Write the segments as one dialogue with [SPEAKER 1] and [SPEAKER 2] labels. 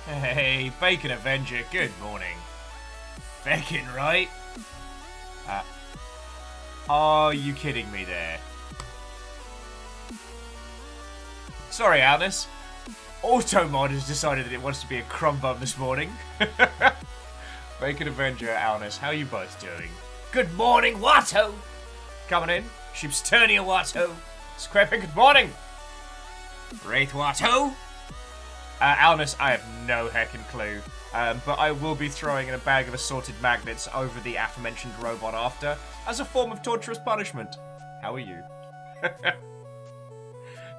[SPEAKER 1] Hey, Bacon Avenger, good morning. Bacon, right? Are you kidding me there? Sorry, Alice. Automod has decided that it wants to be a crumb bum this morning. Bacon Avenger, Alnus, how are you both doing? Good morning, Watto! Coming in. Sheep's turning a Watto. Scrapping, good morning! Wraith Watto! Alnus, I have no heckin' clue. But I will be throwing in a bag of assorted magnets over the aforementioned robot after, as a form of torturous punishment. How are you?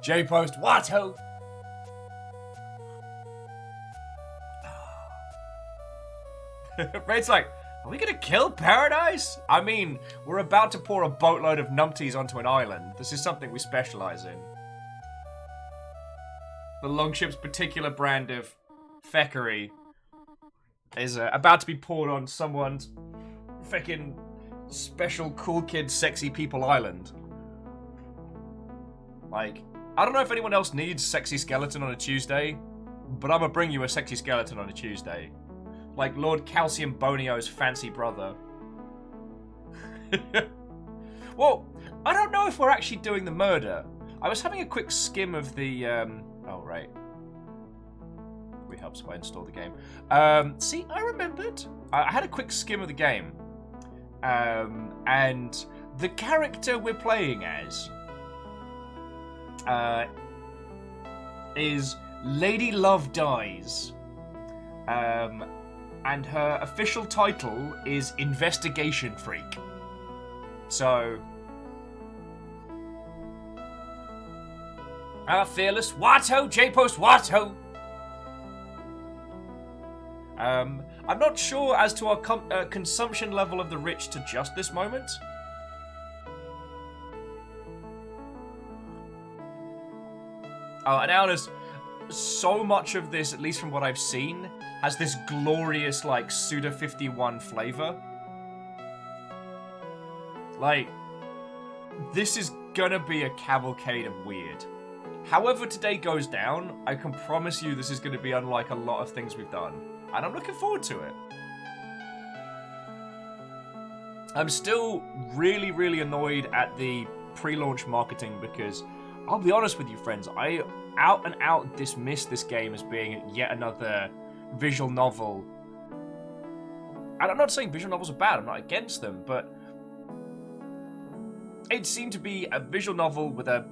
[SPEAKER 1] J-Post, Watto! Raid's like, are we gonna kill Paradise? I mean, we're about to pour a boatload of numpties onto an island. This is something we specialize in. The Longship's particular brand of feckery is about to be poured on someone's feckin' special cool kid sexy people island. Like, I don't know if anyone else needs sexy skeleton on a Tuesday, but I'm gonna bring you a sexy skeleton on a Tuesday. Like Lord Calcium Bonio's fancy brother. Well, I don't know if we're actually doing the murder. I was having a quick skim of the, oh, right. We helped by install the game. See, I remembered. I had a quick skim of the game. And the character we're playing as is Lady Love Dies. And her official title is Investigation Freak. So... Fearless Watto, J-Post Watto! I'm not sure as to our consumption level of the rich to just this moment. And Alice, so much of this, at least from what I've seen, has this glorious, like, Suda 51 flavor. Like, this is gonna be a cavalcade of weird. However today goes down, I can promise you this is gonna be unlike a lot of things we've done. And I'm looking forward to it. I'm still really, really annoyed at the pre-launch marketing because, I'll be honest with you friends, I out and out dismiss this game as being yet another visual novel. And I'm not saying visual novels are bad, I'm not against them, but it seemed to be a visual novel with a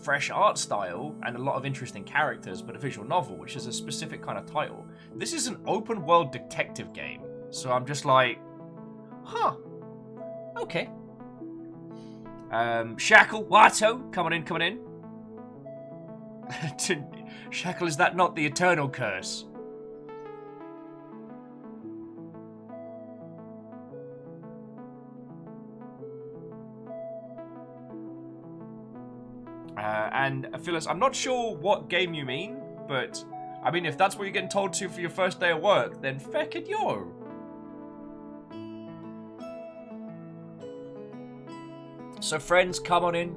[SPEAKER 1] fresh art style and a lot of interesting characters, but a visual novel, which is a specific kind of title. This is an open world detective game, so I'm just like, huh, okay. Shackle, Watto, coming in. Shackle, is that not the eternal curse? And Phyllis, I'm not sure what game you mean, but I mean, if that's what you're getting told to for your first day of work, then feckin' yo. So friends, come on in.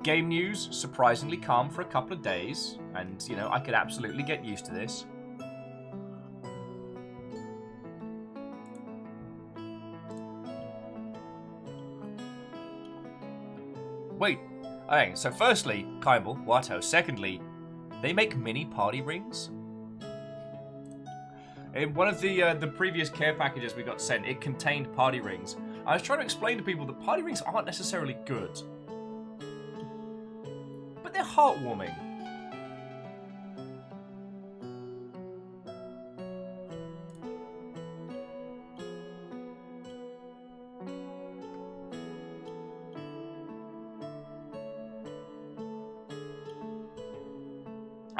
[SPEAKER 1] Game news, surprisingly calm for a couple of days, and, you know, I could absolutely get used to this. Wait, okay, so firstly, Kaimbal, Watto. Secondly, they make mini party rings. In one of the previous care packages we got sent, it contained party rings. I was trying to explain to people that party rings aren't necessarily good, but they're heartwarming.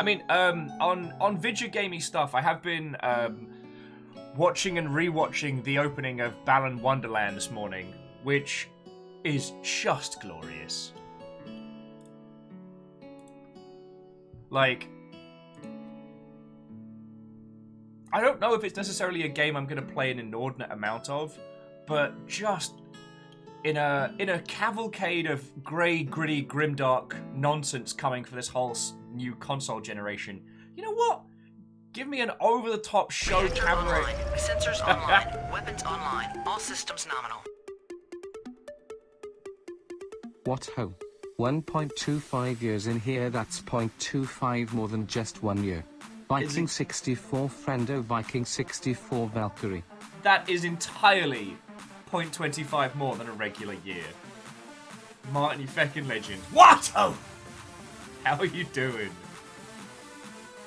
[SPEAKER 1] I mean, on video gaming stuff, I have been watching and rewatching the opening of Balan Wonderland this morning, which is just glorious. Like, I don't know if it's necessarily a game I'm going to play an inordinate amount of, but just in a cavalcade of grey, gritty, grimdark nonsense coming for this whole new console generation, you know what? Give me an over-the-top show cabaret.
[SPEAKER 2] Online. Sensors online. Weapons online. All systems nominal.
[SPEAKER 3] What ho? 1.25 years in here, that's 0.25 more than just 1 year. Viking 64 Friendo, Viking 64 Valkyrie.
[SPEAKER 1] That is entirely 0.25 more than a regular year. Martin, you feckin' legend. What? Oh! How are you doing?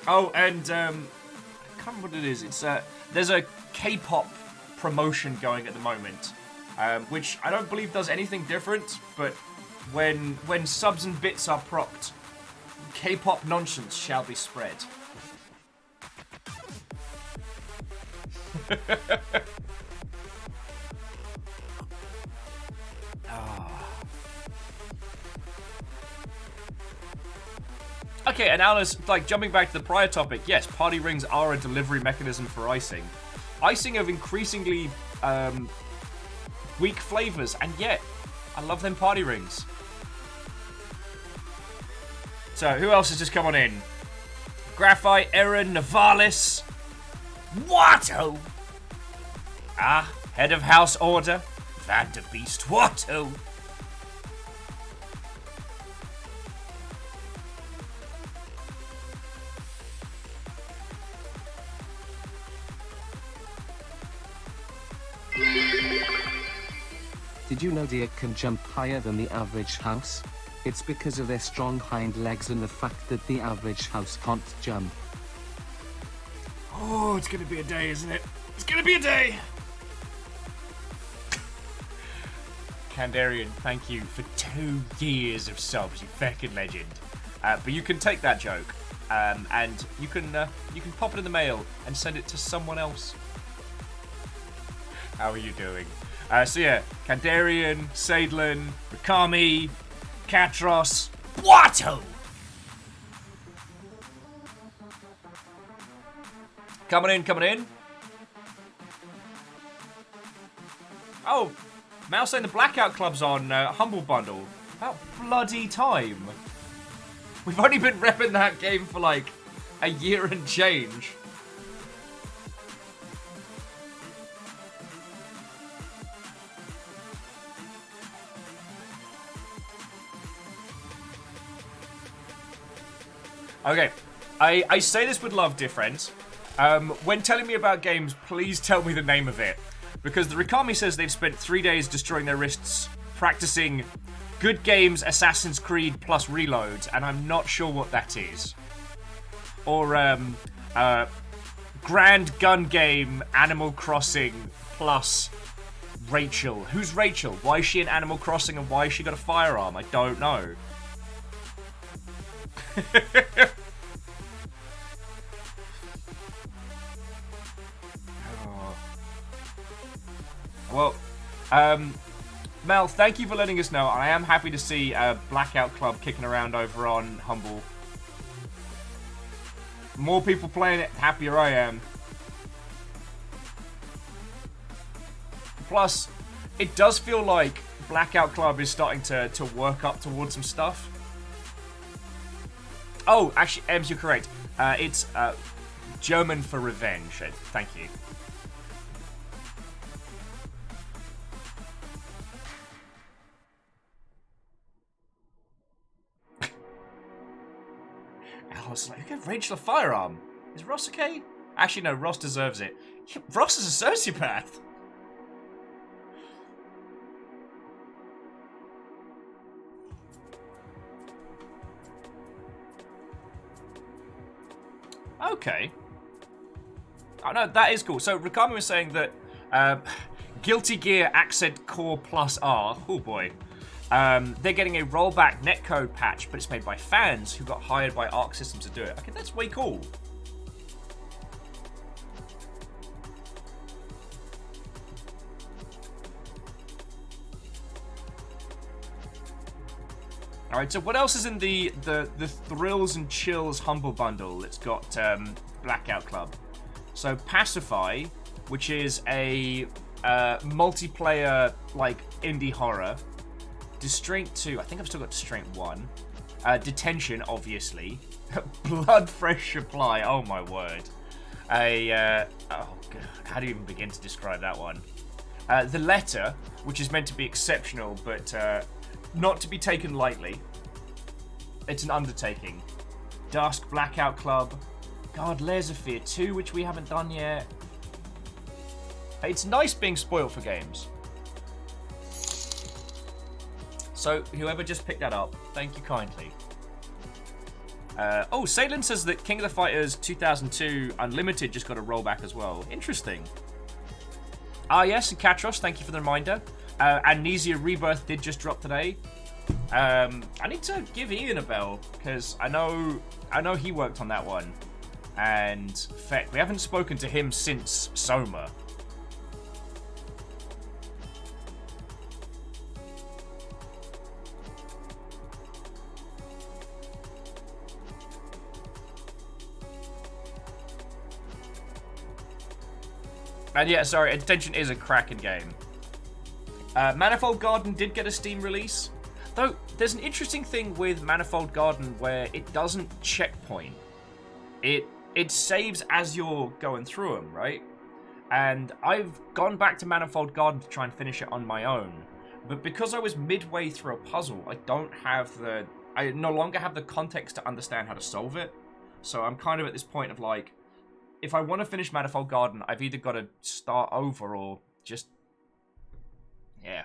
[SPEAKER 1] Oh, and, I can't remember what it is. It's, there's a K-pop promotion going at the moment, which I don't believe does anything different, but when subs and bits are procced, K-pop nonsense shall be spread. Okay, and Alice, like, jumping back to the prior topic, yes, party rings are a delivery mechanism for icing. Icing of increasingly weak flavors, and yet, I love them party rings. So, who else has just come on in? Graphite, Erin, Navalis. Watto! Ah, head of house order, Vanderbeest Watto.
[SPEAKER 3] Did you know deer can jump higher than the average house? It's because of their strong hind legs and the fact that the average house can't jump.
[SPEAKER 1] Oh, it's gonna be a day, isn't it? It's gonna be a day! Kandarian, thank you for 2 years of subs, you feckin' legend. But you can take that joke, and you can pop it in the mail and send it to someone else. How are you doing? So yeah, Kandarian, Sadlin, Rikami, Katros, Watto! Coming in. Oh, Mouse saying the Blackout Club's on Humble Bundle. About bloody time. We've only been repping that game for like a year and change. Okay, I say this with love, dear friends. When telling me about games, please tell me the name of it. Because the Rikami says they've spent 3 days destroying their wrists practicing Good Games Assassin's Creed plus Reload, and I'm not sure what that is. Or, Grand Gun Game Animal Crossing plus Rachel. Who's Rachel? Why is she in Animal Crossing and why has she got a firearm? I don't know. Well, Mel, thank you for letting us know. I am happy to see Blackout Club kicking around over on Humble. More people playing it, happier I am. Plus, it does feel like Blackout Club is starting to work up towards some stuff. Oh, actually, Ems, you're correct. It's German for revenge. Thank you. Alice, like, who gave Rachel a firearm? Is Ross okay? Actually, no, Ross deserves it. Yeah, Ross is a sociopath. Okay. Oh, no, that is cool. So, Rikami was saying that Guilty Gear Accent Core Plus R, oh boy, They're getting a rollback netcode patch, but it's made by fans who got hired by Arc Systems to do it. Okay, that's way cool. Alright, so what else is in the Thrills and Chills Humble Bundle? It's got Blackout Club. So Pacify, which is a multiplayer, like, indie horror. Distraint 2, I think I've still got Distraint 1. Detention, obviously. Blood Fresh Supply, oh my word. Oh god, how do you even begin to describe that one? The Letter, which is meant to be exceptional, but not to be taken lightly. It's an undertaking. Dusk Blackout Club. God, Laser 2, which we haven't done yet. It's nice being spoiled for games. So, whoever just picked that up, thank you kindly. Oh, Salin says that King of the Fighters 2002 Unlimited just got a rollback as well. Interesting. Ah, yes, and Katros, thank you for the reminder. Amnesia Rebirth did just drop today. I need to give Ian a bell, because I know he worked on that one. And Feck, we haven't spoken to him since Soma. And yeah, sorry, Attention is a cracking game. Manifold Garden did get a Steam release. Though, there's an interesting thing with Manifold Garden where it doesn't checkpoint. It saves as you're going through them, right? And I've gone back to Manifold Garden to try and finish it on my own. But because I was midway through a puzzle, I no longer have the context to understand how to solve it. So I'm kind of at this point of like, if I want to finish Manifold Garden, I've either got to start over or just... yeah.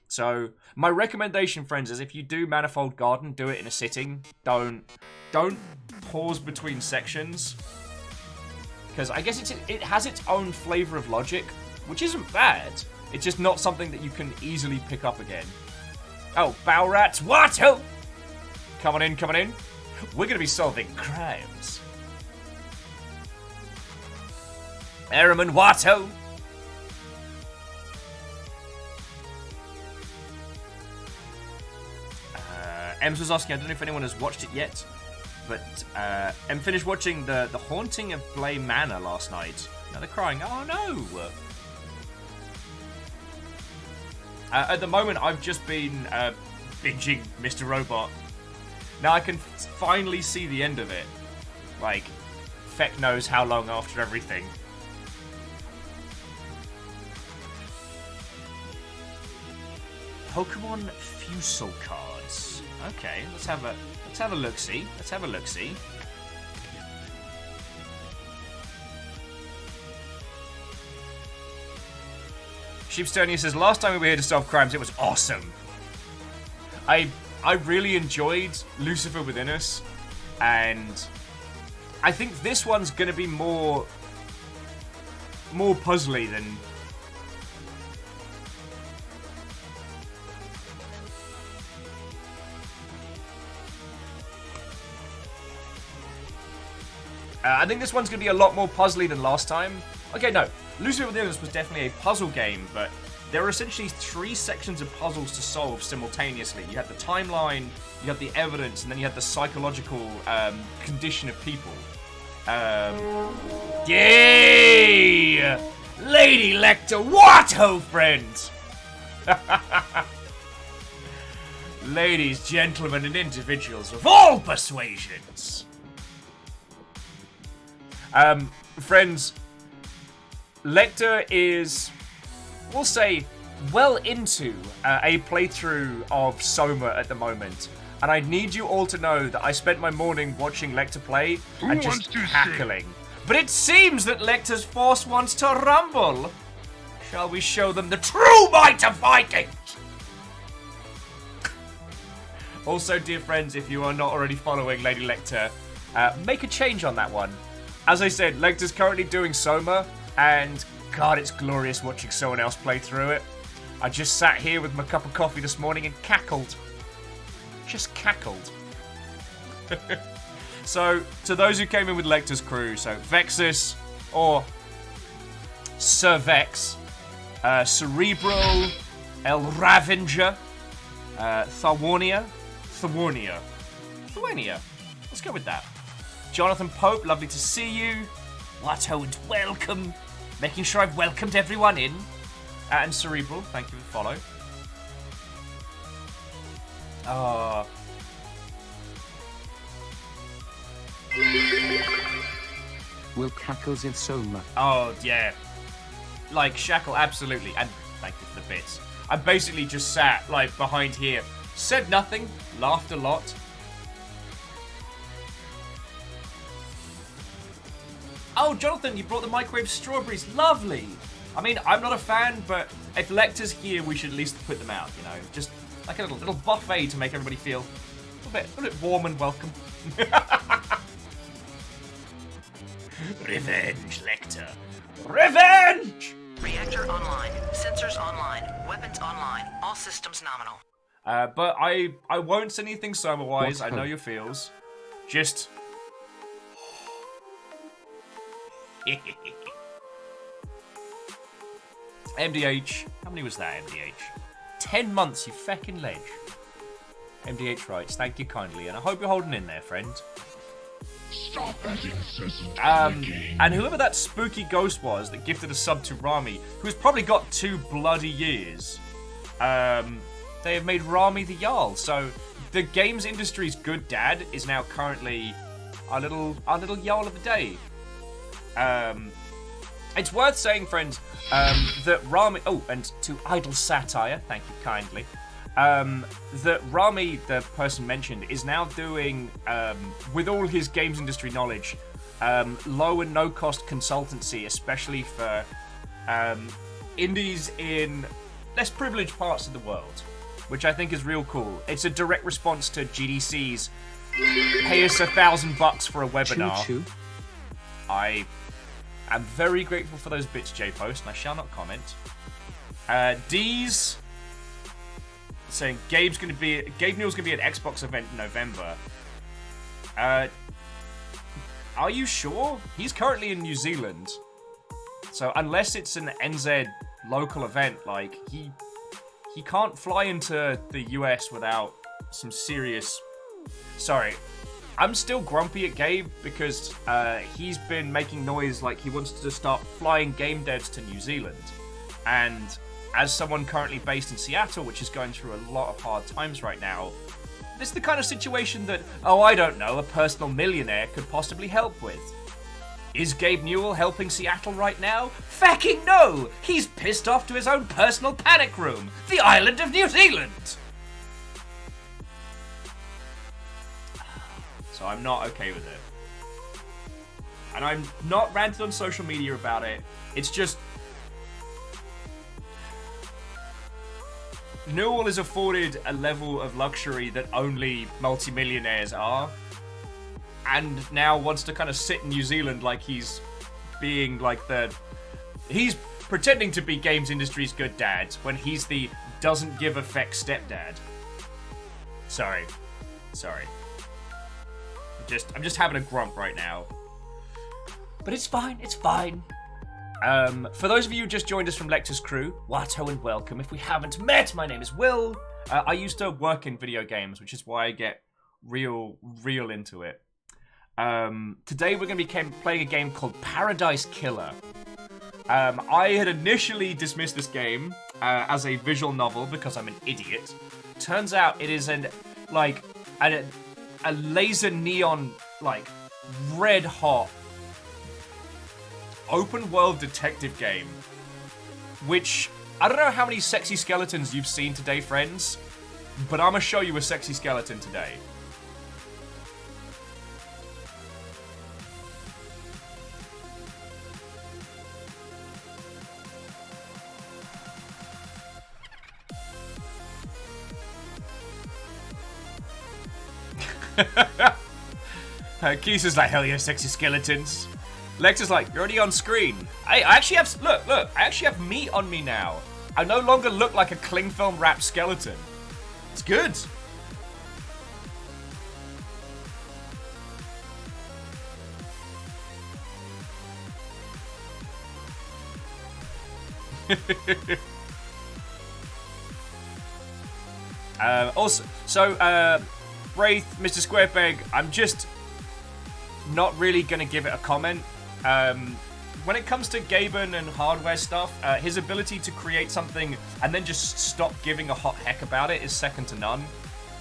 [SPEAKER 1] So, my recommendation, friends, is if you do Manifold Garden, do it in a sitting. Don't pause between sections. Because I guess it has its own flavor of logic, which isn't bad. It's just not something that you can easily pick up again. Oh, Bow Rats, what? Oh! Come on in, come on in. We're going to be solving crimes. Airman Watto. Ems was asking, I don't know if anyone has watched it yet, but Em finished watching the Haunting of Bly Manor last night. Now they're crying, oh no! At the moment, I've just been binging Mr. Robot. Now I can finally see the end of it. Like, Feck knows how long after everything. Pokemon Fusel cards. Okay, let's have a look-see. Let's have a look-see. Sheepstonia says, last time we were here to solve crimes, it was awesome. I really enjoyed Lucifer Within Us, and I think this one's going to be more puzzly than... I think this one's going to be a lot more puzzly than last time. Okay, no. Lucifer Within Us was definitely a puzzle game, but there are essentially 3 sections of puzzles to solve simultaneously. You have the timeline, you have the evidence, and then you have the psychological condition of people. Yay! Lady Lecter, what ho, friends! Ladies, gentlemen, and individuals of all persuasions. Friends, Lecter is, we'll say, well into a playthrough of Soma at the moment. And I need you all to know that I spent my morning watching Lecter play and just cackling. But it seems that Lecter's force wants to rumble. Shall we show them the true might of Vikings? Also, dear friends, if you are not already following Lady Lecter, make a change on that one. As I said, Lecter's currently doing Soma, and God, it's glorious watching someone else play through it. I just sat here with my cup of coffee this morning and cackled. Just cackled. So, to those who came in with Lecter's crew, so Vexus, or Sir Vex, Cerebral, El Ravenger, Thawarnia. Let's go with that. Jonathan Pope, lovely to see you. Watto and welcome. Making sure I've welcomed everyone in. And Cerebral, thank you for the follow.
[SPEAKER 3] Will Cackles in Soma?
[SPEAKER 1] Oh, yeah. Like, Shackle, absolutely. And thank you for the bits. I basically just sat, like, behind here. Said nothing. Laughed a lot. Oh, Jonathan, you brought the microwave strawberries. Lovely. I mean, I'm not a fan, but if Lecter's here, we should at least put them out, you know? Just like a little buffet to make everybody feel a little bit warm and welcome. Revenge, Lecter. Revenge!
[SPEAKER 2] Reactor online. Sensors online. Weapons online. All systems nominal.
[SPEAKER 1] But I won't say anything Soma-wise. I
[SPEAKER 3] What?
[SPEAKER 1] know your feels. Just... MDH. How many was that, MDH? 10 months, you feckin' ledge. MDH writes, thank you kindly, and I hope you're holding in there, friend.
[SPEAKER 4] Stop that incessant
[SPEAKER 1] And whoever that spooky ghost was that gifted a sub to Rami, who's probably got 2 bloody years, they have made Rami the Jarl. So the games industry's good dad is now currently our little Jarl of the day. It's worth saying, friends, that Rami... Oh, and to Idle Satire, thank you kindly. That Rami, the person mentioned, is now doing, with all his games industry knowledge, low and no-cost consultancy, especially for indies in less privileged parts of the world, which I think is real cool. It's a direct response to GDC's pay us $1,000 for a webinar.
[SPEAKER 3] Choo-choo.
[SPEAKER 1] I am very grateful for those bits, J-Post, and I shall not comment. D's saying Gabe Newell's gonna be at Xbox event in November. Are you sure? He's currently in New Zealand. So unless it's an NZ local event, like he can't fly into the US without some serious... Sorry. I'm still grumpy at Gabe because he's been making noise like he wants to start flying game devs to New Zealand. And as someone currently based in Seattle, which is going through a lot of hard times right now, this is the kind of situation that, oh, I don't know, a personal millionaire could possibly help with. Is Gabe Newell helping Seattle right now? Fucking no! He's pissed off to his own personal panic room, the island of New Zealand! So I'm not okay with it. And I'm not ranted on social media about it. It's just... Newell is afforded a level of luxury that only multimillionaires are. And now wants to kind of sit in New Zealand like he's being like the... He's pretending to be games industry's good dad when he's the doesn't give a feck stepdad. Sorry. I'm just having a grump right now. But it's fine, it's fine. For those of you who just joined us from Lecter's crew, Watto and welcome. If we haven't met, my name is Will. I used to work in video games, which is why I get real into it. Today we're going to be playing a game called Paradise Killer. I had initially dismissed this game as a visual novel because I'm an idiot. Turns out it is a laser neon, like, red hot open world detective game, which I don't know how many sexy skeletons you've seen today, friends, but I'm gonna show you a sexy skeleton today. Keith is like, hell yeah, sexy skeletons. Lex is like, you're already on screen. I actually have, look, I actually have meat on me now. I no longer look like a cling film wrapped skeleton. It's good. Also, so, Wraith, Mr. Squarepeg, I'm just not really going to give it a comment. When it comes to Gaben and hardware stuff, his ability to create something and then just stop giving a hot heck about it is second to none.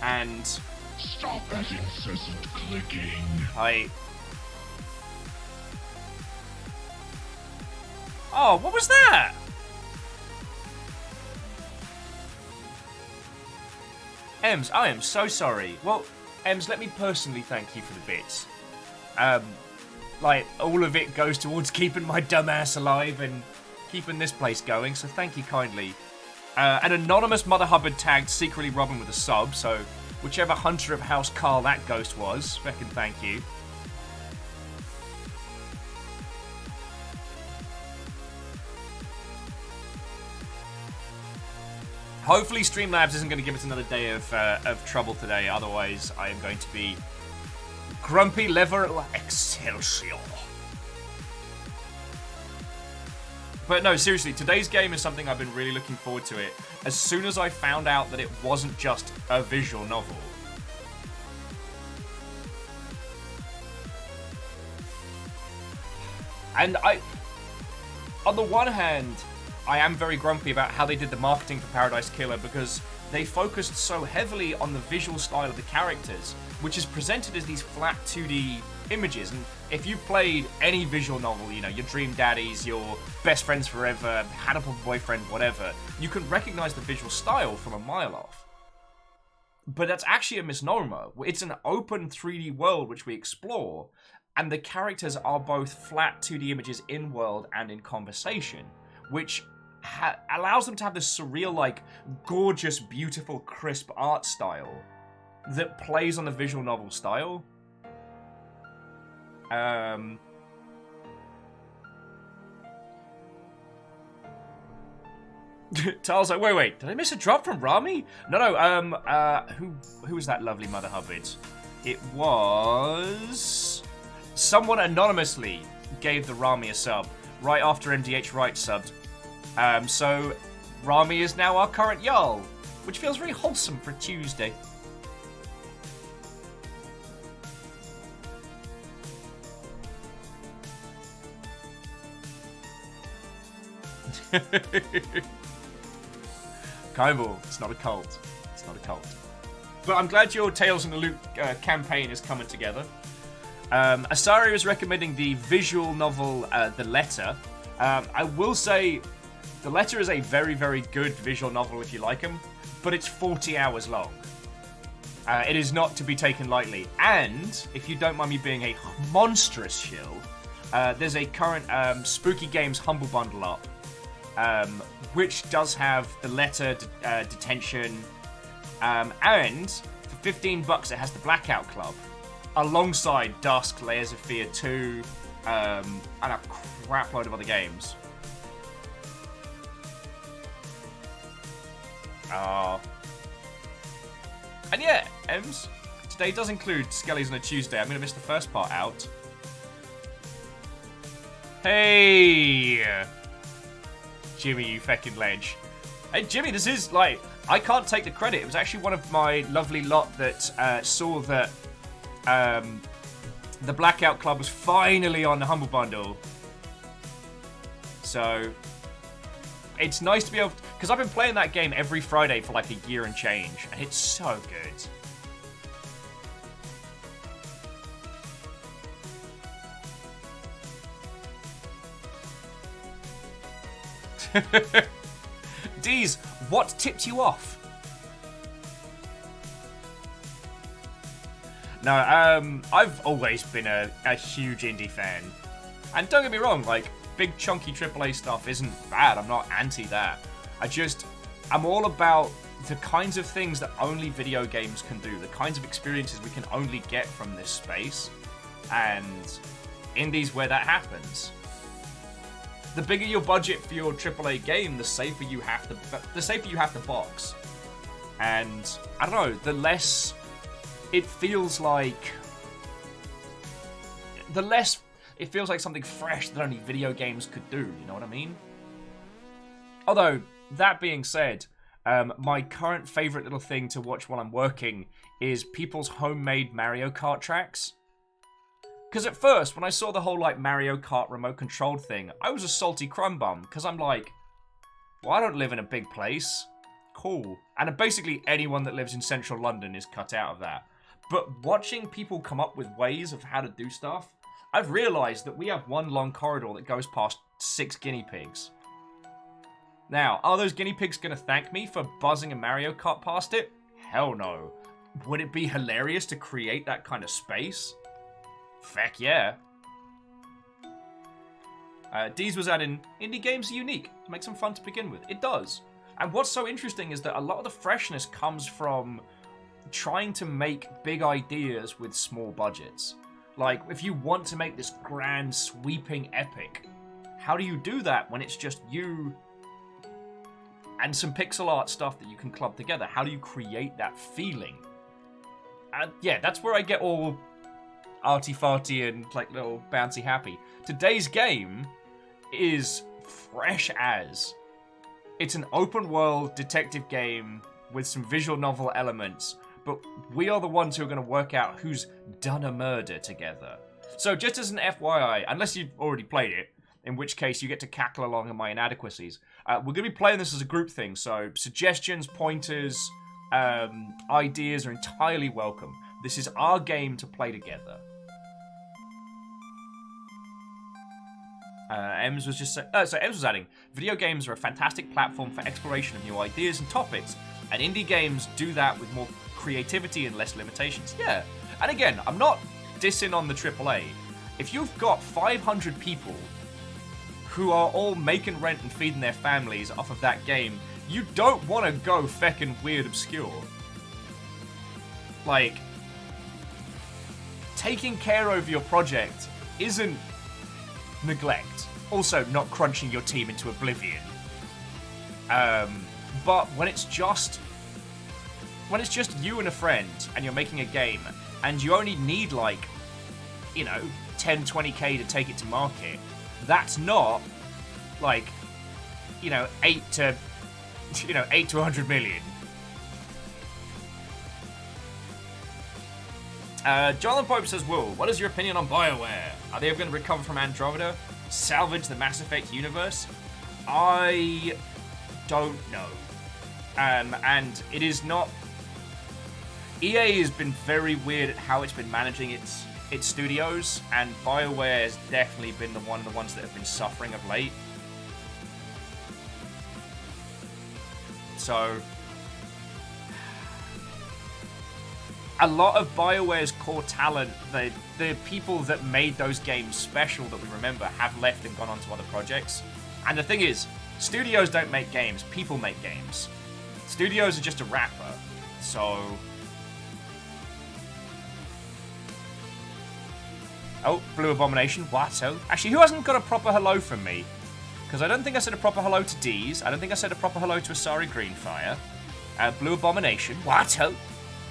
[SPEAKER 1] And...
[SPEAKER 4] Stop that incessant clicking.
[SPEAKER 1] Oh, what was that? Ems, I am so sorry. Well, Ems, let me personally thank you for the bits. Like, all of it goes towards keeping my dumb ass alive and keeping this place going, so thank you kindly. An anonymous Mother Hubbard tagged secretly Robin with a sub, so whichever hunter of House Carl that ghost was, feckin' thank you. Hopefully Streamlabs isn't going to give us another day of trouble today, otherwise I am going to be grumpy lever Excelsior. But no, seriously, today's game is something I've been really looking forward to it. As soon as I found out that it wasn't just a visual novel. And on the one hand, I am very grumpy about how they did the marketing for Paradise Killer because they focused so heavily on the visual style of the characters, which is presented as these flat 2D images. And if you've played any visual novel, you know, your Dream Daddies, your Best Friends Forever, Hannibal Boyfriend, whatever, you can recognize the visual style from a mile off. But that's actually a misnomer. It's an open 3D world which we explore, and the characters are both flat 2D images in world and in conversation, which allows them to have this surreal, like, gorgeous, beautiful, crisp art style that plays on the visual novel style. Tal's like, wait, did I miss a drop from Rami? No, who was that lovely Mother Hubbard? It was... someone anonymously gave the Rami a sub right after MDH Wright subbed. So Rami is now our current Jarl, which feels very wholesome for Tuesday. Kaimbo, it's not a cult. It's not a cult. But I'm glad your Tales in the Loop campaign is coming together. Asari is recommending the visual novel The Letter. I will say The Letter is a very, very good visual novel if you like them, but it's 40 hours long. It is not to be taken lightly. And, if you don't mind me being a monstrous shill, there's a current Spooky Games Humble Bundle up, which does have The Letter, Detention, and for $15 it has the Blackout Club, alongside Dusk, Layers of Fear 2, and a crap load of other games. And yeah, Ems, today does include Skellies on a Tuesday. I'm going to miss the first part out. Hey! Jimmy, you feckin' ledge. Hey, Jimmy, this is, like, I can't take the credit. It was actually one of my lovely lot that saw that the Blackout Club was finally on the Humble Bundle. So, it's nice to be able to, because I've been playing that game every Friday for like a year and change, and it's so good. Deez, what tipped you off? No, I've always been a huge indie fan. And don't get me wrong, like, big chunky AAA stuff isn't bad. I'm not anti that. I'm all about the kinds of things that only video games can do, the kinds of experiences we can only get from this space, and indies where that happens. the bigger your budget for your AAA game, the safer you have to box. And I don't know, the less it feels like something fresh that only video games could do, you know what I mean? Although, that being said, my current favorite little thing to watch while I'm working is people's homemade Mario Kart tracks. Because at first, when I saw the whole, like, Mario Kart remote-controlled thing, I was a salty crumb bum, because I'm like, well, I don't live in a big place. Cool. And basically anyone that lives in central London is cut out of that. But watching people come up with ways of how to do stuff, I've realised that we have one long corridor that goes past 6 guinea pigs. Now, are those guinea pigs going to thank me for buzzing a Mario Kart past it? Hell no. Would it be hilarious to create that kind of space? Feck yeah. Deez was adding, indie games are unique. It makes them fun to begin with. It does. And what's so interesting is that a lot of the freshness comes from trying to make big ideas with small budgets. Like, if you want to make this grand, sweeping epic, how do you do that when it's just you and some pixel art stuff that you can club together? How do you create that feeling? And yeah, that's where I get all arty-farty and like little bouncy happy. Today's game is fresh as. It's an open world detective game with some visual novel elements, but we are the ones who are going to work out who's done a murder together. So just as an FYI, unless you've already played it, in which case you get to cackle along at my inadequacies, we're going to be playing this as a group thing, so suggestions, pointers, ideas are entirely welcome. This is our game to play together. Ems was just Ems was adding, video games are a fantastic platform for exploration of new ideas and topics, and indie games do that with more creativity and less limitations. Yeah, and again, I'm not dissing on the AAA. If you've got 500 people who are all making rent and feeding their families off of that game, you don't want to go feckin' weird obscure. Like, taking care of your project isn't neglect. Also, not crunching your team into oblivion. But when it's just you and a friend, and you're making a game, and you only need, like, you know, 10, 20k to take it to market, that's not, like, you know, 8 to 100 million. Jonathan Pope says, Will, what is your opinion on BioWare? Are they ever going to recover from Andromeda? Salvage the Mass Effect universe? I don't know. And it is not... EA has been very weird at how it's been managing its studios, and BioWare has definitely been one of the ones that have been suffering of late. So... a lot of BioWare's core talent, the people that made those games special that we remember, have left and gone on to other projects. And the thing is, studios don't make games, people make games. Studios are just a wrapper, so... Oh, Blue Abomination, what? Oh, actually, who hasn't got a proper hello from me? Because I don't think I said a proper hello to Deez, I don't think I said a proper hello to Asari Greenfire. Blue Abomination, what? Oh.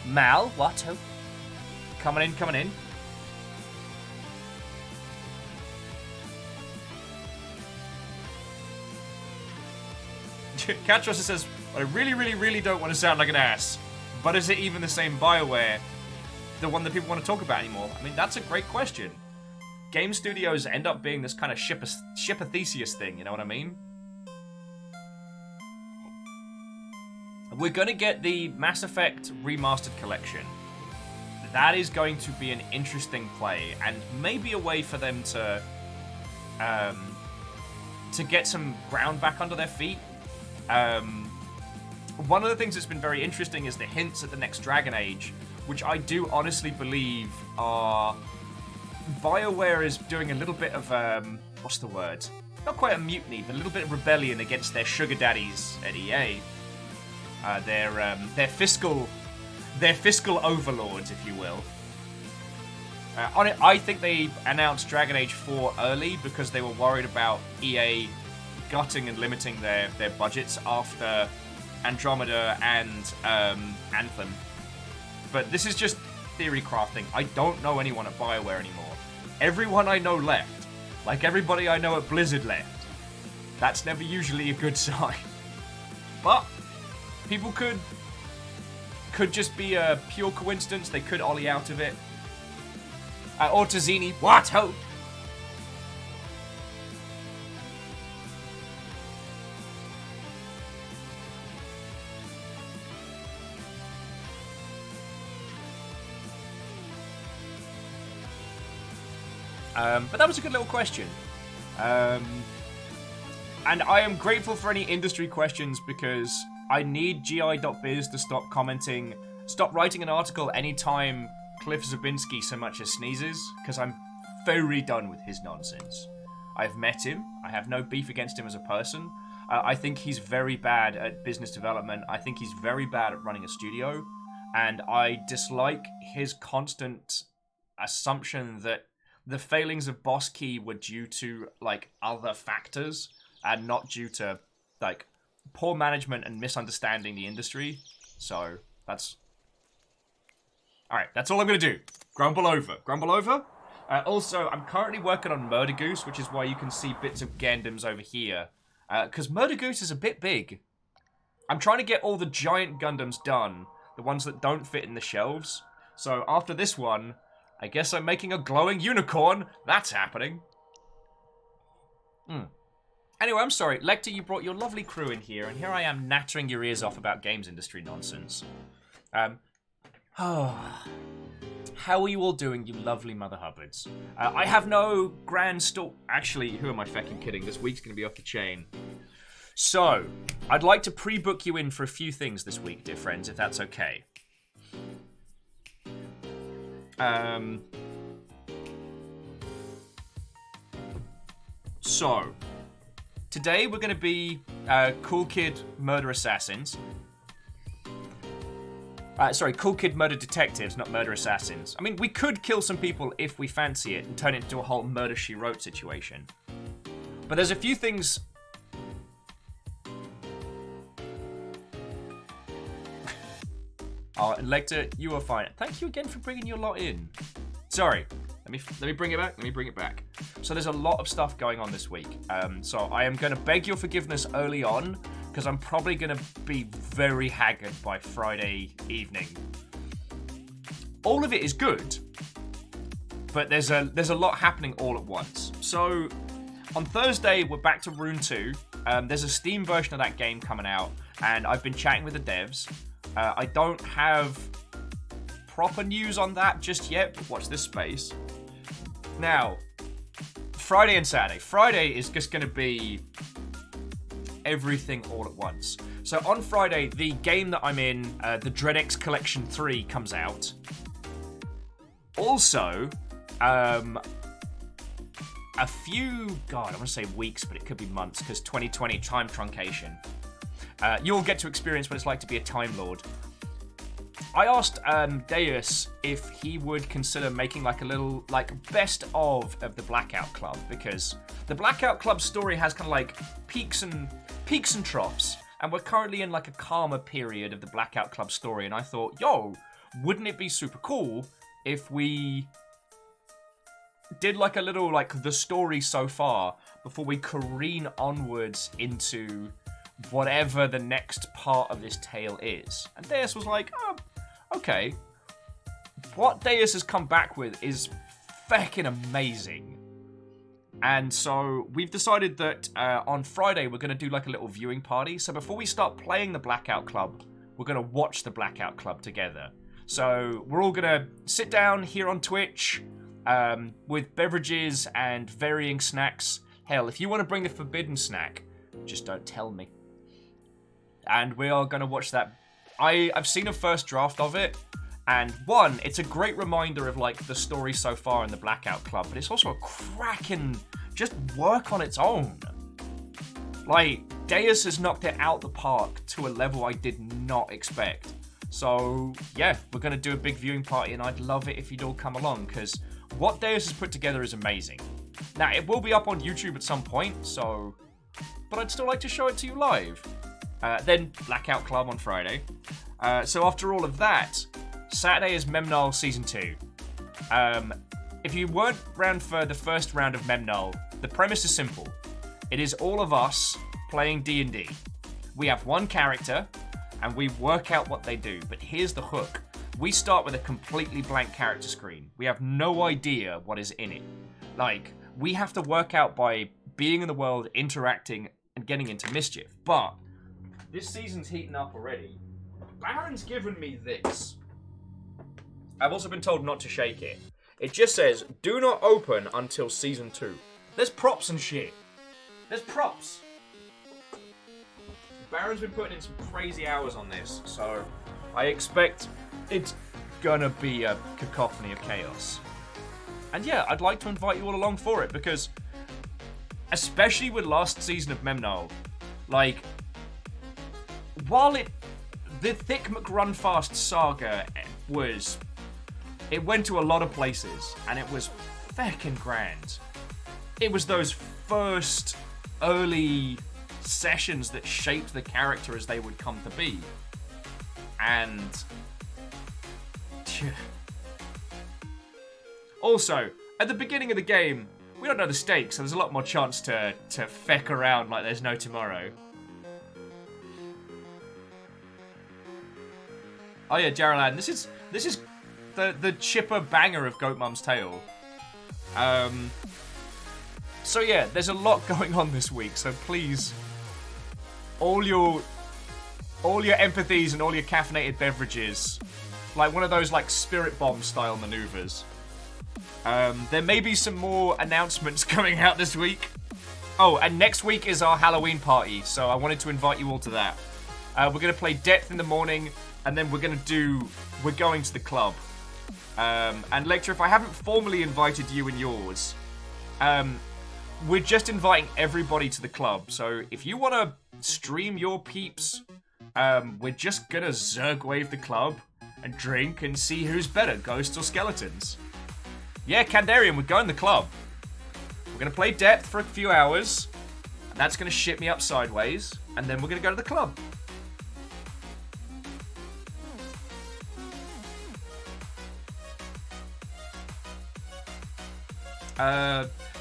[SPEAKER 1] Mal, what? Oh. Coming in, coming in. Catros says, I really, really, really don't want to sound like an ass, but is it even the same BioWare, the one that people want to talk about anymore? I mean, that's a great question. Game studios end up being this kind of ship of Theseus thing, you know what I mean? We're going to get the Mass Effect Remastered Collection. That is going to be an interesting play, and maybe a way for them to get some ground back under their feet. One of the things that's been very interesting is the hints at the next Dragon Age, which I do honestly believe are... BioWare is doing a little bit of, what's the word? Not quite a mutiny, but a little bit of rebellion against their sugar daddies at EA. Their fiscal overlords, if you will. On it, I think they announced Dragon Age 4 early because they were worried about EA gutting and limiting their budgets after Andromeda and Anthem. But this is just theory crafting. I don't know anyone at BioWare anymore. Everyone I know left. Like everybody I know at Blizzard left. That's never usually a good sign. But people could just be a pure coincidence. They could ollie out of it. Or Tazini, what hope? But that was a good little question. And I am grateful for any industry questions because I need gi.biz to stop writing an article anytime Cliff Zabinski so much as sneezes, because I'm very done with his nonsense. I've met him. I have no beef against him as a person. I think he's very bad at business development. I think he's very bad at running a studio. And I dislike his constant assumption that the failings of Boss Key were due to, like, other factors and not due to, like, poor management and misunderstanding the industry. So, that's... Alright, that's all I'm going to do. Grumble over. Grumble over. Also, I'm currently working on Murder Goose, which is why you can see bits of Gundams over here. Because Murder Goose is a bit big. I'm trying to get all the giant Gundams done. The ones that don't fit in the shelves. So, after this one, I guess I'm making a glowing unicorn. That's happening. Anyway, I'm sorry. Lecter, you brought your lovely crew in here, and here I am nattering your ears off about games industry nonsense. How are you all doing, you lovely Mother Hubbards? I have no grand Actually, who am I fucking kidding? This week's going to be off the chain. So, I'd like to pre-book you in for a few things this week, dear friends, if that's okay. So, today we're going to be Cool Kid Murder Assassins. Cool Kid Murder Detectives, not Murder Assassins. I mean, we could kill some people if we fancy it and turn it into a whole Murder, She Wrote situation. But there's a few things... Oh, and Lecter, you are fine. Thank you again for bringing your lot in. Sorry. Let me bring it back. Let me bring it back. So there's a lot of stuff going on this week. So I am going to beg your forgiveness early on, because I'm probably going to be very haggard by Friday evening. All of it is good, but there's a lot happening all at once. So on Thursday, we're back to Rune 2. There's a Steam version of that game coming out, and I've been chatting with the devs. I don't have proper news on that just yet, but watch this space. Now, Friday and Saturday. Friday is just going to be everything all at once. So on Friday, the game that I'm in, the DreadX Collection 3, comes out. Also, a few, I want to say weeks, but it could be months, because 2020 time truncation. You'll get to experience what it's like to be a Time Lord. I asked Deus if he would consider making like a little best of the Blackout Club, because the Blackout Club story has kind of like peaks and troughs, and we're currently in like a calmer period of the Blackout Club story, and I thought, wouldn't it be super cool if we did like a little like the story so far before we careen onwards into whatever the next part of this tale is. And Deus was like, okay. What Deus has come back with is feckin' amazing. And so we've decided that on Friday we're going to do like a little viewing party. So before we start playing the Blackout Club, we're going to watch the Blackout Club together. So we're all going to sit down here on Twitch with beverages and varying snacks. Hell, if you want to bring the forbidden snack, just don't tell me. And we are going to watch that. I've seen a first draft of it, and one, it's a great reminder of like the story so far in the Blackout Club, but it's also a cracking just work on its own. Like, Deus has knocked it out the park to a level I did not expect. So yeah, we're going to do a big viewing party, and I'd love it if you'd all come along, because what Deus has put together is amazing. Now, it will be up on YouTube at some point, but I'd still like to show it to you live. Then Blackout Club on Friday. So after all of that, Saturday is Memnol Season 2. If you weren't around for the first round of Memnol, the premise is simple. It is all of us playing D&D. We have one character, and we work out what they do. But here's the hook. We start with a completely blank character screen. We have no idea what is in it. Like, we have to work out by being in the world, interacting, and getting into mischief. But this season's heating up already. Baron's given me this. I've also been told not to shake it. It just says, do not open until Season 2. There's props and shit. There's props. Baron's been putting in some crazy hours on this, so I expect it's gonna be a cacophony of chaos. And yeah, I'd like to invite you all along for it, because especially with last season of Memnol, like, while the Thick McRunfast saga it went to a lot of places, and it was feckin' grand. It was those first early sessions that shaped the character as they would come to be. And also, at the beginning of the game, we don't know the stakes, so there's a lot more chance to feck around like there's no tomorrow. Oh yeah, Jarrellan, this is the chipper banger of Goat Mum's Tale. So yeah, there's a lot going on this week, so please, all your empathies and all your caffeinated beverages, like one of those like spirit bomb style maneuvers. There may be some more announcements coming out this week. Oh, and next week is our Halloween party, so I wanted to invite you all to that. We're gonna play Depth in the morning, and then we're going to the club. And Lecter, if I haven't formally invited you and yours, we're just inviting everybody to the club. So if you want to stream your peeps, we're just going to Zerg wave the club and drink and see who's better, ghosts or skeletons. Yeah, Kandarian, we're going to the club. We're going to play Depth for a few hours, and that's going to ship me up sideways, and then we're going to go to the club.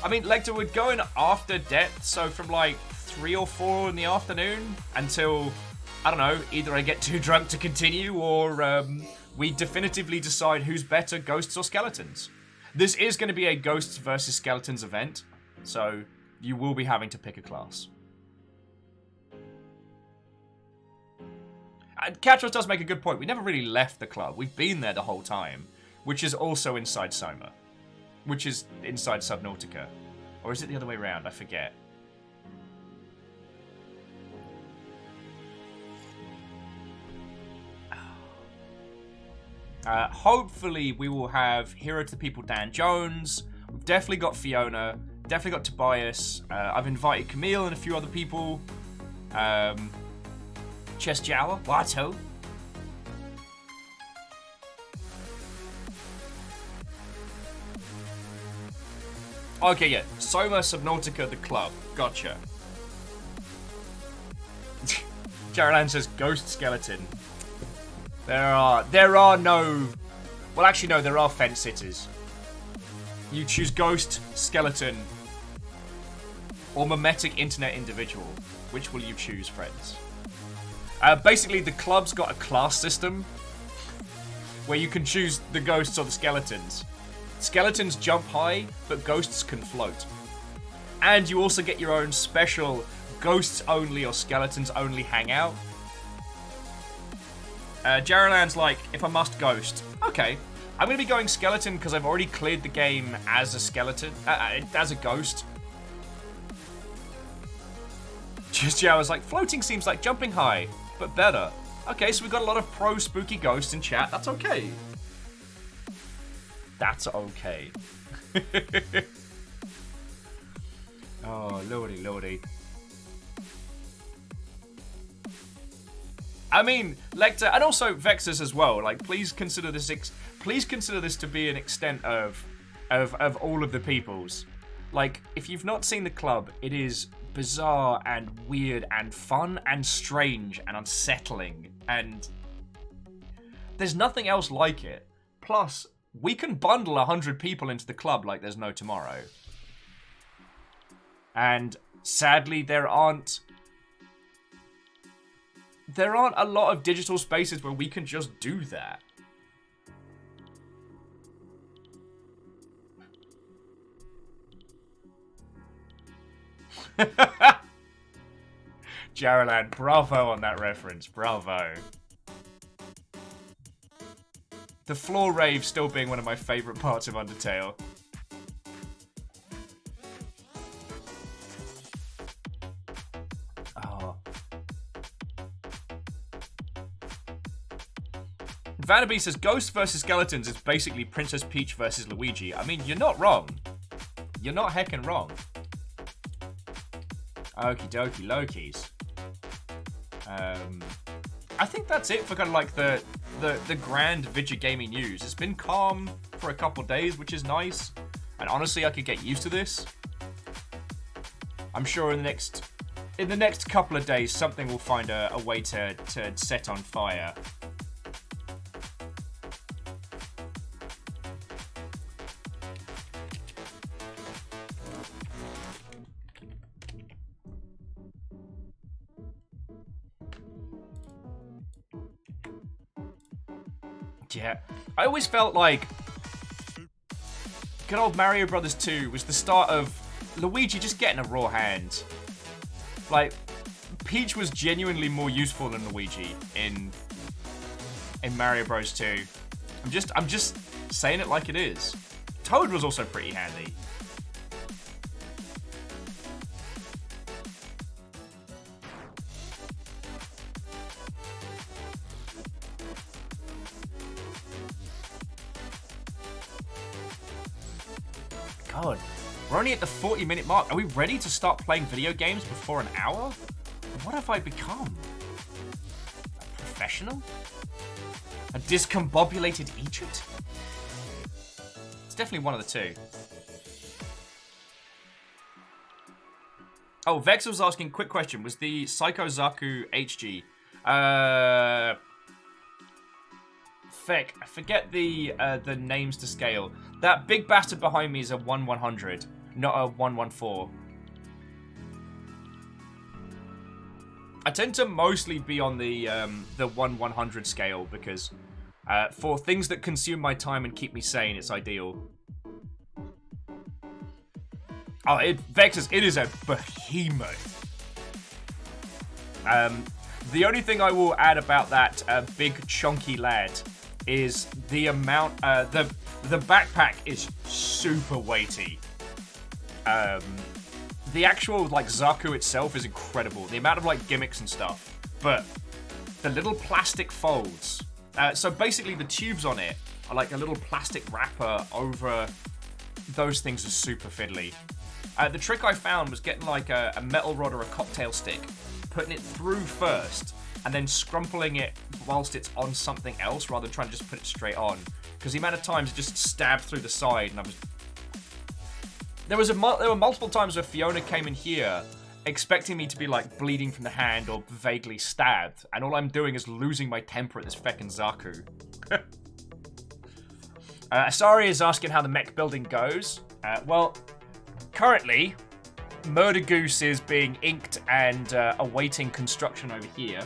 [SPEAKER 1] I mean, Lecter, we're going after Depth, so from like 3 or 4 in the afternoon until, I don't know, either I get too drunk to continue or we definitively decide who's better, ghosts or skeletons. This is going to be a ghosts versus skeletons event, so you will be having to pick a class. And Katros does make a good point. We never really left the club. We've been there the whole time, which is also inside Soma. Which is inside Subnautica. Or is it the other way around? I forget. Hopefully we will have Hero to the People Dan Jones. We've definitely got Fiona. Definitely got Tobias. I've invited Camille and a few other people. Chess Jawa. Wato. Okay, yeah. Soma, Subnautica, the club. Gotcha. Jarrellan says ghost skeleton. There are no... Well, actually, no, there are fence sitters. You choose ghost, skeleton, or mimetic internet individual. Which will you choose, friends? Basically, the club's got a class system where you can choose the ghosts or the skeletons. Skeletons jump high, but ghosts can float. And you also get your own special ghosts only or skeletons only hangout. Jarrellan's like, if I must ghost. Okay, I'm going to be going skeleton because I've already cleared the game as a skeleton, as a ghost. Just I was like, floating seems like jumping high, but better. Okay, so we've got a lot of pro spooky ghosts in chat. That's okay. That's okay. Oh, lordy, lordy. I mean, Lecter, and also Vexus as well. Like, please consider this to be an extent of of all of the peoples. Like, if you've not seen the club, it is bizarre and weird and fun and strange and unsettling, and there's nothing else like it. Plus, we can bundle 100 people into the club like there's no tomorrow. And sadly, there aren't a lot of digital spaces where we can just do that. Jaralan, bravo on that reference. Bravo. The floor rave still being one of my favourite parts of Undertale. Oh. Vanderby says Ghosts vs. Skeletons is basically Princess Peach versus Luigi. I mean, you're not wrong. You're not heckin' wrong. Okie dokie Lokis. I think that's it for kind of like the grand video gaming news. It's been calm for a couple days, which is nice. And honestly, I could get used to this. I'm sure in the next couple of days, something will find a way to set on fire. Yeah, I always felt like good old Mario Brothers 2 was the start of Luigi just getting a raw hand. Like, Peach was genuinely more useful than Luigi in Mario Bros 2. I'm just saying it like it is. Toad was also pretty handy. God, we're only at the 40-minute mark. Are we ready to start playing video games before an hour? What have I become? A professional? A discombobulated Egypt? It's definitely one of the two. Oh, Vex was asking, quick question. Was the Psycho Zaku HG? Feck, I forget the names to scale. That big bastard behind me is a 1/100, not a 1/114. I tend to mostly be on the 1/100 scale because for things that consume my time and keep me sane, it's ideal. Oh, Vexus, it is a behemoth. The only thing I will add about that big chunky lad is the amount, the backpack is super weighty. The actual, like, Zaku itself is incredible. The amount of, like, gimmicks and stuff. But the little plastic folds. So basically the tubes on it are like a little plastic wrapper over those things are super fiddly. The trick I found was getting like a metal rod or a cocktail stick, putting it through first, and then scrumpling it whilst it's on something else rather than trying to just put it straight on. Because the amount of times it just stabbed through the side, and I was... There were multiple times where Fiona came in here expecting me to be like bleeding from the hand or vaguely stabbed, and all I'm doing is losing my temper at this feckin' Zaku. Asari is asking how the mech building goes. Well, currently, Murder Goose is being inked and awaiting construction over here.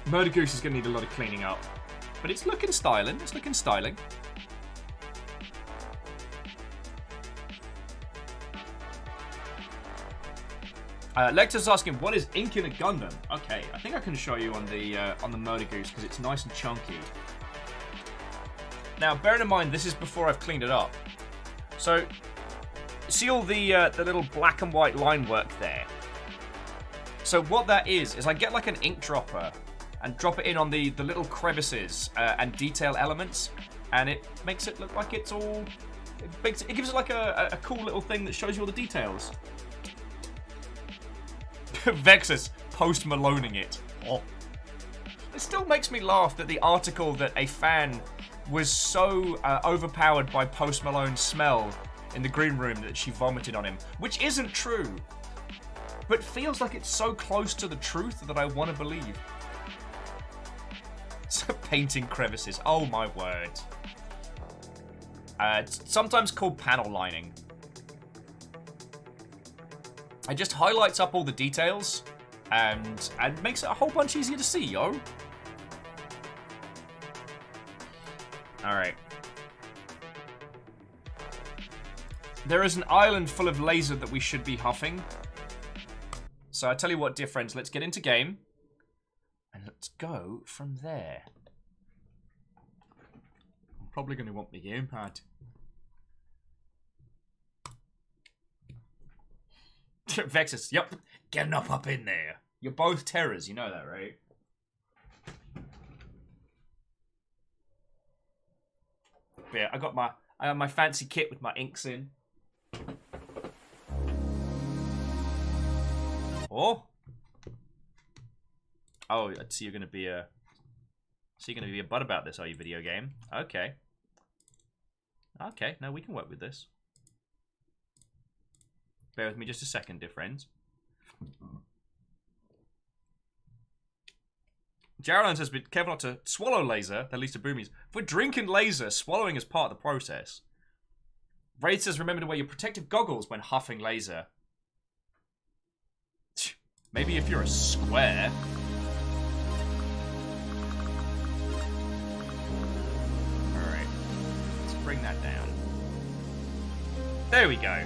[SPEAKER 1] Murder Goose is going to need a lot of cleaning up. But it's looking styling. It's looking styling. Lecter's asking, what is ink in a Gundam? Okay, I think I can show you on the Murder Goose because it's nice and chunky. Now, bearing in mind, this is before I've cleaned it up. So, see all the little black and white line work there? So what that is I get like an ink dropper and drop it in on the little crevices and detail elements, and it makes it look like it's all... It gives it like a cool little thing that shows you all the details. Vexus post-Maloning it. Oh. It still makes me laugh that the article that a fan was so overpowered by Post Malone's smell in the green room that she vomited on him, which isn't true, but feels like it's so close to the truth that I want to believe. So painting crevices, oh my word. It's sometimes called panel lining. It just highlights up all the details and makes it a whole bunch easier to see, yo. Alright. There is an island full of laser that we should be huffing. So I tell you what, dear friends, let's get into game. And let's go from there. I'm probably going to want the gamepad. Vexus, yep. Getting up in there. You're both terrors, you know that, right? But yeah, I have my fancy kit with my inks in. Oh, I see you're gonna be a butt about this, are you, video game? Okay. Okay, no, we can work with this. Bear with me just a second, dear friends. Geraldine says, be careful not to swallow laser, at least to boomies. If we're drinking laser, swallowing is part of the process. Raid says, remember to wear your protective goggles when huffing laser. Maybe if you're a square. Alright. Let's bring that down. There we go.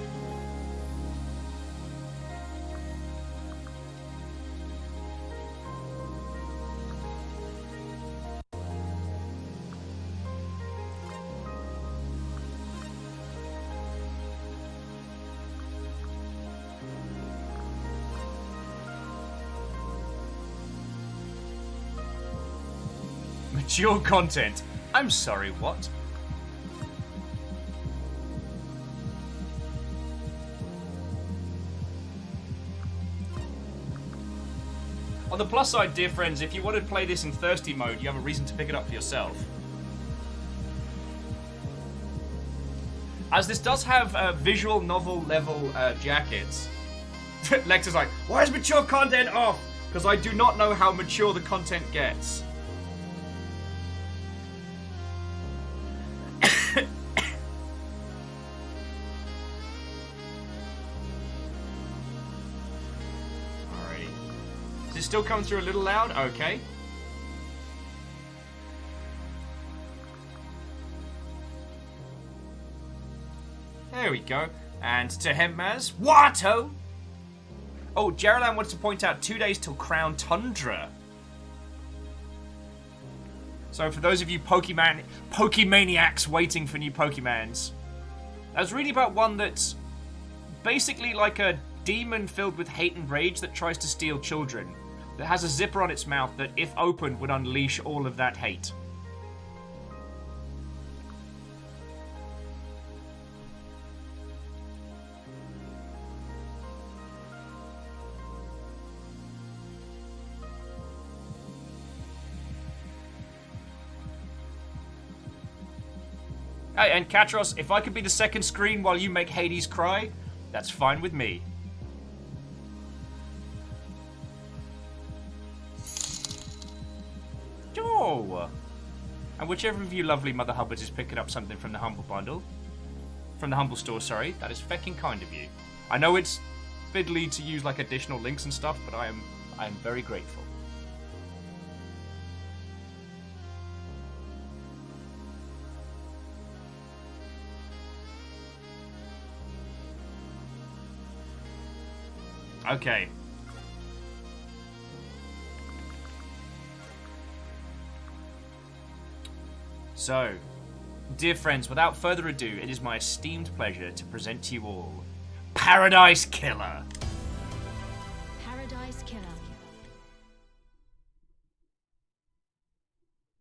[SPEAKER 1] Mature content. I'm sorry, what? On the plus side, dear friends, if you want to play this in thirsty mode, you have a reason to pick it up for yourself. As this does have visual novel level jackets. Lex is like, why is mature content off? Because I do not know how mature the content gets. Still coming through a little loud? Okay. There we go. And to Hemmaz, Watto! Oh, Geraldine wants to point out 2 days till Crown Tundra. So for those of you Pokemaniacs waiting for new Pokemans, I was reading about one that's basically like a demon filled with hate and rage that tries to steal children. That has a zipper on its mouth that, if opened, would unleash all of that hate. Hey, and Katros, if I could be the second screen while you make Hades cry, that's fine with me. And whichever of you lovely Mother Hubbards is picking up something from the Humble Bundle, from the Humble Store, sorry, that is fecking kind of you. I know it's fiddly to use like additional links and stuff, but I am very grateful. Okay. So, dear friends, without further ado, it is my esteemed pleasure to present to you all Paradise Killer.
[SPEAKER 5] Paradise Killer.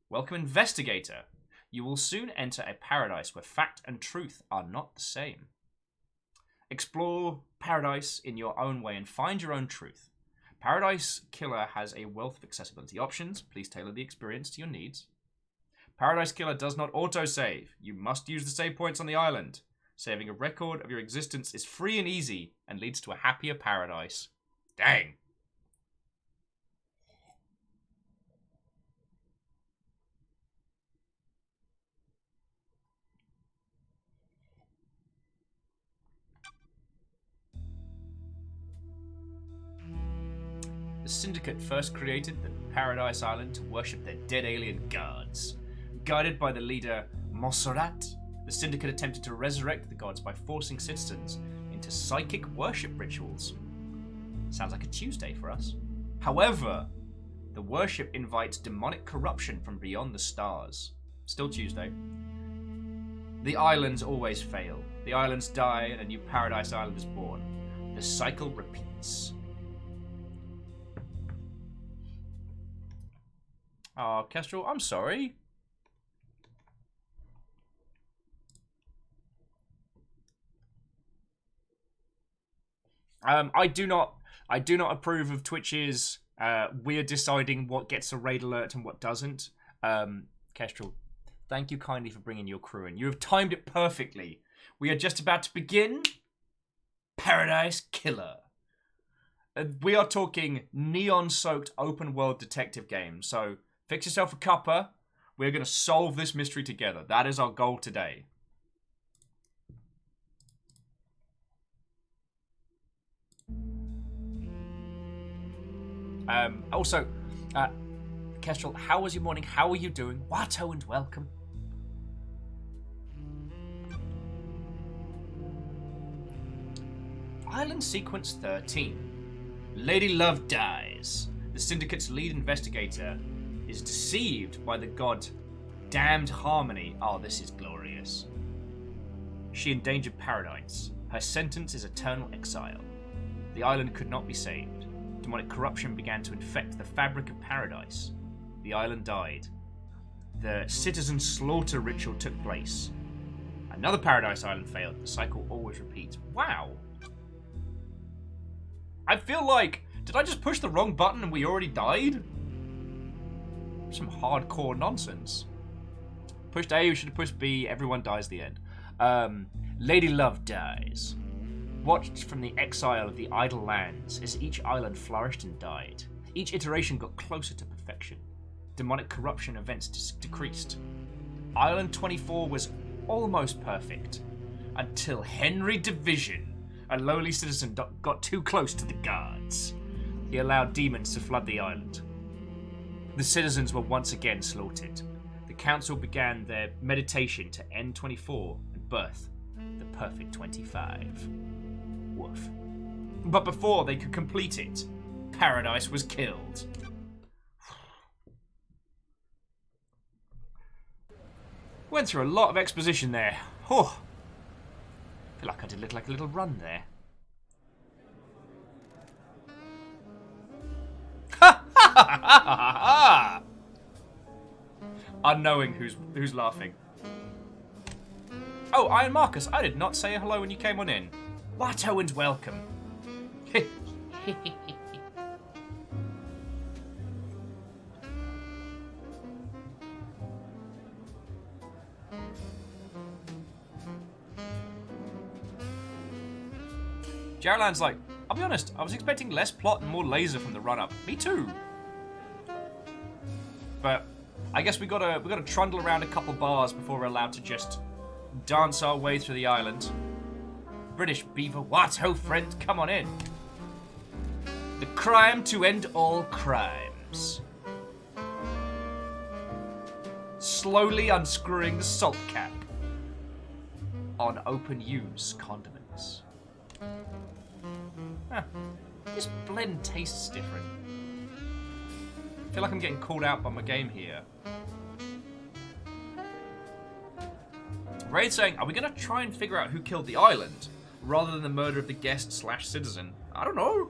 [SPEAKER 1] Welcome, Investigator. You will soon enter a paradise where fact and truth are not the same. Explore paradise in your own way and find your own truth. Paradise Killer has a wealth of accessibility options. Please tailor the experience to your needs. Paradise Killer does not autosave. You must use the save points on the island. Saving a record of your existence is free and easy and leads to a happier paradise. Dang. The Syndicate first created the Paradise Island to worship their dead alien gods. Guided by the leader Montserrat, the Syndicate attempted to resurrect the gods by forcing citizens into psychic worship rituals. Sounds like a Tuesday for us. However, the worship invites demonic corruption from beyond the stars. Still Tuesday. The islands always fail. The islands die and a new Paradise Island is born. The cycle repeats. Oh, Kestrel, I'm sorry. I do not approve of Twitch's we're deciding what gets a raid alert and what doesn't. Kestrel, thank you kindly for bringing your crew in. You have timed it perfectly. We are just about to begin Paradise Killer. We are talking neon-soaked open-world detective game. So fix yourself a cuppa. We're going to solve this mystery together. That is our goal today. Also, Kestrel, how was your morning? How are you doing? Watto and welcome. Island Sequence 13. Lady Love dies. The Syndicate's lead investigator is deceived by the god Damned Harmony. Oh, this is glorious. She endangered paradise. Her sentence is eternal exile. The island could not be saved. Demonic corruption began to infect the fabric of paradise. The island died. The citizen slaughter ritual took place. Another Paradise Island failed. The cycle always repeats. Wow. I feel like, did I just push the wrong button and we already died? Some hardcore nonsense. Pushed A, we should have pushed B. Everyone dies at the end. Lady Love dies. Watched from the exile of the idle lands as each island flourished and died. Each iteration got closer to perfection. Demonic corruption events decreased. Island 24 was almost perfect until Henry Division, a lowly citizen, got too close to the guards. He allowed demons to flood the island. The citizens were once again slaughtered. The council began their meditation to end 24 and birth the perfect 25. Woof. But before they could complete it, Paradise was killed. Went through a lot of exposition there. Oh, feel like I did look like a little run there. Ha ha ha ha ha! Unknowing who's laughing. Oh, Iron Marcus, I did not say hello when you came on in. Watto and welcome. Jarlan's like, I'll be honest, I was expecting less plot and more laser from the run-up. Me too. But I guess we gotta trundle around a couple bars before we're allowed to just dance our way through the island. British Beaver, Watto friend, come on in. The crime to end all crimes. Slowly unscrewing the salt cap on open use condiments. Huh. This blend tastes different. I feel like I'm getting called out by my game here. Raid's saying, are we going to try and figure out who killed the island, rather than the murder of the guest/citizen? I don't know.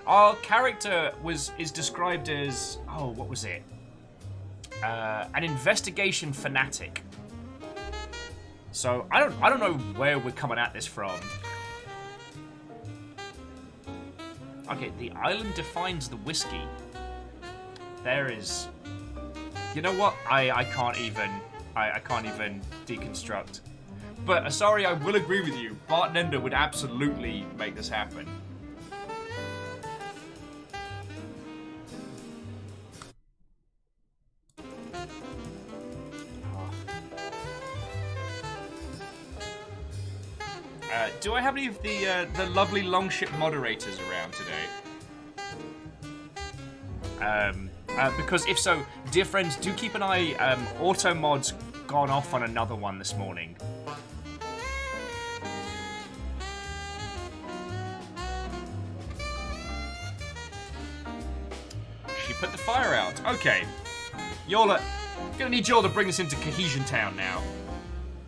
[SPEAKER 1] Our character is described as, oh, what was it? An investigation fanatic. So I don't know where we're coming at this from. Okay, the island defines the whiskey. There is... You know what? I can't even... I can't even deconstruct. But, Asari, I will agree with you. Bart and Ender would absolutely make this happen. Do I have any of the lovely Longship moderators around today? Because if so, dear friends, do keep an eye. Automod's gone off on another one this morning. She put the fire out. Okay. Y'all are gonna need y'all to bring us into Cohesion Town now.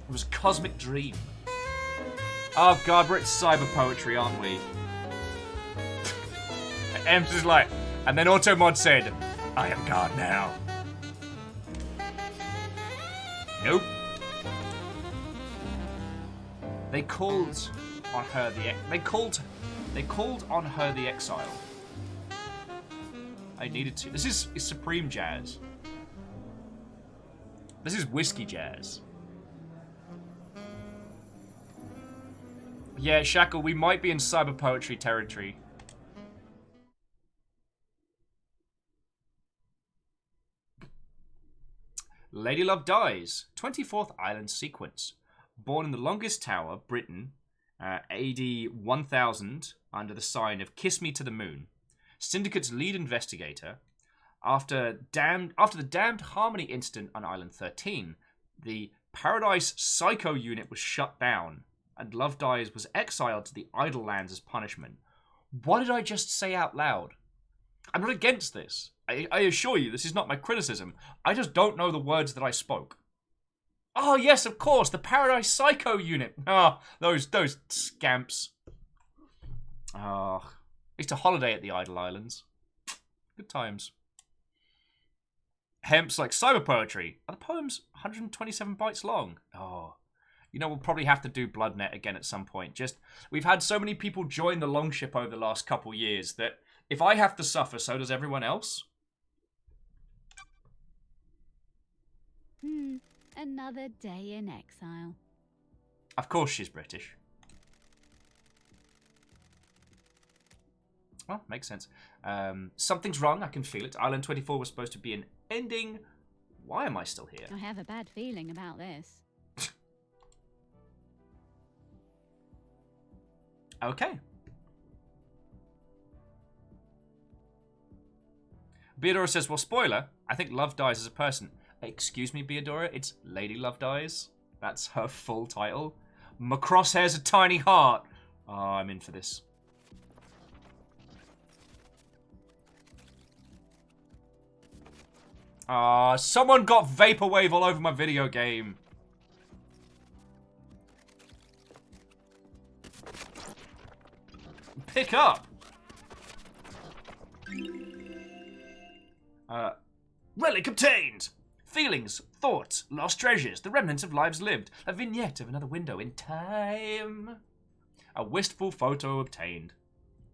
[SPEAKER 1] It was a cosmic dream. Oh god, we're at cyber poetry, aren't we? Ems is like, and then Automod said, I am God now. Nope. They called on her they called on her the exile. I needed to. This is supreme jazz. This is whiskey jazz. Yeah, Shackle, we might be in cyber poetry territory. Lady Love dies. 24th island sequence. Born in the longest tower, Britain, AD 1000, under the sign of Kiss Me to the Moon. Syndicate's lead investigator. After the damned Harmony incident on Island 13, the Paradise Psycho unit was shut down, and Love Dies was exiled to the Idle Lands as punishment. What did I just say out loud? I'm not against this. I assure you, this is not my criticism. I just don't know the words that I spoke. Oh, yes, of course, the Paradise Psycho unit. Ah, those scamps. Ah, I used to holiday at the Idle Islands. Good times. Hemp's like, cyber poetry. Are the poems 127 bytes long? Oh. You know, we'll probably have to do Bloodnet again at some point. Just, we've had so many people join the Longship over the last couple years that if I have to suffer, so does everyone else.
[SPEAKER 5] Another day in exile.
[SPEAKER 1] Of course she's British. Well, makes sense. Something's wrong, I can feel it. Island 24 was supposed to be an ending. Why am I still here?
[SPEAKER 5] I have a bad feeling about this.
[SPEAKER 1] Okay. Beadora says, well, spoiler, I think Love dies as a person. Excuse me, Beadora, it's Lady Love Dies. That's her full title. Macross has a tiny heart. Oh, I'm in for this. Ah, someone got Vaporwave all over my video game. Pick up. Relic obtained. Feelings, thoughts, lost treasures, the remnants of lives lived. A vignette of another window in time. A wistful photo obtained.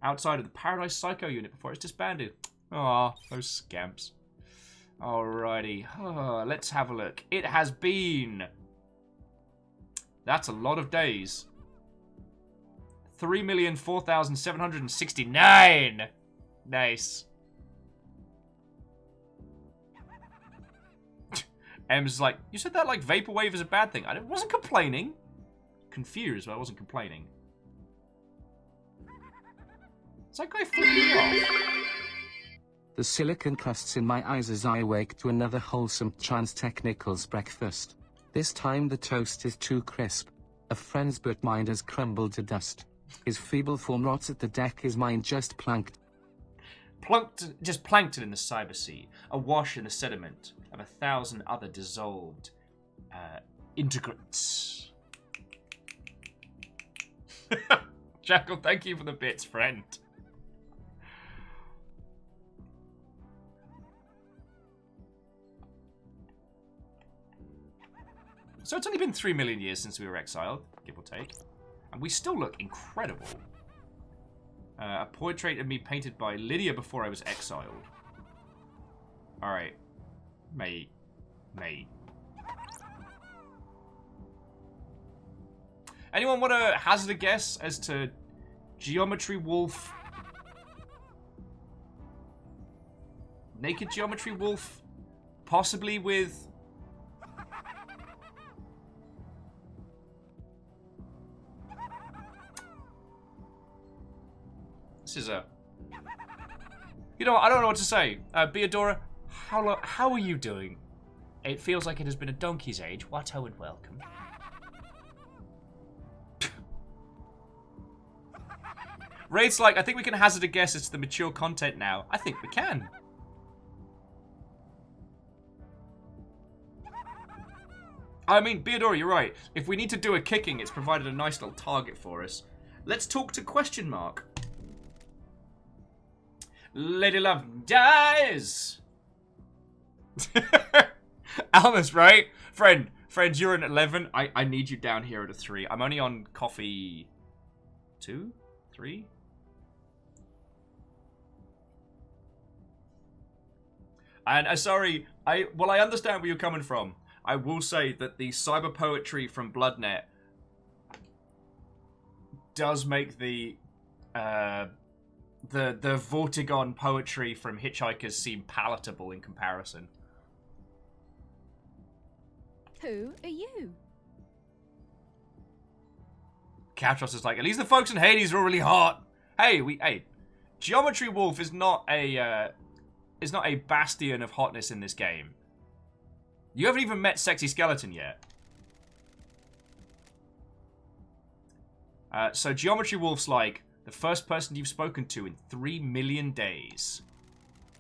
[SPEAKER 1] Outside of the Paradise Psycho unit before it's disbanded. Aw, those scamps. Alrighty, let's have a look. It has been... That's a lot of days. 3,004,769! Nice. M's like, you said that like Vaporwave is a bad thing. I wasn't complaining. Confused, but I wasn't complaining. Is that guy flipping me off?
[SPEAKER 3] The silicon crusts in my eyes as I awake to another wholesome Chance Technicals breakfast. This time the toast is too crisp. A friend's but mine has crumbled to dust. His feeble form rots at the deck, his mind just
[SPEAKER 1] Just plankton in the cyber sea, awash in the sediment of 1,000 other dissolved integrates. Jackal, thank you for the bits, friend. So it's only been 3 million years since we were exiled, give or take. And we still look incredible. A portrait of me painted by Lydia before I was exiled. Alright. Mate. Anyone want to hazard a guess as to Geometry Wolf? Naked Geometry Wolf? Possibly with... This is a... You know what? I don't know what to say. Beadora, how are you doing? It feels like it has been a donkey's age. Watto and welcome. Raid's like, I think we can hazard a guess as to the mature content now. I think we can. I mean, Beadora, you're right. If we need to do a kicking, it's provided a nice little target for us. Let's talk to question mark. Lady Love dies. Almas, right? Friend, you're an 11. I need you down here at a 3. I'm only on coffee 2? 3? And sorry, I understand where you're coming from. I will say that the cyber poetry from Bloodnet does make the Vortigon poetry from Hitchhikers seem palatable in comparison.
[SPEAKER 5] Who are you?
[SPEAKER 1] Katros is like, at least the folks in Hades are really hot. Hey, Geometry Wolf is not a bastion of hotness in this game. You haven't even met Sexy Skeleton yet. So Geometry Wolf's like, the first person you've spoken to in 3 million days.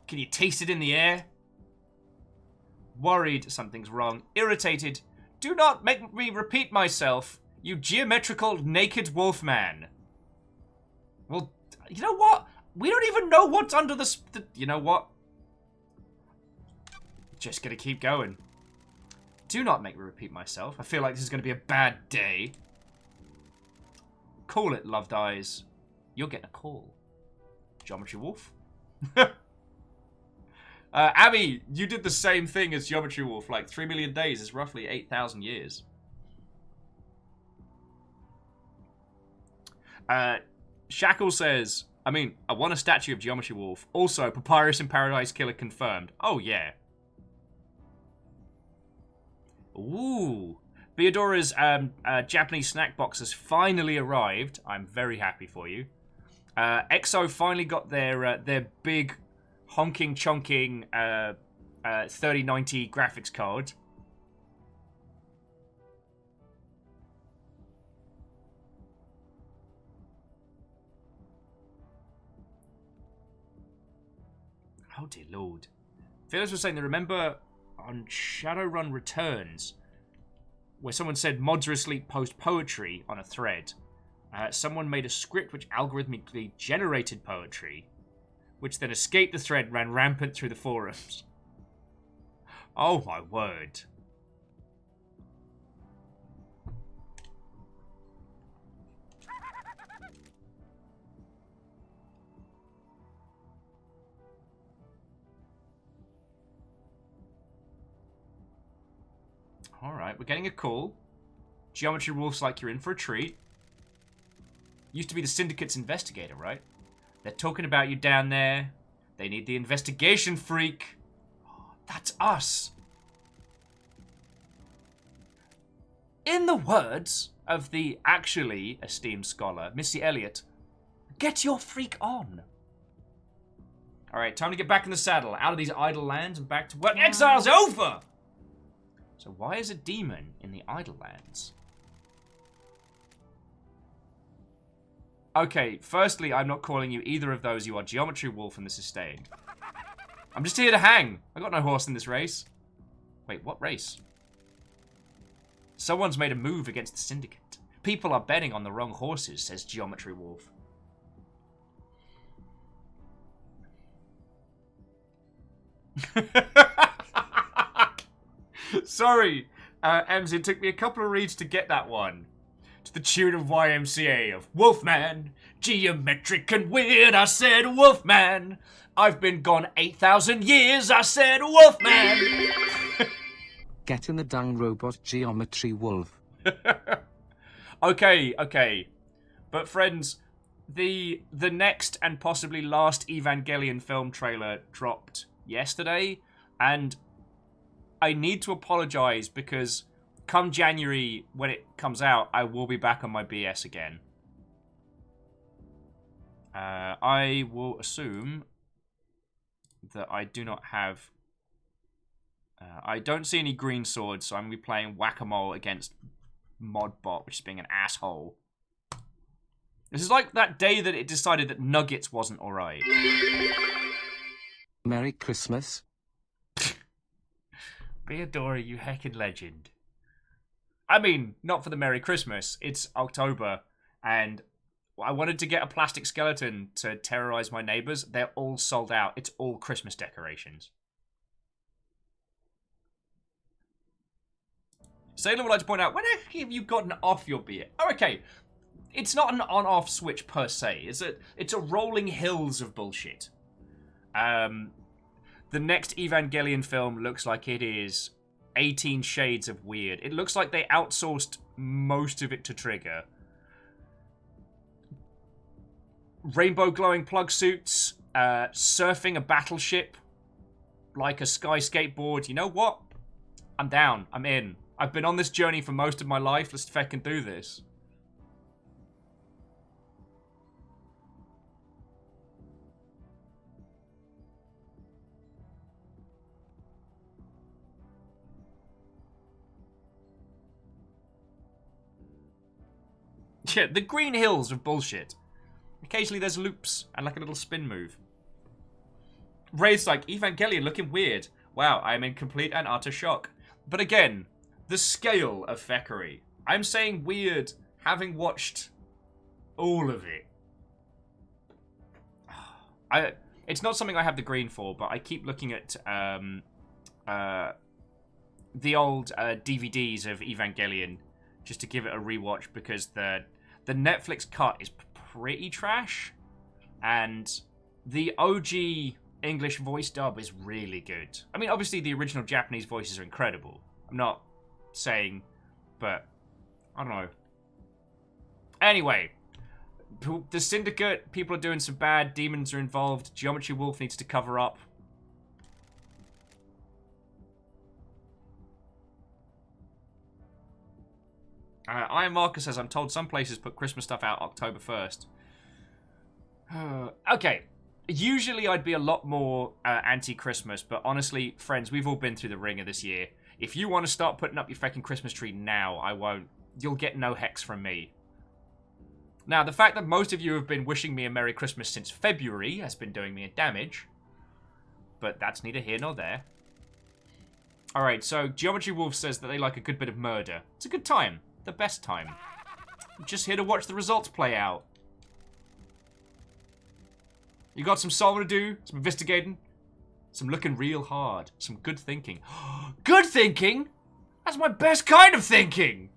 [SPEAKER 1] Can you taste it in the air? Worried something's wrong. Irritated. Do not make me repeat myself, you geometrical naked wolf man. Well, you know what? We don't even know what's under the you know what? Just gonna keep going. Do not make me repeat myself. I feel like this is gonna be a bad day. Call it, loved eyes. You're getting a call. Geometry Wolf? Abby, you did the same thing as Geometry Wolf. Like, 3 million days is roughly 8,000 years. Shackle says, I want a statue of Geometry Wolf. Also, Papyrus in Paradise Killer confirmed. Oh, yeah. Ooh. Beadora's Japanese snack box has finally arrived. I'm very happy for you. EXO finally got their big honking chonking 3090 graphics card. Oh dear lord. Phyllis was saying that remember on Shadowrun Returns where someone said mods are asleep post poetry on a thread. Someone made a script which algorithmically generated poetry, which then escaped the thread, ran rampant through the forums. Oh my word. Alright, we're getting a call. Geometry Wolf's like, you're in for a treat. Used to be the Syndicate's investigator, right? They're talking about you down there. They need the investigation freak. That's us. In the words of the actually esteemed scholar, Missy Elliott, get your freak on. Alright, time to get back in the saddle. Out of these idle lands and back to work. Exile's over! So why is a demon in the idle lands? Okay, firstly, I'm not calling you either of those. You are Geometry Wolf and this is staying. I'm just here to hang. I got no horse in this race. Wait, what race? Someone's made a move against the Syndicate. People are betting on the wrong horses, says Geometry Wolf. Sorry, Ems, it took me a couple of reads to get that one. To the tune of YMCA of Wolfman, geometric and weird, I said Wolfman. I've been gone 8,000 years, I said Wolfman.
[SPEAKER 3] Get in the dung robot geometry wolf.
[SPEAKER 1] Okay. But friends, the next and possibly last Evangelion film trailer dropped yesterday, and I need to apologize because come January, when it comes out, I will be back on my BS again. I will assume that I do not have... I don't see any green swords, so I'm going to be playing Whack-A-Mole against Modbot, which is being an asshole. This is like that day that it decided that Nuggets wasn't alright.
[SPEAKER 3] Merry Christmas.
[SPEAKER 1] Beadora, you heckin' legend. I mean, not for the Merry Christmas. It's October, and I wanted to get a plastic skeleton to terrorize my neighbors. They're all sold out. It's all Christmas decorations. Sailor would like to point out, when have you gotten off your beer? Oh, okay. It's not an on-off switch per se. It's a rolling hills of bullshit. The next Evangelion film looks like it is 18 shades of weird. It looks like they outsourced most of it to Trigger. Rainbow glowing plug suits, surfing a battleship like a sky skateboard. You know what? I'm down. I'm in. I've been on this journey for most of my life. Let's feckin' do this. Yeah, the green hills of bullshit. Occasionally there's loops and like a little spin move. Ray's like, Evangelion looking weird. Wow, I am in complete and utter shock. But again, the scale of feckery. I'm saying weird, having watched all of it. It's not something I have the green for, but I keep looking at the old DVDs of Evangelion just to give it a rewatch, because the Netflix cut is pretty trash, and the OG English voice dub is really good. I mean, obviously the original Japanese voices are incredible. I'm not saying, but I don't know. Anyway, the Syndicate, people are doing some bad, demons are involved, Geometry Wolf needs to cover up. Iron Marcus says, I'm told some places put Christmas stuff out October 1st. Okay. Usually I'd be a lot more anti-Christmas, but honestly, friends, we've all been through the ringer this year. If you want to start putting up your fucking Christmas tree now, I won't. You'll get no hex from me. Now, the fact that most of you have been wishing me a Merry Christmas since February has been doing me a damage. But that's neither here nor there. Alright, so Geometry Wolf says that they like a good bit of murder. It's a good time. The best time. I'm just here to watch the results play out. You got some solving to do, some investigating, some looking real hard, some good thinking. Good thinking? That's my best kind of thinking!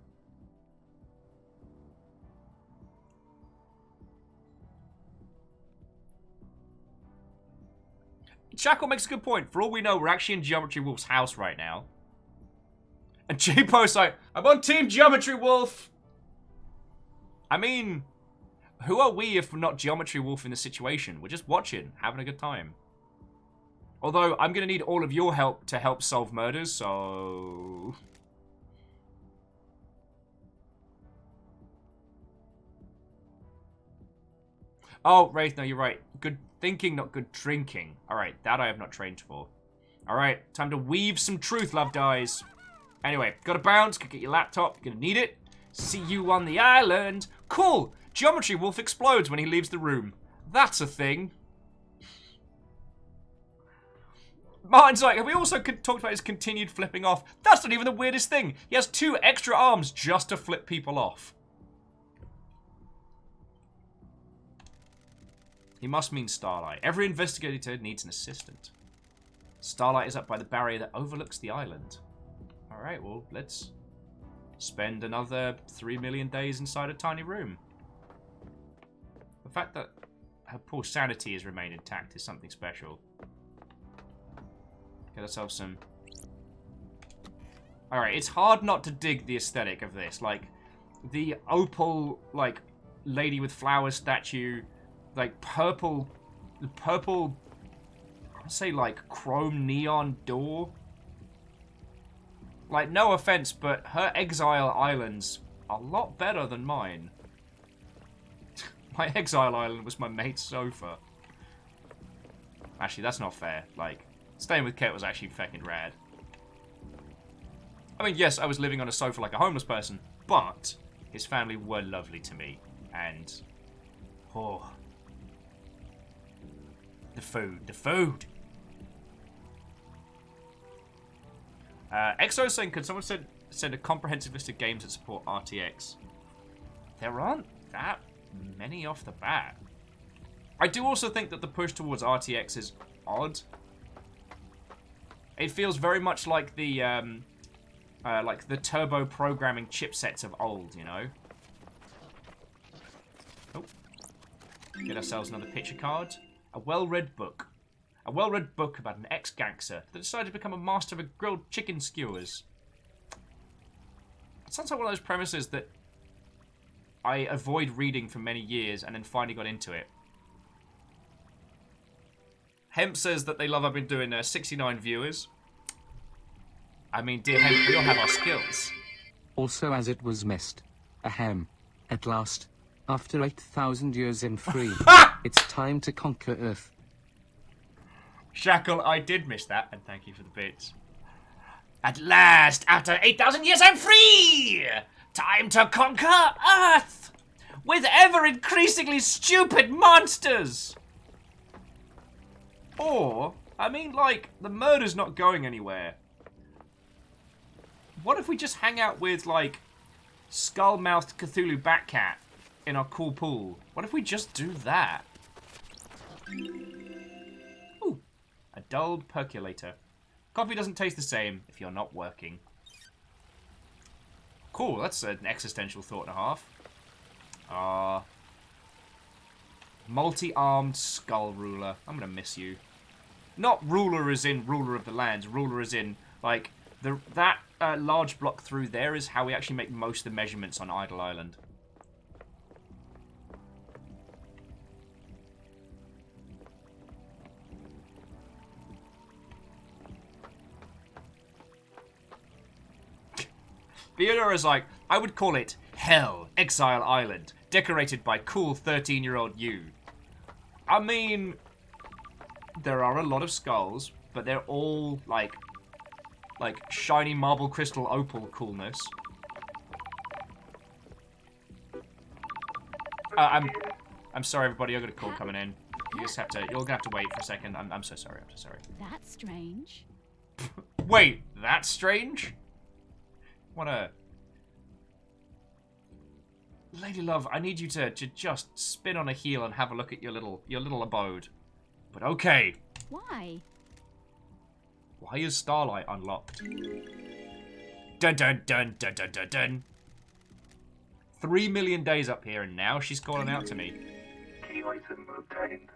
[SPEAKER 1] Shackle makes a good point. For all we know, we're actually in Geometry Wolf's house right now. And J-Po's like, I'm on Team Geometry Wolf! I mean, who are we if we're not Geometry Wolf in the situation? We're just watching, having a good time. Although, I'm gonna need all of your help to help solve murders, so... Oh, Wraith, no, you're right. Good thinking, not good drinking. Alright, that I have not trained for. Alright, time to weave some truth, love dies. Anyway, gotta bounce, gotta get your laptop, you're gonna need it. See you on the island. Cool! Geometry Wolf explodes when he leaves the room. That's a thing. Martin's like, have we also talked about his continued flipping off? That's not even the weirdest thing. He has 2 extra arms just to flip people off. He must mean Starlight. Every investigator needs an assistant. Starlight is up by the barrier that overlooks the island. Alright, well, let's spend another 3 million days inside a tiny room. The fact that her poor sanity has remained intact is something special. Get ourselves some... Alright, it's hard not to dig the aesthetic of this. Like, the opal, like, lady with flowers statue, like, purple, I'd say, like, chrome neon door. Like, no offense, but her exile islands are a lot better than mine. My exile island was my mate's sofa. Actually, that's not fair. Like, staying with Ket was actually fucking rad. I mean, yes, I was living on a sofa like a homeless person, but his family were lovely to me. And, oh, the food. Exo saying, could someone send a comprehensive list of games that support RTX? There aren't that many off the bat. I do also think that the push towards RTX is odd. It feels very much like the turbo programming chipsets of old, you know? Oh. Get ourselves another picture card. A well-read book. A well-read book about an ex-gangster that decided to become a master of grilled chicken skewers. It sounds like one of those premises that I avoid reading for many years and then finally got into it. Hemp says that they love I've been doing 69 viewers. I mean, dear Hemp, we all have our skills.
[SPEAKER 3] Also, as it was missed, ahem. At last, after 8,000 years in free, it's time to conquer Earth.
[SPEAKER 1] Shackle, I did miss that, and thank you for the bits. At last, after 8,000 years, I'm free! Time to conquer Earth! With ever-increasingly stupid monsters! Or, I mean, like, the murder's not going anywhere. What if we just hang out with, like, skull-mouthed Cthulhu Batcat in our cool pool? What if we just do that? Ooh, a dulled percolator. Coffee doesn't taste the same if you're not working. Cool, that's an existential thought and a half. Multi-armed skull ruler. I'm gonna miss you. Not ruler as in ruler of the lands. Ruler as in, like, that large block through there is how we actually make most of the measurements on Idle Island. Theodore is like, I would call it Hell, Exile Island, decorated by cool 13-year-old you. I mean, there are a lot of skulls, but they're all, like shiny marble crystal opal coolness. I'm sorry, everybody. I got a call coming in. You're gonna have to wait for a second. I'm so sorry. I'm so sorry.
[SPEAKER 5] That's strange.
[SPEAKER 1] Wait, that's strange? What a... Lady Love, I need you to just spin on a heel and have a look at your little abode. But okay.
[SPEAKER 5] Why?
[SPEAKER 1] Why is Starlight unlocked? Dun dun dun dun dun dun dun. 3 million days up here and now she's calling out to me.
[SPEAKER 4] Key item obtained.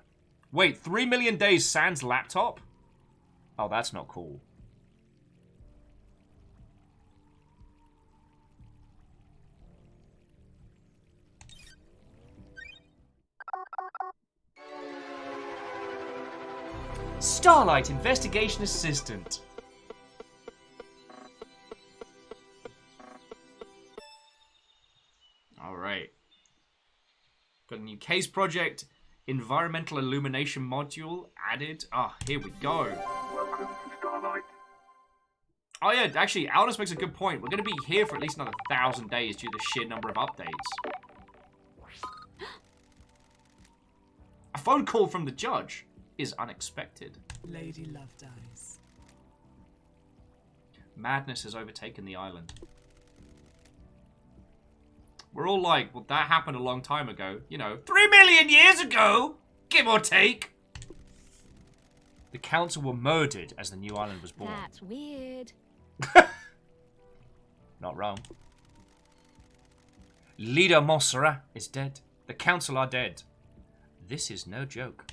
[SPEAKER 1] Wait, 3 million days sans laptop? Oh, that's not cool. Starlight Investigation Assistant. Alright. Got a new case project. Environmental illumination module added. Ah, here we go.
[SPEAKER 4] Welcome to Starlight.
[SPEAKER 1] Oh yeah, actually, Aldous makes a good point. We're going to be here for at least another 1,000 days due to the sheer number of updates. A phone call from the judge is unexpected.
[SPEAKER 6] Lady Love dies.
[SPEAKER 1] Madness has overtaken the island. We're all like, well, that happened a long time ago. You know, 3 million years ago, give or take. The council were murdered as the new island was born.
[SPEAKER 5] That's weird.
[SPEAKER 1] Not wrong. Leader Montserrat is dead. The council are dead. This is no joke.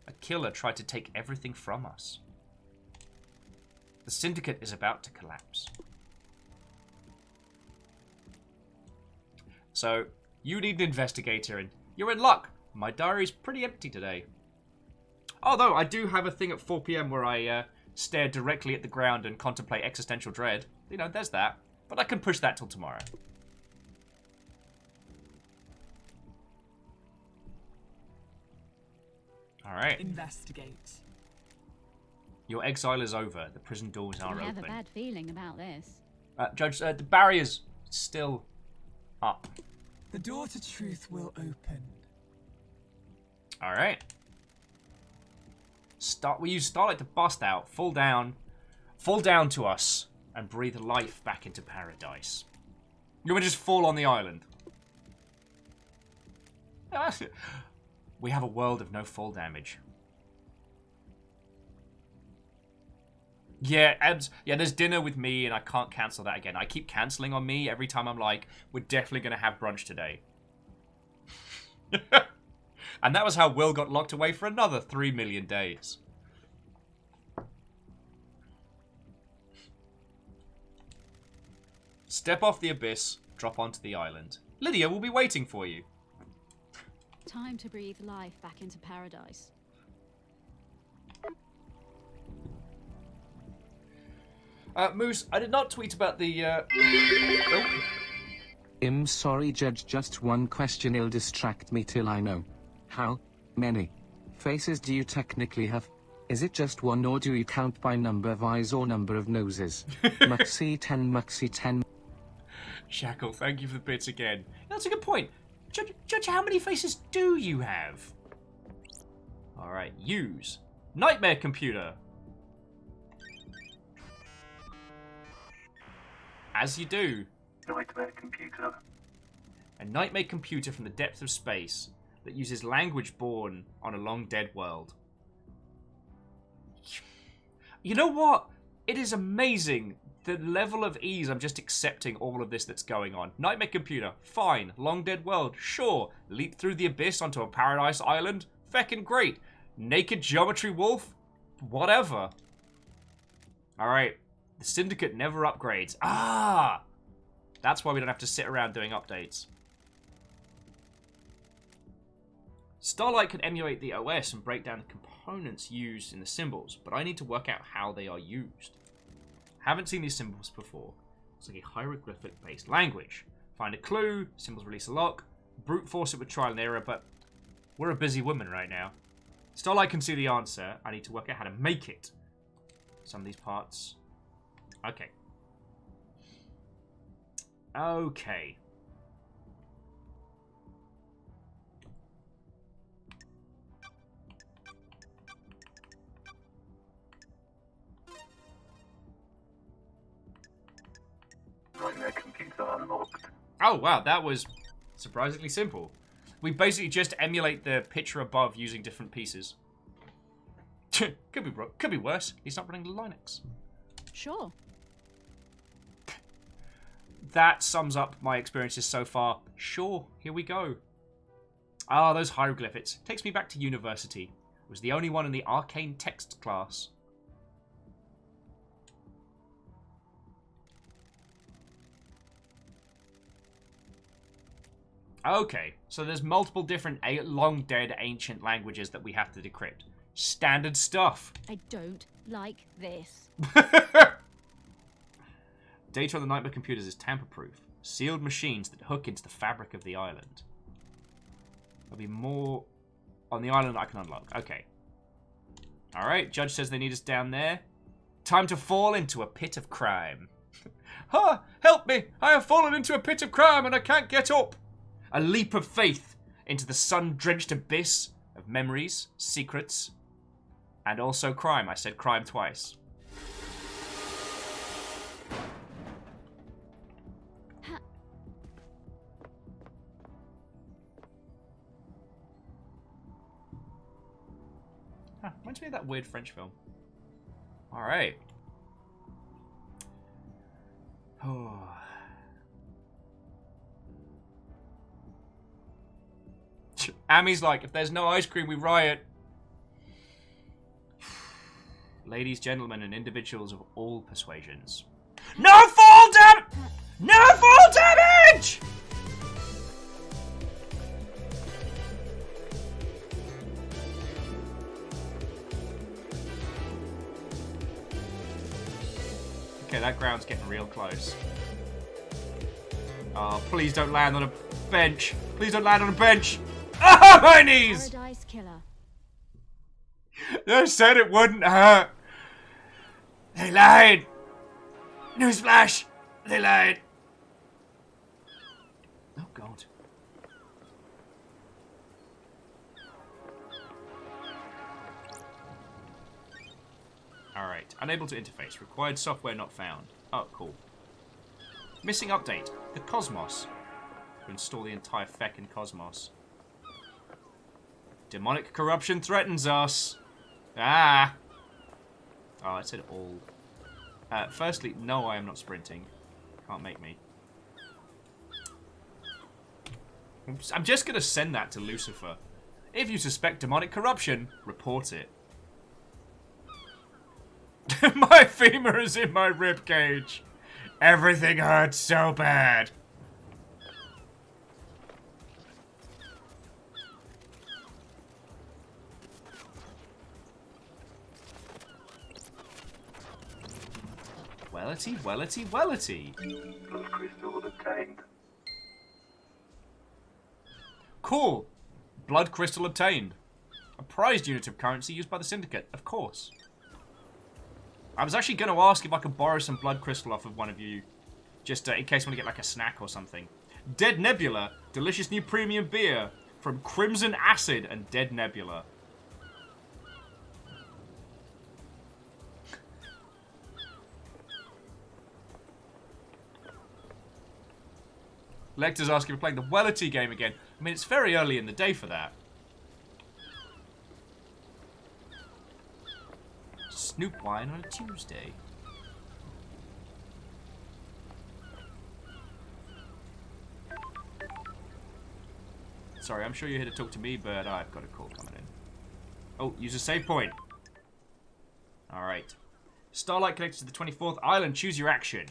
[SPEAKER 1] A killer tried to take everything from us. The syndicate is about to collapse. So, you need an investigator, and you're in luck. My diary's pretty empty today. Although, I do have a thing at 4 PM where I stare directly at the ground and contemplate existential dread. You know, there's that. But I can push that till tomorrow. Alright.
[SPEAKER 6] Investigate.
[SPEAKER 1] Your exile is over. The prison doors are
[SPEAKER 5] I have
[SPEAKER 1] open.
[SPEAKER 5] a bad feeling about this.
[SPEAKER 1] Judge, the barrier's still up.
[SPEAKER 6] The door to truth will open.
[SPEAKER 1] Alright. We use Starlight to bust out, fall down to us, and breathe life back into paradise. You want to just fall on the island? We have a world of no fall damage. Yeah, Ebs. Yeah, there's dinner with me, and I can't cancel that again. I keep cancelling on me every time I'm like, we're definitely going to have brunch today. And that was how Will got locked away for another 3 million days. Step off the abyss, drop onto the island. Lydia will be waiting for you.
[SPEAKER 5] Time to breathe life back into paradise.
[SPEAKER 1] Moose, I did not tweet about the,
[SPEAKER 3] Sorry, Judge, just one question. It'll distract me till I know. How many faces do you technically have? Is it just one, or do you count by number of eyes or number of noses? Muxie 10, Muxie 10.
[SPEAKER 1] Shackle, thank you for the bits again. That's a good point. Judge, how many faces do you have? Alright, use. Nightmare computer. As you do.
[SPEAKER 4] Nightmare computer.
[SPEAKER 1] A nightmare computer from the depths of space that uses language born on a long dead world. You know what? It is amazing the level of ease I'm just accepting all of this that's going on. Nightmare computer, fine. Long dead world, sure. Leap through the abyss onto a paradise island, feckin' great. Naked geometry wolf, whatever. Alright, the syndicate never upgrades. Ah! That's why we don't have to sit around doing updates. Starlight can emulate the OS and break down the components used in the symbols, but I need to work out how they are used. Haven't seen these symbols before. It's like a hieroglyphic-based language. Find a clue, symbols release a lock, brute force it with trial and error, but we're a busy woman right now. Starlight can see the answer. I need to work out how to make it. Some of these parts. Okay. Okay.
[SPEAKER 4] Nightmare computer unlocked.
[SPEAKER 1] Oh, wow, that was surprisingly simple. We basically just emulate the picture above using different pieces. Could be worse. He's not running Linux.
[SPEAKER 5] Sure.
[SPEAKER 1] That sums up my experiences so far. Sure, here we go. Ah, those hieroglyphics. Takes me back to university. I was the only one in the arcane text class. Okay, so there's multiple different long-dead ancient languages that we have to decrypt. Standard stuff.
[SPEAKER 5] I don't like this.
[SPEAKER 1] Data on the nightmare computers is tamper-proof. Sealed machines that hook into the fabric of the island. There'll be more on the island I can unlock. Okay. Alright, Judge says they need us down there. Time to fall into a pit of crime. Ah, help me! I have fallen into a pit of crime and I can't get up! A leap of faith into the sun-drenched abyss of memories, secrets, and also crime. I said crime twice. Reminds me of that weird French film. Alright. Oh. Ami's like, if there's no ice cream, we riot. Ladies, gentlemen, and individuals of all persuasions. No fall damage! No fall damage! Okay, that ground's getting real close. Oh, please don't land on a bench. Please don't land on a bench. Ah, my knees!
[SPEAKER 5] Paradise Killer.
[SPEAKER 1] They said it wouldn't hurt. They lied. Newsflash. They lied. Oh, God. Alright. Unable to interface. Required software not found. Oh, cool. Missing update. The Cosmos. To install the entire feckin' Cosmos. Demonic corruption threatens us. Ah. Oh, I said all. Firstly, no, I am not sprinting. Can't make me. I'm just going to send that to Lucifer. If you suspect demonic corruption, report it. My femur is in my rib cage. Everything hurts so bad. Wellity, wellity, wellity.
[SPEAKER 4] Blood crystal obtained.
[SPEAKER 1] Cool. Blood crystal obtained. A prized unit of currency used by the Syndicate, of course. I was actually going to ask if I could borrow some blood crystal off of one of you. Just in case I want to get like a snack or something. Dead Nebula. Delicious new premium beer. From Crimson Acid and Dead Nebula. Lecter's asking if we're playing the Wellity game again. I mean, it's very early in the day for that. Snoop wine on a Tuesday. Sorry, I'm sure you're here to talk to me, but I've got a call coming in. Oh, use a save point. Alright. Starlight connected to the 24th island. Choose your action.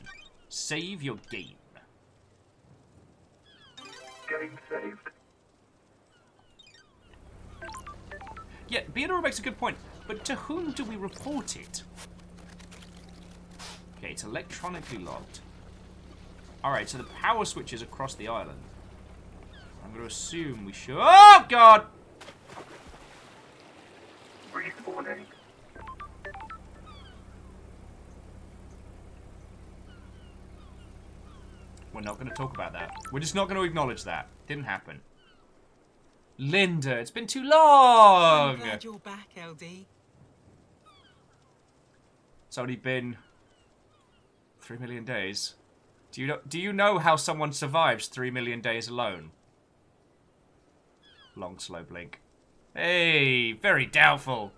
[SPEAKER 1] Save your game.
[SPEAKER 4] Game saved.
[SPEAKER 1] Yeah, Beador makes a good point. But to whom do we report it? Okay, it's electronically locked. Alright, so the power switch is across the island. I'm going to assume we should... Oh, God!
[SPEAKER 4] Respawning.
[SPEAKER 1] We're not going to talk about that. We're just not going to acknowledge that. Didn't happen. Linda, it's been too long!
[SPEAKER 6] I'm glad you're back, LD.
[SPEAKER 1] It's only been 3 million days. Do you know how someone survives 3 million days alone? Long, slow blink. Hey, very doubtful.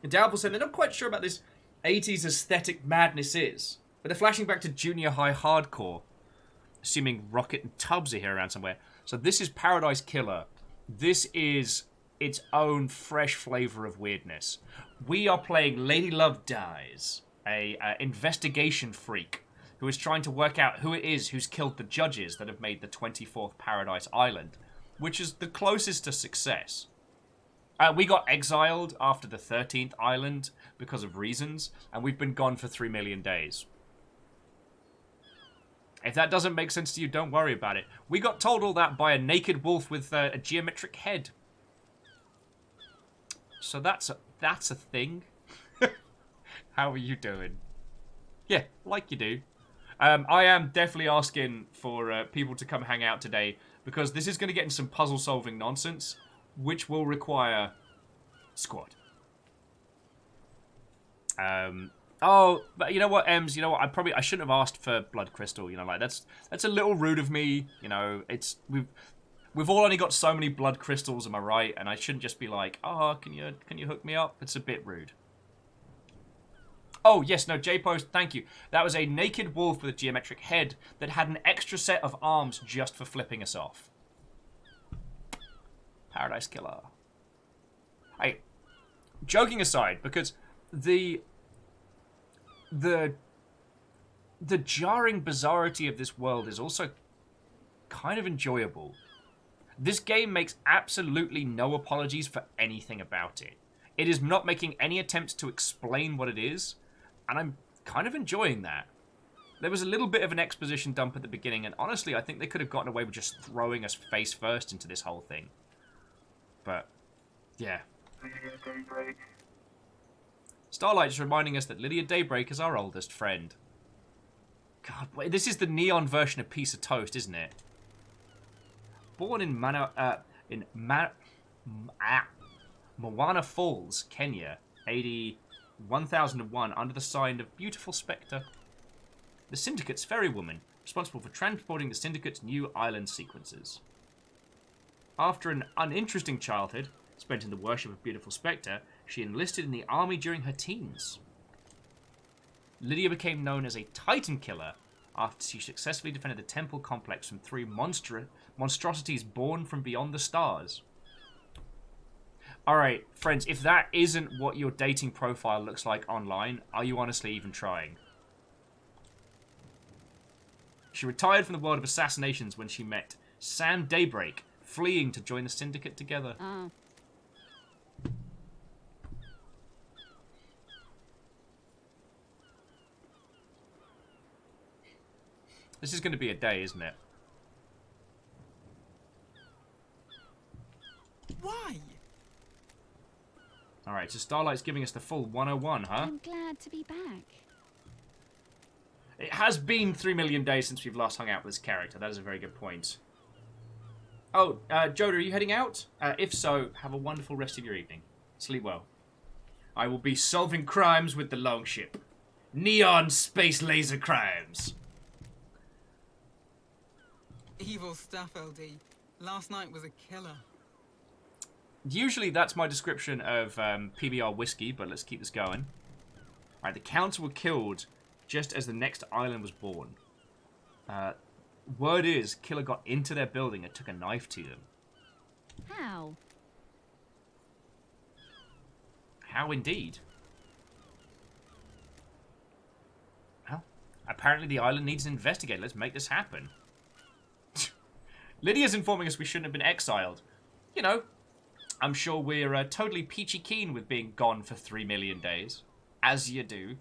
[SPEAKER 1] Doubtful said they're not quite sure about this 80s aesthetic madness is, but they're flashing back to junior high hardcore, assuming Rocket and Tubbs are here around somewhere. So this is Paradise Killer. This is its own fresh flavor of weirdness. We are playing Lady Love Dies, a investigation freak who is trying to work out who it is who's killed the judges that have made the 24th Paradise Island, which is the closest to success. We got exiled after the 13th island because of reasons, and we've been gone for 3 million days. If that doesn't make sense to you, don't worry about it. We got told all that by a naked wolf with a geometric head. So that's a thing. How are you doing? Yeah, like you do. I am definitely asking for people to come hang out today, because this is going to get into some puzzle-solving nonsense, which will require squad. Oh, but you know what, Ems? You know what? I shouldn't have asked for blood crystal. You know, like that's a little rude of me. You know, we've all only got so many blood crystals. Am I right? And I shouldn't just be like, oh, can you hook me up? It's a bit rude. Oh, yes, no, J-Post, thank you. That was a naked wolf with a geometric head that had an extra set of arms just for flipping us off. Paradise Killer. Hey, joking aside, because the jarring bizarrity of this world is also kind of enjoyable. This game makes absolutely no apologies for anything about it. It is not making any attempts to explain what it is, and I'm kind of enjoying that. There was a little bit of an exposition dump at the beginning, and honestly, I think they could have gotten away with just throwing us face first into this whole thing. But, yeah.
[SPEAKER 4] Lydia Daybreak.
[SPEAKER 1] Starlight is reminding us that Lydia Daybreak is our oldest friend. God, wait, this is the neon version of Piece of Toast, isn't it? Born in Moana Falls, Kenya, AD 1001, under the sign of Beautiful Spectre. The Syndicate's ferrywoman, responsible for transporting the Syndicate's new island sequences. After an uninteresting childhood, spent in the worship of Beautiful Spectre, she enlisted in the army during her teens. Lydia became known as a Titan Killer after she successfully defended the temple complex from 3 monstrosities born from beyond the stars. Alright, friends, if that isn't what your dating profile looks like online, are you honestly even trying? She retired from the world of assassinations when she met Sam Daybreak, fleeing to join the Syndicate together.
[SPEAKER 5] Oh.
[SPEAKER 1] This is going to be a day, isn't it?
[SPEAKER 6] Why?
[SPEAKER 1] Alright, so Starlight's giving us the full 101, huh?
[SPEAKER 5] I'm glad to be back.
[SPEAKER 1] It has been 3 million days since we've last hung out with this character. That is a very good point. Oh, Joda, are you heading out? If so, have a wonderful rest of your evening. Sleep well. I will be solving crimes with the Longship. Neon space laser crimes.
[SPEAKER 6] Evil stuff, LD. Last night was a killer.
[SPEAKER 1] Usually that's my description of PBR whiskey, but let's keep this going. Alright, the council were killed just as the next island was born. Word is, Killer got into their building and took a knife to them.
[SPEAKER 5] How?
[SPEAKER 1] How indeed? Well, apparently the island needs an investigator. Let's make this happen. Lydia's informing us we shouldn't have been exiled. You know, I'm sure we're totally peachy keen with being gone for 3 million days. As you do.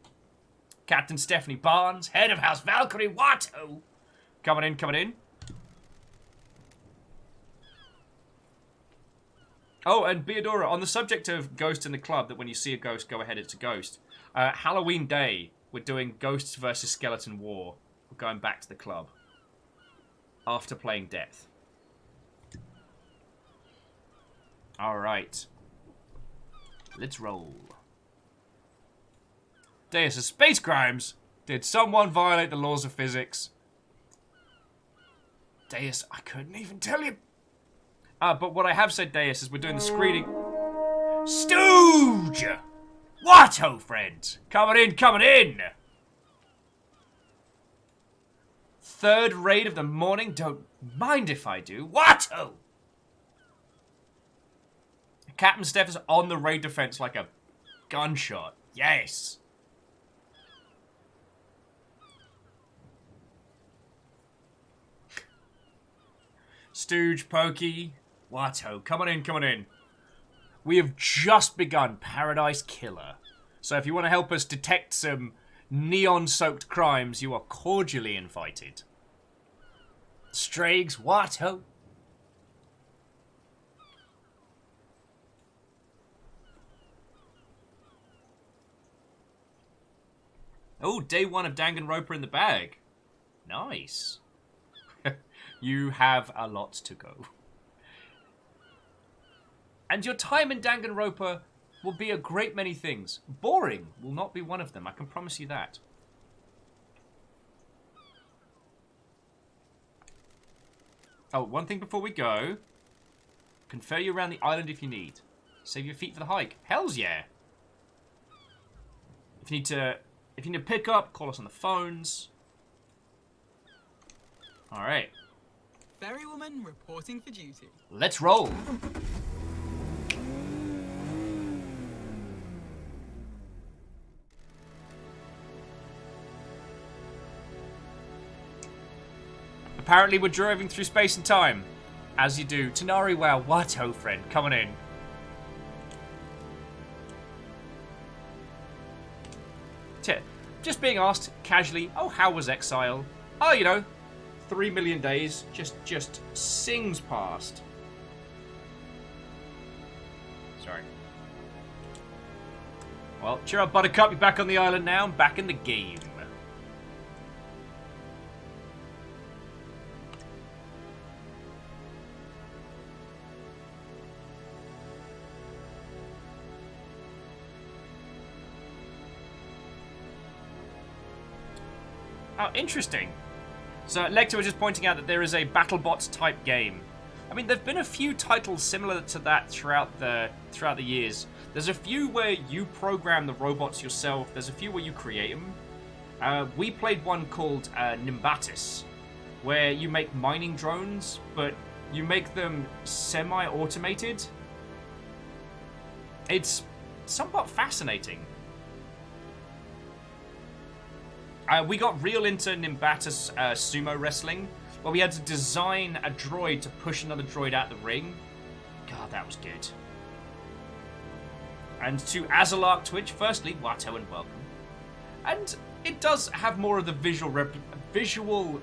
[SPEAKER 1] Captain Stephanie Barnes, head of House Valkyrie Watto. Coming in, coming in. Oh, and Beadora, on the subject of ghosts in the club, that when you see a ghost, go ahead, it's a ghost. Halloween Day, we're doing Ghosts versus Skeleton War. We're going back to the club. After playing Death. Alright. Let's roll. Deus of Space Crimes. Did someone violate the laws of physics? Deus, I couldn't even tell you. But what I have said, Deus, is we're doing the screening. Stooge! Watto, friends! Coming in, coming in! Third raid of the morning. Don't mind if I do. Watto! Captain Steph is on the raid defense like a gunshot. Yes! Stooge, Pokey, Watto, come on in, come on in. We have just begun Paradise Killer. So if you want to help us detect some neon-soaked crimes, you are cordially invited. Strags, Watto. Oh, day 1 of Danganronpa in the bag. Nice. You have a lot to go. And your time in Danganronpa will be a great many things. Boring will not be one of them, I can promise you that. Oh, one thing before we go. Can ferry you around the island if you need. Save your feet for the hike. Hells yeah. If you need to If you need to pick up, call us on the phones. Alright.
[SPEAKER 6] Ferrywoman reporting for duty.
[SPEAKER 1] Let's roll. Apparently we're driving through space and time. As you do. Tanari, wow, Watto friend, coming in. Just being asked casually, oh, how was exile? Oh, you know, 3 million days. Just sings past. Sorry. Well, cheer up, Buttercup. You're back on the island now. I'm back in the game. Oh, interesting. So, Lecter was just pointing out that there is a BattleBots type game. I mean, there've been a few titles similar to that throughout the years. There's a few where you program the robots yourself. There's a few where you create them. We played one called Nimbatus, where you make mining drones, but you make them semi-automated. It's somewhat fascinating. We got real into Nimbatus sumo wrestling, where we had to design a droid to push another droid out the ring. God, that was good. And to Azalark Twitch, firstly, Watto and welcome. And it does have more of the visual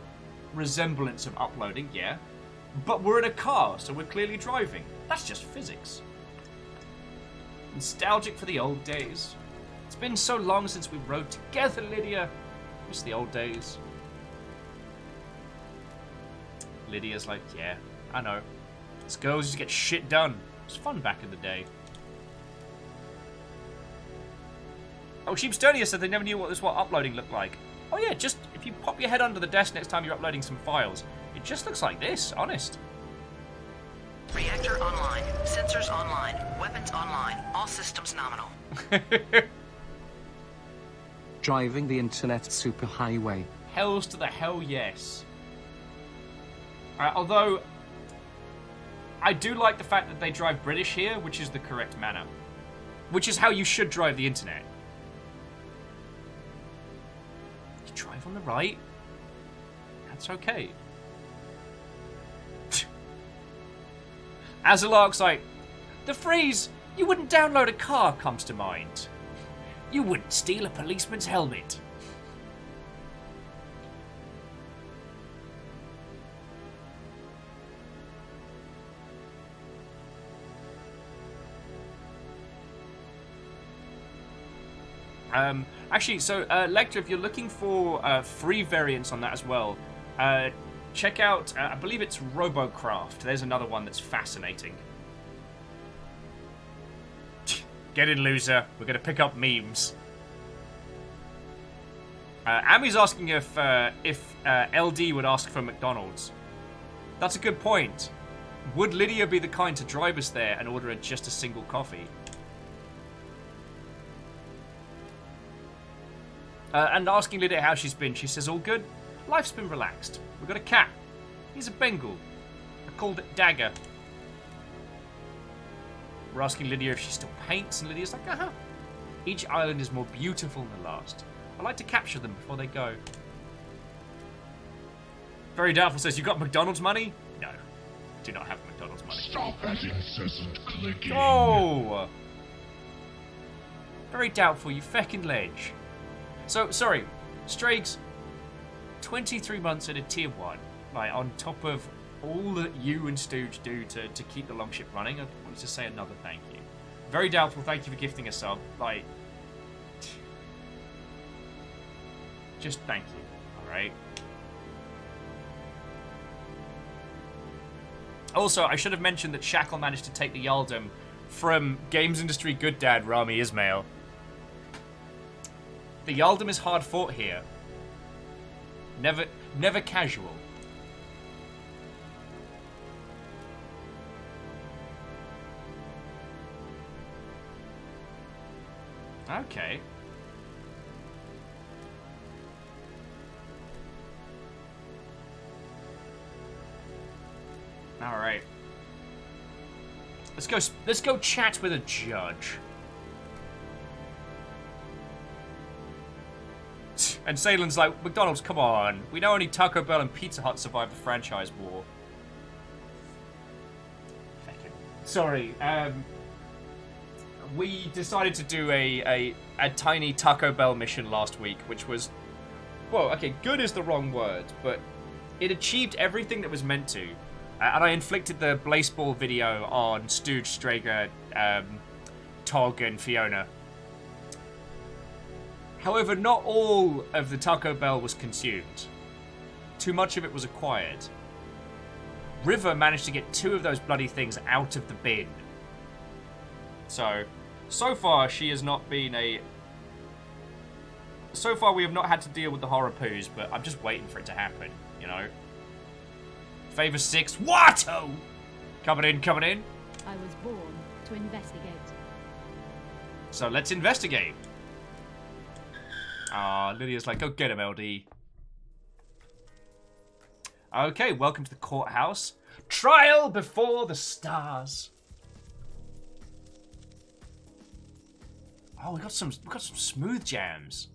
[SPEAKER 1] resemblance of uploading, yeah. But we're in a car, so we're clearly driving. That's just physics. Nostalgic for the old days. It's been so long since we rode together, Lydia. Miss the old days. Lydia's like, yeah, I know. Us girls used to get shit done. It was fun back in the day. Oh, Sheepstonia said they never knew what uploading looked like. Oh yeah, just if you pop your head under the desk next time you're uploading some files, it just looks like this, honest.
[SPEAKER 2] Reactor online. Sensors online. Weapons online. All systems nominal.
[SPEAKER 3] Driving the internet superhighway.
[SPEAKER 1] Hells to the hell yes. Although, I do like the fact that they drive British here, which is the correct manner. Which is how you should drive the internet. You drive on the right. That's okay. Azalark's like, the phrase, you wouldn't download a car comes to mind. You wouldn't steal a policeman's helmet. Actually, so Lecter, if you're looking for free variants on that as well, check out, I believe it's Robocraft. There's another one that's fascinating. Get in, loser. We're going to pick up memes. Ami's asking if LD would ask for McDonald's. That's a good point. Would Lydia be the kind to drive us there and order just a single coffee? And asking Lydia how she's been, she says, all good. Life's been relaxed. We've got a cat. He's a Bengal. I called it Dagger. We're asking Lydia if she still paints, and Lydia's like, uh-huh. Each island is more beautiful than the last. I like to capture them before they go. Very Doubtful says, you got McDonald's money? No. Do not have McDonald's money.
[SPEAKER 7] Stop that incessant clicking.
[SPEAKER 1] Oh! Very Doubtful, you feckin' ledge. So, sorry, Strags, 23 months at a tier 1, like, on top of all that you and Stooge do to keep the longship running, I wanted to say another thank you. Very Doubtful, thank you for gifting a sub. Like, just thank you, alright? Also, I should have mentioned that Shackle managed to take the Yaldum from Games Industry Good Dad Rami Ismail. The Yaldum is hard fought here. Never casual. Okay. All right. Let's go chat with a judge. And Salen's like, McDonald's, come on. We know only Taco Bell and Pizza Hut survived the franchise war. Sorry, we decided to do a tiny Taco Bell mission last week, which was, well, okay, good is the wrong word, but it achieved everything that was meant to. And I inflicted the Blazeball video on Stooge, Strager, Tog, and Fiona. However, not all of the Taco Bell was consumed. Too much of it was acquired. River managed to get 2 of those bloody things out of the bin. So far she has not been a... So far we have not had to deal with the horror poos, but I'm just waiting for it to happen, you know? Favor 6, Watto! Coming in.
[SPEAKER 5] I was born to investigate.
[SPEAKER 1] So let's investigate. Lydia's like, go get him, LD. Okay, welcome to the courthouse. Trial before the stars. Oh, we got some smooth jams.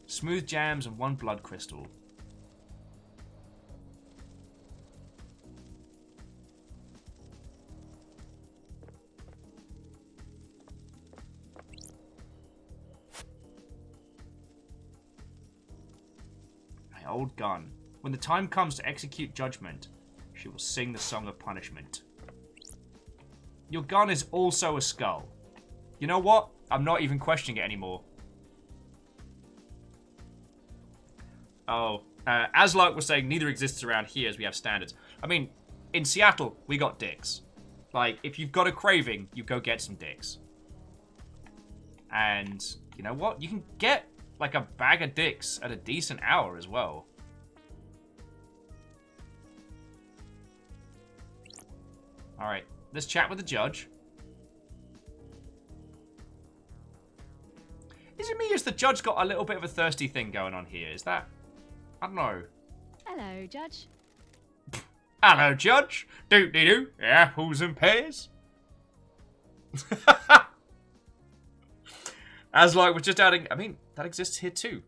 [SPEAKER 1] Smooth jams and 1 blood crystal. Old gun. When the time comes to execute judgment, she will sing the song of punishment. Your gun is also a skull. You know what? I'm not even questioning it anymore. Oh, as Lark was saying, neither exists around here as we have standards. I mean, in Seattle, we got dicks. Like, if you've got a craving, you go get some dicks. And, you know what? You can get like a bag of dicks at a decent hour as well. Alright, let's chat with the judge. Is it me? Is the judge got a little bit of a thirsty thing going on here? Is that... I don't know.
[SPEAKER 5] Hello, Judge.
[SPEAKER 1] Hello, Judge. Doot-dee-doo. Apples and pears. As like, we're just adding... I mean, that exists here too.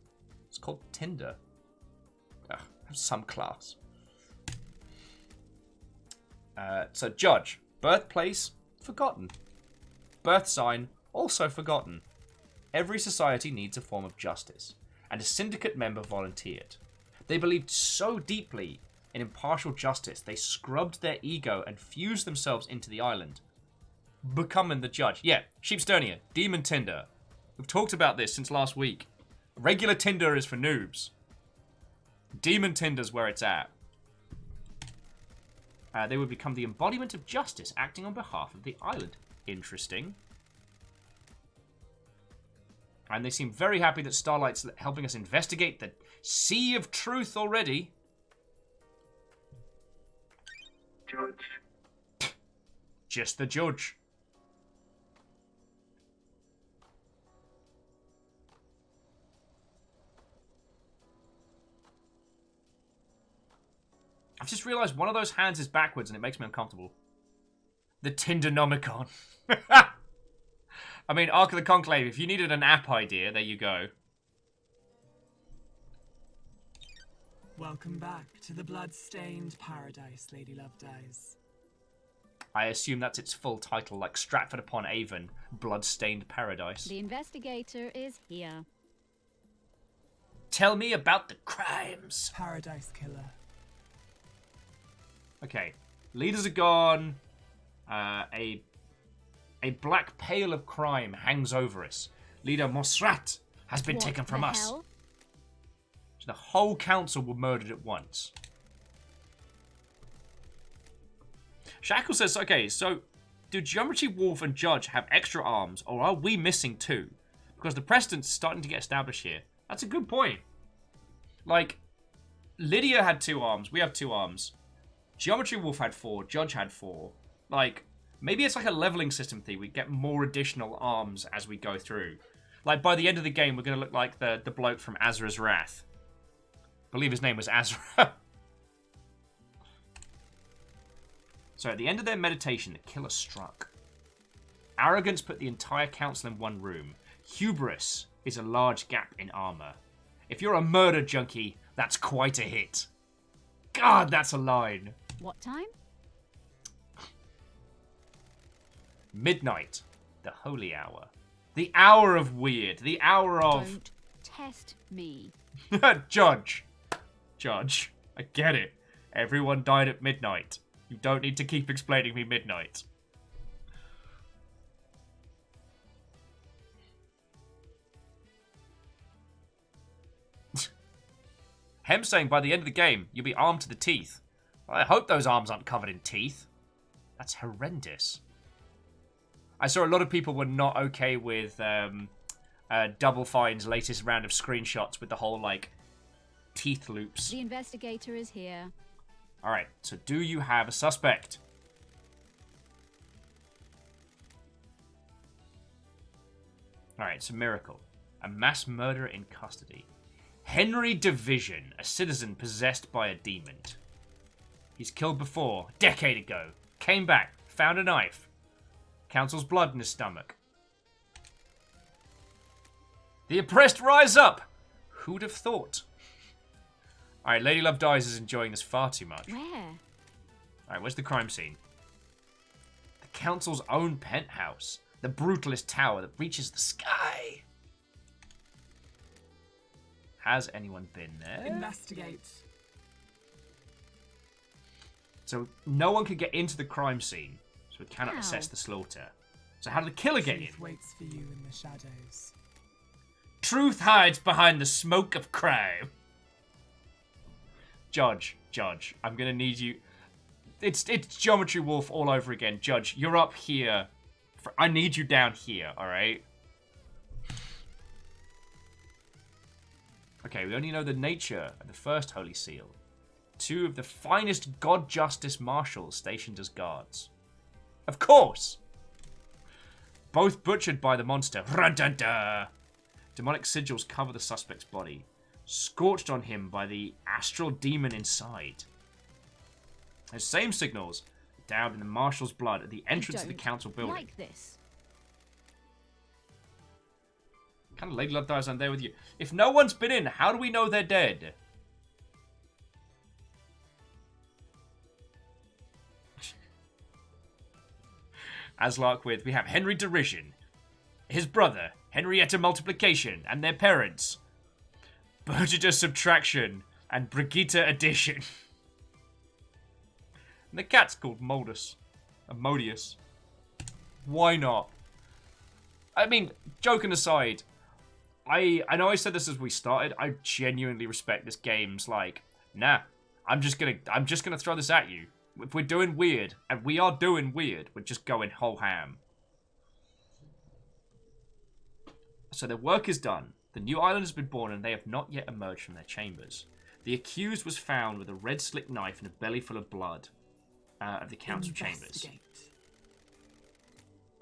[SPEAKER 1] It's called Tinder. Ugh, some class. So, Judge. Birthplace, forgotten. Birth sign, also forgotten. Every society needs a form of justice, and a syndicate member volunteered. They believed so deeply in impartial justice, they scrubbed their ego and fused themselves into the island, becoming the judge. Yeah, Sheepsternia, Demon Tinder. We've talked about this since last week. Regular Tinder is for noobs. Demon Tinder's where it's at. They would become the embodiment of justice, acting on behalf of the island. Interesting. And they seem very happy that Starlight's helping us investigate the Sea of Truth already.
[SPEAKER 4] Judge.
[SPEAKER 1] Just the judge. I've just realised one of those hands is backwards and it makes me uncomfortable. The Tindernomicon. I mean, Ark of the Conclave, if you needed an app idea, there you go.
[SPEAKER 6] Welcome back to the blood-stained paradise, Lady Lovedyes.
[SPEAKER 1] I assume that's its full title, like Stratford-upon-Avon, Blood-Stained Paradise.
[SPEAKER 5] The investigator is here.
[SPEAKER 1] Tell me about the crimes.
[SPEAKER 6] Paradise Killer.
[SPEAKER 1] Okay, leaders are gone. A black pale of crime hangs over us. Leader Mosrat has been taken from us.
[SPEAKER 5] Hell?
[SPEAKER 1] So the whole council were murdered at once. Shackle says, okay, so do Geometry Wolf and Judge have extra arms, or are we missing 2? Because the precedent's starting to get established here. That's a good point. Like, Lydia had 2 arms, we have 2 arms. Geometry Wolf had 4, Judge had 4. Like, maybe it's like a leveling system thing. We get more additional arms as we go through. Like, by the end of the game, we're going to look like the bloke from Azra's Wrath. I believe his name was Azra. So at the end of their meditation, the killer struck. Arrogance put the entire council in one room. Hubris is a large gap in armor. If you're a murder junkie, that's quite a hit. God, that's a line.
[SPEAKER 5] What time?
[SPEAKER 1] Midnight, the holy hour. The hour of weird. The hour of...
[SPEAKER 5] Don't test me.
[SPEAKER 1] Judge. I get it. Everyone died at midnight. You don't need to keep explaining me midnight. Hem saying by the end of the game, you'll be armed to the teeth. Well, I hope those arms aren't covered in teeth. That's horrendous. I saw a lot of people were not okay with Double Fine's latest round of screenshots with the whole, like, teeth loops.
[SPEAKER 5] The investigator is here.
[SPEAKER 1] Alright, so do you have a suspect? Alright, it's a miracle. A mass murderer in custody. Henry Division, a citizen possessed by a demon. He's killed before, a decade ago. Came back, found a knife. Council's blood in his stomach. The oppressed rise up! Who'd have thought? Alright, Lady Love Dies is enjoying this far too much.
[SPEAKER 5] Where?
[SPEAKER 1] Alright, where's the crime scene? The council's own penthouse. The brutalist tower that reaches the sky. Has anyone been there?
[SPEAKER 6] Investigate.
[SPEAKER 1] So no one could get into the crime scene, so we cannot
[SPEAKER 5] How?
[SPEAKER 1] assess the slaughter. So how did the killer get in?
[SPEAKER 6] Truth waits for you in the shadows.
[SPEAKER 1] Truth hides behind the smoke of crime. Judge, I'm gonna need you. It's Geometry Wolf all over again. Judge, you're up here. I need you down here, alright? Okay, we only know the nature of the first Holy Seal. 2 of the finest God Justice Marshals stationed as guards. Of course! Both butchered by the monster. Run-dun-dun! Demonic sigils cover the suspect's body, scorched on him by the astral demon inside. Those same signals dabbed in the marshal's blood at the entrance of the council building.
[SPEAKER 5] Like this.
[SPEAKER 1] What kind of Lady Love Dies on there with you? If no one's been in, how do we know they're dead? Aslark with, we have Henry Derision, his brother, Henrietta Multiplication, and their parents, Burgida Subtraction, and Brigitte Addition. And the cat's called Moldus. Modius. Why not? I mean, joking aside, I know I said this as we started, I genuinely respect this game's like, nah, I'm just gonna throw this at you. If we're doing weird, and we are doing weird, we're just going whole ham. So their work is done. The new island has been born and they have not yet emerged from their chambers. The accused was found with a red slick knife and a belly full of blood of the council chambers.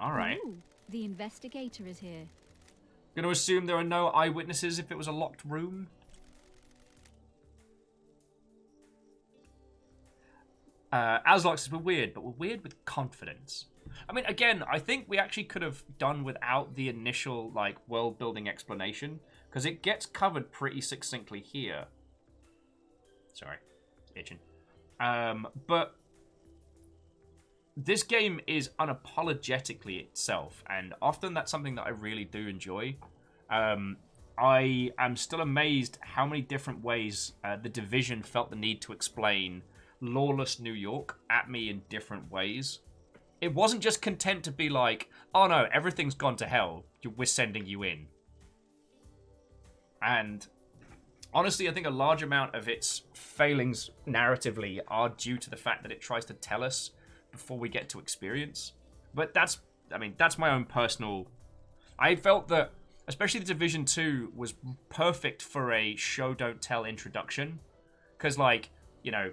[SPEAKER 1] Alright.
[SPEAKER 5] The investigator is here.
[SPEAKER 1] Gonna assume there are no eyewitnesses if it was a locked room. Aslox says we're weird, but we're weird with confidence. I mean, again, I think we actually could have done without the initial, like, world-building explanation, because it gets covered pretty succinctly here. Sorry, itching. But this game is unapologetically itself, and often that's something that I really do enjoy. I am still amazed how many different ways the Division felt the need to explain lawless New York at me in different ways. It wasn't just content to be like, oh no, everything's gone to hell, we're sending you in. And honestly, I think a large amount of its failings narratively are due to the fact that it tries to tell us before we get to experience. But that's my own personal... I felt that, especially the Division 2, was perfect for a show don't tell introduction. Because, like, you know,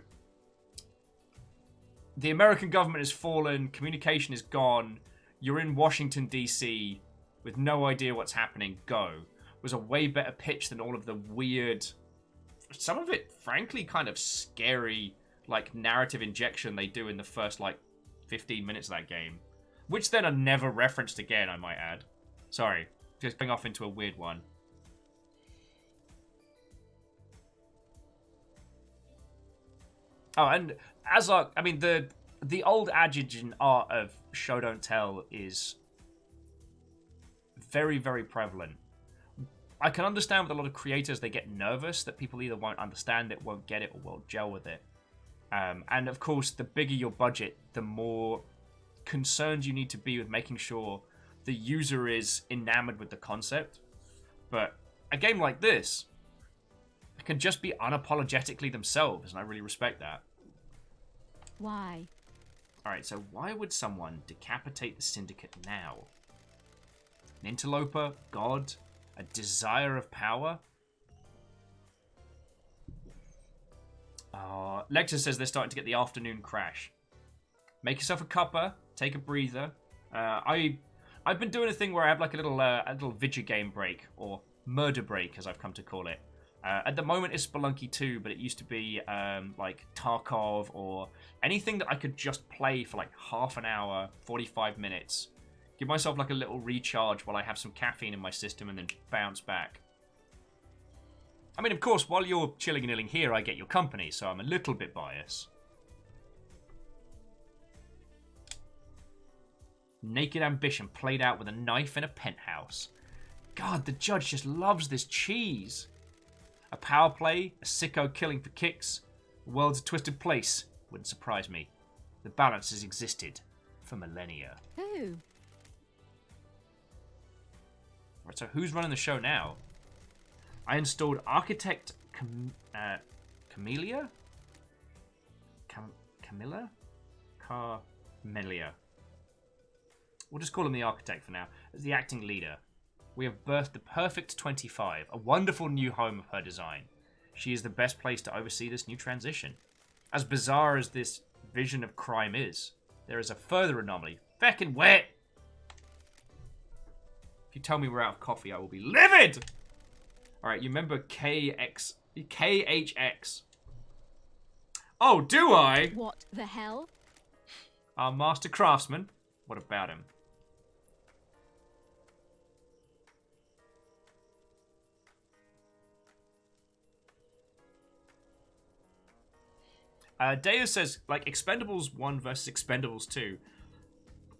[SPEAKER 1] the American government has fallen, communication is gone, you're in Washington, D.C., with no idea what's happening, go. Was a way better pitch than all of the weird, some of it, frankly, kind of scary, like, narrative injection they do in the first, like, 15 minutes of that game. Which then are never referenced again, I might add. Sorry, just going off into a weird one. Oh, and as I mean, the old adage in art of show don't tell is very, very prevalent. I can understand with a lot of creators, they get nervous that people either won't understand it, won't get it, or won't gel with it. And of course, the bigger your budget, the more concerned you need to be with making sure the user is enamored with the concept. But a game like this can just be unapologetically themselves, and I really respect that.
[SPEAKER 5] Why?
[SPEAKER 1] Alright, so why would someone decapitate the Syndicate now? An interloper? God? A desire of power? Lecter says they're starting to get the afternoon crash. Make yourself a cuppa, take a breather. I've been doing a thing where I have like a little video game break, or murder break as I've come to call it. At the moment it's Spelunky 2, but it used to be like Tarkov or anything that I could just play for like half an hour, 45 minutes. Give myself like a little recharge while I have some caffeine in my system and then bounce back. I mean, of course, while you're chilling and illing here, I get your company, so I'm a little bit biased. Naked ambition played out with a knife in a penthouse. God, the judge just loves this cheese. A power play, a sicko killing for kicks. The world's a twisted place. Wouldn't surprise me. The balance has existed for millennia.
[SPEAKER 5] Who?
[SPEAKER 1] Right, so who's running the show now? I installed Architect Camellia? Camilla? Carmelia. We'll just call him the Architect for now. As the acting leader, we have birthed the perfect 25, a wonderful new home of her design. She is the best place to oversee this new transition. As bizarre as this vision of crime is, there is a further anomaly. Feckin' wet! If you tell me we're out of coffee, I will be livid! Alright, you remember KHX? Oh, do I?
[SPEAKER 5] What the hell?
[SPEAKER 1] Our master craftsman. What about him? Deus says, like, Expendables 1 versus Expendables 2.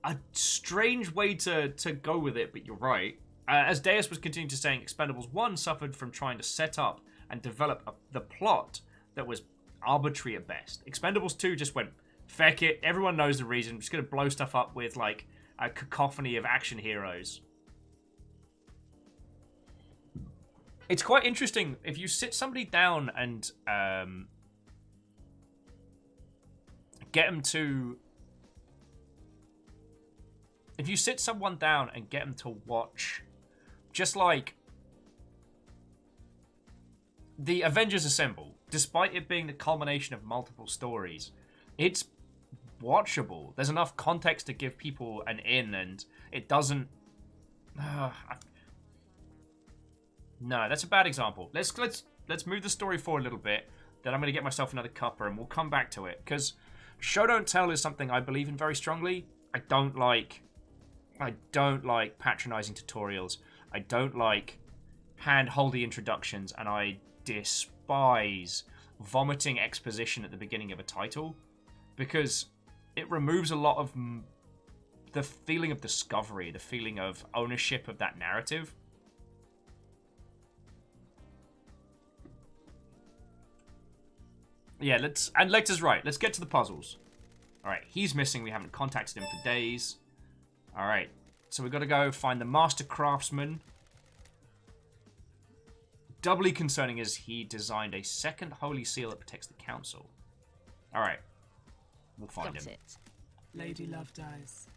[SPEAKER 1] A strange way to go with it, but you're right. As Deus was continuing to saying, Expendables 1 suffered from trying to set up and develop the plot that was arbitrary at best. Expendables 2 just went, feck it, everyone knows the reason, I'm just going to blow stuff up with, like, a cacophony of action heroes. It's quite interesting, if you sit somebody down and get them to... If you sit someone down and get them to watch, just like the Avengers Assemble, despite it being the culmination of multiple stories, it's watchable. There's enough context to give people an in, and it doesn't... No, that's a bad example. Let's move the story forward a little bit, then I'm going to get myself another cuppa, and we'll come back to it, because show don't tell is something I believe in very strongly. I don't like patronizing tutorials. I don't like hand-holdy introductions, and I despise vomiting exposition at the beginning of a title, because it removes a lot of the feeling of discovery, the feeling of ownership of that narrative. Yeah, and Lecter's right. Let's get to the puzzles. Alright, he's missing. We haven't contacted him for days. Alright, so we've got to go find the Master Craftsman. Doubly concerning is he designed a second Holy Seal that protects the Council. Alright, we'll find him.
[SPEAKER 6] Lady Love dies.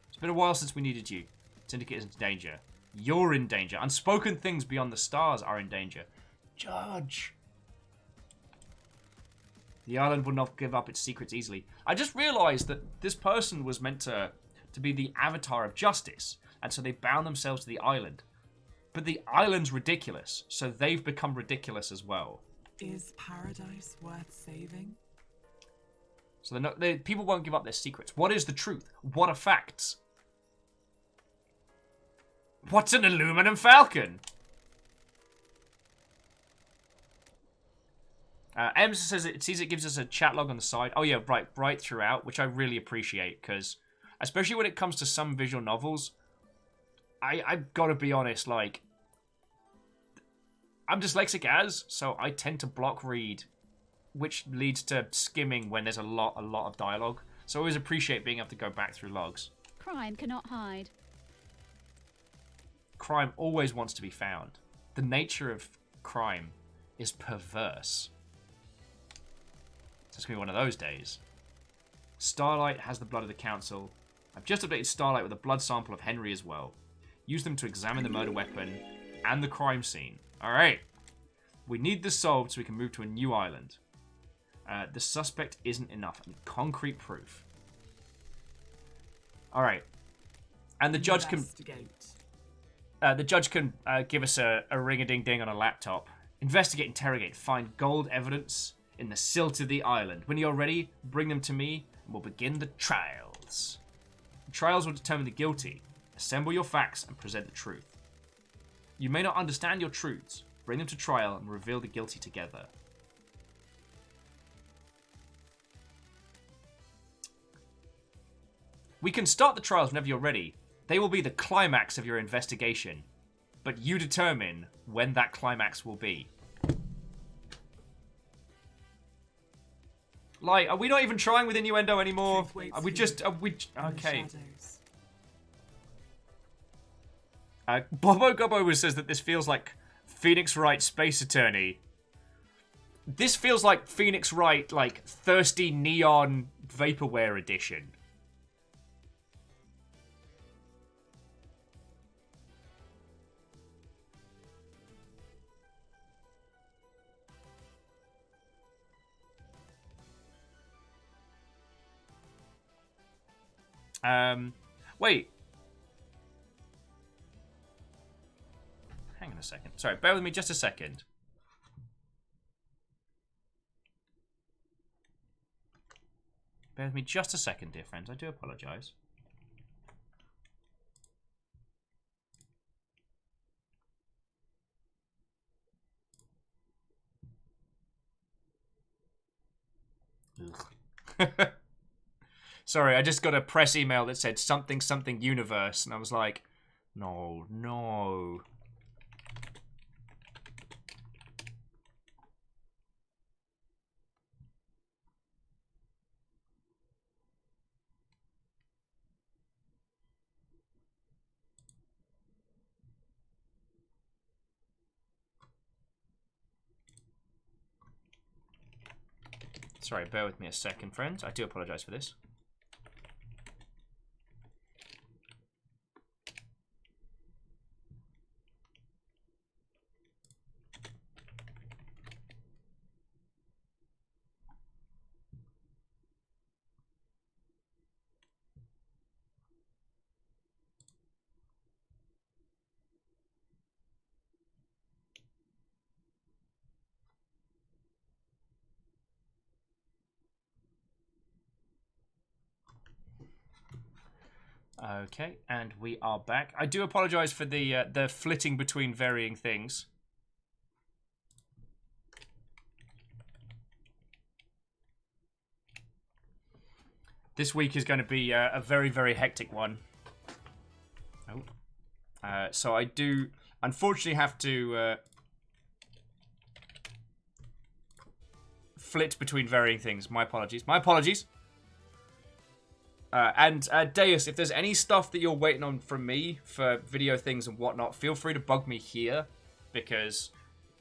[SPEAKER 1] It's been a while since we needed you. Syndicate is in danger. You're in danger. Unspoken things beyond the stars are in danger. Judge. The island will not give up its secrets easily. I just realized that this person was meant to be the avatar of justice, and so they bound themselves to the island. But the island's ridiculous, so they've become ridiculous as well.
[SPEAKER 6] Is paradise worth saving?
[SPEAKER 1] So people won't give up their secrets. What is the truth? What are facts? What's an aluminum falcon? Ems says it sees it gives us a chat log on the side. Oh yeah, right throughout, which I really appreciate, because especially when it comes to some visual novels, I've got to be honest, like, I'm dyslexic so I tend to block read, which leads to skimming when there's a lot of dialogue. So I always appreciate being able to go back through logs.
[SPEAKER 5] Crime cannot hide.
[SPEAKER 1] Crime always wants to be found. The nature of crime is perverse. So it's going to be one of those days. Starlight has the blood of the council. I've just updated Starlight with a blood sample of Henry as well. Use them to examine the murder weapon and the crime scene. Alright. We need this solved so we can move to a new island. The suspect isn't enough. I need concrete proof. Alright. And the judge can... give us a ring-a-ding-ding on a laptop. Investigate, interrogate, find gold evidence in the silt of the island. When you're ready, bring them to me, and we'll begin the trials. The trials will determine the guilty. Assemble your facts and present the truth. You may not understand your truths. Bring them to trial and reveal the guilty together. We can start the trials whenever you're ready. They will be the climax of your investigation, but you determine when that climax will be. Like, are we not even trying with innuendo anymore? Are we just... okay. Bobo Gobbo says that this feels like Phoenix Wright Space Attorney. This feels like Phoenix Wright, like, Thirsty Neon Vaporware Edition. Wait. Hang on a second. Sorry, bear with me just a second. Bear with me just a second, dear friends. I do apologise. Ugh. Sorry, I just got a press email that said something something universe, and I was like, no. Sorry, bear with me a second, friends. I do apologise for this. Okay, and we are back. I do apologise for the flitting between varying things. This week is going to be a very, very hectic one. Oh. So I do unfortunately have to flit between varying things. My apologies. My apologies. And Deus, if there's any stuff that you're waiting on from me for video things and whatnot, feel free to bug me here, because,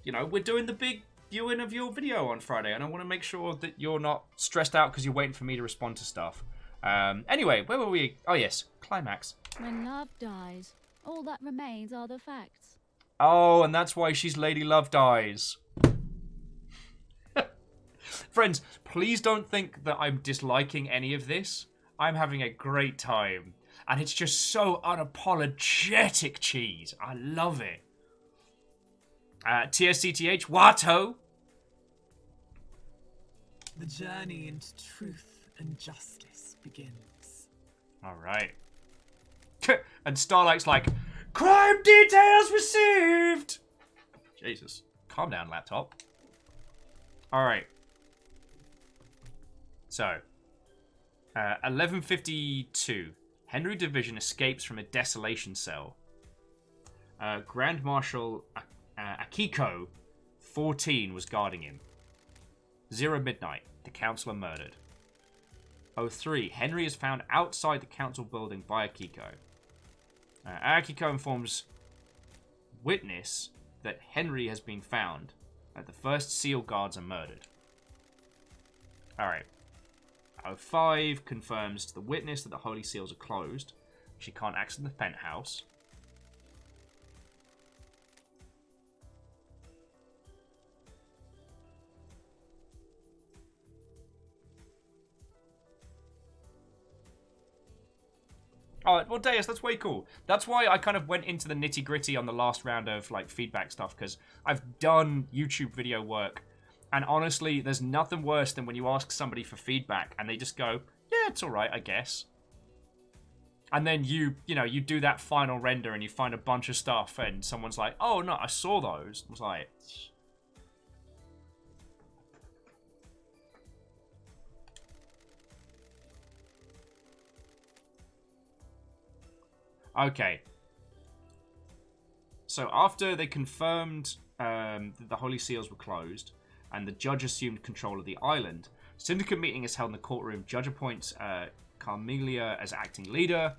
[SPEAKER 1] you know, we're doing the big viewing of your video on Friday, and I want to make sure that you're not stressed out because you're waiting for me to respond to stuff. Anyway, where were we? Oh yes, climax.
[SPEAKER 5] When love dies, all that remains are the facts.
[SPEAKER 1] Oh, and that's why she's Lady Love Dies. Friends, please don't think that I'm disliking any of this. I'm having a great time. And it's just so unapologetic cheese. I love it. TSCTH, Watto.
[SPEAKER 6] The journey into truth
[SPEAKER 8] and justice begins.
[SPEAKER 1] Alright. And Starlight's like, crime details received! Jesus. Calm down, laptop. Alright. So. 11:52. Henry Division escapes from a desolation cell. Grand Marshal Akiko, 14, was guarding him. 0 midnight. The council are murdered. 03. Henry is found outside the council building by Akiko. Akiko informs witness that Henry has been found. The first SEAL guards are murdered. Alright. 05 confirms to the witness that the Holy Seals are closed. She can't access the penthouse. Oh, well, Deus, that's way cool. That's why I kind of went into the nitty-gritty on the last round of, like, feedback stuff, because I've done YouTube video work, and honestly, there's nothing worse than when you ask somebody for feedback, and they just go, yeah, it's alright, I guess. And then you do that final render, and you find a bunch of stuff, and someone's like, oh, no, I saw those. I was like... Okay. So after they confirmed that the Holy Seals were closed and the judge assumed control of the island, syndicate meeting is held in the courtroom. Judge appoints Carmelia as acting leader,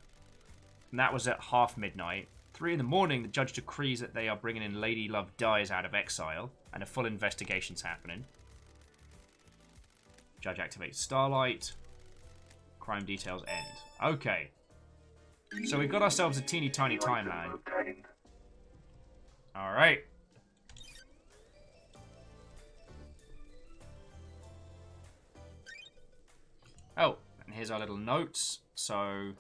[SPEAKER 1] and that was at 12:30. 3 in the morning, the judge decrees that they are bringing in Lady Love Dies out of exile, and a full investigation's happening. Judge activates Starlight. Crime details end. Okay. So we've got ourselves a teeny tiny timeline. Alright. Oh, and here's our little notes. So...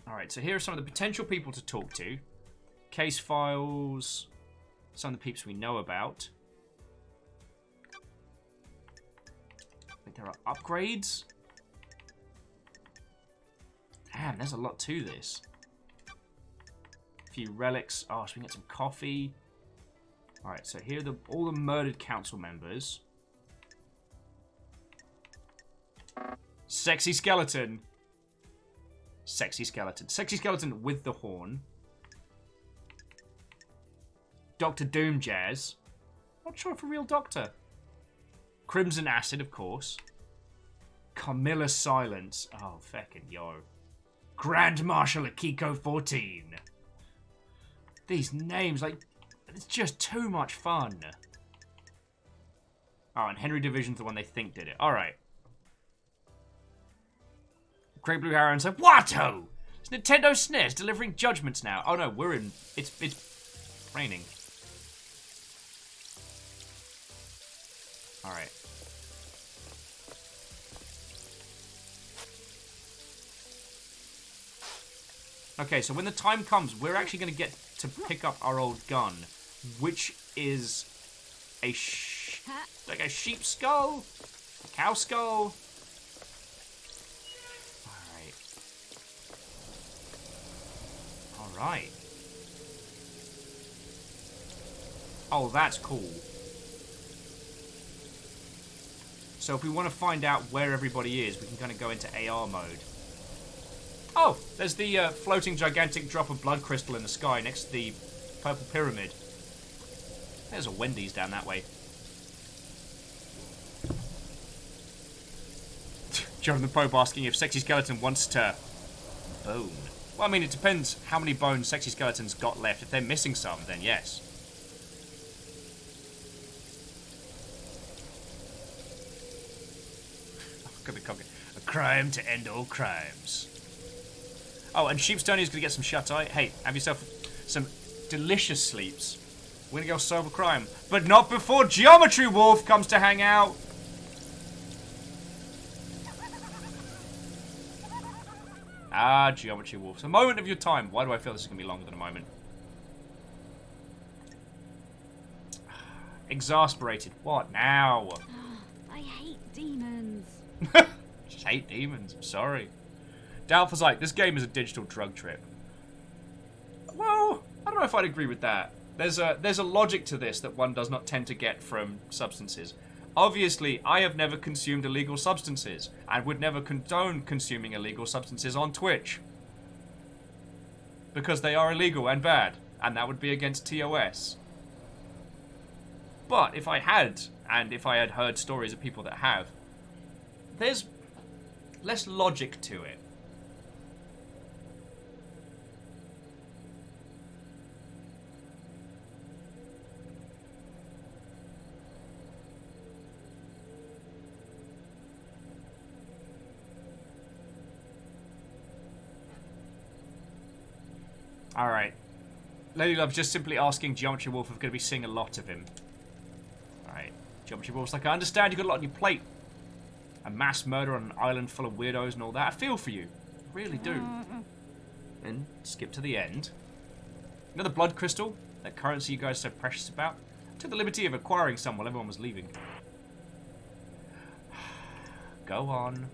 [SPEAKER 1] Alright, so here are some of the potential people to talk to. Case files, some of the peeps we know about. I think there are upgrades. Damn, there's a lot to this. A few relics. Oh, so we can get some coffee. Alright, so here are all the murdered council members. Sexy skeleton. Sexy skeleton. Sexy skeleton with the horn. Dr. Doom Jazz. Not sure if a real doctor. Crimson Acid, of course. Camilla Silence. Oh, feckin' yo. Grand Marshal Akiko 14. These names, like, it's just too much fun. Oh, and Henry Division's the one they think did it. Alright. Great Blue Arrow said, Watto! It's Nintendo SNES delivering judgments now. Oh no, we're in... It's raining. Alright. Okay, so when the time comes, we're actually going to get to pick up our old gun, which is a like a sheep skull, a cow skull. Alright. Alright. Oh, that's cool. So if we want to find out where everybody is, we can kind of go into AR mode. Oh, there's the floating gigantic drop of blood crystal in the sky next to the purple pyramid. There's a Wendy's down that way. Jonathan Pope asking if Sexy Skeleton wants to bone. Well, I mean, it depends how many bones Sexy Skeleton's got left. If they're missing some, then yes. A crime to end all crimes. Oh, and Sheepstoney's gonna get some shut-eye. Hey, have yourself some delicious sleeps. We're gonna go solve a crime. But not before Geometry Wolf comes to hang out. Ah, Geometry Wolf. So, moment of your time. Why do I feel this is going to be longer than a moment? Exasperated. What now?
[SPEAKER 5] I hate demons.
[SPEAKER 1] Just hate demons. I'm sorry. Doubtful's like, this game is a digital drug trip. Well, I don't know if I'd agree with that. There's a logic to this that one does not tend to get from substances. Obviously, I have never consumed illegal substances and would never condone consuming illegal substances on Twitch. Because they are illegal and bad, and that would be against TOS. But if I had, and if I had heard stories of people that have, there's less logic to it. Alright. Lady Love's just simply asking Geometry Wolf if we're going to be seeing a lot of him. Alright. Geometry Wolf's like, I understand you've got a lot on your plate. A mass murder on an island full of weirdos and all that. I feel for you. I really do. Then skip to the end. Another blood crystal. That currency you guys are so precious about. I took the liberty of acquiring some while everyone was leaving. Go on.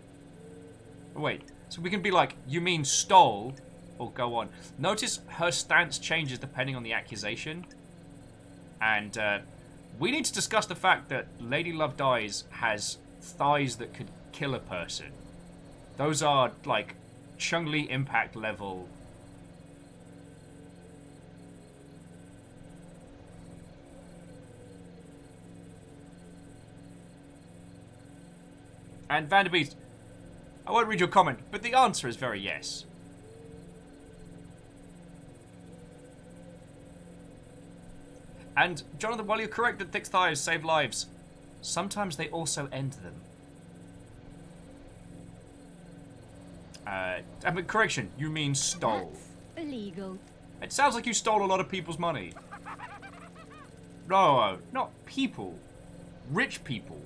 [SPEAKER 1] Oh, wait. So we can be like, you mean stole? Or go on. Notice her stance changes depending on the accusation. And we need to discuss the fact that Lady Love Dies has thighs that could kill a person. Those are, like, Chung-Li impact level. And Vanderbeest, I won't read your comment, but the answer is very yes. And, Jonathan, while you're correct that thick thighs save lives, sometimes they also end them. But correction, you mean stole.
[SPEAKER 5] That's illegal.
[SPEAKER 1] It sounds like you stole a lot of people's money. No, not people. Rich people.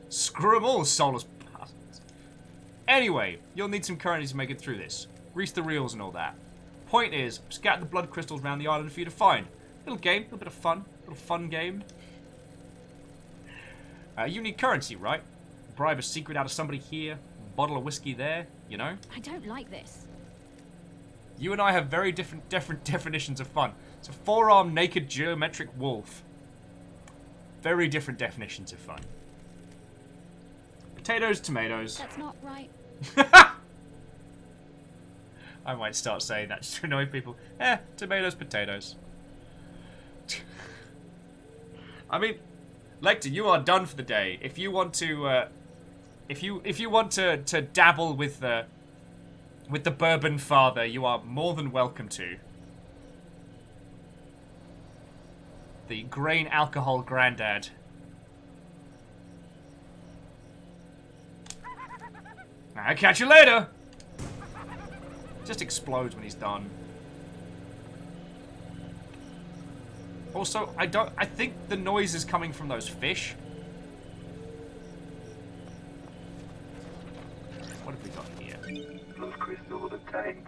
[SPEAKER 1] Screw them all, soulless bastards. Anyway, you'll need some currency to make it through this. Grease the reels and all that. Point is, scatter the blood crystals around the island for you to find. Little game, little bit of fun. Little fun game. You need currency, right? Bribe a secret out of somebody here. Bottle of whiskey there, you know?
[SPEAKER 5] I don't like this.
[SPEAKER 1] You and I have very different definitions of fun. It's a four-armed, naked, geometric wolf. Very different definitions of fun. Potatoes, tomatoes.
[SPEAKER 5] That's not right.
[SPEAKER 1] I might start saying that just to annoy people. Tomatoes, potatoes. I mean, Lecter, you are done for the day. If you want to, if you want to dabble with the bourbon father, you are more than welcome to. The grain alcohol granddad. I'll catch you later. Just explodes when he's done. Also, I think the noise is coming from those fish. What have we got here?
[SPEAKER 4] Blood crystal obtained.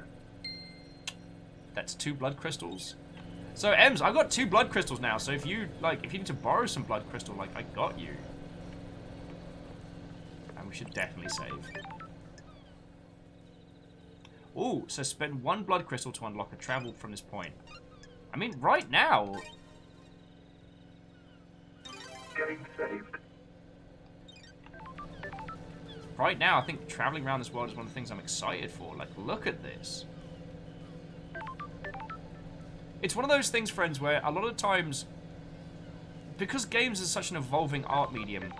[SPEAKER 1] That's 2 blood crystals. So, Ems, I've got 2 blood crystals now, so if you need to borrow some blood crystal, like, I got you. And we should definitely save. Ooh, so spend 1 blood crystal to unlock a travel from this point. I mean, right now...
[SPEAKER 4] Getting saved.
[SPEAKER 1] Right now, I think traveling around this world is one of the things I'm excited for. Like, look at this. It's one of those things, friends, where a lot of times, because games is such an evolving art medium,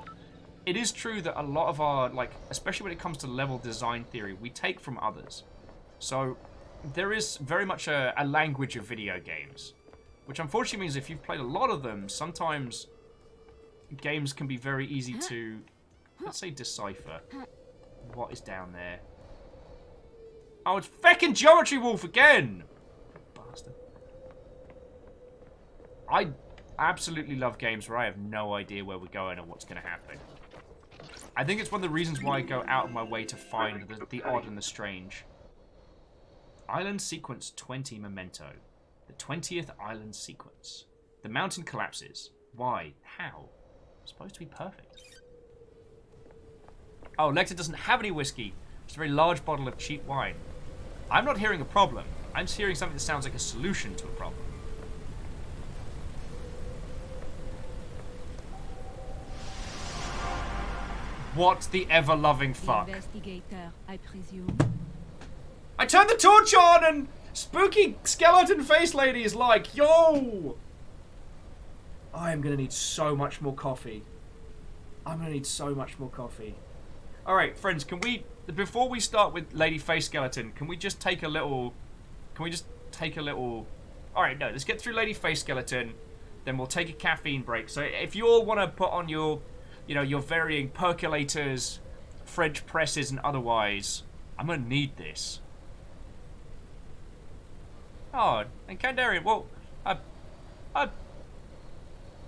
[SPEAKER 1] it is true that a lot of our, like, especially when it comes to level design theory, we take from others. So, there is very much a language of video games, which unfortunately means if you've played a lot of them, sometimes games can be very easy to, let's say, decipher what is down there. Oh, it's feckin' Geometry Wolf again! Bastard. I absolutely love games where I have no idea where we're going or what's going to happen. I think it's one of the reasons why I go out of my way to find the odd and the strange. Island sequence 20 memento. The 20th island sequence. The mountain collapses. Why? How? It's supposed to be perfect. Oh, Lecter doesn't have any whiskey. Just a very large bottle of cheap wine. I'm not hearing a problem. I'm just hearing something that sounds like a solution to a problem. What the ever-loving fuck?
[SPEAKER 5] Investigator, I presume.
[SPEAKER 1] I turned the torch on and spooky skeleton face lady is like, yo! I am gonna need so much more coffee. I'm gonna need so much more coffee. Alright, friends, can we, before we start with Lady Face Skeleton, can we just take a little, alright, no, let's get through Lady Face Skeleton, then we'll take a caffeine break. So if you all want to put on your, you know, your varying percolators, French presses and otherwise, I'm gonna need this. Oh, and Kandarian, well,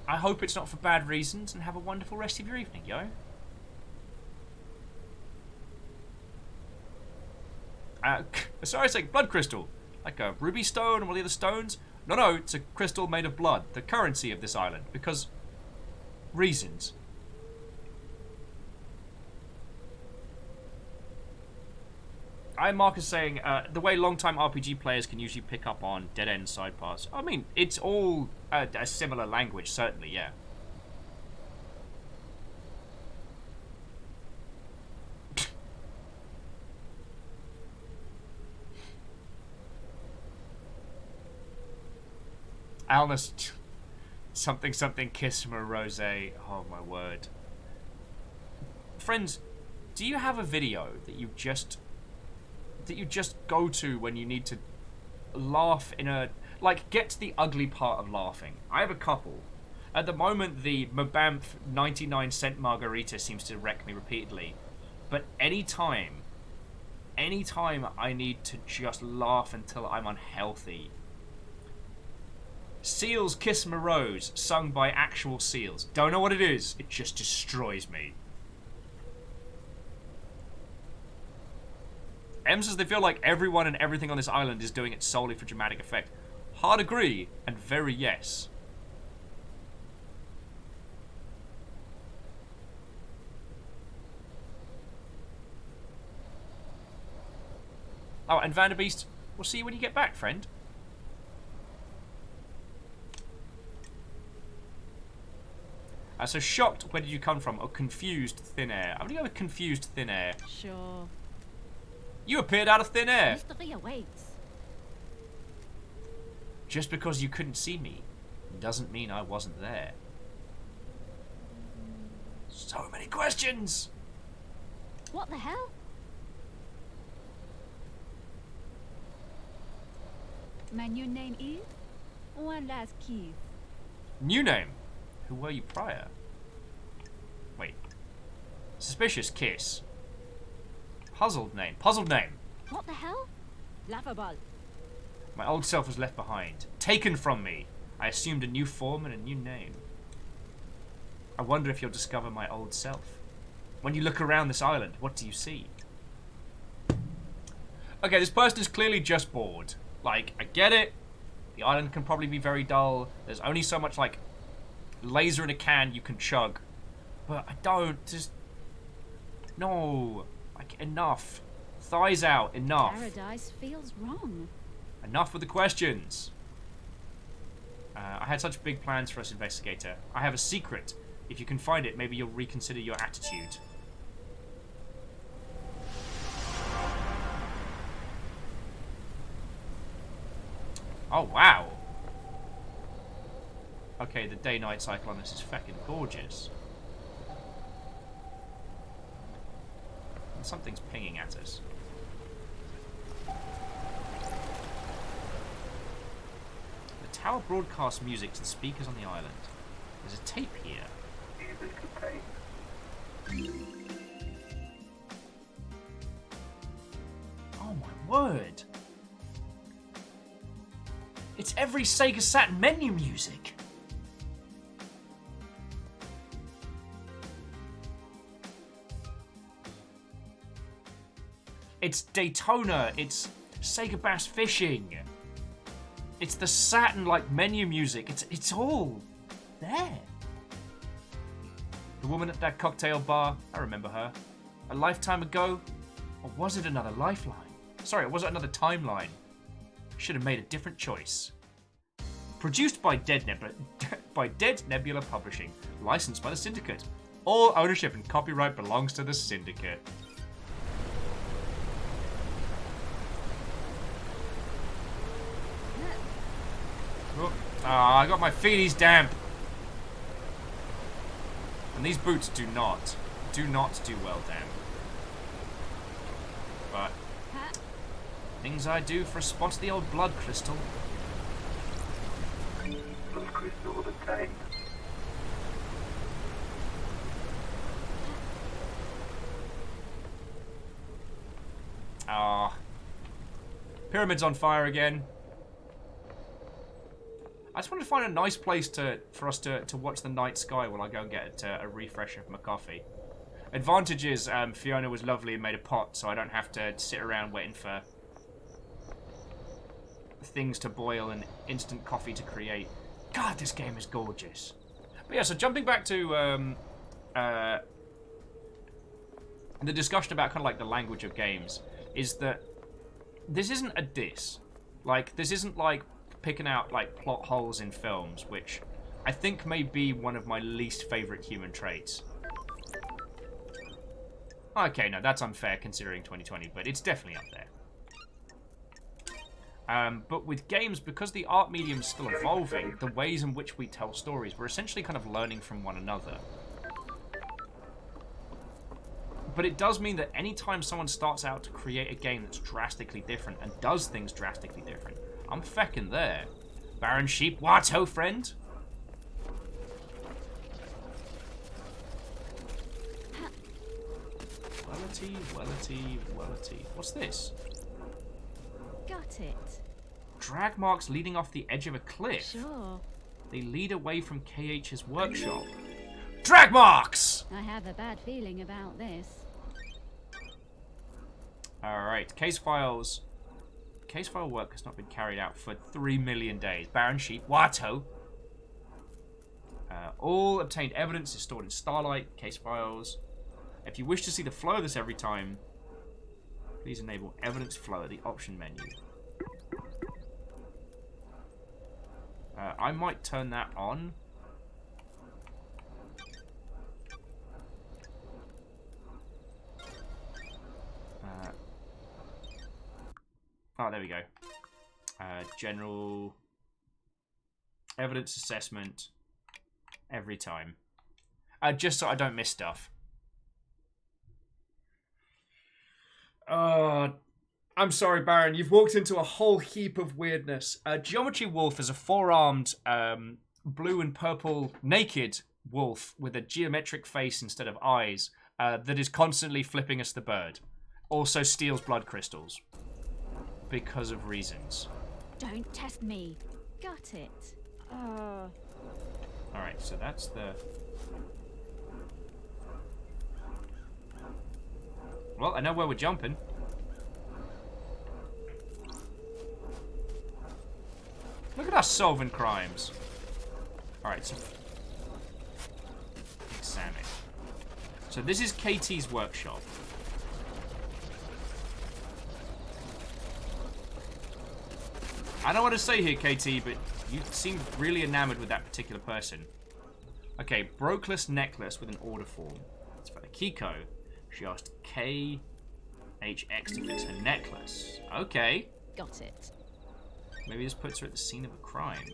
[SPEAKER 1] I hope it's not for bad reasons, and have a wonderful rest of your evening, yo. Sorry, it's like blood crystal. Like a ruby stone and all the other stones. No, it's a crystal made of blood. The currency of this island. Because... reasons. Mark is saying, the way long-time RPG players can usually pick up on dead-end side paths. I mean, it's all a similar language, certainly, yeah. Alnus, something kiss from a rose. Oh my word. Friends, do you have a video that you just go to when you need to laugh in a, like, get to the ugly part of laughing? I have a couple. At the moment, the Mabamf 99-cent margarita seems to wreck me repeatedly. But anytime I need to just laugh until I'm unhealthy. Seals Kiss My Rose, sung by actual seals. Don't know what it is, it just destroys me. M says they feel like everyone and everything on this island is doing it solely for dramatic effect. Hard agree, and very yes. Oh, and Vanderbeest, we'll see you when you get back, friend. So shocked, where did you come from? Oh, confused thin air. I'm gonna go with confused thin air.
[SPEAKER 5] Sure.
[SPEAKER 1] You appeared out of thin air.
[SPEAKER 5] Mystery awaits.
[SPEAKER 1] Just because you couldn't see me doesn't mean I wasn't there. So many questions.
[SPEAKER 5] What the hell? My new name is One Last Keith.
[SPEAKER 1] New name? Who were you prior? Wait. Suspicious kiss. Puzzled name. Puzzled name.
[SPEAKER 5] What the hell? Laughable.
[SPEAKER 1] My old self was left behind. Taken from me. I assumed a new form and a new name. I wonder if you'll discover my old self. When you look around this island, what do you see? Okay, this person is clearly just bored. Like, I get it. The island can probably be very dull. There's only so much, like, laser in a can you can chug. But I don't. Just... no. Like, enough. Thighs out. Enough.
[SPEAKER 5] Paradise feels wrong.
[SPEAKER 1] Enough with the questions. I had such big plans for us, investigator. I have a secret. If you can find it, maybe you'll reconsider your attitude. Oh, wow. Okay, the day-night cycle on this is fucking gorgeous. And something's pinging at us. The tower broadcasts music to the speakers on the island. There's a tape here. Oh my word! It's every Sega Saturn menu music! It's Daytona, it's Sega Bass Fishing. It's the Saturn-like menu music. It's all there. The woman at that cocktail bar, I remember her. A lifetime ago? Or was it another lifeline? Sorry, was it another timeline? Should have made a different choice. Produced by Dead Nebula Publishing. Licensed by the Syndicate. All ownership and copyright belongs to the Syndicate. Oh, I got my feeties damp. And these boots do not do well damp. But things I do for a spot of the old blood crystal.
[SPEAKER 4] Blood crystal obtained.
[SPEAKER 1] Ah. Pyramid's on fire again. I just wanted to find a nice place for us to watch the night sky while I go and get a refresher for my coffee. Advantage is Fiona was lovely and made a pot, so I don't have to sit around waiting for things to boil and instant coffee to create. God, this game is gorgeous. But yeah, so jumping back to the discussion about kind of like the language of games, is that this isn't a diss. Like, this isn't like picking out like plot holes in films, which I think may be one of my least favorite human traits. Okay, no, that's unfair considering 2020, but it's definitely up there. But with games, because the art medium's still evolving, the ways in which we tell stories, we're essentially kind of learning from one another. But it does mean that anytime someone starts out to create a game that's drastically different and does things drastically different, I'm feckin' there. Baron Sheep, Watto, friend? Wellity. What's this?
[SPEAKER 5] Got it.
[SPEAKER 1] Drag marks leading off the edge of a cliff.
[SPEAKER 5] Sure.
[SPEAKER 1] They lead away from KH's workshop. Drag marks!
[SPEAKER 5] I have a bad feeling about this.
[SPEAKER 1] Alright, case files. Case file work has not been carried out for 3 million days. Baron Sheep, Watto. All obtained evidence is stored in Starlight, case files. If you wish to see the flow of this every time, please enable evidence flow at the option menu. I might turn that on. Oh, there we go. General evidence assessment every time. Just so I don't miss stuff. I'm sorry, Baron. You've walked into a whole heap of weirdness. Geometry Wolf is a four-armed, blue and purple naked wolf with a geometric face instead of eyes that is constantly flipping us the bird. Also steals blood crystals. Because of reasons.
[SPEAKER 5] Don't test me. Got it.
[SPEAKER 1] Alright, so that's the... Well, I know where we're jumping. Look at us solving crimes. Alright, so... Examine. So this is KT's workshop. I don't want to say here, KT, but you seem really enamored with that particular person. Okay, brokeless necklace with an order form. That's for Akiko. She asked KHX to fix her necklace. Okay.
[SPEAKER 5] Got it.
[SPEAKER 1] Maybe this puts her at the scene of a crime.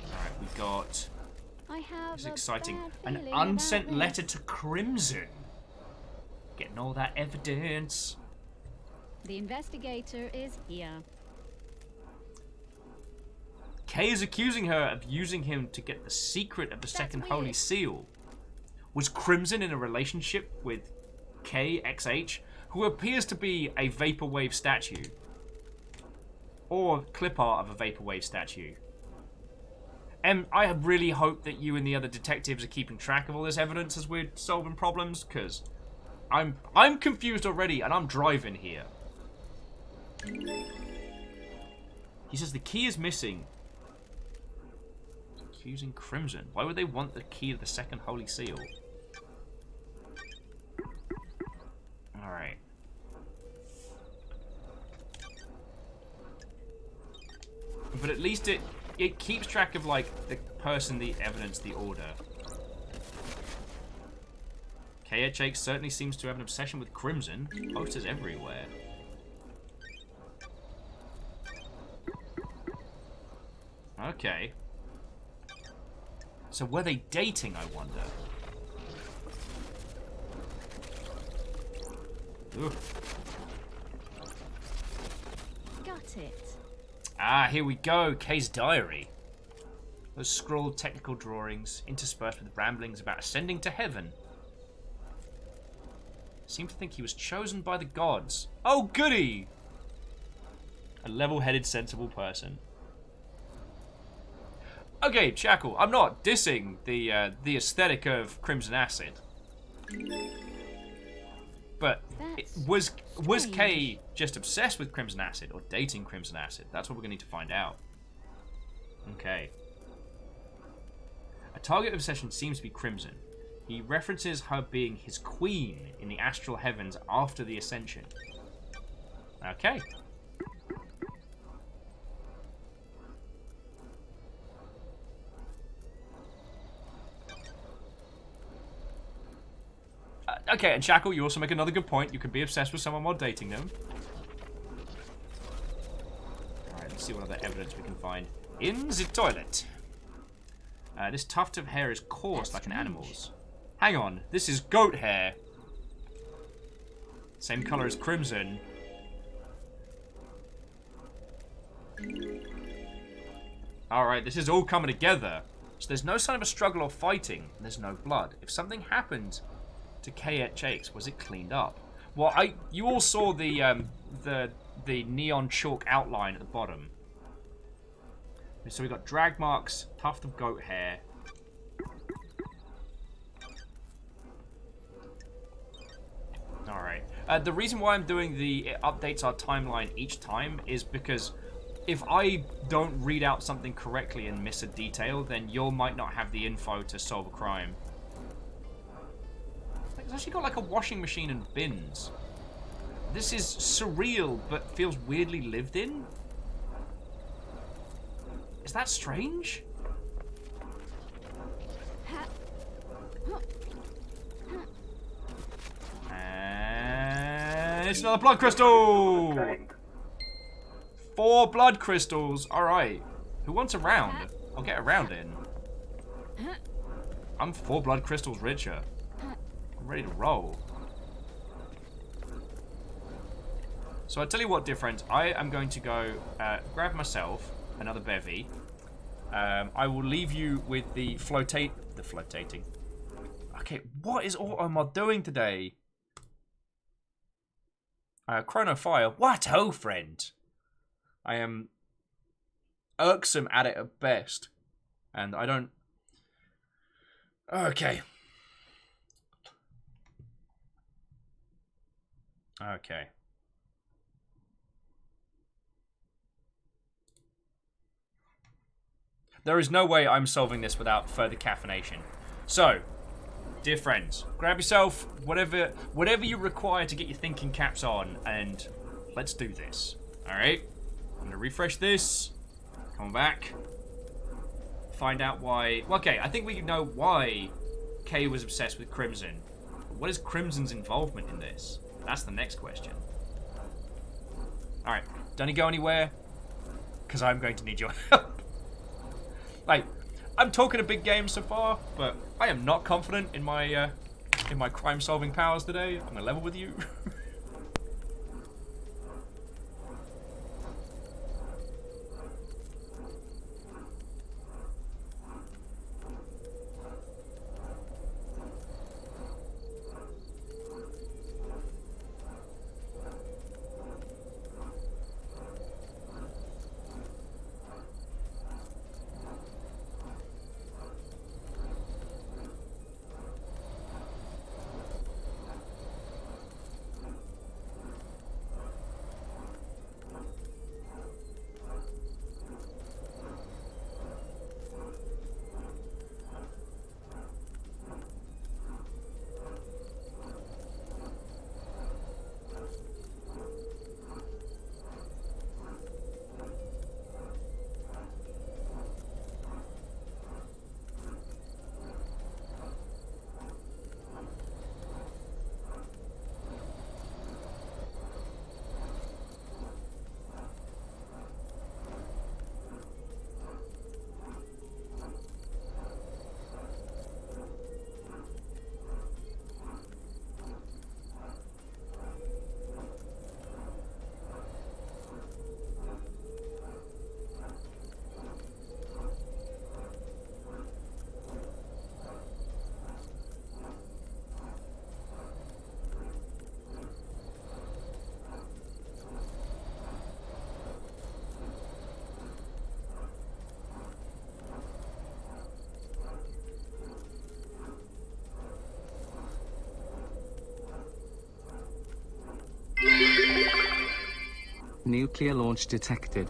[SPEAKER 1] Alright, we got...
[SPEAKER 5] I have
[SPEAKER 1] This is exciting.
[SPEAKER 5] Bad
[SPEAKER 1] An
[SPEAKER 5] feeling
[SPEAKER 1] unsent
[SPEAKER 5] about
[SPEAKER 1] letter
[SPEAKER 5] this.
[SPEAKER 1] to Crimson. Getting all that evidence.
[SPEAKER 5] The investigator is here.
[SPEAKER 1] Kay is accusing her of using him to get the secret of the second holy
[SPEAKER 5] weird.
[SPEAKER 1] seal. Was Crimson in a relationship with KXH, who appears to be a vaporwave statue? Or clip art of a vaporwave statue? I really hope that you and the other detectives are keeping track of all this evidence as we're solving problems, because I'm confused already, and I'm driving here. He says the key is missing. Accusing Crimson. Why would they want the key to the second Holy Seal? Alright. But at least it keeps track of, like, the person, the evidence, the order. KHH certainly seems to have an obsession with Crimson. Posters everywhere. Okay. So were they dating, I wonder? Ugh.
[SPEAKER 5] Got it.
[SPEAKER 1] Ah, here we go. Kay's diary. Those scrawled technical drawings, interspersed with ramblings about ascending to heaven. Seemed to think he was chosen by the gods. Oh, goody! A level-headed, sensible person. Okay, Shackle, I'm not dissing the aesthetic of Crimson Acid. But was Kay just obsessed with Crimson Acid or dating Crimson Acid? That's what we're going to need to find out. Okay. A target obsession seems to be Crimson. He references her being his queen in the astral heavens after the ascension. Okay. Okay, and Shackle, you also make another good point. You can be obsessed with someone while dating them. Alright, let's see what other evidence we can find. In the toilet. This tuft of hair is coarse like an animal's. Hang on, this is goat hair. Same color as Crimson. Alright, this is all coming together. So there's no sign of a struggle or fighting, and there's no blood. If something happened to KHX, was it cleaned up? Well, you all saw the neon chalk outline at the bottom. So we got drag marks, tuft of goat hair. Alright. The reason why I'm doing the updates our timeline each time is because if I don't read out something correctly and miss a detail, then you might not have the info to solve a crime. It's actually got like a washing machine and bins. This is surreal, but feels weirdly lived in. Is that strange? And it's another blood crystal! 4 blood crystals. Alright. Who wants a round? I'll get a round in. I'm 4 blood crystals richer. I'm ready to roll. So I'll tell you what, dear friends. I am going to go grab myself another bevy. I will leave you with the flotating. Okay, what is Automod doing today? Chronofire. What ho, friend? I am irksome at it at best. And I don't... Okay. Okay. There is no way I'm solving this without further caffeination. So, dear friends, grab yourself whatever you require to get your thinking caps on, and let's do this. Alright? I'm gonna refresh this. Come back. Find out why... Okay, I think we know why Kay was obsessed with Crimson. But what is Crimson's involvement in this? That's the next question. Alright, don't you go anywhere, because I'm going to need your help. Like, I'm talking a big game so far, but I am not confident in my crime-solving powers today. I'm gonna level with you.
[SPEAKER 3] Nuclear launch detected.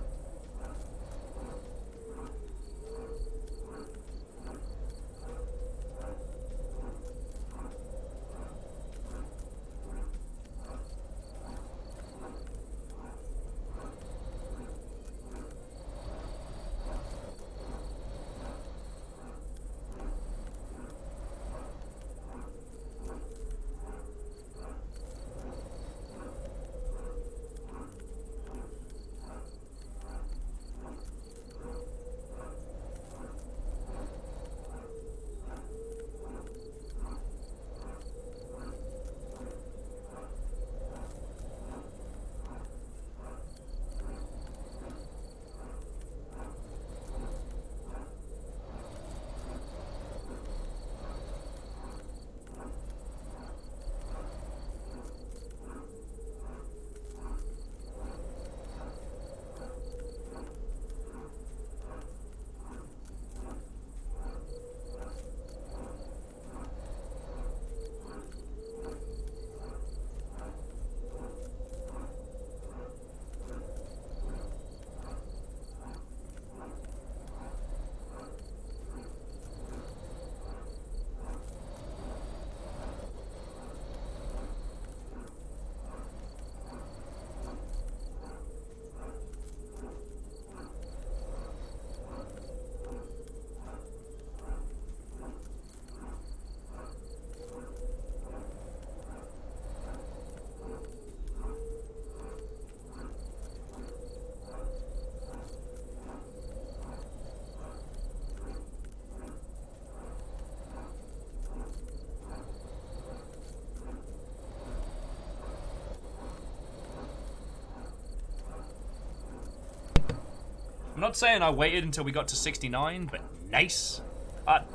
[SPEAKER 1] I'm not saying I waited until we got to 69, but nice.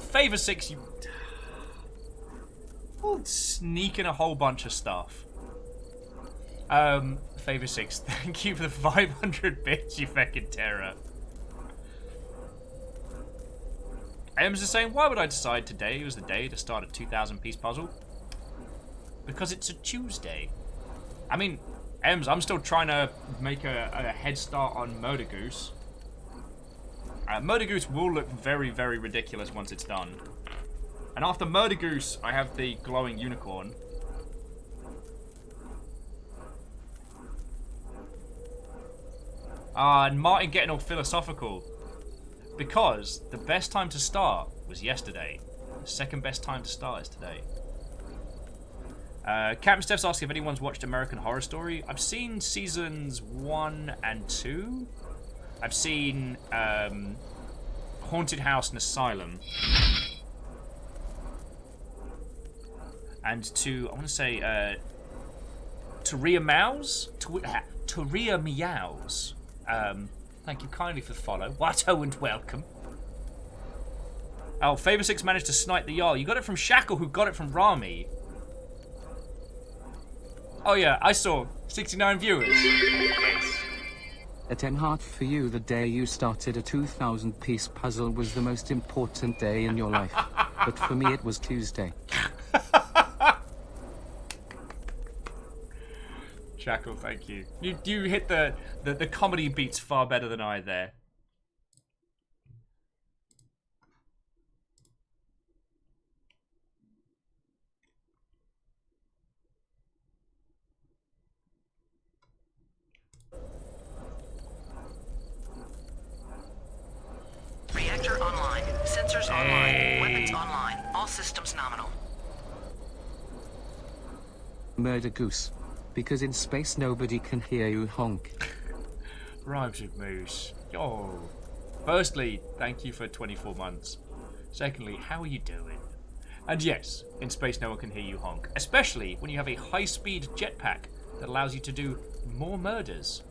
[SPEAKER 1] Favor 6, you... We'll sneak in a whole bunch of stuff. Favor 6, thank you for the 500 bits, you fucking terror. Ems is saying, why would I decide today was the day to start a 2,000 piece puzzle? Because it's a Tuesday. I mean, Ems, I'm still trying to make a head start on Murder Goose. Murder Goose will look very, very ridiculous once it's done. And after Murder Goose, I have the glowing unicorn. And Martin getting all philosophical. Because the best time to start was yesterday. The second best time to start is today. Captain Steph's asking if anyone's watched American Horror Story. I've seen seasons 1 and 2. I've seen Haunted House and Asylum. And I want to say, Taria Meows? Taria Meows. Thank you kindly for the follow. Watto and welcome. Oh, Favor 6 managed to snipe the Jarl. You got it from Shackle, who got it from Rami. Oh yeah, I saw 69 viewers. Yes.
[SPEAKER 3] At Heart for you, the day you started a 2,000 piece puzzle was the most important day in your life. But for me it was Tuesday.
[SPEAKER 1] Shackle, thank you. You hit the comedy beats far better than I there.
[SPEAKER 2] Reactor online. Sensors online. Weapons online. All systems nominal.
[SPEAKER 3] Murder Goose. Because in space nobody can hear you honk.
[SPEAKER 1] Rhymes with Moose. Yo. Firstly, thank you for 24 months. Secondly, how are you doing? And yes, in space no one can hear you honk. Especially when you have a high-speed jetpack that allows you to do more murders.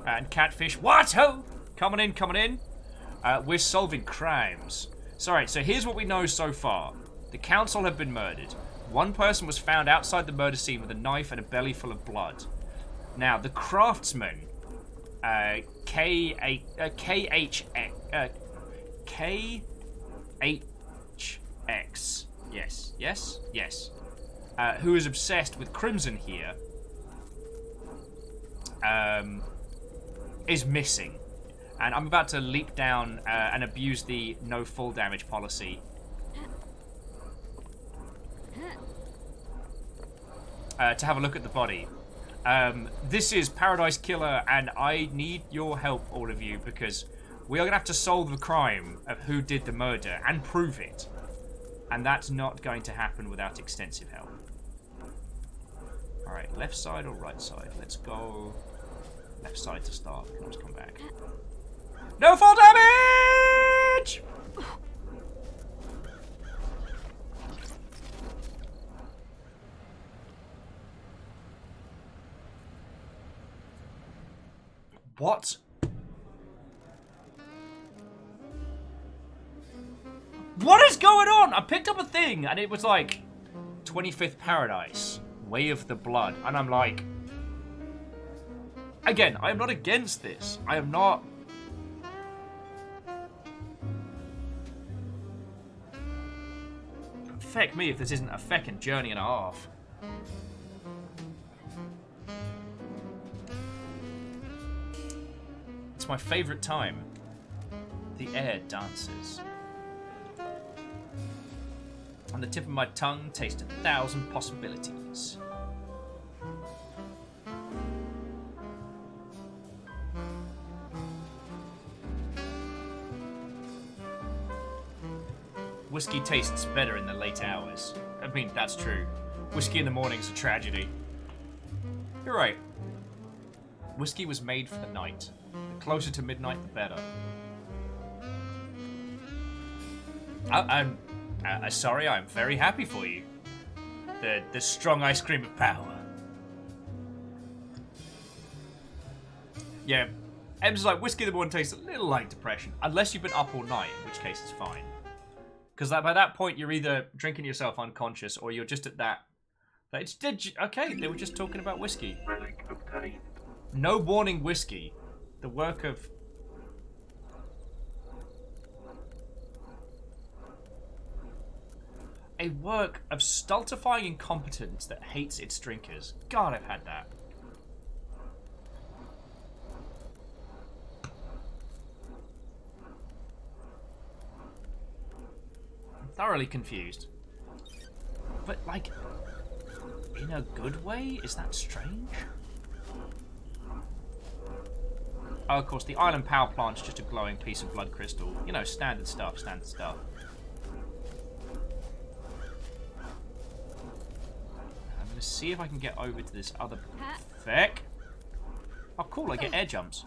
[SPEAKER 1] And Catfish, what-ho! Coming in, coming in. We're solving crimes. Sorry, so here's what we know so far. The council have been murdered. One person was found outside the murder scene with a knife and a belly full of blood. Now, the craftsman, KHX, yes, who is obsessed with Crimson here, is missing. And I'm about to leap down and abuse the no full damage policy. To have a look at the body. This is Paradise Killer, and I need your help, all of you, because we are going to have to solve the crime of who did the murder and prove it. And that's not going to happen without extensive help. Alright, left side or right side? Let's go left side to start. We can always come back. No fall damage! What? What is going on? I picked up a thing and it was like 25th Paradise, Way of the Blood, and I'm like, again, I am not against this. I am not. Feck me if this isn't a feckin' journey and a half. It's my favourite time. The air dances. On the tip of my tongue taste 1,000 possibilities. Whiskey tastes better in the late hours. I mean, that's true. Whiskey in the morning is a tragedy. You're right. Whiskey was made for the night. The closer to midnight, the better. I'm sorry, I'm very happy for you. The strong ice cream of power. Yeah, Em's like, whiskey in the morning tastes a little like depression. Unless you've been up all night, in which case it's fine. Because by that point, you're either drinking yourself unconscious or you're just at that. Okay, they were just talking about whiskey. No warning whiskey. The work of. A work of stultifying incompetence that hates its drinkers. God, I've had that. Thoroughly confused. But, like, in a good way? Is that strange? Oh, of course, the island power plant's just a glowing piece of blood crystal. You know, standard stuff, standard stuff. I'm gonna see if I can get over to this other feck. Oh, cool, I get air jumps.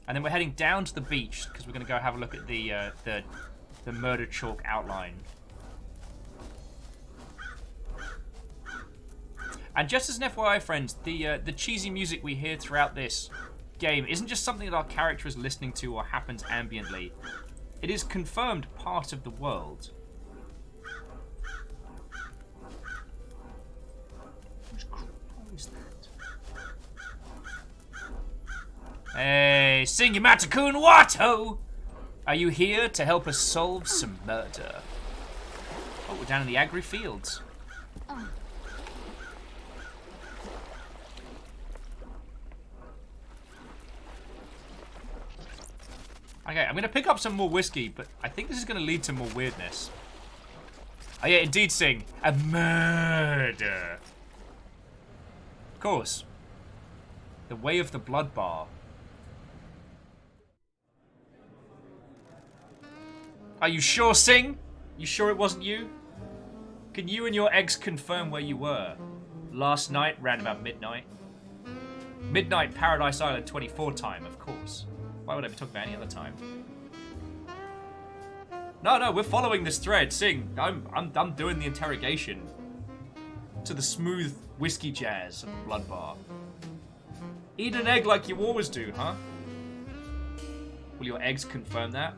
[SPEAKER 1] And then we're heading down to the beach, because we're gonna go have a look at the murder chalk outline. And just as an FYI, friends, the cheesy music we hear throughout this game isn't just something that our character is listening to or happens ambiently. It is confirmed part of the world. What is that? Hey, Singy Matakun Watto! Are you here to help us solve some murder? Oh, we're down in the Agri Fields. Okay, I'm going to pick up some more whiskey, but I think this is going to lead to more weirdness. Oh yeah, indeed, Sing. A murder. Of course. The Way of the Blood Bar. Are you sure, Sing? You sure it wasn't you? Can you and your eggs confirm where you were? Last night, round about midnight. Midnight, Paradise Island 24 time, of course. Why would I be talking about any other time? No, we're following this thread. Sing, I'm doing the interrogation to the smooth whiskey jazz of the blood bar. Eat an egg like you always do, huh? Will your eggs confirm that?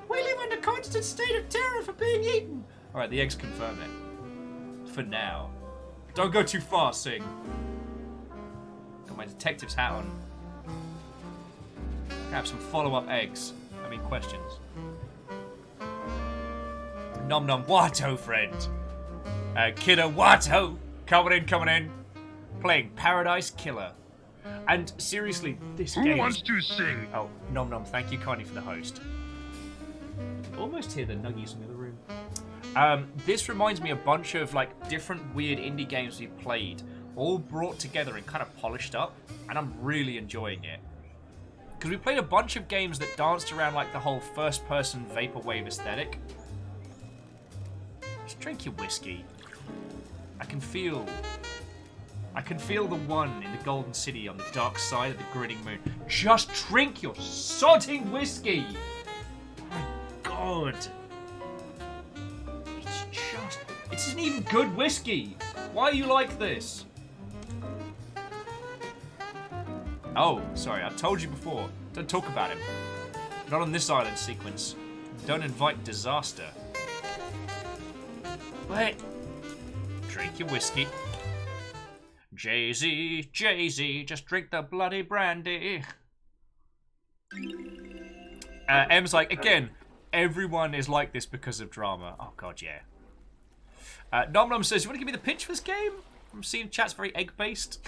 [SPEAKER 1] We live in a constant state of terror for being eaten. All right, the eggs confirm it. For now. Don't go too far, Sing. Got my detective's hat on. Have some follow-up eggs. I mean, questions. Nom nom Watto, friend. Kiddo Watto. Coming in. playing Paradise Killer. And seriously, this
[SPEAKER 7] Who
[SPEAKER 1] game...
[SPEAKER 7] wants to sing?
[SPEAKER 1] Oh, Nom Nom, thank you kindly for the host. Almost hear the nuggies in the other room. This reminds me a bunch of like different weird indie games we've played, all brought together and kind of polished up, and I'm really enjoying it. Because we played a bunch of games that danced around like the whole first-person vaporwave aesthetic. Just drink your whiskey. I can feel the one in the Golden City on the dark side of the grinning moon. Just drink your sodding whiskey! My God. It isn't even good whiskey! Why are you like this? Oh, sorry, I told you before. Don't talk about him. Not on this island sequence. Don't invite disaster. Wait. Drink your whiskey. Jay-Z, Jay-Z, just drink the bloody brandy. M's like, again, everyone is like this because of drama. Oh, God, yeah. Nom Nom says, you want to give me the pitch for this game? I'm seeing chat's very egg-based.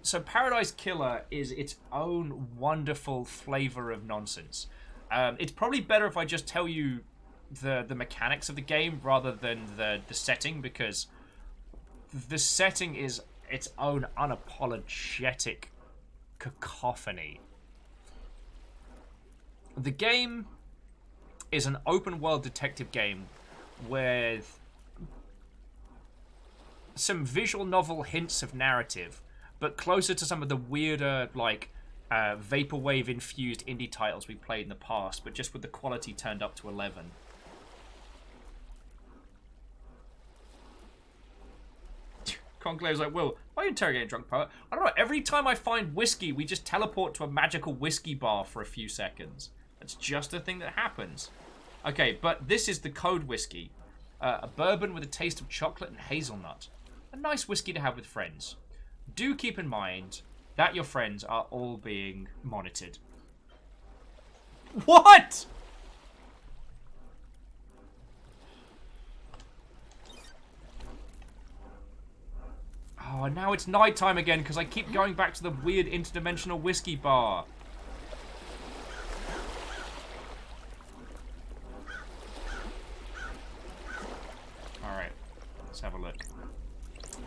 [SPEAKER 1] So Paradise Killer is its own wonderful flavor of nonsense. It's probably better if I just tell you the mechanics of the game rather than the setting, because the setting is its own unapologetic cacophony. The game is an open-world detective game with some visual novel hints of narrative, but closer to some of the weirder, like, vaporwave-infused indie titles we played in the past, but just with the quality turned up to 11. Conclave's like, Will, why are you interrogating Drunk Poet? I don't know, every time I find whiskey, we just teleport to a magical whiskey bar for a few seconds. That's just a thing that happens. Okay, but this is the code whiskey. A bourbon with a taste of chocolate and hazelnut. A nice whiskey to have with friends. Do keep in mind that your friends are all being monitored. What?! Oh, now it's nighttime again because I keep going back to the weird interdimensional whiskey bar. Alright, let's have a look.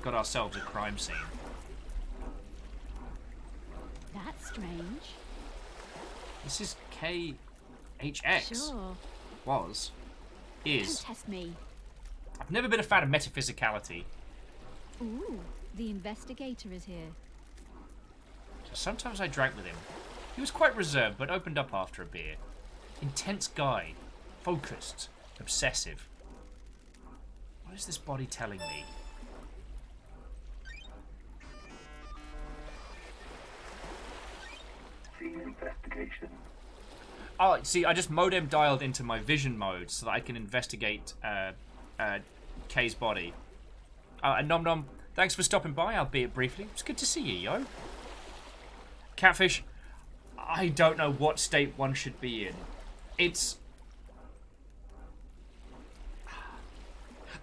[SPEAKER 1] Got ourselves a crime scene.
[SPEAKER 5] That's strange.
[SPEAKER 1] This is KHX.
[SPEAKER 5] Sure.
[SPEAKER 1] Was. Is.
[SPEAKER 5] Don't test me.
[SPEAKER 1] I've never been a fan of metaphysicality.
[SPEAKER 5] Ooh, the investigator is here.
[SPEAKER 1] So sometimes I drank with him. He was quite reserved, but opened up after a beer. Intense guy. Focused. Obsessive. What is this body telling me?
[SPEAKER 4] Investigation.
[SPEAKER 1] Oh, see, I just modem dialed into my vision mode so that I can investigate Kay's body. And Nom Nom, thanks for stopping by, albeit briefly. It's good to see you, yo. Catfish, I don't know what state one should be in. It's...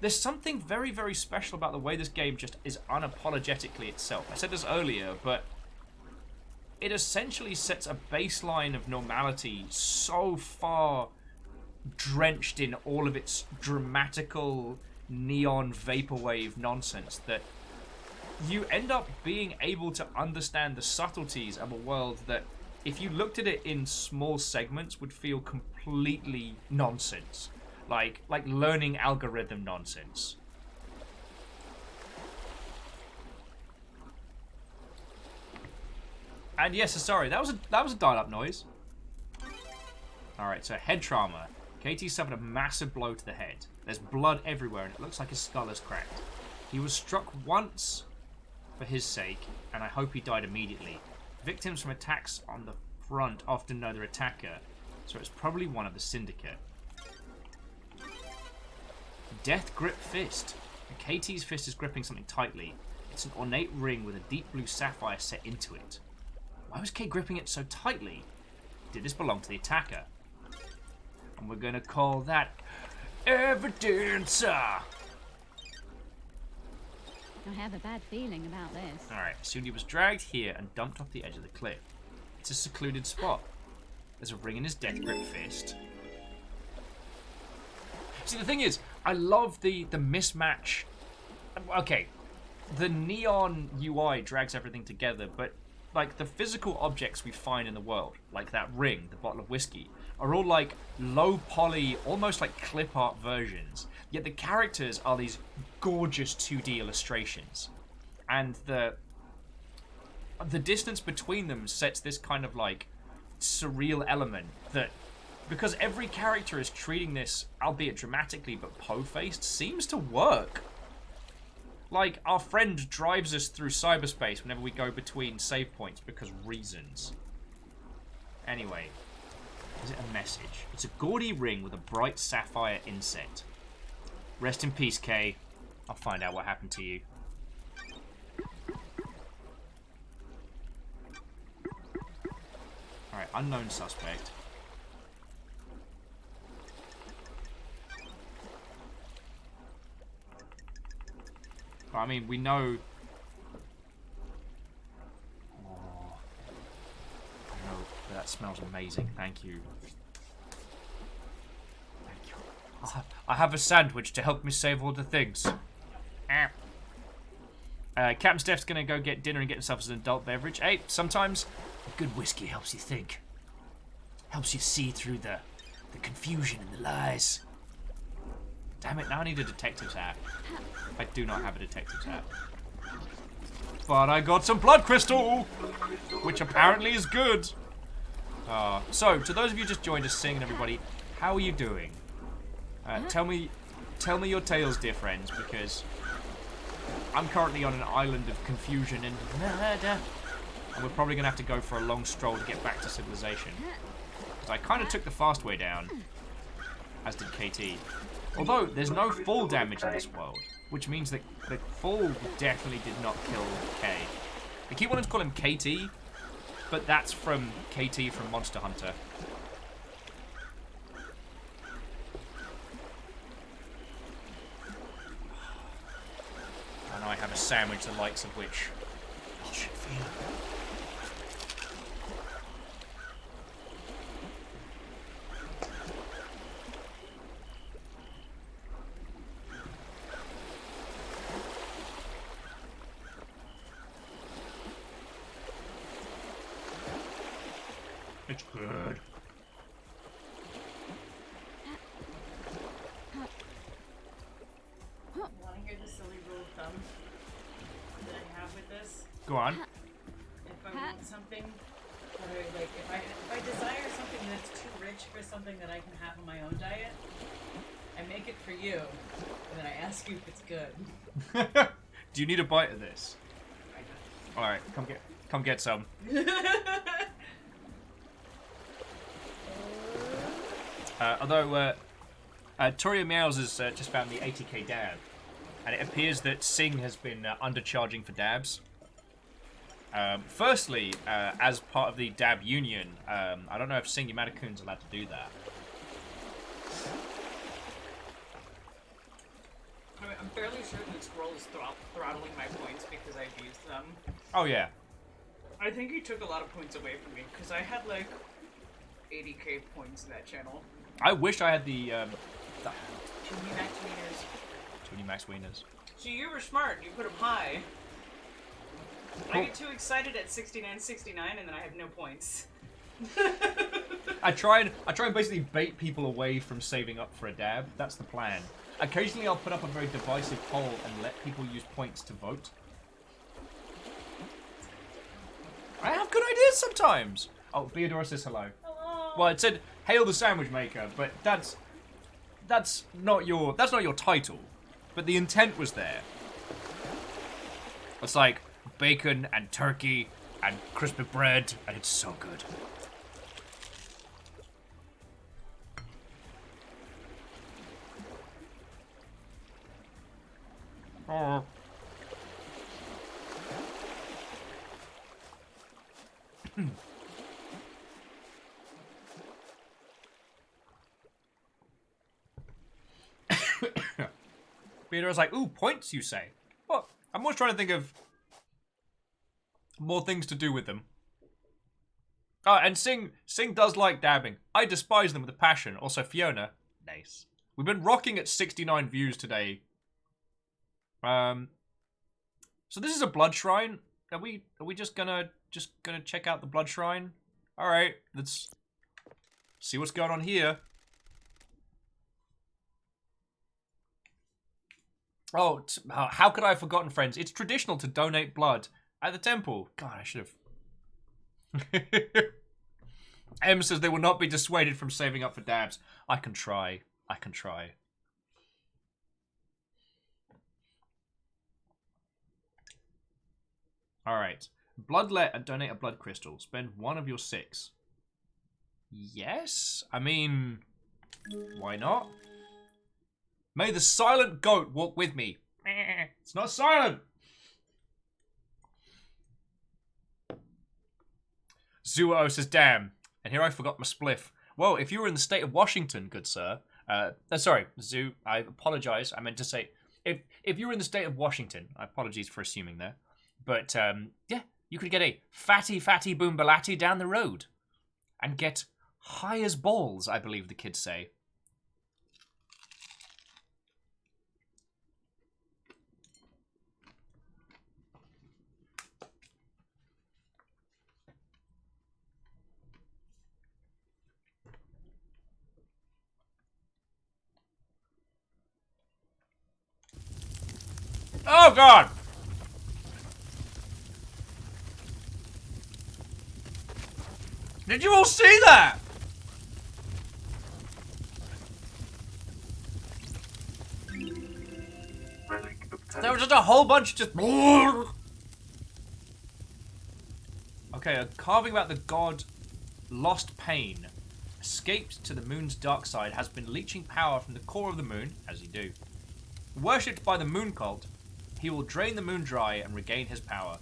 [SPEAKER 1] There's something very, very special about the way this game just is unapologetically itself. I said this earlier, but it essentially sets a baseline of normality so far drenched in all of its dramatical neon vaporwave nonsense that you end up being able to understand the subtleties of a world that, if you looked at it in small segments, would feel completely nonsense. Like learning algorithm nonsense. And yes, sorry, that was a dial-up noise. Alright, so head trauma. Katie suffered a massive blow to the head. There's blood everywhere and it looks like his skull is cracked. He was struck once for his sake, and I hope he died immediately. Victims from attacks on the front often know their attacker, so it's probably one of the syndicate. Death grip fist. Katie's fist is gripping something tightly. It's an ornate ring with a deep blue sapphire set into it. Why was Kate gripping it so tightly? Did this belong to the attacker? And we're gonna call that evidence.
[SPEAKER 5] I have a bad feeling about this.
[SPEAKER 1] Alright, Sundy was dragged here and dumped off the edge of the cliff. It's a secluded spot. There's a ring in his death grip fist. See, the thing is, I love the mismatch. Okay, the neon UI drags everything together, but like the physical objects we find in the world, like that ring, the bottle of whiskey, are all like low poly, almost like clip art versions. Yet the characters are these gorgeous 2D illustrations, and the distance between them sets this kind of like surreal element that, because every character is treating this, albeit dramatically but po-faced, seems to work. Like, our friend drives us through cyberspace whenever we go between save points because reasons. Anyway, is it a message? It's a gaudy ring with a bright sapphire inset. Rest in peace, Kay. I'll find out what happened to you. Alright, unknown suspect. I mean, we know... Oh, I know, that smells amazing. Thank you. Thank you. I have a sandwich to help me save all the things. Captain Steph's gonna go get dinner and get himself an adult beverage. Hey, sometimes a good whiskey helps you think. Helps you see through the confusion and the lies. Damn it, now I need a detective's hat. I do not have a detective's hat. But I got some blood crystal, which apparently is good. So, to those of you just joined us, singing everybody, how are you doing? Tell me your tales, dear friends, because I'm currently on an island of confusion and murder, and we're probably gonna have to go for a long stroll to get back to civilization. Because I kind of took the fast way down, as did KT. Although, there's no fall damage in this world, which means that the fall definitely did not kill K. I keep wanting to call him KT, but that's from KT from Monster Hunter. And I have a sandwich the likes of which I should feel. It's good.
[SPEAKER 8] Want to hear the silly rule of thumb that I have with this?
[SPEAKER 1] Go on.
[SPEAKER 8] If I want something that I like, if I desire something that's too rich for something that I can have on my own diet, I make it for you, and then I ask you if it's good.
[SPEAKER 1] Do you need a bite of this? Alright, come get some. Although, Toria Meows has just found the 80k dab, and it appears that Sing has been undercharging for dabs. Firstly, as part of the dab union, I don't know if Sing Yamada-kun's allowed to do that.
[SPEAKER 9] I mean, I'm fairly certain that Scroll is throttling my points because I've used them.
[SPEAKER 1] Oh yeah.
[SPEAKER 9] I think he took a lot of points away from me because I had like 80k points in that channel.
[SPEAKER 1] I wish I had the
[SPEAKER 9] Too many max wieners.
[SPEAKER 1] too many max wieners.
[SPEAKER 9] So you were smart. You put them high.
[SPEAKER 1] Cool.
[SPEAKER 9] I get too excited at 69.69 and then I have no points.
[SPEAKER 1] I try and basically bait people away from saving up for a dab. That's the plan. Occasionally I'll put up a very divisive poll and let people use points to vote. I have good ideas sometimes. Oh, Theodora says hello.
[SPEAKER 8] Hello.
[SPEAKER 1] Well, it said "Hail the Sandwich Maker," but that's not your title. But the intent was there. It's like bacon and turkey and crispy bread, and it's so good. Oh. Peter was like, "Ooh, points, you say? Well, I'm always trying to think of more things to do with them. Oh, and Sing does like dabbing. I despise them with a passion. Also, Fiona, nice. We've been rocking at 69 views today. So this is a blood shrine. Are we just gonna check out the blood shrine? All right, let's see what's going on here. Oh, how could I have forgotten, friends? It's traditional to donate blood at the temple. God, I should have. M says they will not be dissuaded from saving up for dabs. I can try. I can try. Alright. Bloodlet and donate a blood crystal. Spend 1 of your 6. Yes? I mean, why not? May the silent goat walk with me. It's not silent! Zuo says, damn. And here I forgot my spliff. Well, if you were in the state of Washington, good sir. Sorry, Zoo, I apologize. I meant to say, if you were in the state of Washington, apologies for assuming there. But, yeah, you could get a fatty boombalatti down the road. And get high as balls, I believe the kids say. Oh, God! Did you all see that? There was just a whole bunch just... Okay, a carving about the god Lost Pain. Escaped to the moon's dark side, has been leeching power from the core of the moon, as you do. Worshipped by the moon cult, he will drain the moon dry and regain his power.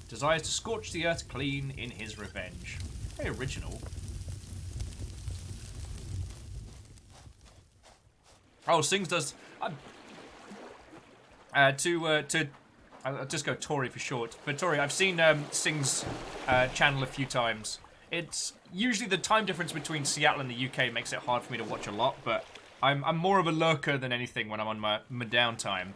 [SPEAKER 1] Desires to scorch the earth clean in his revenge. Very original. Oh, Sings does... I'll just go Tori for short. But Tori, I've seen Sing's channel a few times. It's usually the time difference between Seattle and the UK makes it hard for me to watch a lot, but I'm more of a lurker than anything when I'm on my downtime.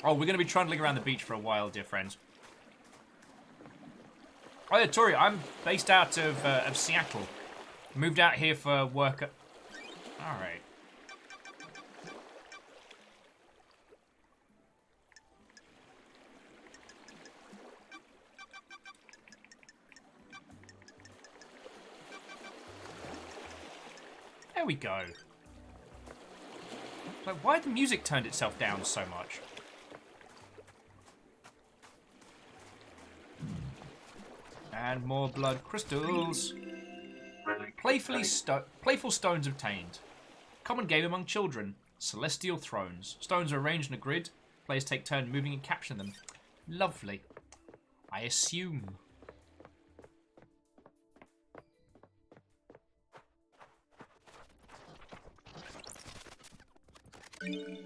[SPEAKER 1] Oh, we're going to be trundling around the beach for a while, dear friends. Oh yeah, Tori, I'm based out of Seattle. Moved out here for work. All right. There we go. Like, why the music turned itself down so much? And more blood crystals. Playful stones obtained. Common game among children. Celestial thrones. Stones are arranged in a grid. Players take turn moving and capturing them. Lovely. I assume.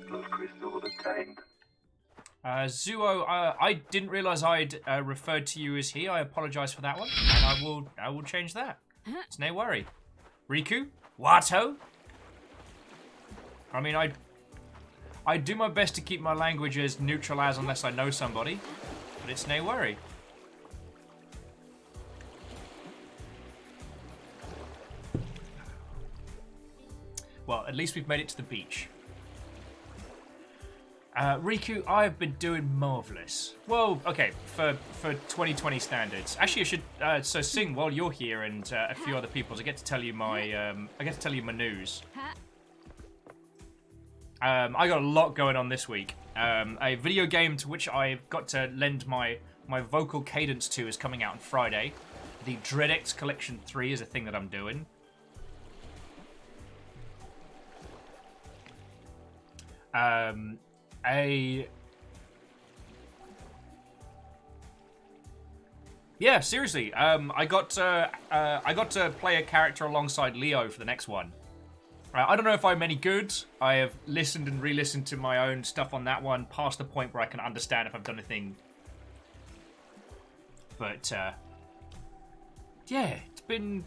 [SPEAKER 4] Blood crystal obtained.
[SPEAKER 1] Zuo, I didn't realise I'd referred to you as he. I apologise for that one, and I will change that. It's no worry. Riku, Wato. I mean, I do my best to keep my language as neutral as unless I know somebody, but it's no worry. Well, at least we've made it to the beach. Riku, I've been doing marvellous. Well, okay, for 2020 standards. Actually, I should so Sing while you're here and a few other people. I get to tell you my news. I got a lot going on this week. A video game to which I've got to lend my vocal cadence to is coming out on Friday. The DreadX Collection 3 is a thing that I'm doing. A Yeah, seriously. I got to play a character alongside Leo for the next one. I don't know if I'm any good. I have listened and re-listened to my own stuff on that one, past the point where I can understand if I've done anything. But yeah, it's been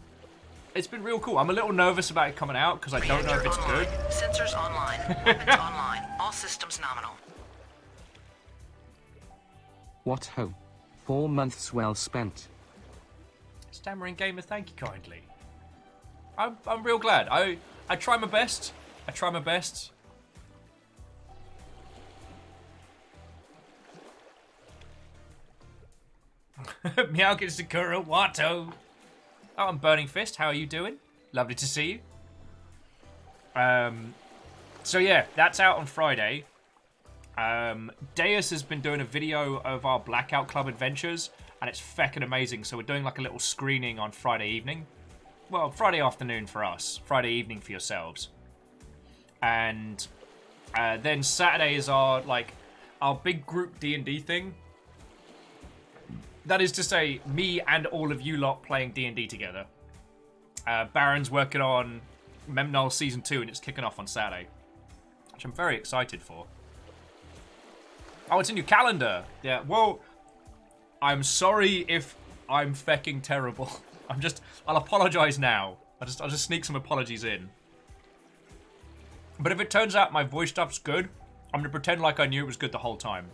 [SPEAKER 1] real cool. I'm a little nervous about it coming out because I don't know if it's
[SPEAKER 2] online.
[SPEAKER 1] good.
[SPEAKER 2] Sensors online. Weapons online. All systems nominal.
[SPEAKER 3] What ho. 4 months well spent.
[SPEAKER 1] Stammering Gamer, thank you kindly. I'm real glad. I try my best. I try my best. Meowkin Sakura Watto. Oh, I'm Burning Fist. How are you doing? Lovely to see you. So yeah, that's out on Friday. Deus has been doing a video of our Blackout Club adventures, and it's feckin' amazing. So we're doing like a little screening on Friday evening. Well, Friday afternoon for us. Friday evening for yourselves. And then Saturday is our big group D&D thing. That is to say, me and all of you lot playing D&D together. Baron's working on Memnol Season 2, and it's kicking off on Saturday. Which I'm very excited for. Oh, it's in your calendar. Yeah, well, I'm sorry if I'm fecking terrible. I'll apologize now. I'll just sneak some apologies in. But if it turns out my voice stuff's good, I'm gonna pretend like I knew it was good the whole time.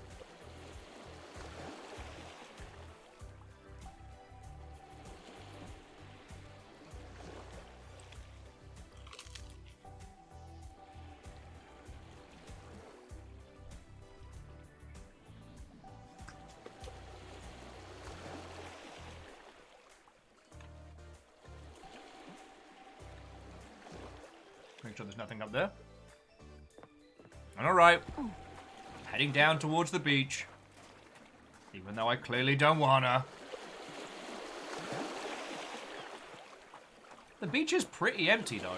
[SPEAKER 1] Make sure there's nothing up there. Alright. Heading down towards the beach. Even though I clearly don't wanna. The beach is pretty empty though.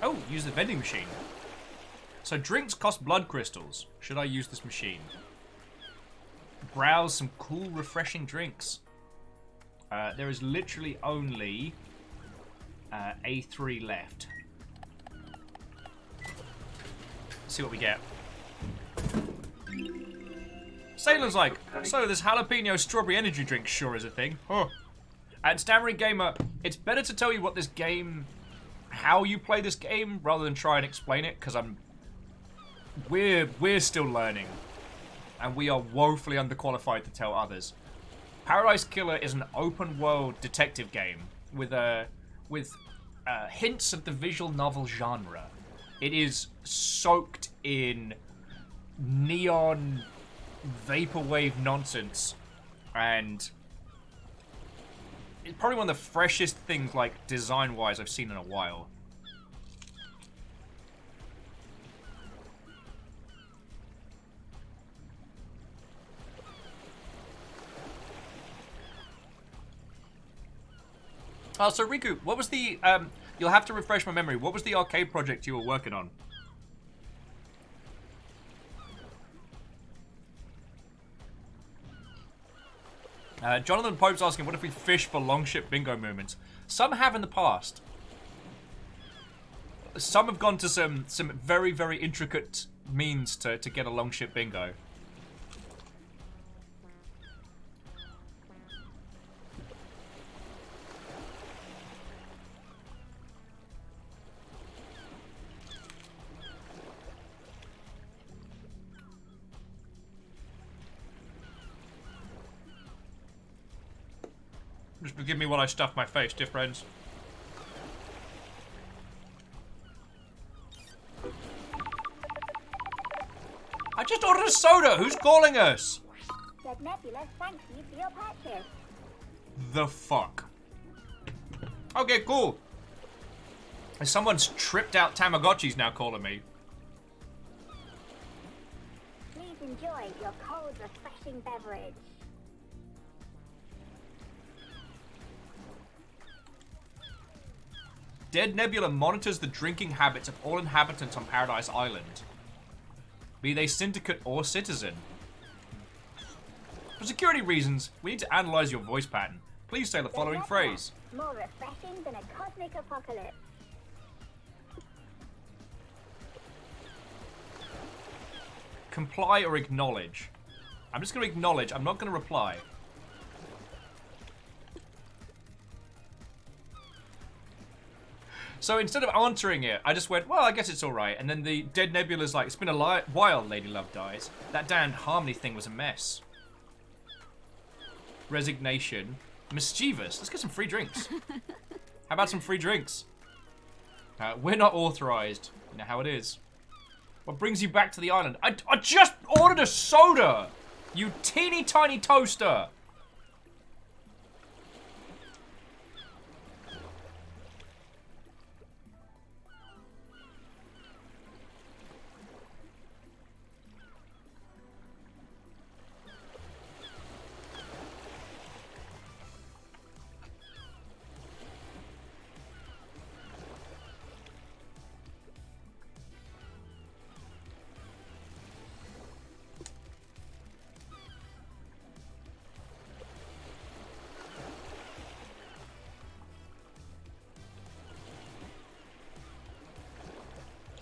[SPEAKER 1] Oh, use the vending machine. So drinks cost blood crystals. Should I use this machine? Browse some cool, refreshing drinks. There is literally only A3 left. Let's see what we get. Sailor's like, so this jalapeno strawberry energy drink sure is a thing. Huh. And Stammering Gamer, it's better to tell you what this game, how you play this game, rather than try and explain it, because we're still learning, and we are woefully underqualified to tell others. Paradise Killer is an open-world detective game with hints of the visual novel genre. It is soaked in neon vaporwave nonsense, and it's probably one of the freshest things, like design-wise, I've seen in a while. Oh, so Riku, what was the, you'll have to refresh my memory. What was the arcade project you were working on? Jonathan Pope's asking, what if we fish for longship bingo movements? Some have in the past. Some have gone to some very, very intricate means to get a longship bingo. Just forgive me while I stuff my face, dear friends. I just ordered a soda! Who's calling us?
[SPEAKER 10] Red Nebula, thank you for your purchase.
[SPEAKER 1] The fuck? Okay, cool. Someone's tripped out Tamagotchis now calling me.
[SPEAKER 10] Please enjoy your cold, refreshing beverage.
[SPEAKER 1] Dead Nebula monitors the drinking habits of all inhabitants on Paradise Island, be they syndicate or citizen. For security reasons, we need to analyze your voice pattern. Please say the following phrase.
[SPEAKER 10] More refreshing than a cosmic apocalypse.
[SPEAKER 1] Comply or acknowledge. I'm just going to acknowledge. I'm not going to reply. So instead of answering it, I just went, well, I guess it's alright. And then the Dead Nebula's like, it's been a while, Lady Love dies. That damned Harmony thing was a mess. Resignation. Mischievous. Let's get some free drinks. How about some free drinks? We're not authorized. You know how it is. What brings you back to the island? I just ordered a soda! You teeny tiny toaster!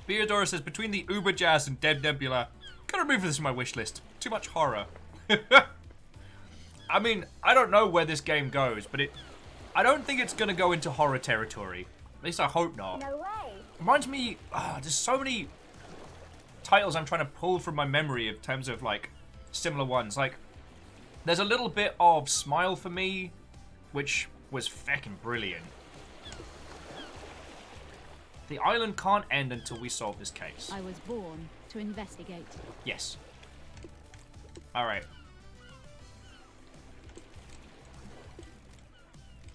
[SPEAKER 1] Theodora says, between the Uber Jazz and Dead Nebula, gotta remove this from my wish list. Too much horror. I mean, I don't know where this game goes, but I don't think it's gonna go into horror territory. At least I hope not.
[SPEAKER 10] No way.
[SPEAKER 1] Reminds me, there's so many titles I'm trying to pull from my memory in terms of, like, similar ones. Like, there's a little bit of Smile for Me, which was feckin' brilliant. The island can't end until we solve this case.
[SPEAKER 5] I was born to investigate.
[SPEAKER 1] Yes. Alright.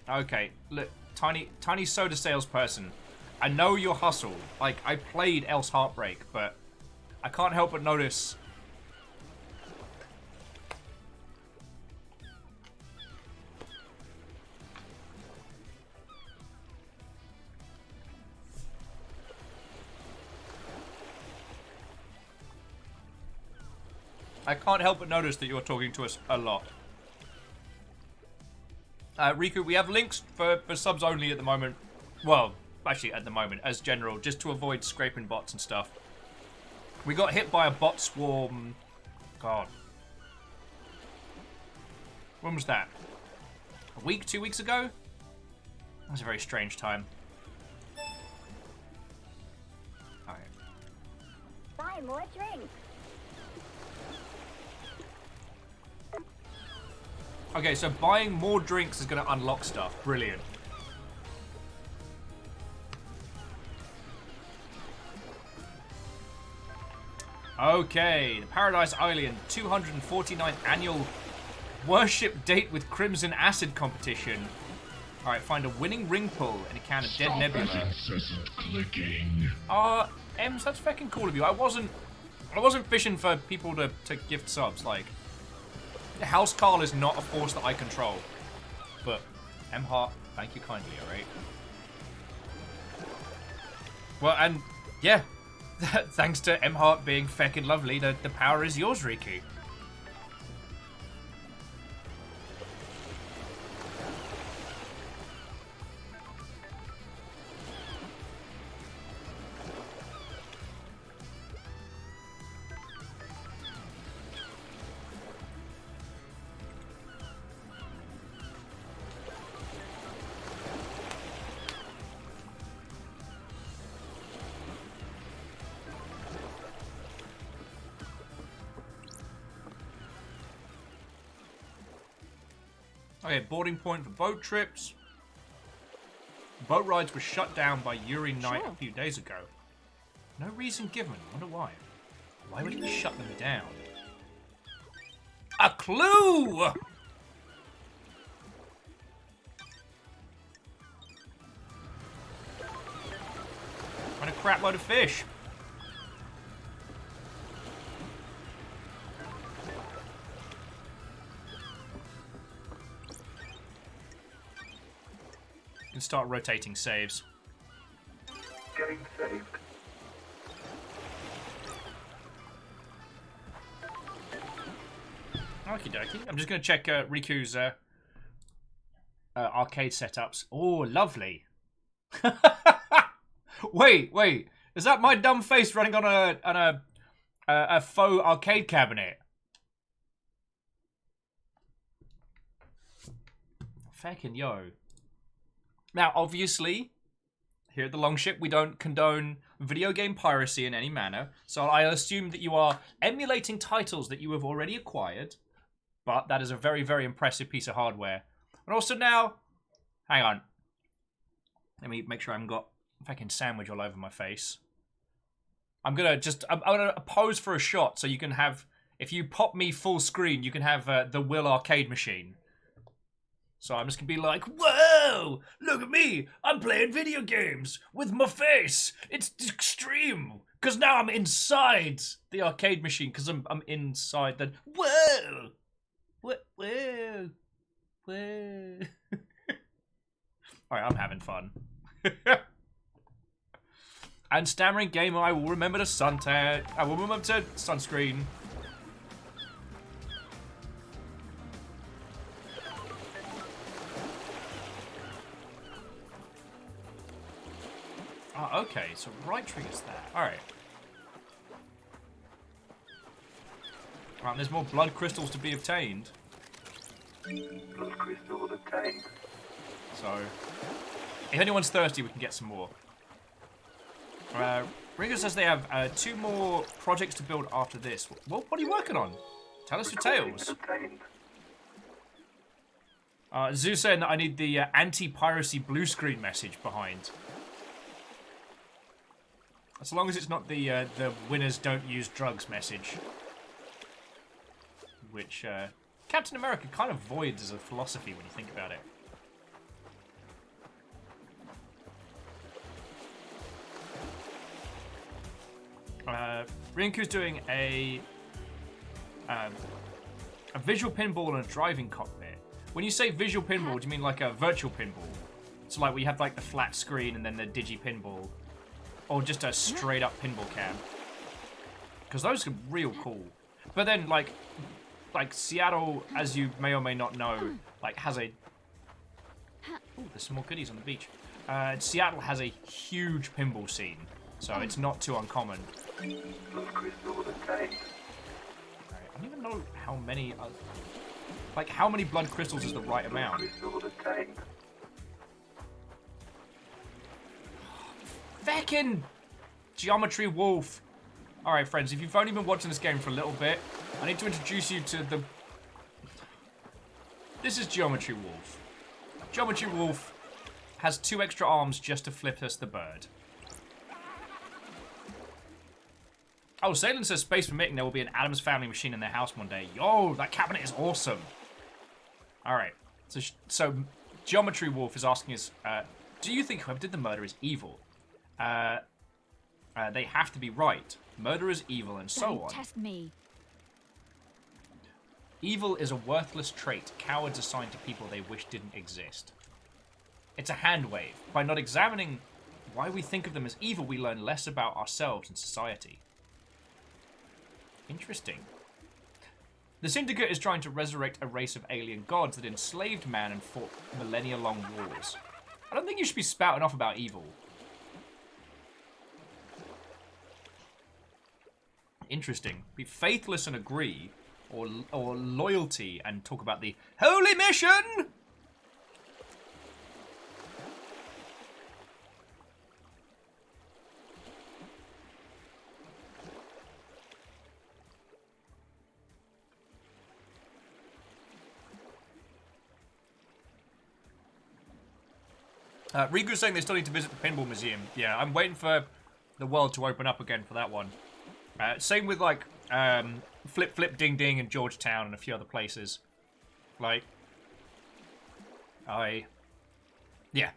[SPEAKER 1] Okay, look, tiny soda salesperson. I know your hustle. Like, I played Else Heartbreak, but I can't help but notice. I can't help but notice that you're talking to us a lot. Riku, we have links for subs only at the moment. Well, actually at the moment, as general, just to avoid scraping bots and stuff. We got hit by a bot swarm. God. When was that? A week, 2 weeks ago? That was a very strange time. Alright.
[SPEAKER 10] Buy more drinks.
[SPEAKER 1] Okay, so buying more drinks is going to unlock stuff. Brilliant. Okay, the Paradise Island 249th annual worship date with Crimson Acid competition. Alright, find a winning ring pull and a can of Dead Nebula.
[SPEAKER 7] Incessant clicking.
[SPEAKER 1] Ems, that's fucking cool of you. I wasn't fishing for people to gift subs, like. House Carl is not a force that I control. But, M. Hart, thank you kindly, alright? Well, and, yeah. Thanks to M. Hart being feckin' lovely, the power is yours, Riku. Okay, boarding point for boat trips. Boat rides were shut down by Yuri Knight a few days ago. No reason given. Wonder why. Why would he shut them down? A clue! And a crap load of fish. And start rotating saves.
[SPEAKER 4] getting saved.
[SPEAKER 1] Okie dokie. I'm just going to check Riku's arcade setups. Oh, lovely. Wait. Is that my dumb face running on a faux arcade cabinet? Fucking yo. Now, obviously, here at the Longship, we don't condone video game piracy in any manner, so I assume that you are emulating titles that you have already acquired, but that is a very, very impressive piece of hardware. And also now, hang on. Let me make sure I haven't got fucking sandwich all over my face. I'm gonna pose for a shot so you can have, if you pop me full screen, you can have the Will arcade machine. So I'm just gonna be like, whoa, look at me, I'm playing video games with my face. It's extreme, because now I'm inside the arcade machine, because I'm inside the, whoa, whoa. Alright, I'm having fun. And stammering gamer, I will remember to suntan. I will remember to sunscreen. Oh, okay, so right triggers that. Alright. Alright, there's more blood crystals to be obtained.
[SPEAKER 4] Blood crystal obtained.
[SPEAKER 1] So, if anyone's thirsty, we can get some more. Ringo says they have 2 more projects to build after this. What are you working on? Tell us your tales. Zoo saying that I need the anti-piracy blue screen message behind. As long as it's not the winners don't use drugs message. Which Captain America kind of voids as a philosophy when you think about it. Rinku's doing a visual pinball and a driving cockpit. When you say visual pinball, do you mean like a virtual pinball? So like we have like the flat screen and then the digi pinball, or just a straight up pinball cam? Because those are real cool. But then like Seattle, as you may or may not know, like has a. Ooh, there's some more goodies on the beach. Seattle has a huge pinball scene, so it's not too uncommon.
[SPEAKER 4] Blood crystal obtained.
[SPEAKER 1] Alright, I don't even know how many. Like, how many blood crystals is the right amount?
[SPEAKER 4] Crystal obtained.
[SPEAKER 1] Feckin' Geometry Wolf. Alright, friends, if you've only been watching this game for a little bit, I need to introduce you to the. This is Geometry Wolf. Geometry Wolf has 2 extra arms just to flip us the bird. Oh, Salem says, space permitting, there will be an Addams Family machine in their house one day. Yo, that cabinet is awesome. Alright, so Geometry Wolf is asking us, do you think whoever did the murder is evil? They have to be right. Murder is evil and so on.
[SPEAKER 5] Test me.
[SPEAKER 1] Evil is a worthless trait cowards assign to people they wish didn't exist. It's a hand wave. By not examining why we think of them as evil, we learn less about ourselves and society. Interesting. The Syndicate is trying to resurrect a race of alien gods that enslaved man and fought millennia-long wars. I don't think you should be spouting off about evil. Interesting. Be faithless and agree, or loyalty and talk about the holy mission! Rigu's saying they still need to visit the Pinball Museum. Yeah, I'm waiting for the world to open up again for that one. Same with, like, Flip Flip Ding Ding and Georgetown and a few other places. Like, yeah.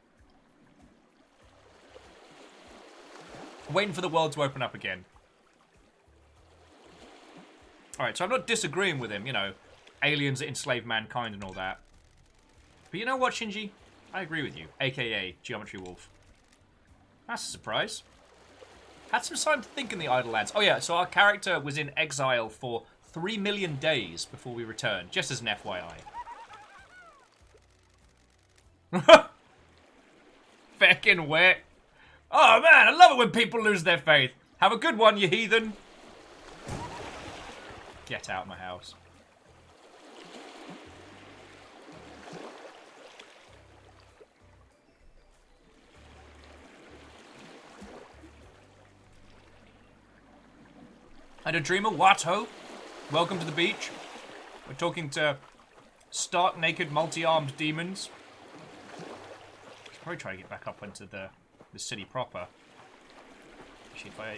[SPEAKER 1] Waiting for the world to open up again. Alright, so I'm not disagreeing with him, you know, aliens that enslave mankind and all that. But you know what, Shinji? I agree with you, aka Geometry Wolf. That's a surprise. Had some time to think in the Idle Lands. Oh yeah, so our character was in exile for 3 million days before we returned, just as an FYI. Feckin' wet. Oh man, I love it when people lose their faith. Have a good one, you heathen. Get out of my house. And a dreamer, what ho? Welcome to the beach. We're talking to stark naked multi-armed demons. Should probably try to get back up into the city proper. Actually, if I...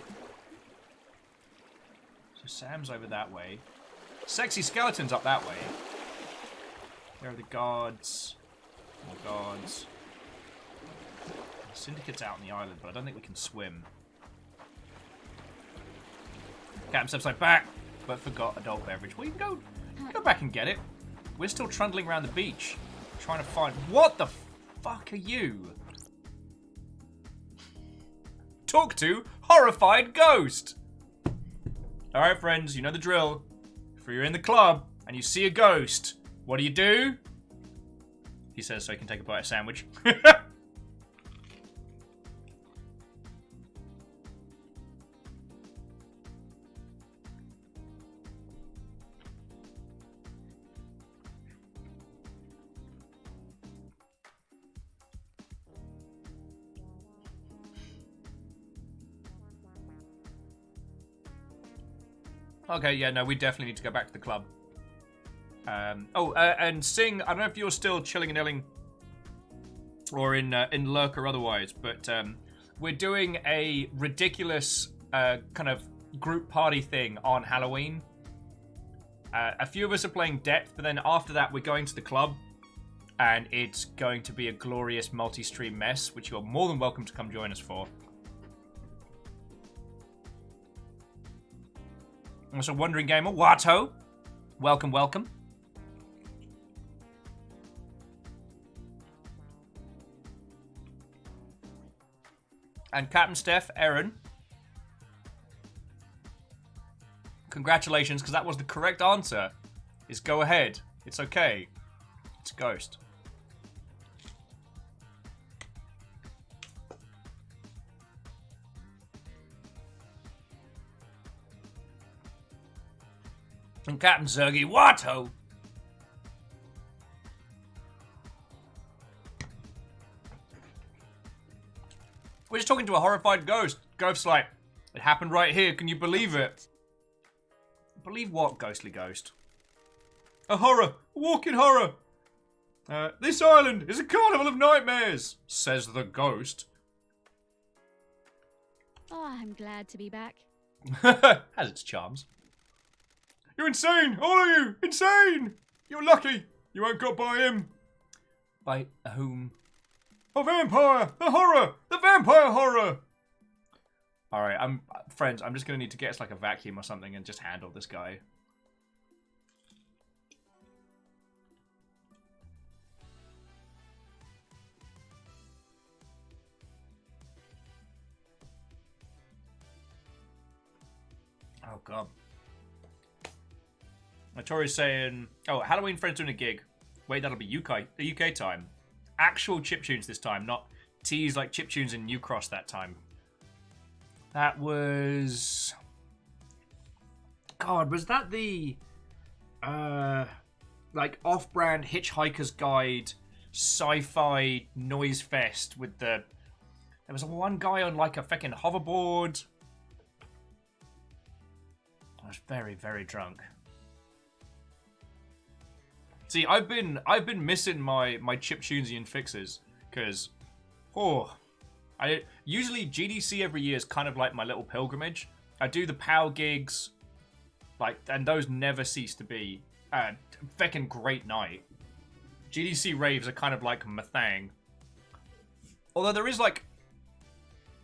[SPEAKER 1] So Sam's over that way. Sexy skeletons up that way. There are the guards. More guards. The syndicate's out on the island, but I don't think we can swim. Captain steps like back, but forgot adult beverage. Well, you can go back and get it. We're still trundling around the beach, trying to find... What the fuck are you? Talk to horrified ghost. All right, friends, you know the drill. If you're in the club and you see a ghost, what do? He says so he can take a bite of sandwich. Okay, yeah, no, we definitely need to go back to the club. And Sing, I don't know if you're still chilling and illing or in Lurk or otherwise, but we're doing a ridiculous kind of group party thing on Halloween. A few of us are playing Depth, but then after that we're going to the club, and it's going to be a glorious multi-stream mess, which you're more than welcome to come join us for. Also, Wandering Gamer, Watto. Welcome, welcome. And Captain Steph, Aaron. Congratulations, because that was the correct answer. Is go ahead. It's okay. It's a ghost. And Captain Zergy, what-ho? We're just talking to a horrified ghost. Ghost's like, it happened right here, can you believe it? Believe what, ghostly ghost? A horror, a walking horror. This island is a carnival of nightmares, says the ghost.
[SPEAKER 5] Oh, I'm glad to be back.
[SPEAKER 1] Has its charms. You're insane! All of you! Insane! You're lucky! You won't got by him. By whom? A vampire! The horror! The vampire horror! Alright, friends, I'm just gonna need to get us like a vacuum or something and just handle this guy. Oh god. Tori's saying, oh, Halloween friends doing a gig. Wait, that'll be UK time. Actual chiptunes this time, not tease like chiptunes in New Cross that time. That was... God, was that the... like, off-brand Hitchhiker's Guide sci-fi noise fest with the... There was one guy on, like, a feckin' hoverboard. I was very, very drunk. See, I've been missing my chiptunesian fixes, because, usually GDC every year is kind of like my little pilgrimage. I do the POW gigs, like, and those never cease to be a feckin' great night. GDC raves are kind of like my thing. Although there is like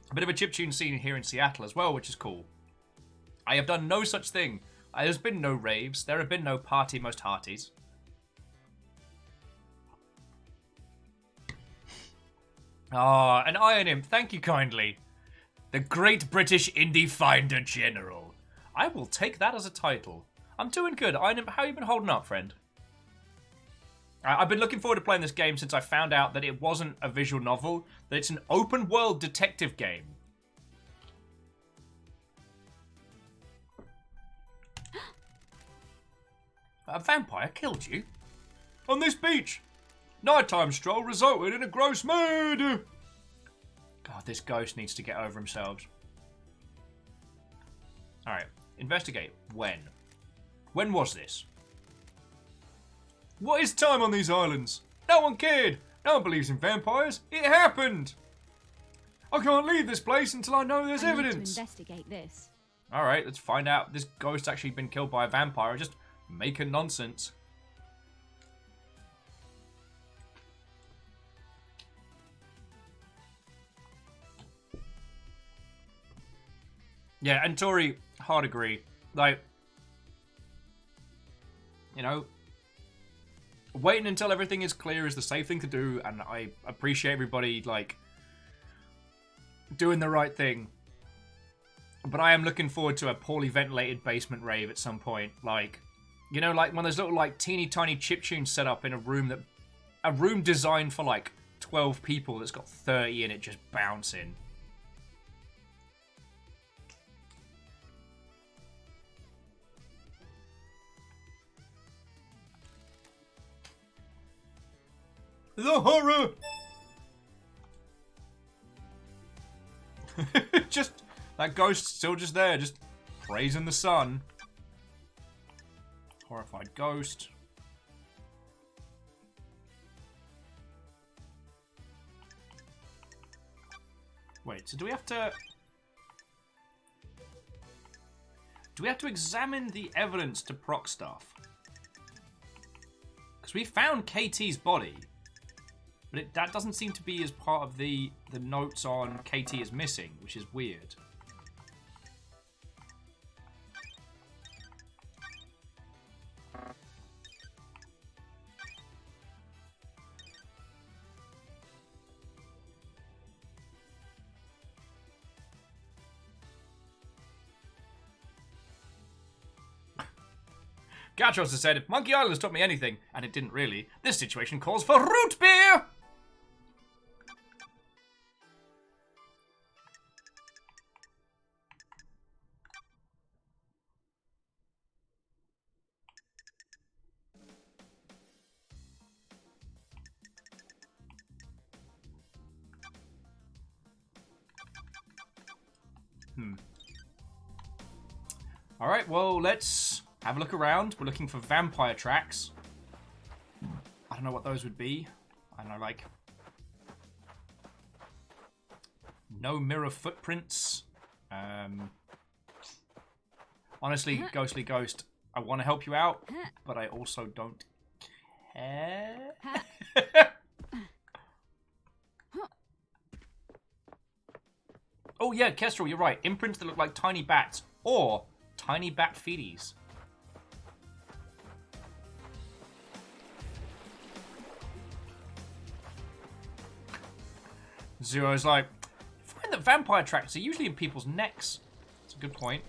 [SPEAKER 1] a bit of a chiptune scene here in Seattle as well, which is cool. I have done no such thing. There's been no raves. There have been no party most hearties. Ah, an Iron Imp, thank you kindly. The Great British Indie Finder General. I will take that as a title. I'm doing good. Iron Imp, how you been holding up, friend? I've been looking forward to playing this game since I found out that it wasn't a visual novel, that it's an open-world detective game. A vampire killed you? On this beach! Nighttime stroll resulted in a gross murder! God, this ghost needs to get over himself. Alright, investigate. When? When was this? What is time on these islands? No one cared! No one believes in vampires! It happened! I can't leave this place until I know there's evidence!
[SPEAKER 5] Need to investigate this.
[SPEAKER 1] Alright, let's find out if this ghost actually been killed by a vampire or just making nonsense. Yeah, and Tori, hard agree. Like, you know, waiting until everything is clear is the safe thing to do, and I appreciate everybody, like, doing the right thing. But I am looking forward to a poorly ventilated basement rave at some point. Like, you know, like one of those little, like, teeny tiny chiptunes set up in a room designed for, like, 12 people that's got 30 in it just bouncing. The horror! Just, that ghost still just there, just praising the sun. Horrified ghost. Wait, so do we have to examine the evidence to proc stuff? Because we found KT's body. But that doesn't seem to be as part of the notes on KT is missing, which is weird. Gatros has said, if Monkey Island has taught me anything, and it didn't really, this situation calls for root beer! Alright, well, let's have a look around. We're looking for vampire tracks. I don't know what those would be. I don't know, like... no mirror footprints. Honestly, Ghostly Ghost, I want to help you out, but I also don't care. Oh yeah, Kestrel, you're right. Imprints that look like tiny bats, or tiny bat feeties. Zero's like, I find that vampire tracks are usually in people's necks. That's a good point.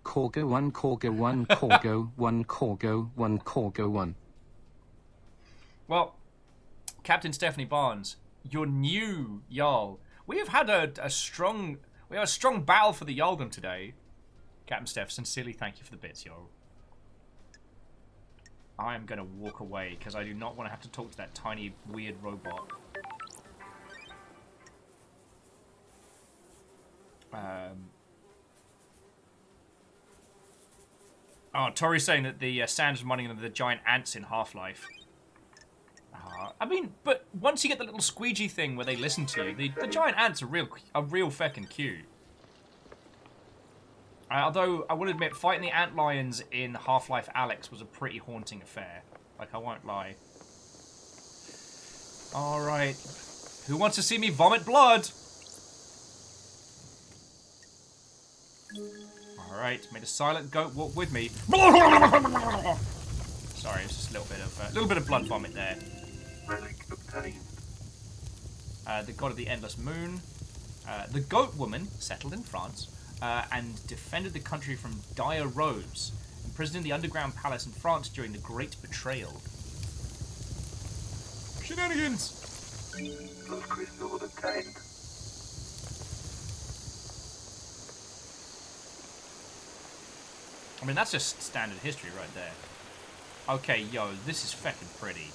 [SPEAKER 3] Corgo 1, Corgo 1, Corgo 1, Corgo 1, Corgo 1.
[SPEAKER 1] Well, Captain Stephanie Barnes, your new Jarl. We have had a strong battle for the Jarldom today. Captain Steph, sincerely thank you for the bits, Jarl. I am going to walk away because I do not want to have to talk to that tiny, weird robot. Oh, Tori's saying that the Sans is running into the giant ants in Half-Life. I mean, but once you get the little squeegee thing where they listen to you, the giant ants are real feckin' cute. Although, I will admit, fighting the ant lions in Half-Life Alyx was a pretty haunting affair. Like, I won't lie. Alright. Who wants to see me vomit blood? Alright, made a silent goat walk with me. Sorry, it's just a little bit of blood vomit there.
[SPEAKER 4] Relic of obtained.
[SPEAKER 1] The god of the endless moon. The goat woman settled in France and defended the country from dire robes, imprisoned in the underground palace in France during the Great Betrayal. Shenanigans!
[SPEAKER 4] Blood crystal obtained.
[SPEAKER 1] I mean, that's just standard history right there. Okay, yo, this is feckin' pretty.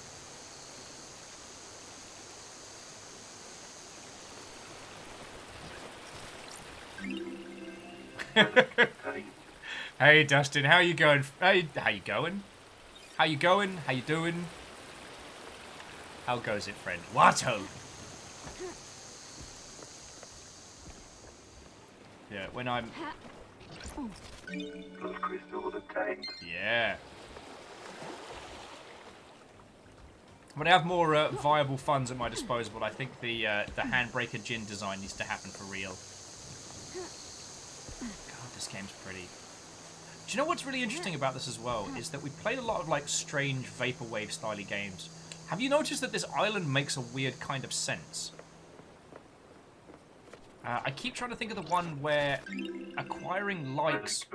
[SPEAKER 1] Hey, Dustin, how you going? Hey, how you going? How you going? How you doing? How goes it, friend? Watto! Yeah, when I'm...
[SPEAKER 4] Blood crystal obtained.
[SPEAKER 1] Yeah. When I have more viable funds at my disposal, I think the Handbreaker Djinn design needs to happen for real. God, this game's pretty. Do you know what's really interesting about this as well? Is that we played a lot of like strange vaporwave styley games. Have you noticed that this island makes a weird kind of sense? I keep trying to think of the one where acquiring likes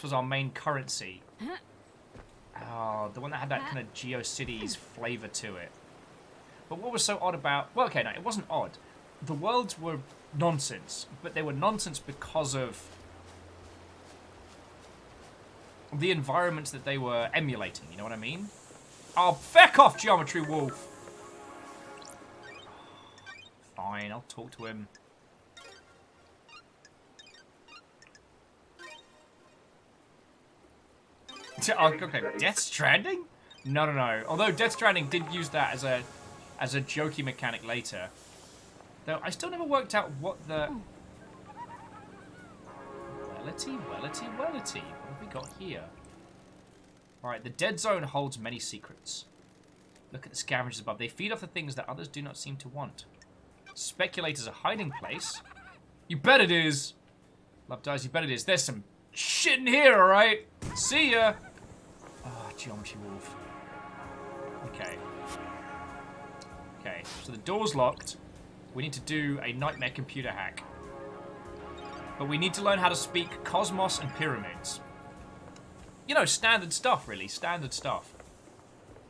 [SPEAKER 1] was our main currency. Oh, the one that had that kind of GeoCities flavor to it. But what was so odd about... Well, okay, no, it wasn't odd. The worlds were nonsense, but they were nonsense because of the environments that they were emulating, you know what I mean? Oh, feck off, Geometry Wolf! Fine, I'll talk to him. Okay, Death Stranding? No, no, no. Although Death Stranding did use that as a jokey mechanic later. Though I still never worked out what the... Wellity. What have we got here? Alright, the dead zone holds many secrets. Look at the scavengers above. They feed off the things that others do not seem to want. Speculator's a hiding place. You bet it is. Love dies, you bet it is. There's some shit in here, alright? See ya. Oh, Geometry Wolf. Okay. Okay, so the door's locked. We need to do a nightmare computer hack. But we need to learn how to speak Cosmos and Pyramids. You know, standard stuff, really. Standard stuff.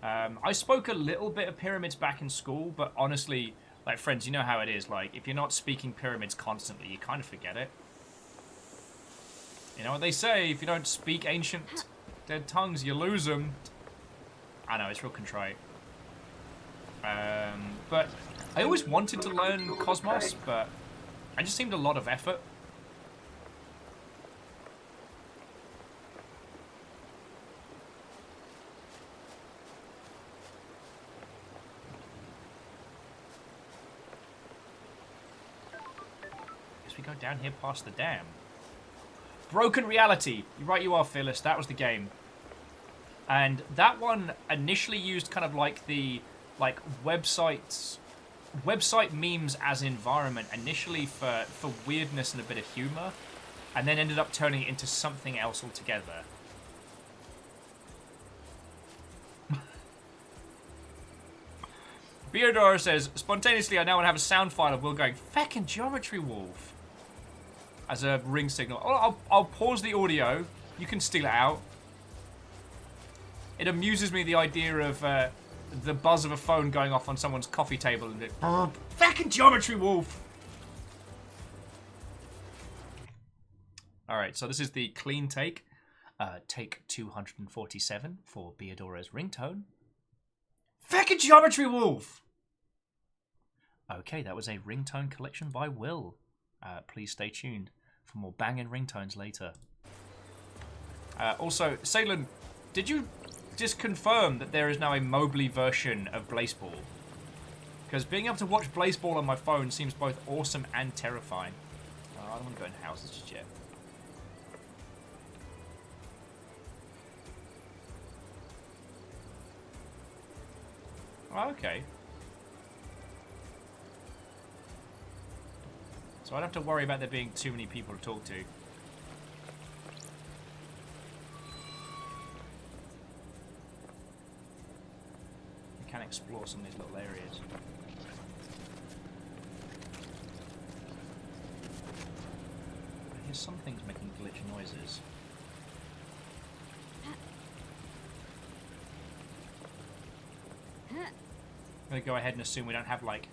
[SPEAKER 1] I spoke a little bit of Pyramids back in school, but honestly, like, friends, you know how it is. Like, if you're not speaking Pyramids constantly, you kind of forget it. You know what they say, if you don't speak ancient dead tongues, you lose them. I know, it's real contrite. But I always wanted to learn Cosmos, but it just seemed a lot of effort. Guess we go down here past the dam. Broken Reality. You're right, you are, Phyllis. That was the game. And that one initially used kind of like the website memes as environment initially for weirdness and a bit of humor, and then ended up turning it into something else altogether. Beardor says, spontaneously I now want to have a sound file of Will going, feckin' Geometry Wolf, as a ring signal. Oh, I'll pause the audio. You can steal it out. It amuses me, the idea of the buzz of a phone going off on someone's coffee table and it... Fucking Geometry Wolf! Alright, so this is the clean take. Take 247 for Beadora's ringtone. Fucking Geometry Wolf! Okay, that was a ringtone collection by Will. Please stay tuned for more banging ringtones later. Also, Salem, did you just confirm that there is now a Mobley version of Blazeball? Because being able to watch Blazeball on my phone seems both awesome and terrifying. I don't want to go in houses just yet. Oh, okay. So I don't have to worry about there being too many people to talk to. explore some of these little areas. I hear some things making glitch noises. I'm gonna go ahead and assume we don't have like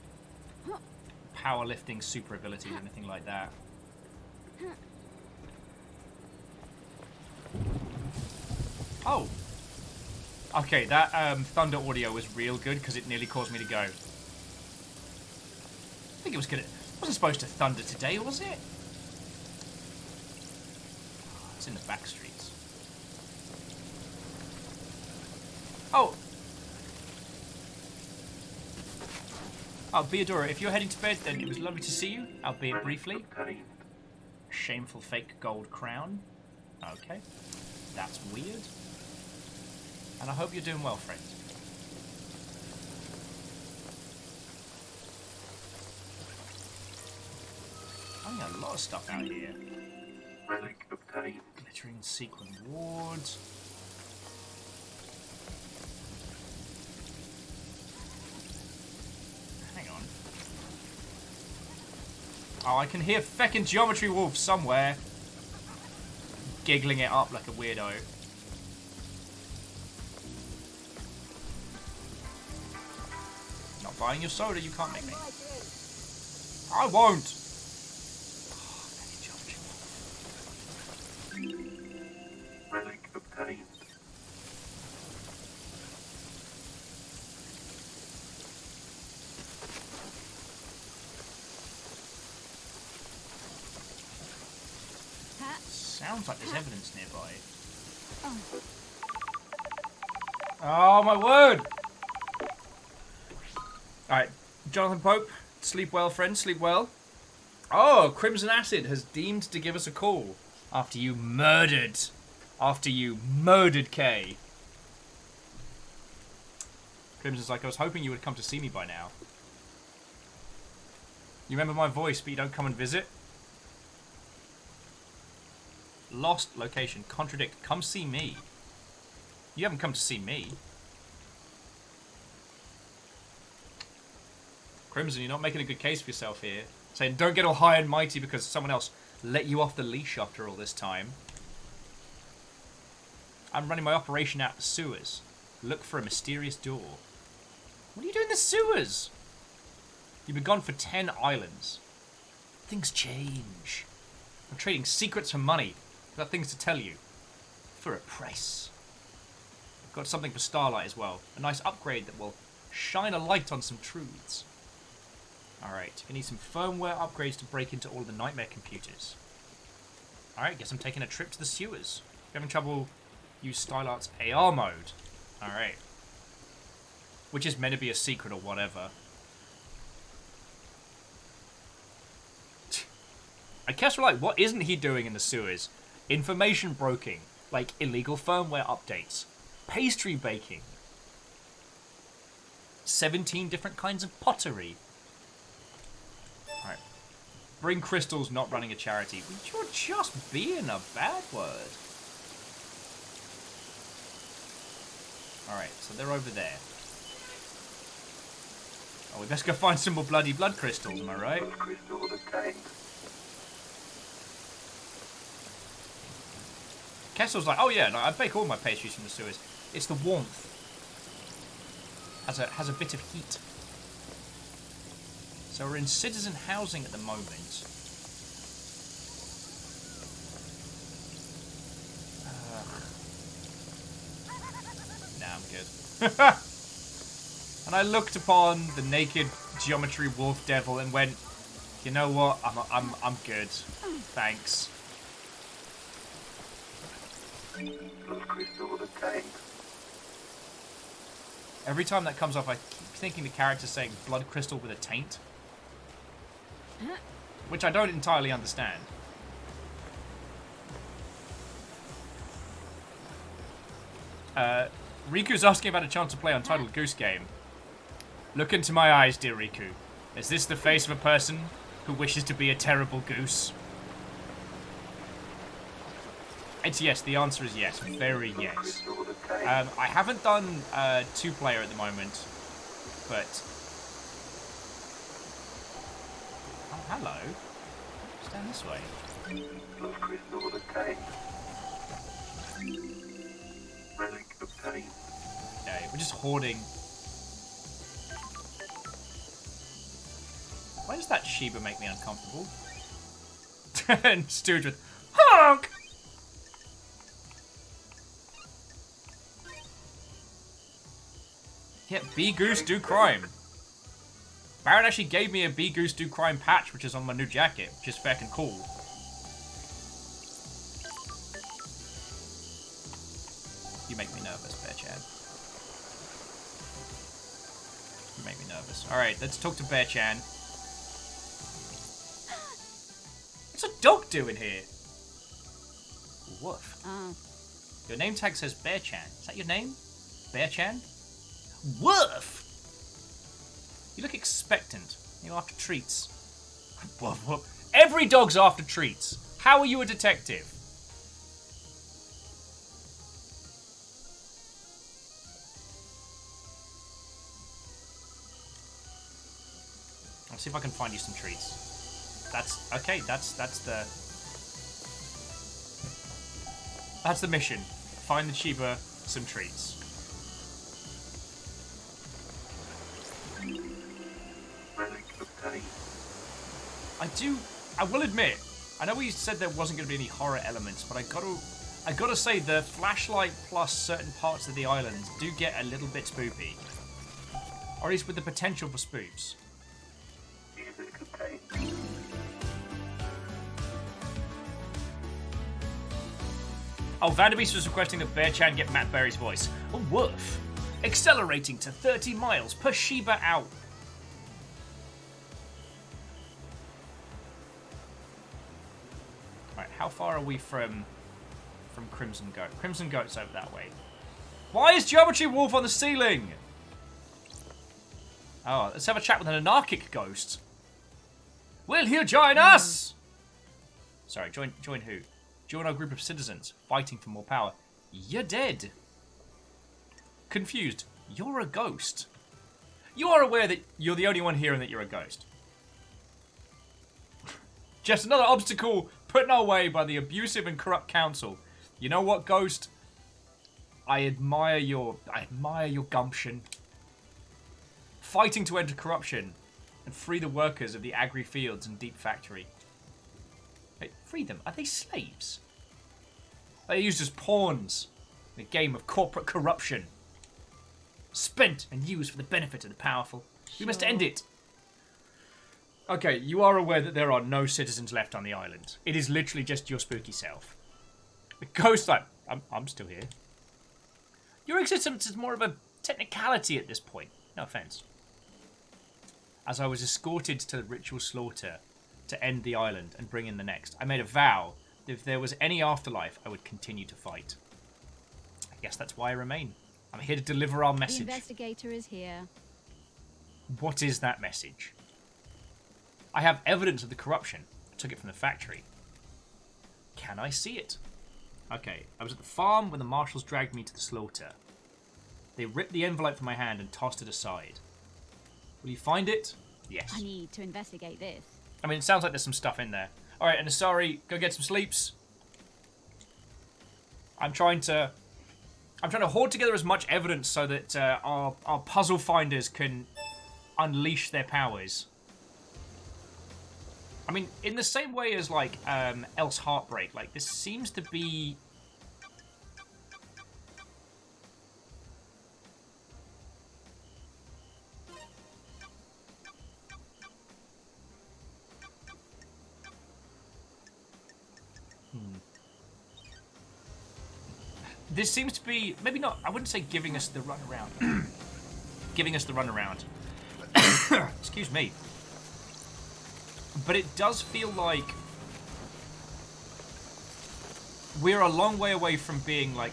[SPEAKER 1] powerlifting super abilities or anything like that. Oh! Okay, that thunder audio was real good because it nearly caused me to go. I think it was gonna... It wasn't supposed to thunder today, was it? It's in the back streets. Oh! Oh, Beadora, if you're heading to bed, then it was lovely to see you, albeit briefly. Shameful fake gold crown. Okay. That's weird. And I hope you're doing well, friend. I think a lot of stuff out here.
[SPEAKER 4] Relic obtained.
[SPEAKER 1] Glittering sequin wards. Hang on. Oh, I can hear feckin' Geometry Wolf somewhere. Giggling it up like a weirdo. Not buying your soda, you can't make me. I won't!
[SPEAKER 4] Relic obtained.
[SPEAKER 1] Sounds like there's evidence nearby. Oh my word! Alright, Jonathan Pope, sleep well, friend, sleep well. Oh, Crimson Acid has deemed to give us a call after you murdered Kay. Crimson's like, I was hoping you would come to see me by now. You remember my voice, but you don't come and visit? Lost location, contradict, come see me. You haven't come to see me. Crimson, you're not making a good case for yourself here. Saying, don't get all high and mighty because someone else let you off the leash after all this time. I'm running my operation out the sewers. Look for a mysterious door. What are you doing in the sewers? You've been gone for 10 islands. Things change. I'm trading secrets for money. I've got things to tell you. For a price. I've got something for Starlight as well. A nice upgrade that will shine a light on some truths. Alright, you need some firmware upgrades to break into all of the nightmare computers. Alright, guess I'm taking a trip to the sewers. If you're having trouble, use Stylart's AR mode. Alright. Which is meant to be a secret or whatever. I guess we're like, what isn't he doing in the sewers? Information broking. Like illegal firmware updates. Pastry baking. 17 different kinds of pottery. Alright. Bring crystals, not running a charity. You're just being a bad word. Alright, so they're over there. Oh, we best go find some more bloody blood crystals, am I right?
[SPEAKER 4] Crystal obtained.
[SPEAKER 1] Kessel's like, oh yeah, no, I bake all my pastries from the sewers. It's the warmth. Has a bit of heat. So we're in citizen housing at the moment. Nah, I'm good. And I looked upon the naked Geometry Wolf Devil and went, you know what? I'm good. Thanks.
[SPEAKER 4] Blood crystal obtained.
[SPEAKER 1] Every time that comes up, I keep thinking the character's saying blood crystal with a taint. Which I don't entirely understand. Riku's asking about a chance to play Untitled Goose Game. Look into my eyes, dear Riku. Is this the face of a person who wishes to be a terrible goose? It's yes. The answer is yes. Very yes. I haven't done 2-player at the moment. but... Oh, hello. It's down this way.
[SPEAKER 4] Lost crystal obtained. Relic obtained.
[SPEAKER 1] Okay, we're just hoarding. Why does that Sheba make me uncomfortable? And Stooge with honk! Yeah, Bee Goose do crime. Baron actually gave me a Bee Goose do crime patch, which is on my new jacket, which is fucking cool. You make me nervous, Bear Chan. You make me nervous. Alright, let's talk to Bear Chan. What's a dog doing here? Woof. Your name tag says Bear Chan. Is that your name? Bear Chan? Woof! You look expectant. You're after treats. Woof, woof. Every dog's after treats. How are you a detective? I'll see if I can find you some treats. That's okay. That's the mission. Find the Sheba some treats.
[SPEAKER 4] Relic obtained.
[SPEAKER 1] I will admit, I know we said there wasn't going to be any horror elements, but I gotta say the flashlight plus certain parts of the island do get a little bit spoopy, or at least with the potential for spoofs.
[SPEAKER 4] Music obtained.
[SPEAKER 1] Oh, Vanderbeest was requesting that Bear Chan get Matt Berry's voice. A woof. Accelerating to 30 miles per Sheba hour. Alright, how far are we from Crimson Goat? Crimson Goat's over that way. Why is Geometry Wolf on the ceiling? Oh, let's have a chat with an anarchic ghost. Will he join us? Sorry, join who? Join our group of citizens fighting for more power. You're dead. Confused. You're a ghost. You are aware that you're the only one here and that you're a ghost. Just another obstacle put in our way by the abusive and corrupt council. You know what, Ghost? I admire your gumption. Fighting to end corruption and free the workers of the agri fields and deep factory. Wait, free them? Are they slaves? They're used as pawns in a game of corporate corruption. Spent and used for the benefit of the powerful. We must end it. Okay, you are aware that there are no citizens left on the island. It is literally just your spooky self. The ghost, like, I'm still here. Your existence is more of a technicality at this point. No offense. As I was escorted to the ritual slaughter to end the island and bring in the next, I made a vow that if there was any afterlife, I would continue to fight. I guess that's why I remain. I'm here to deliver our message.
[SPEAKER 5] The investigator is here.
[SPEAKER 1] What is that message? I have evidence of the corruption. I took it from the factory. Can I see it? Okay, I was at the farm when the marshals dragged me to the slaughter. They ripped the envelope from my hand and tossed it aside. Will you find it? Yes.
[SPEAKER 5] I need to investigate this.
[SPEAKER 1] I mean, it sounds like there's some stuff in there. Alright, and Asari, go get some sleeps. I'm trying to hoard together as much evidence so that our puzzle finders can unleash their powers. I mean, in the same way as, like, Else Heartbreak, like, this seems to be... This seems to be, maybe not, I wouldn't say giving us the runaround. Giving us the runaround. Excuse me. But it does feel like we're a long way away from being, like,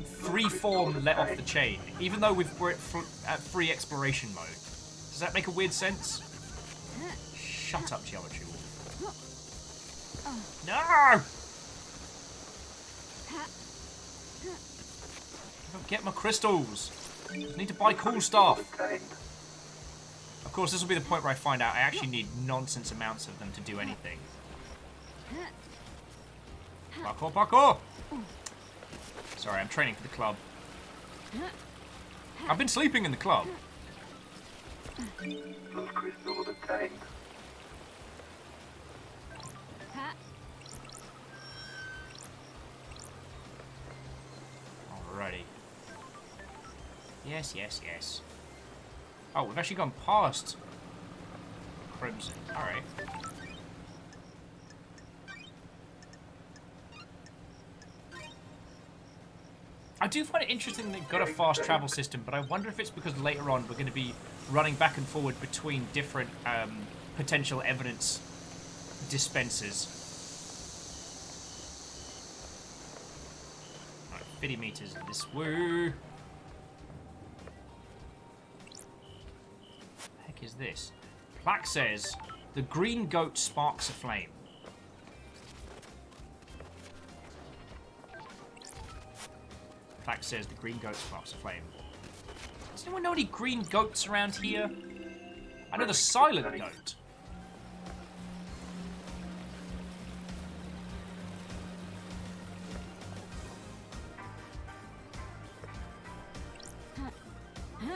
[SPEAKER 1] free-form let off the chain, even though we're at free exploration mode. Does that make a weird sense? Shut up, Geometry Wolf. No! Don't get my crystals. Just need to buy cool stuff.
[SPEAKER 4] Obtained.
[SPEAKER 1] Of course, this will be the point where I find out I actually need nonsense amounts of them to do anything. Parkour, parkour! Sorry, I'm training for the club. I've been sleeping in the club.
[SPEAKER 4] Love crystal obtained.
[SPEAKER 1] Alrighty. Yes, yes, yes. Oh, we've actually gone past Crimson. Alright. I do find it interesting they've got a fast travel system, but I wonder if it's because later on we're going to be running back and forward between different potential evidence dispensers. Right, 50 meters this way. What the heck is this? Plaque says, the green goat sparks a flame. Plaque says the green goat sparks a flame. Does anyone know any green goats around here? I know the silent goat.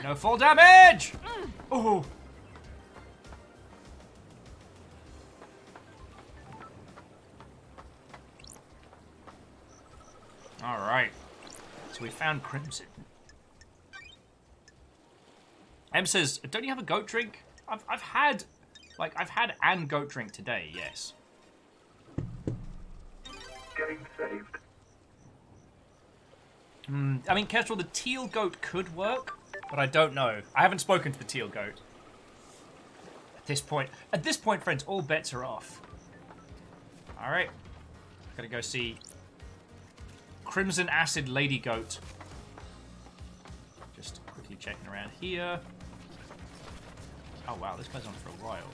[SPEAKER 1] No fall damage! Oh! Alright. So we found Crimson. Em says, don't you have a goat drink? I've had an goat drink today, yes.
[SPEAKER 4] Game saved.
[SPEAKER 1] I mean, Kestrel, the teal goat could work, but I don't know. I haven't spoken to the teal goat. At this point, friends, all bets are off. Alright. Gotta go see Crimson Acid Lady Goat. Just quickly checking around here. Oh wow, this goes on for a while.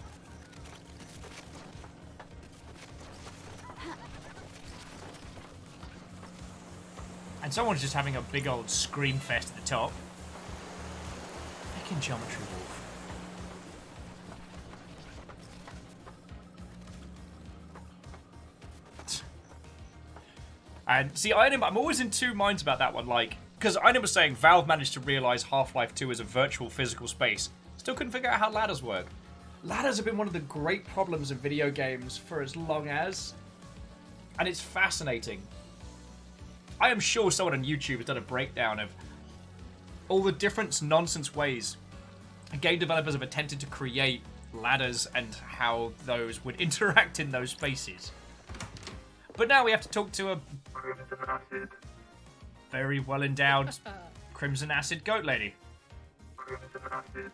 [SPEAKER 1] And someone's just having a big old scream fest at the top. Fucking Geometry Wolf. And see, I'm always in two minds about that one, like, because Inem was saying Valve managed to realize Half-Life 2 as a virtual physical space. Still couldn't figure out how ladders work. Ladders have been one of the great problems of video games for as long as, and it's fascinating. I am sure someone on YouTube has done a breakdown of all the different nonsense ways game developers have attempted to create ladders and how those would interact in those spaces. But now we have to talk to a
[SPEAKER 4] Crimson acid.
[SPEAKER 1] very well endowed Crimson Acid Goat Lady.
[SPEAKER 4] Crimson acid.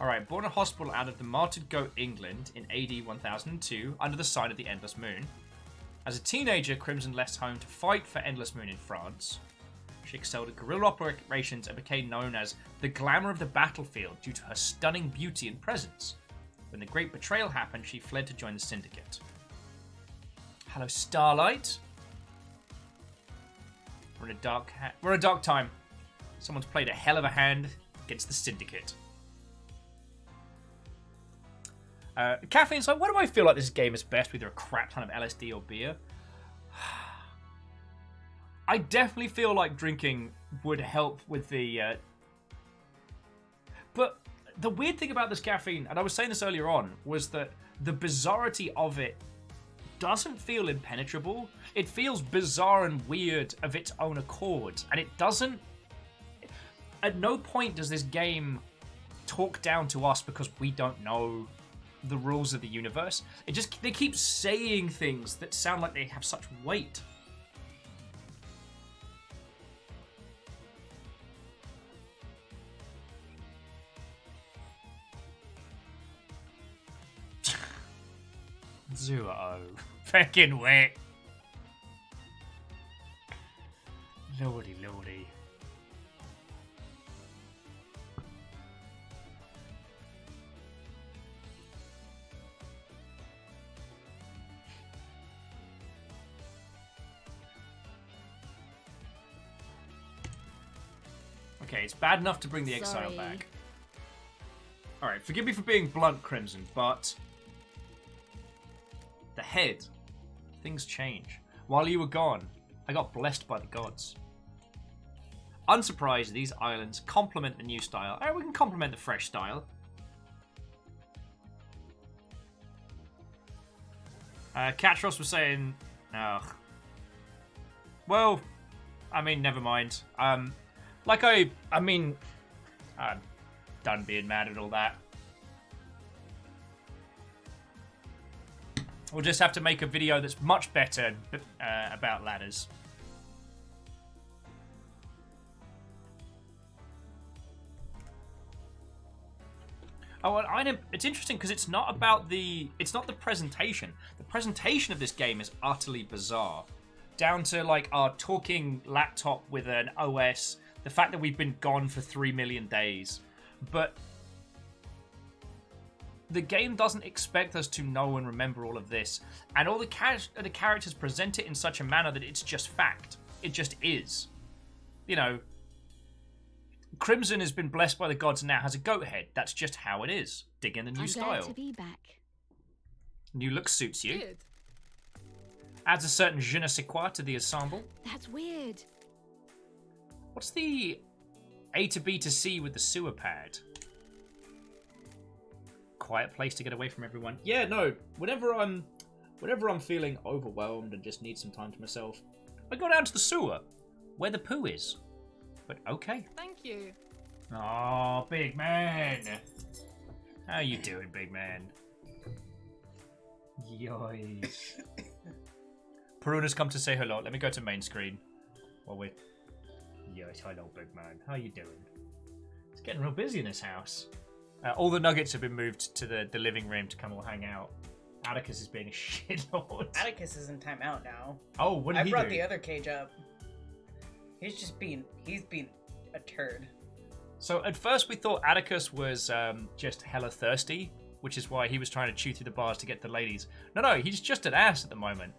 [SPEAKER 1] Alright, born in a hospital out of the Martyred Goat, England in AD 1002 under the sign of the Endless Moon. As a teenager, Crimson left home to fight for Endless Moon in France. She excelled at guerrilla operations and became known as the glamour of the battlefield due to her stunning beauty and presence. When the Great Betrayal happened, she fled to join the Syndicate. Hello, Starlight. We're in a dark time. Someone's played a hell of a hand against the Syndicate. Caffeine's like, why do I feel like this game is best with either a crap ton of LSD or beer? I definitely feel like drinking would help with the... But the weird thing about this caffeine, and I was saying this earlier on, was that the bizarrity of it doesn't feel impenetrable. It feels bizarre and weird of its own accord, and it doesn't... At no point does this game talk down to us because we don't know the rules of the universe. They keep saying things that sound like they have such weight. Zuo. Fucking wet. Lordy, lordy. Okay, it's bad enough to bring the exile
[SPEAKER 5] Sorry.
[SPEAKER 1] back. Alright, forgive me for being blunt, Crimson, but... the head. Things change. While you were gone, I got blessed by the gods. Unsurprised, these islands complement the new style. Alright, we can complement the fresh style. Catros was saying... ugh. Well, I mean, never mind. I'm done being mad at all that. We'll just have to make a video that's much better about ladders. Oh, and it's interesting because it's not the presentation. The presentation of this game is utterly bizarre. Down to like our talking laptop with an OS, the fact that we've been gone for 3 million days. But the game doesn't expect us to know and remember all of this. And all the characters present it in such a manner that it's just fact. It just is. You know, Crimson has been blessed by the gods and now has a goat head. That's just how it is. Dig in the new
[SPEAKER 5] I'm
[SPEAKER 1] style.
[SPEAKER 5] glad to be back.
[SPEAKER 1] New look suits you.
[SPEAKER 6] Good.
[SPEAKER 1] Adds a certain je ne sais quoi to the ensemble.
[SPEAKER 5] That's weird.
[SPEAKER 1] What's the A to B to C with the sewer pad? Quiet place to get away from everyone. Yeah, no. Whenever I'm feeling overwhelmed and just need some time to myself, I go down to the sewer, where the poo is. But okay.
[SPEAKER 6] Thank you.
[SPEAKER 1] Oh, big man. How you doing, big man? Yoys. Peruna's come to say hello. Let me go to main screen. While we... Yes, hello, big man. How you doing? It's getting real busy in this house. All the nuggets have been moved to the living room to come all hang out. Atticus is being a shitlord.
[SPEAKER 8] Atticus is in timeout now.
[SPEAKER 1] Oh, what did he do?
[SPEAKER 8] I brought the other cage up. He's been a turd.
[SPEAKER 1] So at first we thought Atticus was just hella thirsty, which is why he was trying to chew through the bars to get the ladies. No, he's just an ass at the moment.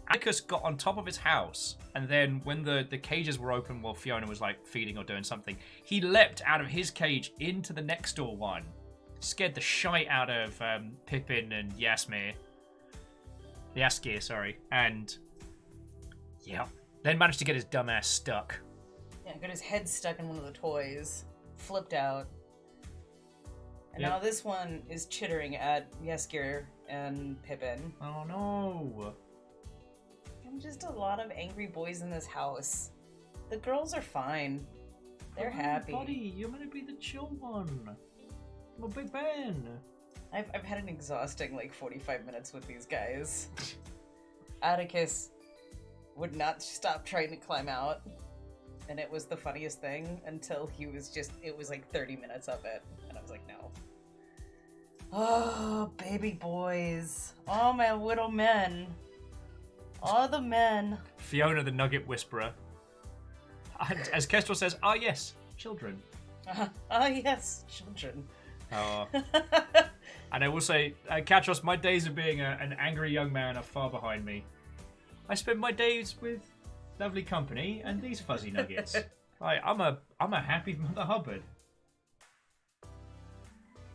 [SPEAKER 1] Atticus got on top of his house, and then when the cages were open while Fiona was like feeding or doing something, he leapt out of his cage into the next door one. Scared the shite out of Pippin and Yaskir, sorry. And yeah, then managed to get his dumb ass stuck.
[SPEAKER 8] Yeah, got his head stuck in one of the toys, flipped out. And
[SPEAKER 1] Yep.
[SPEAKER 8] now this one is chittering at Yaskir and Pippin.
[SPEAKER 1] Oh no.
[SPEAKER 8] And just a lot of angry boys in this house. The girls are fine. They're happy.
[SPEAKER 1] Buddy, you're gonna be the chill one. I'm a big man.
[SPEAKER 8] I've had an exhausting 45 minutes with these guys. Atticus would not stop trying to climb out, and it was the funniest thing until it was 30 minutes of it, and I was like, no. Oh, baby boys. Oh, my little men. All the men.
[SPEAKER 1] Fiona the Nugget Whisperer. And as Kestrel says, ah yes, children.
[SPEAKER 8] Yes, children.
[SPEAKER 1] Oh. And I will say, Katros, my days of being an angry young man are far behind me. I spend my days with lovely company and these fuzzy nuggets. I'm a happy Mother Hubbard.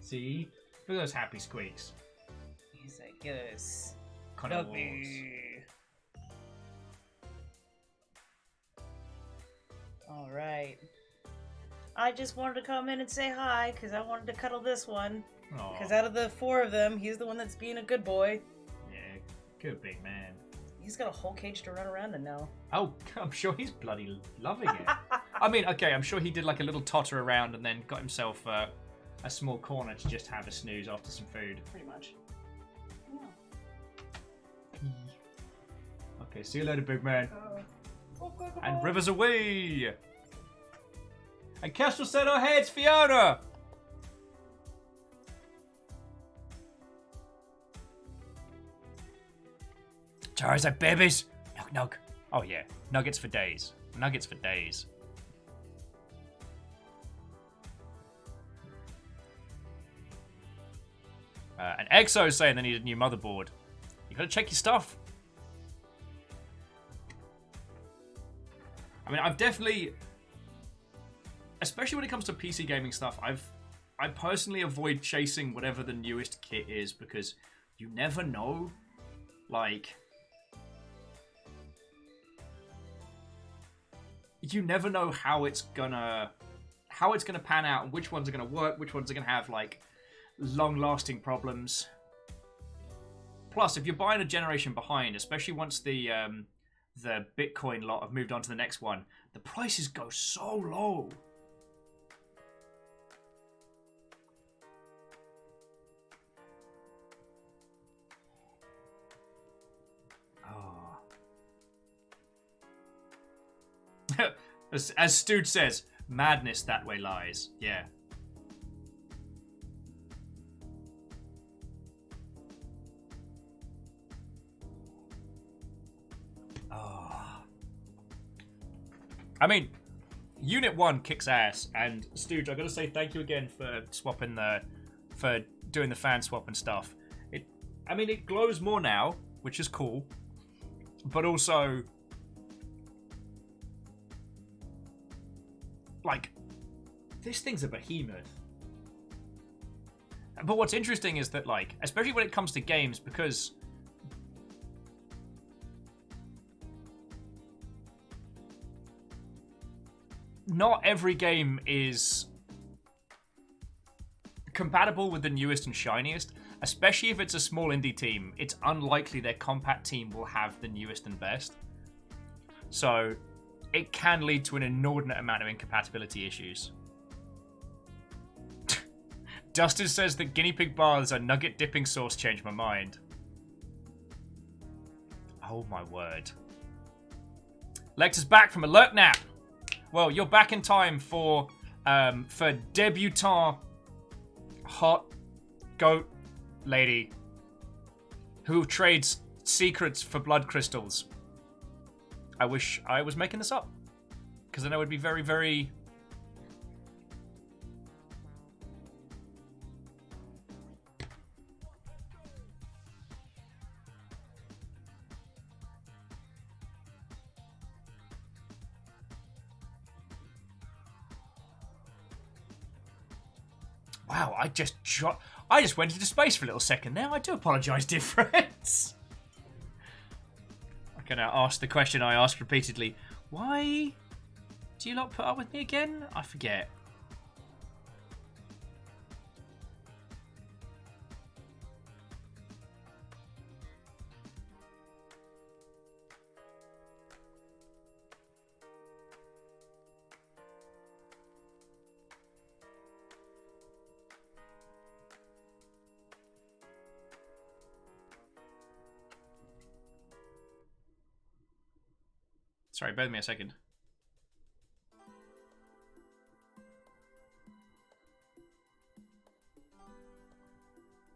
[SPEAKER 1] See? Look at those happy squeaks.
[SPEAKER 8] He's like, yes.
[SPEAKER 1] Cuddles.
[SPEAKER 8] Alright. I just wanted to come in and say hi, because I wanted to cuddle this one. Because out of the 4 of them, he's the one that's being a good boy.
[SPEAKER 1] Yeah, good big man.
[SPEAKER 8] He's got a whole cage to run around in now.
[SPEAKER 1] Oh, I'm sure he's bloody loving it. I mean, okay, I'm sure he did a little totter around and then got himself a small corner to just have a snooze after some food.
[SPEAKER 8] Pretty much.
[SPEAKER 1] Okay, see you later, big man. And rivers away! And Kestrel said, oh hey, it's Fiona! Charizard babies! Nug nug. Oh yeah, nuggets for days. Nuggets for days. And Exo saying they need a new motherboard. You gotta check your stuff. I mean, I've definitely... especially when it comes to PC gaming stuff, I personally avoid chasing whatever the newest kit is because you never know. Like, you never know how it's gonna pan out and which ones are gonna work, which ones are gonna have like long-lasting problems. Plus, if you're buying a generation behind, especially once the Bitcoin lot have moved on to the next one, the prices go so low. Oh. As Stooge says, madness that way lies. Yeah. I mean, Unit 1 kicks ass, and Stooge, I gotta say thank you again for for doing the fan swap and stuff. It glows more now, which is cool, but also, like, this thing's a behemoth. But what's interesting is that, like, especially when it comes to games, because not every game is compatible with the newest and shiniest, especially if it's a small indie team. It's unlikely their compact team will have the newest and best. So it can lead to an inordinate amount of incompatibility issues. Dustin says that guinea pig bars and nugget dipping sauce changed my mind. Oh my word. Lex is back from a lurk nap. Well, you're back in time for debutante hot goat lady who trades secrets for blood crystals. I wish I was making this up, because then I would be very, very... Wow, I just went into space for a little second there. I do apologise, dear friends. I can now ask the question I asked repeatedly. Why do you not put up with me again? I forget. Sorry, bear with me a second.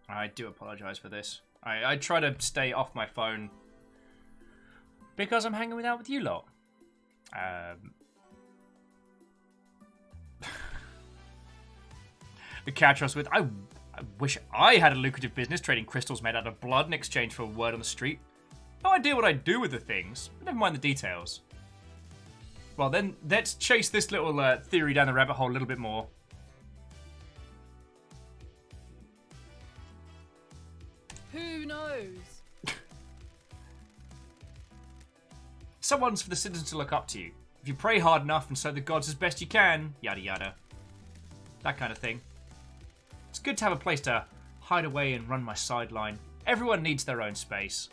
[SPEAKER 1] I do apologise for this. I try to stay off my phone because I'm hanging out with you lot. The catch us with, I wish I had a lucrative business trading crystals made out of blood in exchange for a word on the street. No idea what I'd do with the things, but never mind the details. Well, then, let's chase this little theory down the rabbit hole a little bit more.
[SPEAKER 11] Who knows?
[SPEAKER 1] Someone's for the citizens to look up to you. If you pray hard enough and serve the gods as best you can, yada yada. That kind of thing. It's good to have a place to hide away and run my sideline. Everyone needs their own space.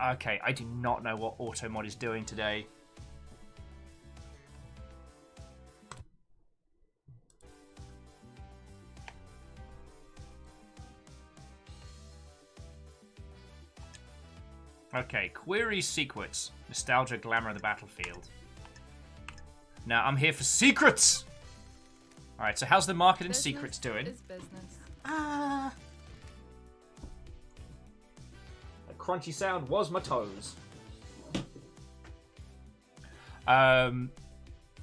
[SPEAKER 1] Okay, I do not know what Automod is doing today. Okay, query secrets. Nostalgia, glamour of the battlefield. Now, I'm here for secrets! Alright, so how's the market in secrets doing?
[SPEAKER 11] Is business.
[SPEAKER 1] That crunchy sound was my toes. On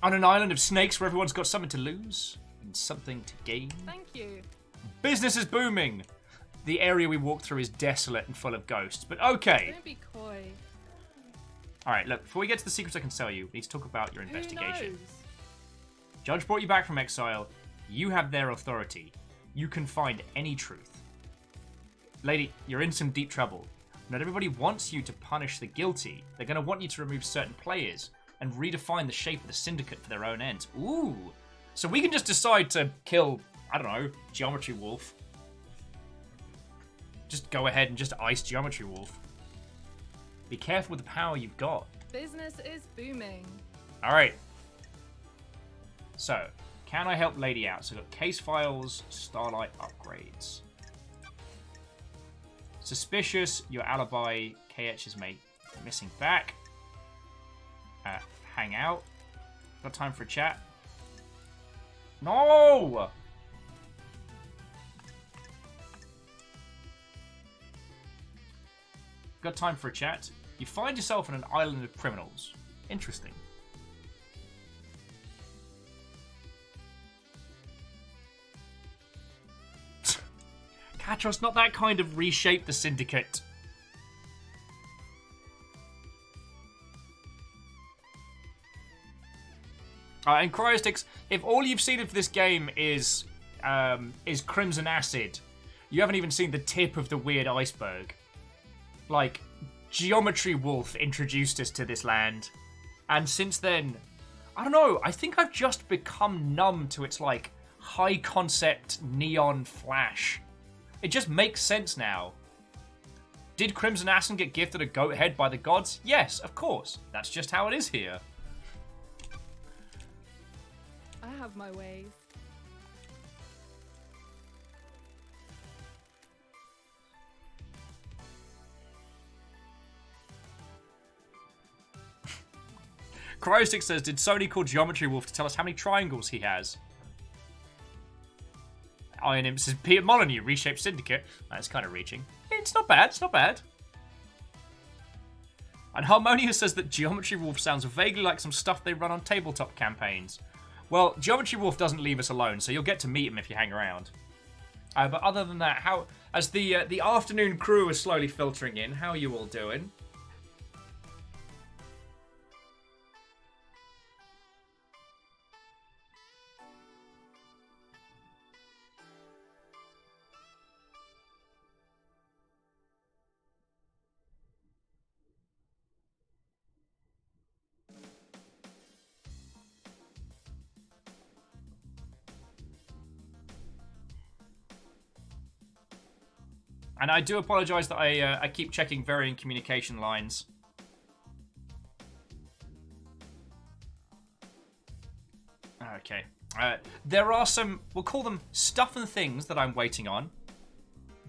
[SPEAKER 1] an island of snakes where everyone's got something to lose and something to gain.
[SPEAKER 11] Thank you.
[SPEAKER 1] Business is booming. The area we walk through is desolate and full of ghosts, but okay.
[SPEAKER 11] Don't be coy.
[SPEAKER 1] Alright, look, before we get to the secrets I can sell you, we need to talk about your investigation.
[SPEAKER 11] Who knows?
[SPEAKER 1] Judge brought you back from exile. You have their authority. You can find any truth. Lady, you're in some deep trouble. Not everybody wants you to punish the guilty. They're going to want you to remove certain players and redefine the shape of the syndicate for their own ends. Ooh. So we can just decide to kill, I don't know, Geometry Wolf. Just go ahead and just ice Geometry Wolf. Be careful with the power you've got.
[SPEAKER 11] Business is booming.
[SPEAKER 1] Alright. So, can I help Lady out? So I've got case files, Starlight upgrades. Suspicious, your alibi, KH is missing back. Hang out. Got time for a chat? No! Got time for a chat? You find yourself on an island of criminals. Interesting. Katros, not that kind of reshape the syndicate. And Cryostix, if all you've seen of this game is Crimson Acid, you haven't even seen the tip of the weird iceberg. Like, Geometry Wolf introduced us to this land, and since then, I don't know, I think I've just become numb to its, like, high-concept neon flash. It just makes sense now. Did Crimson Acid get gifted a goat head by the gods? Yes, of course. That's just how it is here.
[SPEAKER 11] I have my ways.
[SPEAKER 1] Cryostic says, did Sony call Geometry Wolf to tell us how many triangles he has? Iron Imp says, Peter Molyneux, reshaped syndicate. That's kind of reaching. It's not bad, it's not bad. And Harmonia says that Geometry Wolf sounds vaguely like some stuff they run on tabletop campaigns. Well, Geometry Wolf doesn't leave us alone, so you'll get to meet him if you hang around. But other than that, as the afternoon crew is slowly filtering in, how are you all doing? And I do apologise that I keep checking varying communication lines. Okay. There are some, we'll call them stuff and things that I'm waiting on.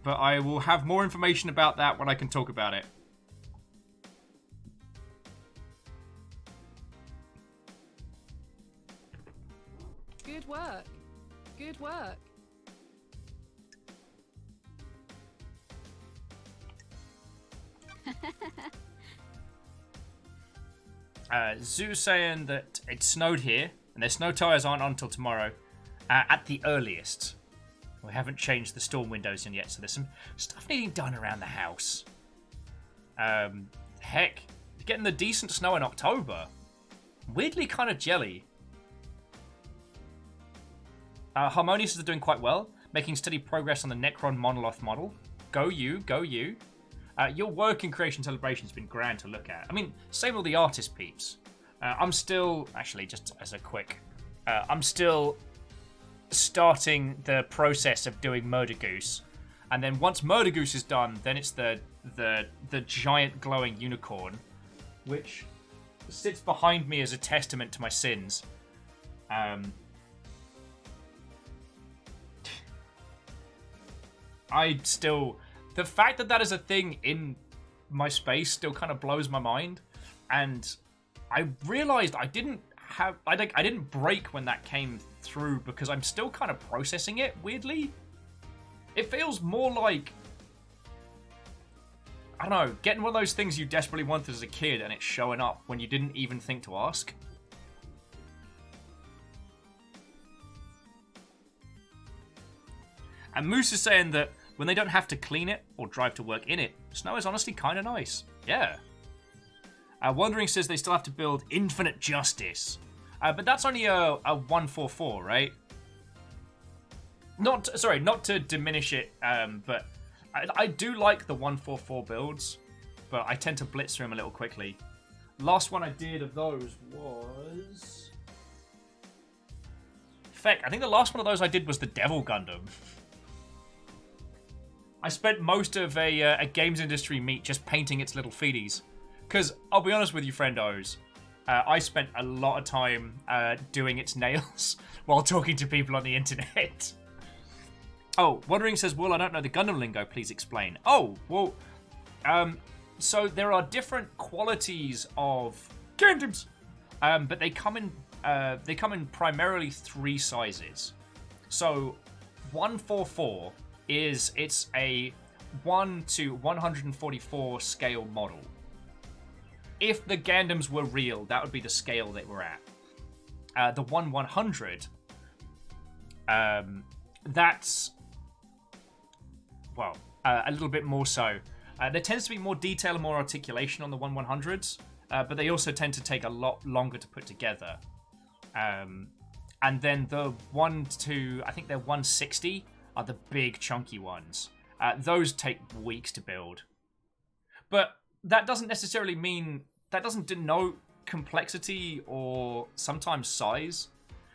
[SPEAKER 1] But I will have more information about that when I can talk about it.
[SPEAKER 11] Good work. Good work.
[SPEAKER 1] Zoo saying that it snowed here, and their snow tires aren't on until tomorrow, at the earliest. We haven't changed the storm windows in yet, so there's some stuff needing done around the house. Heck, getting the decent snow in October. Weirdly kind of jelly. Harmonious is doing quite well, making steady progress on the Necron Monolith model. Go you, go you. Your work in Creation Celebration has been grand to look at. I mean, same with the artist peeps. I'm still, actually, just as a quick, I'm still starting the process of doing Murder Goose. And then once Murder Goose is done, then it's the giant glowing unicorn, which sits behind me as a testament to my sins. The fact that that is a thing in my space still kind of blows my mind, and I realized I didn't break when that came through because I'm still kind of processing it weirdly. It feels more like, I don't know, getting one of those things you desperately wanted as a kid and it's showing up when you didn't even think to ask. And Moose is saying that when they don't have to clean it or drive to work in it, snow is honestly kind of nice. Yeah. Wandering says they still have to build Infinite Justice. But that's only a 144, right? Not to diminish it, but I do like the 144 builds, but I tend to blitz through them a little quickly. Last one I did of those was... Feck, I think the last one of those I did was the Devil Gundam. I spent most of a games industry meet just painting its little feeties. Because, I'll be honest with you, friendos, I spent a lot of time doing its nails while talking to people on the internet. Oh, Wandering says, well, I don't know the Gundam lingo, please explain. Oh, well, so there are different qualities of Gundams, but they come in primarily 3 sizes. So 144 it's a 1 to 144 scale model. If the Gundams were real, that would be the scale they were at. The 1/100, that's, well, a little bit more so. There tends to be more detail and more articulation on the 1/100s, but they also tend to take a lot longer to put together. And then the 1 to, I think they're 160, are the big chunky ones. Those take weeks to build. But that doesn't necessarily mean, that doesn't denote complexity or sometimes size.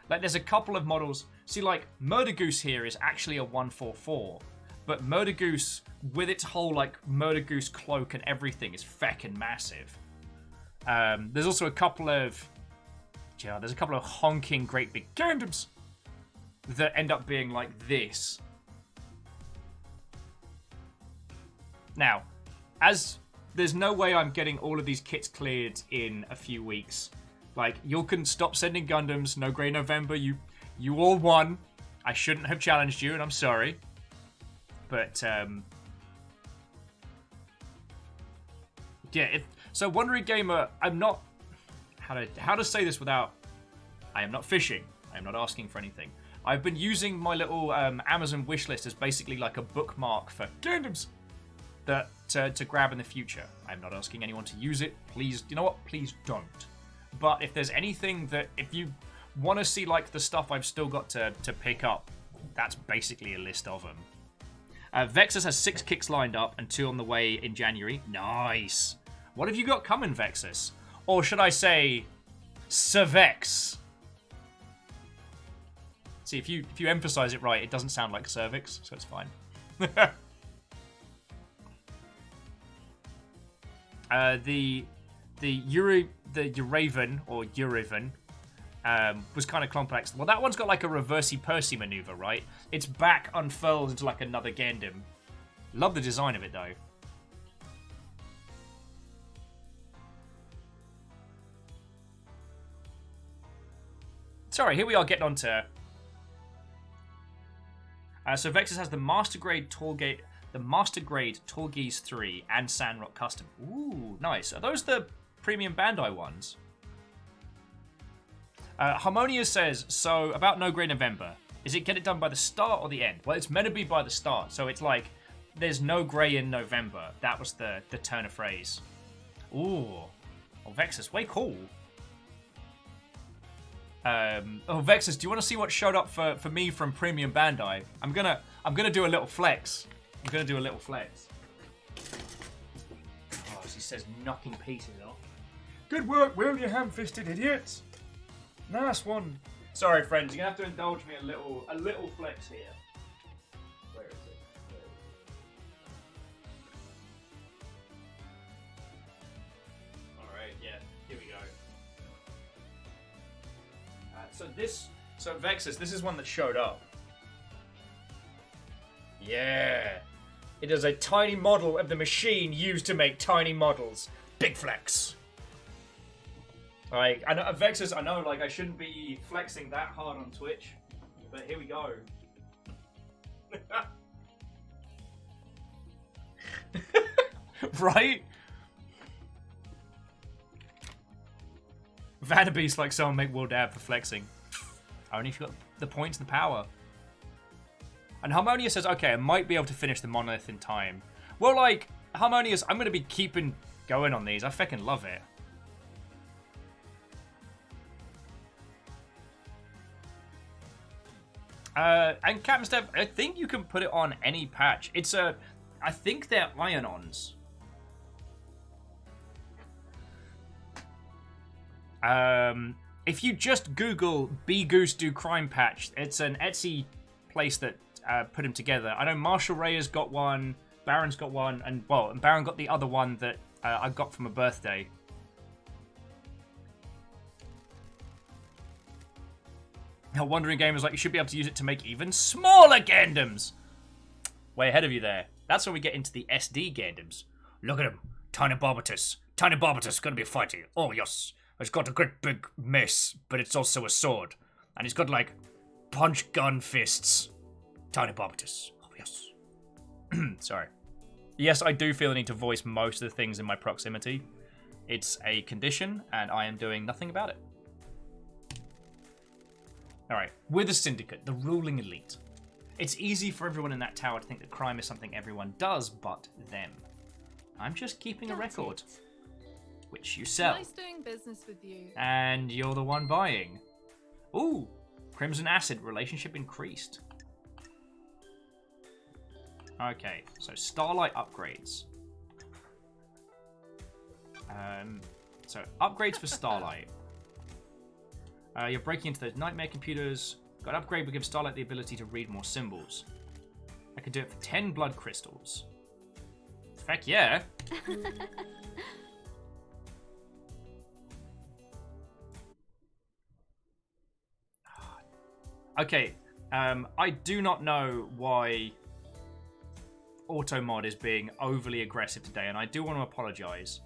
[SPEAKER 1] Like, there's a couple of models. See, like, Murder Goose here is actually a 144. But Murder Goose, with its whole, like, Murder Goose cloak and everything, is feckin' massive. There's also a couple of... Yeah, there's a couple of honking great big Gundams that end up being like this. Now, as there's no way I'm getting all of these kits cleared in a few weeks. Like, you can stop sending Gundams. No Grey November. You all won. I shouldn't have challenged you, and I'm sorry. But, yeah, so Wandering Gamer, I'm not... How to say this without... I am not fishing. I am not asking for anything. I've been using my little Amazon wishlist as basically like a bookmark for Gundams that to grab in the future. I'm not asking anyone to use it. Please, you know what? Please don't. But if there's anything that... If you want to see like the stuff I've still got to pick up, that's basically a list of them. Vexus has 6 kicks lined up and 2 on the way in January. Nice. What have you got coming, Vexus? Or should I say, cervix? See, if you emphasize it right, it doesn't sound like cervix, so it's fine. The Uraven or Uraven was kind of complex. Well, that one's got like a reversey Percy maneuver, right? Its back unfurls into like another Gundam. Love the design of it though. Sorry, here we are getting on to... so Vexus has the Master Grade Tallgeese 3 and Sandrock Custom. Ooh, nice. Are those the premium Bandai ones? Harmonia says, so about No Grey November, is it get it done by the start or the end? Well, it's meant to be by the start, so it's like, there's no grey in November. That was the turn of phrase. Ooh. Oh, Vexus, way cool. Oh, Vexus, do you want to see what showed up for me from Premium Bandai? I'm gonna do a little flex. Oh, he says knocking pieces off. Good work, Will, you ham-fisted idiots. Nice one. Sorry, friends, you're gonna have to indulge me a little flex here. Where is it? Alright, yeah, here we go. So Vexus, this is one that showed up. Yeah. It is a tiny model of the machine used to make tiny models. Big flex. Like, I know, Vexus, I know, like, I shouldn't be flexing that hard on Twitch, but here we go. Right? Vanderbeast like someone make Will Dab for flexing. Only if you got the points and the power. And Harmonia says, okay, I might be able to finish the monolith in time. Well, like, Harmonious, I'm going to be keeping going on these. I feckin' love it. And Captain Steph, I think you can put it on any patch. It's a... I think they're iron-ons. If you just Google Be Goose Do Crime Patch, it's an Etsy place that put them together. I know Marshall Ray has got one, Baron's got one, and Baron got the other one that I got for my birthday. Now, Wandering Gamers like you should be able to use it to make even smaller Gundams. Way ahead of you there. That's when we get into the SD Gundams. Look at him, Tiny Barbatus. Tiny Barbatus gonna be fighting. Oh yes, it's got a great big mace, but it's also a sword, and he's got like punch gun fists. Tiny Barbatus. Oh yes. Sorry. Yes, I do feel the need to voice most of the things in my proximity. It's a condition, and I am doing nothing about it. Alright, we're the Syndicate, the ruling elite. It's easy for everyone in that tower to think that crime is something everyone does but them. I'm just keeping a record. Which you sell.
[SPEAKER 11] Nice doing business with you.
[SPEAKER 1] And you're the one buying. Ooh, Crimson Acid relationship increased. Okay, so Starlight upgrades. So upgrades for Starlight. You're breaking into those nightmare computers. Got an upgrade, but gives Starlight the ability to read more symbols. I could do it for 10 blood crystals. Heck yeah. Okay, I do not know why Automod is being overly aggressive today, and I do want to apologise.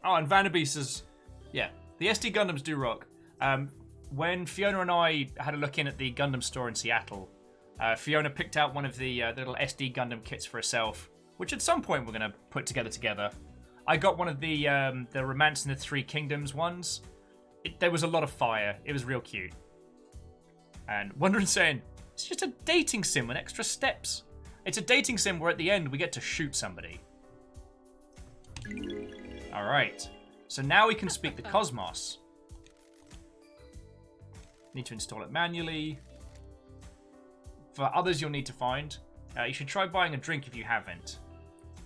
[SPEAKER 1] Oh, and Vanderbeest says, yeah, the SD Gundams do rock. When Fiona and I had a look in at the Gundam store in Seattle, Fiona picked out one of the little SD Gundam kits for herself, which at some point we're going to put together. I got one of the Romance in the Three Kingdoms ones. There was a lot of fire. It was real cute. And Wondering saying, it's just a dating sim with extra steps. It's a dating sim where at the end we get to shoot somebody. Alright. So now we can speak the Cosmos. Need to install it manually. For others you'll need to find. You should try buying a drink if you haven't.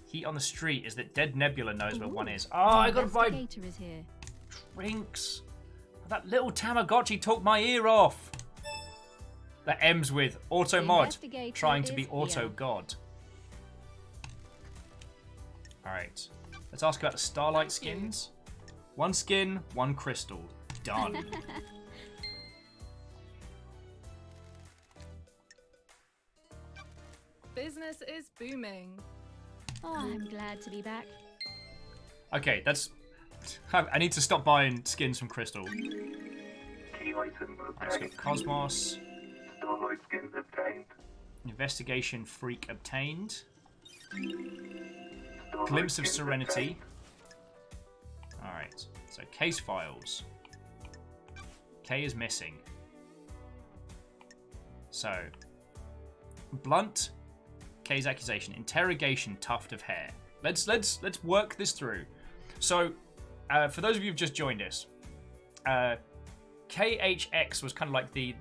[SPEAKER 1] Heat on the street is that Dead Nebula knows where one is. Oh, I gotta buy drinks. That little Tamagotchi took my ear off. That ends with Automod trying to be Auto God. Alright. Let's ask about the Starlight skins. One skin, one crystal. Done.
[SPEAKER 11] Business is booming.
[SPEAKER 5] Oh, I'm glad to be back.
[SPEAKER 1] Okay, that's... I need to stop buying skins from Crystal.
[SPEAKER 4] Key item
[SPEAKER 1] Let's go Cosmos.
[SPEAKER 4] Starlight skins obtained.
[SPEAKER 1] Investigation Freak obtained.
[SPEAKER 4] Starlight
[SPEAKER 1] Glimpse of
[SPEAKER 4] skins
[SPEAKER 1] Serenity. Alright, so case files. K is missing. So, Blunt, K's accusation. Interrogation, tuft of hair. Let's work this through. So, for those of you who've just joined us, KHX was kind of like the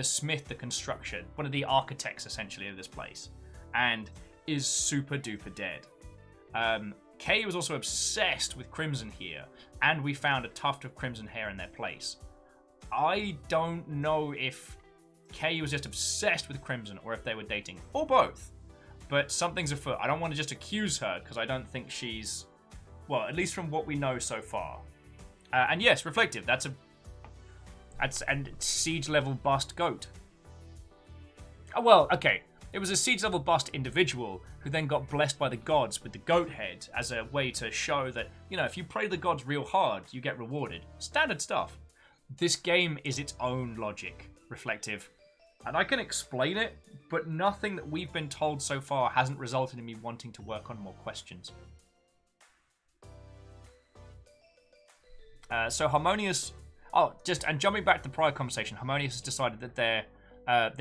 [SPEAKER 1] smith, the construction, one of the architects essentially of this place, and is super duper dead. K was also obsessed with Crimson here, and we found a tuft of crimson hair in their place. I don't know if K was just obsessed with Crimson or if they were dating, or both. But something's afoot. I don't want to just accuse her because I don't think she's, well, at least from what we know so far. And yes, Reflective. That's and siege level bust goat. Oh well, okay. It was a siege level bust individual who then got blessed by the gods with the goat head as a way to show that, you know, if you pray the gods real hard, you get rewarded. Standard stuff. This game is its own logic, Reflective. And I can explain it, but nothing that we've been told so far hasn't resulted in me wanting to work on more questions. So Harmonious... Oh, and jumping back to the prior conversation, Harmonious has decided that their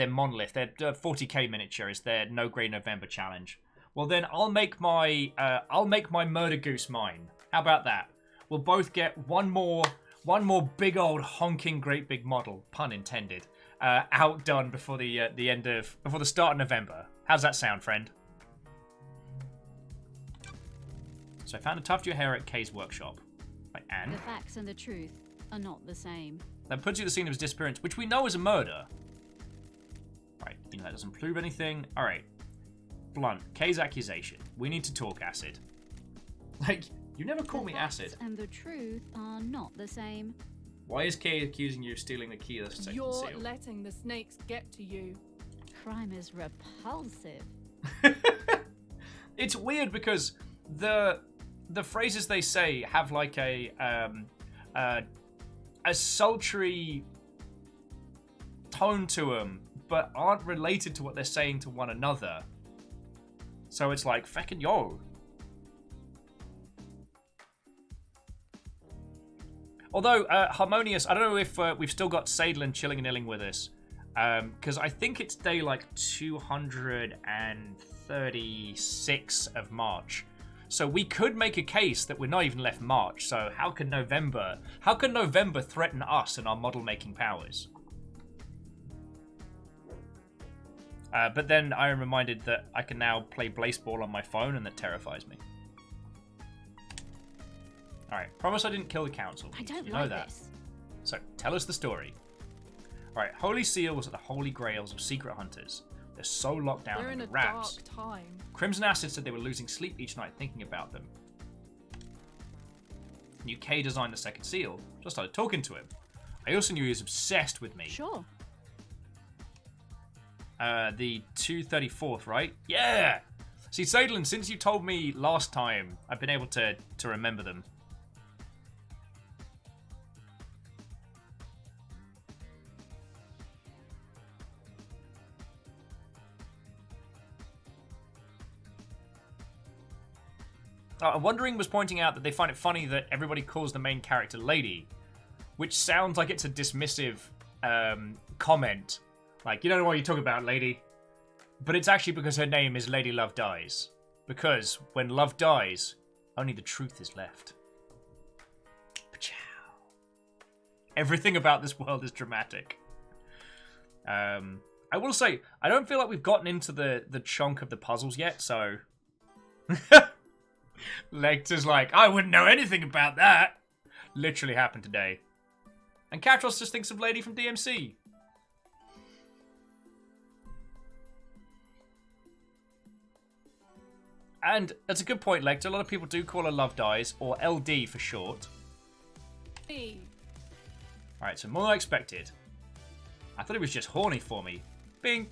[SPEAKER 1] monolith, their 40k miniature, is their No Grey November challenge. Well, then I'll make my Murder Goose mine. How about that? We'll both get one more One more big old honking great big model, pun intended, outdone before before the start of November. How's that sound, friend? So I found a tuft to your hair at Kay's workshop. Right, and
[SPEAKER 5] The facts and the truth are not the same.
[SPEAKER 1] that puts you at the scene of his disappearance, which we know is a murder. Right, that doesn't prove anything. All right, blunt. Kay's accusation. We need to talk, Acid. Like, you never call me Acid.
[SPEAKER 5] And the truth are not the same.
[SPEAKER 1] Why is Kay accusing you of stealing the key to the second
[SPEAKER 11] You're
[SPEAKER 1] seal?
[SPEAKER 11] letting the snakes get to you.
[SPEAKER 5] Crime is repulsive.
[SPEAKER 1] It's weird because the phrases they say have like a sultry tone to them, but aren't related to what they're saying to one another. So it's like, feckin' yo. Although, Harmonious, I don't know if we've still got Sadlin chilling and illing with us. Because I think it's day like 236 of March. So we could make a case that we're not even left March. So how can November threaten us and our model making powers? But then I am reminded that I can now play Blazeball on my phone, and that terrifies me. Alright, promise I didn't kill the council.
[SPEAKER 5] I don't
[SPEAKER 1] you know
[SPEAKER 5] like
[SPEAKER 1] that.
[SPEAKER 5] this.
[SPEAKER 1] So, tell us the story. Alright, Holy Seal was at the holy grails of secret hunters. They're so locked down
[SPEAKER 11] They're in
[SPEAKER 1] under
[SPEAKER 11] a
[SPEAKER 1] wraps.
[SPEAKER 11] dark time.
[SPEAKER 1] Crimson Acid said they were losing sleep each night thinking about them. New K designed the second seal. So I started talking to him. I also knew he was obsessed with me.
[SPEAKER 5] Sure.
[SPEAKER 1] The 234th, right? Yeah! See, Sadlin, since you told me last time, I've been able to remember them. Wondering was pointing out that they find it funny that everybody calls the main character Lady, which sounds like it's a dismissive comment. Like, you don't know what you're talking about, lady. But it's actually because her name is Lady Love Dies. Because when love dies, only the truth is left. Pachow. Everything about this world is dramatic. I will say, I don't feel like we've gotten into the chunk of the puzzles yet, so... Lecter's like, I wouldn't know anything about that. Literally happened today. And Katros just thinks of Lady from DMC. And that's a good point, Lecter. A lot of people do call her Love Dies, or LD for short.
[SPEAKER 11] Hey.
[SPEAKER 1] Alright, so more than I expected. I thought he was just horny for me. Bing!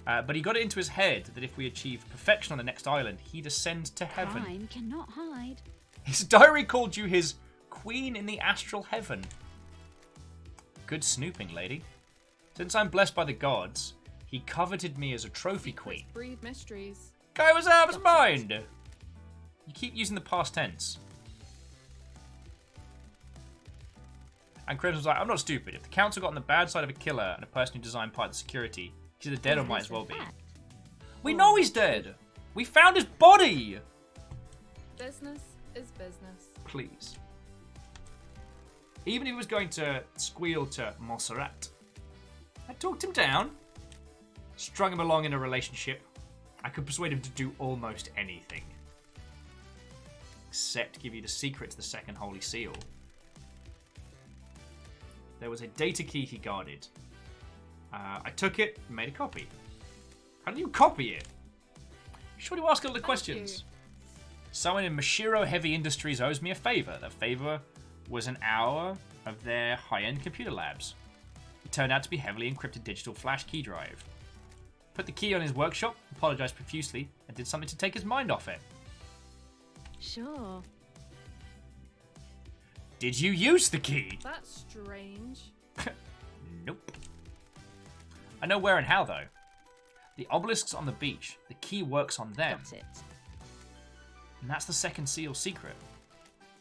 [SPEAKER 1] But he got it into his head that if we achieve perfection on the next island, he'd ascend to heaven.
[SPEAKER 5] Crime cannot hide.
[SPEAKER 1] His diary called you his queen in the astral heaven. Good snooping, lady. Since I'm blessed by the gods, he coveted me as a trophy queen.
[SPEAKER 11] Breed mysteries.
[SPEAKER 1] Guy was out of his mind! You keep using the past tense. And Crimson's like, I'm not stupid. If the council got on the bad side of a killer and a person who designed part of the security, he's either dead or might as well be. We know he's dead! We found his body!
[SPEAKER 11] Business is business.
[SPEAKER 1] Please. Even if he was going to squeal to Montserrat, I talked him down, strung him along in a relationship. I could persuade him to do almost anything. Except give you the secret to the second Holy Seal. There was a data key he guarded. I took it and made a copy. How do you copy it? Sure to ask all the questions. Someone in Mashiro Heavy Industries owes me a favor. That favor was an hour of their high-end computer labs. It turned out to be heavily encrypted digital flash key drive. Put the key on his workshop, apologized profusely, and did something to take his mind off it.
[SPEAKER 5] Sure.
[SPEAKER 1] Did you use the key?
[SPEAKER 11] That's strange.
[SPEAKER 1] Nope. I know where and how, though. The obelisks on the beach. The key works on them.
[SPEAKER 5] Got it.
[SPEAKER 1] And that's the second seal secret.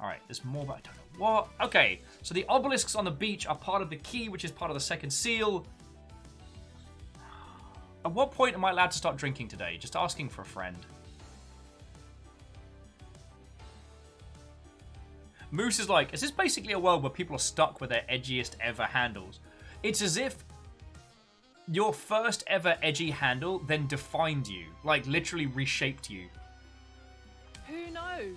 [SPEAKER 1] Alright, there's more, but I don't know what. Okay, so the obelisks on the beach are part of the key, which is part of the second seal. At what point am I allowed to start drinking today? Just asking for a friend. Moose is like, is this basically a world where people are stuck with their edgiest ever handles? It's as if your first ever edgy handle then defined you. Like, literally reshaped you.
[SPEAKER 11] Who knows?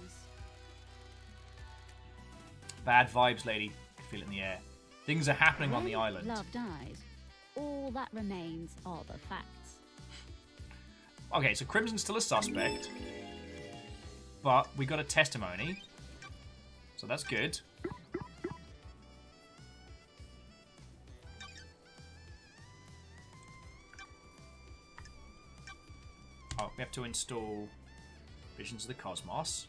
[SPEAKER 1] Bad vibes, lady. I can feel it in the air. Things are happening on the
[SPEAKER 5] When
[SPEAKER 1] island.
[SPEAKER 5] Love died. All that remains are the facts.
[SPEAKER 1] Okay, so Crimson's still a suspect. But we got a testimony. So that's good. Oh, we have to install Visions of the Cosmos.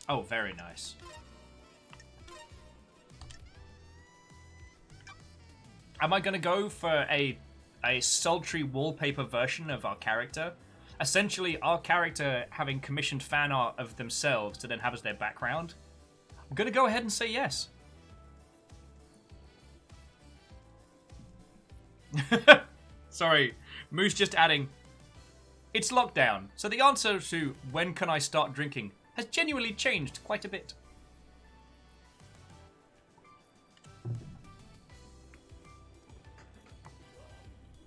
[SPEAKER 1] Oh, very nice. Am I going to go for a sultry wallpaper version of our character? Essentially, our character having commissioned fan art of themselves to then have as their background? I'm going to go ahead and say yes. Sorry, Moose just adding, it's lockdown, so the answer to when can I start drinking has genuinely changed quite a bit.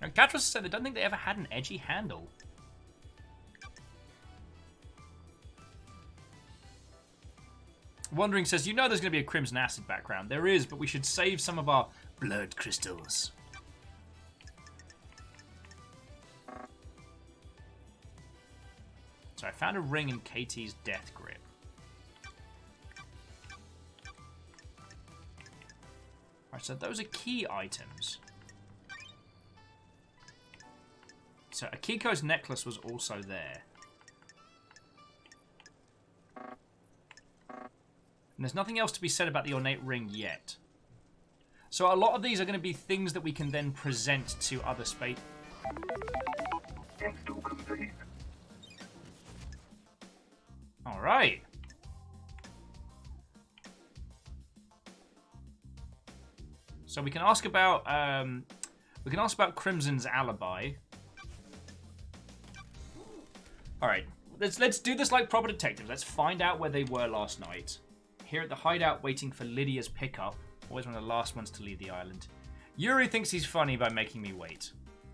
[SPEAKER 1] Now, Catras said they don't think they ever had an edgy handle. Wondering says, you know there's going to be a Crimson Acid background. There is, but we should save some of our blood crystals. So I found a ring in KT's death grip. Alright, so those are key items. So Akiko's necklace was also there. And there's nothing else to be said about the ornate ring yet. So a lot of these are going to be things that we can then present to other space.
[SPEAKER 4] Install complete.
[SPEAKER 1] All right. So we can ask about Crimson's alibi. All right. Let's do this like proper detectives. Let's find out where they were last night. Here at the hideout waiting for Lydia's pickup. Always one of the last ones to leave the island. Yuri thinks he's funny by making me wait.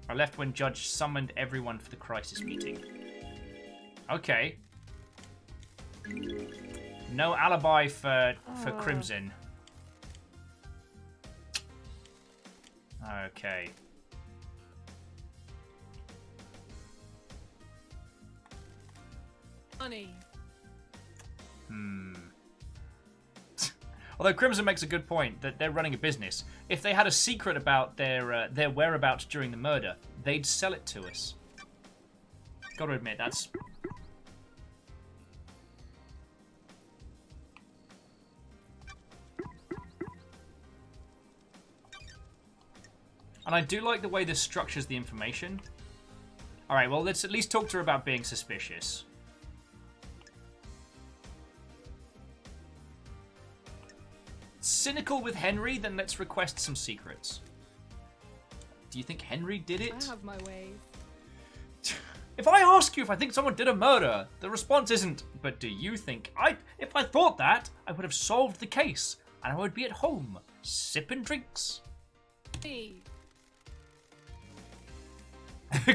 [SPEAKER 1] I left when Judge summoned everyone for the crisis meeting. Okay. No alibi for Crimson. Okay.
[SPEAKER 11] Honey.
[SPEAKER 1] Although Crimson makes a good point that they're running a business. If they had a secret about their whereabouts during the murder, they'd sell it to us. Gotta admit, that's... And I do like the way this structures the information. Alright, well, let's at least talk to her about being suspicious. Cynical with Henry, then let's request some secrets. Do you think Henry did it?
[SPEAKER 11] I have my ways.
[SPEAKER 1] If I ask you if I think someone did a murder, the response isn't, but do you think if I thought that, I would have solved the case, and I would be at home, sipping drinks.
[SPEAKER 11] Me.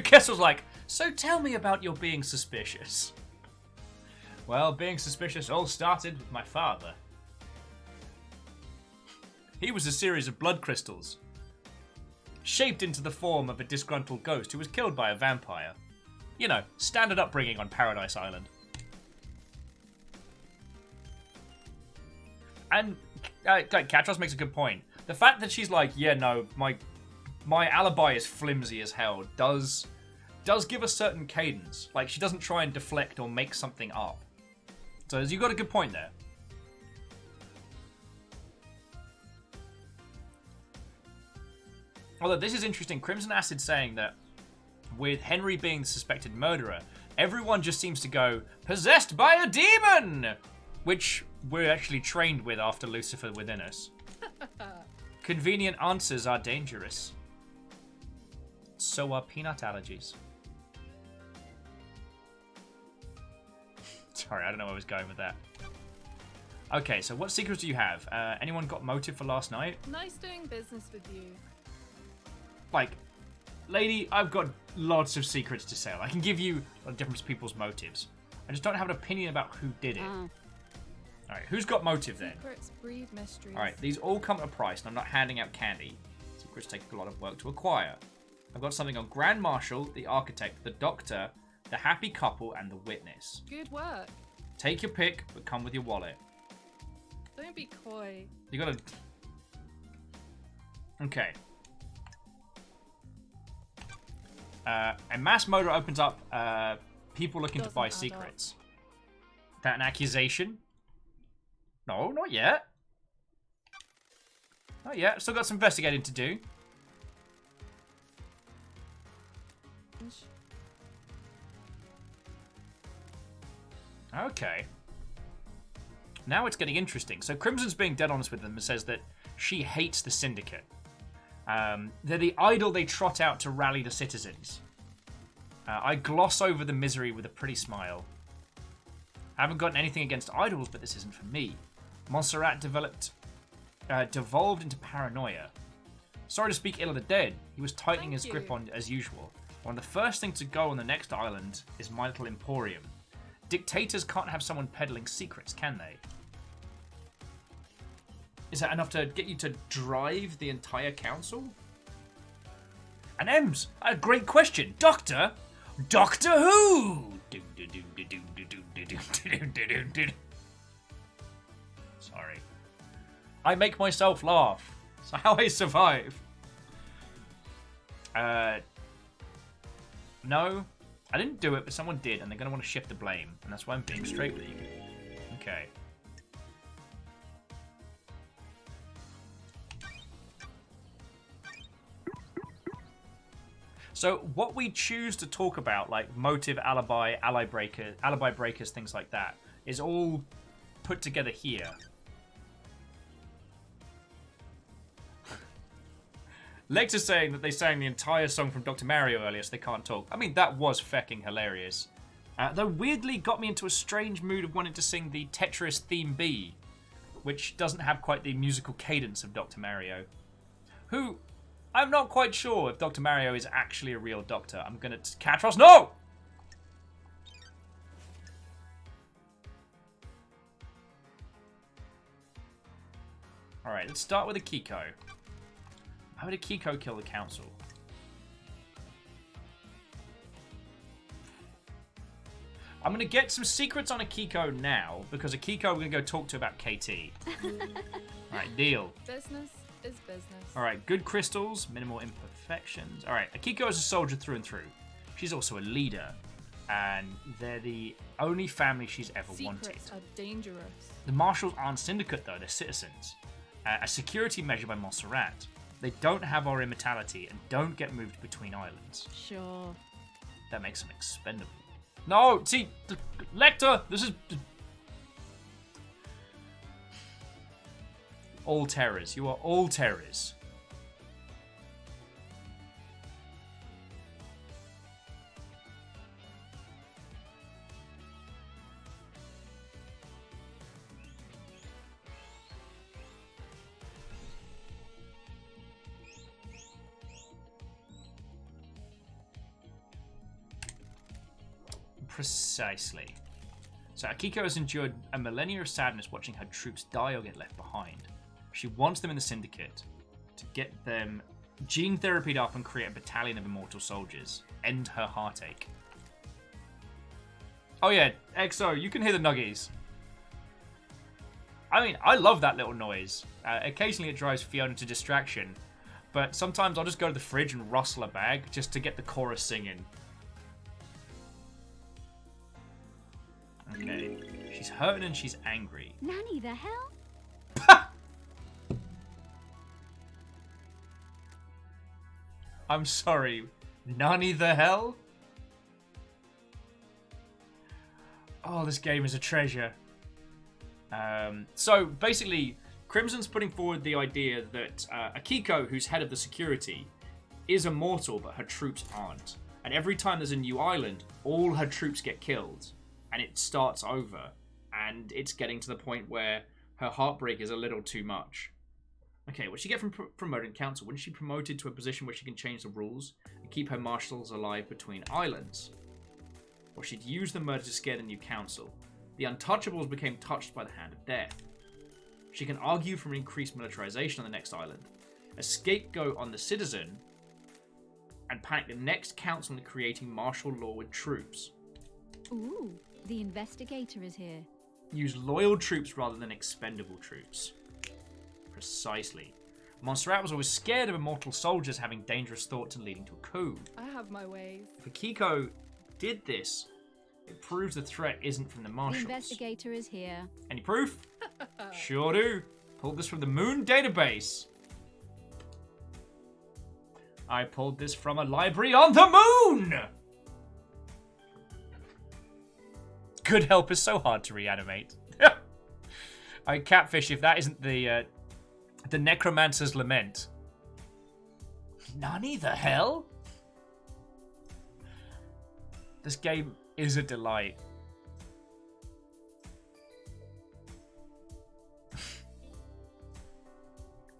[SPEAKER 1] Kessel's like, so tell me about your being suspicious. Well, being suspicious all started with my father. He was a series of blood crystals, shaped into the form of a disgruntled ghost who was killed by a vampire. You know, standard upbringing on Paradise Island. And Katros makes a good point. The fact that she's like, yeah, no, my alibi is flimsy as hell, does give a certain cadence. Like, she doesn't try and deflect or make something up. So you got a good point there. Although this is interesting, Crimson Acid saying that with Henry being the suspected murderer, everyone just seems to go, possessed by a demon! Which we're actually trained with after Lucifer Within Us. Convenient answers are dangerous. So are peanut allergies. Sorry, I don't know where I was going with that. Okay, so what secrets do you have? Anyone got motive for last night?
[SPEAKER 11] Nice doing business with you.
[SPEAKER 1] Like, lady, I've got lots of secrets to sell. I can give you different people's motives. I just don't have an opinion about who did it. Alright, who's got motive then?
[SPEAKER 11] Secrets breed mysteries.
[SPEAKER 1] Alright, these all come at a price, and I'm not handing out candy. Secrets take a lot of work to acquire. I've got something on Grand Marshal, the Architect, the Doctor, the Happy Couple, and the Witness.
[SPEAKER 11] Good work.
[SPEAKER 1] Take your pick, but come with your wallet.
[SPEAKER 11] Don't be coy.
[SPEAKER 1] You gotta... Okay. A mass murder opens up people looking to buy secrets. Is that an accusation? No, not yet. Not yet. Still got some investigating to do. Okay. Now it's getting interesting. So Crimson's being dead honest with them and says that she hates the Syndicate. They're the idol they trot out to rally the citizens. I gloss over the misery with a pretty smile. I haven't gotten anything against idols, but this isn't for me. Montserrat devolved into paranoia. Sorry to speak ill of the dead. He was tightening his grip on as usual. One of the first things to go on the next island is my little emporium. Dictators can't have someone peddling secrets, can they? Is that enough to get you to drive the entire council? And Ems, a great question. Doctor? Doctor Who? Sorry. I make myself laugh. It's how I survive. No, I didn't do it, but someone did, and they're going to want to shift the blame. And that's why I'm being straight with you. Okay. So what we choose to talk about, like motive, alibi, alibi breakers, things like that, is all put together here. Lex is saying that they sang the entire song from Dr. Mario earlier, so they can't talk. I mean, that was fecking hilarious. Though weirdly got me into a strange mood of wanting to sing the Tetris Theme B, which doesn't have quite the musical cadence of Dr. Mario. Who... I'm not quite sure if Dr. Mario is actually a real doctor. I'm gonna... Catros, no! Alright, let's start with a Kiko. How would a Kiko kill the council? I'm going to get some secrets on a Kiko now, because a Kiko we're going to go talk to about KT. Alright, deal.
[SPEAKER 11] Business is business.
[SPEAKER 1] Alright, good crystals, minimal imperfections. Alright, Akiko is a soldier through and through. She's also a leader, and they're the only family she's ever wanted.
[SPEAKER 11] Secrets are dangerous.
[SPEAKER 1] The Marshals aren't syndicate, though, they're citizens. A security measure by Montserrat. They don't have our immortality and don't get moved between islands.
[SPEAKER 5] Sure.
[SPEAKER 1] That makes them expendable. No, see, Lecter, this is... All terrors. You are all terrors. Precisely. So Akiko has endured a millennia of sadness watching her troops die or get left behind. She wants them in the Syndicate to get them gene therapied up and create a battalion of immortal soldiers. End her heartache. Oh yeah, XO, you can hear the nuggies. I mean, I love that little noise. Occasionally it drives Fiona to distraction, but sometimes I'll just go to the fridge and rustle a bag just to get the chorus singing. Okay, she's hurting and she's angry.
[SPEAKER 5] Nanny, the hell?
[SPEAKER 1] I'm sorry, Nani the hell? Oh, this game is a treasure. So, basically, Crimson's putting forward the idea that Akiko, who's head of the security, is immortal, but her troops aren't. And every time there's a new island, all her troops get killed. and it starts over. And it's getting to the point where her heartbreak is a little too much. Okay, what'd she get from promoting council? When she promoted to a position where she can change the rules and keep her marshals alive between islands? Or she'd use the murder to scare the new council. The untouchables became touched by the hand of death. She can argue for increased militarization on the next island, a scapegoat on the citizen, and panic the next council into creating martial law with troops.
[SPEAKER 5] Ooh, the investigator is here.
[SPEAKER 1] Use loyal troops rather than expendable troops. Precisely. Montserrat was always scared of immortal soldiers having dangerous thoughts and leading to a coup.
[SPEAKER 11] I have my ways.
[SPEAKER 1] If Akiko did this, it proves the threat isn't from the marshals.
[SPEAKER 5] The investigator is here.
[SPEAKER 1] Any proof? Sure do. Pulled this from the Moon database. I pulled this from a library on the Moon! Good help is so hard to reanimate. Catfish, if that isn't the Necromancer's Lament. Nani the hell? This game is a delight.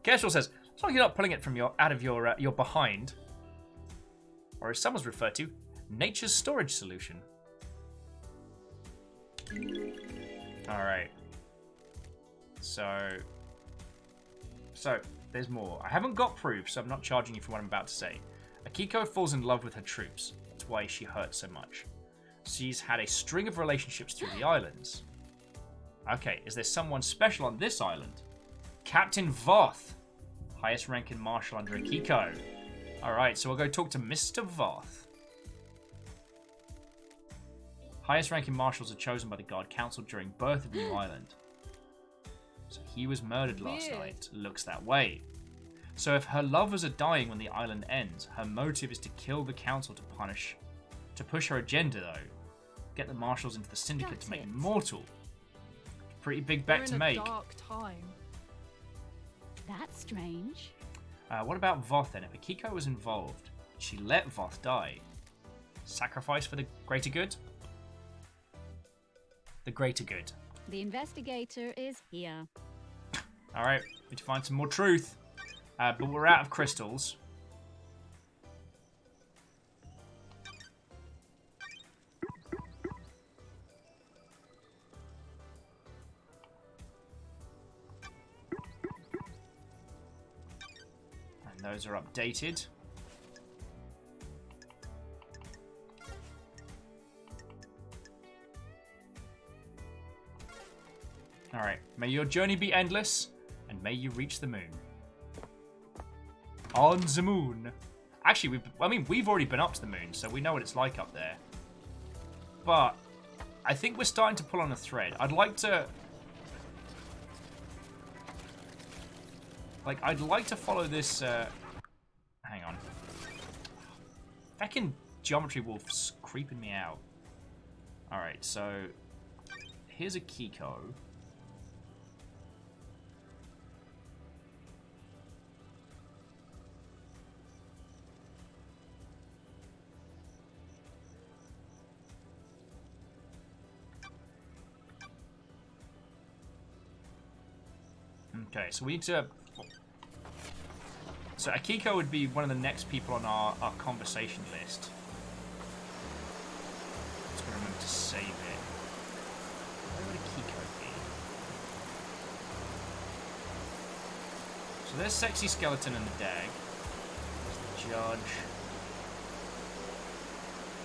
[SPEAKER 1] Kestrel says, as long as you're not pulling it from out of your behind, or as someone's referred to, nature's storage solution. Alright. So there's more. I haven't got proof, so I'm not charging you for what I'm about to say. Akiko falls in love with her troops. That's why she hurts so much. She's had a string of relationships through the islands. Okay, is there someone special on this island? Captain Voth. Highest ranking marshal under Akiko. Alright, so we'll go talk to Mr. Voth. Highest ranking marshals are chosen by the Guard Council during birth of New Island. So he was murdered last night. Looks that way. So if her lovers are dying when the island ends, her motive is to kill the council to push her agenda though. Get the marshals into the syndicate to make them mortal. Pretty big bet to make.
[SPEAKER 11] Dark time.
[SPEAKER 5] That's strange.
[SPEAKER 1] What about Voth then? If Akiko was involved, she let Voth die. Sacrifice for the greater good? The greater good.
[SPEAKER 5] The investigator is here.
[SPEAKER 1] Alright, need to find some more truth. But we're out of crystals. And those are updated. Alright, may your journey be endless, and may you reach the moon. On the moon. Actually, we've already been up to the moon, so we know what it's like up there. But I think we're starting to pull on a thread. I'd like to follow this. Hang on. Feckin' geometry wolf's creeping me out. All right, so here's Akiko. Okay, so we need to... So Akiko would be one of the next people on our conversation list. Just gotta remember to save it. Where would Akiko be? So there's Sexy Skeleton and the Dag. There's the Judge.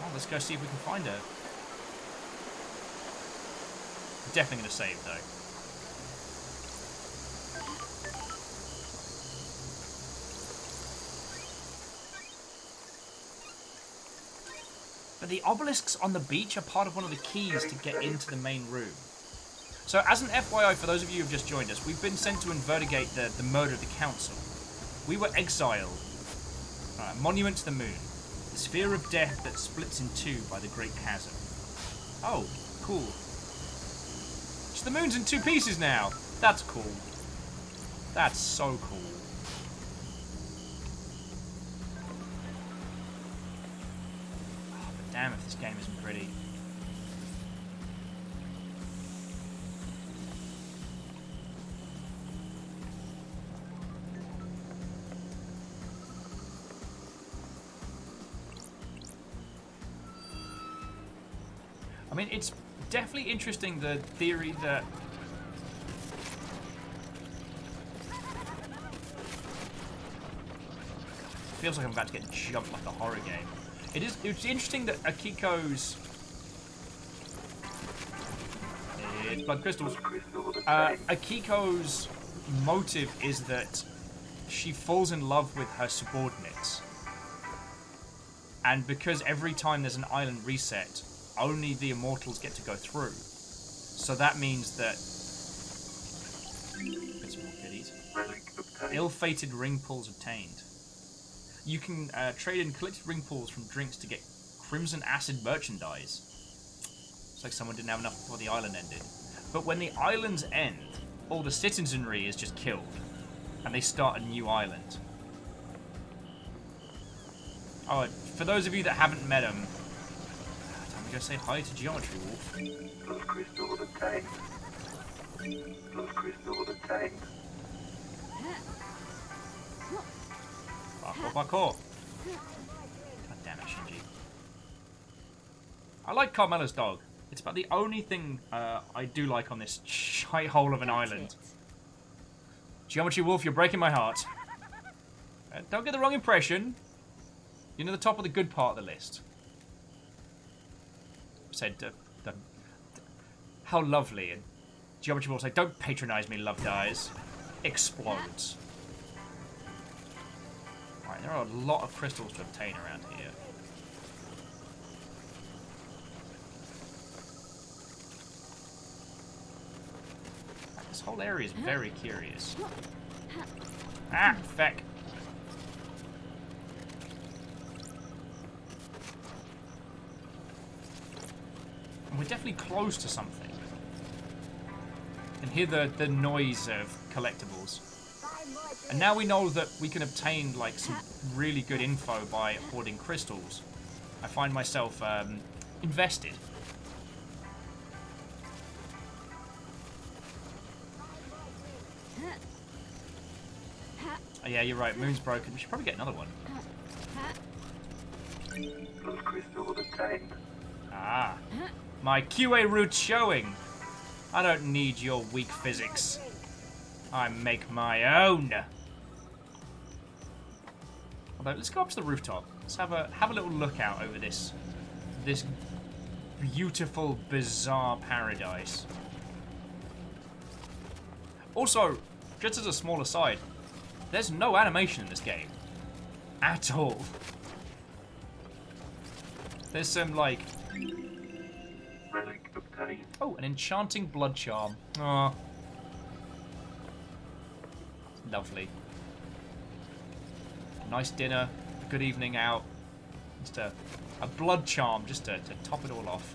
[SPEAKER 1] Well, let's go see if we can find her. Definitely gonna save though. But the obelisks on the beach are part of one of the keys to get into the main room. So as an FYI, for those of you who have just joined us, we've been sent to investigate the murder of the council. We were exiled. Monument to the moon. The sphere of death that splits in two by the great chasm. Oh, cool. So the moon's in two pieces now. That's cool. That's so cool. Damn if this game isn't pretty. I mean, it's definitely interesting, the theory that... Feels like I'm about to get jumped like a horror game. It's interesting that Akiko's... It's blood crystals. Akiko's motive is that she falls in love with her subordinates. And because every time there's an island reset, only the immortals get to go through. So that means that... Get some more goodies. Ill-fated ring pulls obtained. You can trade in collected ring pulls from drinks to get crimson acid merchandise. It's like someone didn't have enough before the island ended. But when the islands end, all the citizenry is just killed. And they start a new island. Oh, for those of you that haven't met him, time to go say hi to Geometry Wolf.
[SPEAKER 4] Plus crystal obtained. Plus crystal obtained.
[SPEAKER 1] Parkour. God damn it, Shinji. I like Carmela's dog. It's about the only thing I do like on this shite hole of an island. Geometry Wolf, you're breaking my heart. Don't get the wrong impression. You're near the top of the good part of the list. Said, how lovely. And Geometry Wolf's like, don't patronize me, love dies. Explodes. Alright, there are a lot of crystals to obtain around here. This whole area is very curious. Ah, feck. And we're definitely close to something. You can hear the noise of collectibles. And now we know that we can obtain like some really good info by hoarding crystals. I find myself invested. Oh, yeah, you're right. Moon's broken. We should probably get another one. Ah, my QA route's showing. I don't need your weak physics. I make my own. Although, let's go up to the rooftop. Let's have a little look out over this beautiful, bizarre paradise. Also, just as a small aside, there's no animation in this game. At all. There's some, like... Oh, an enchanting blood charm. Oh. Lovely. Nice dinner, a good evening out. Just a blood charm just to top it all off.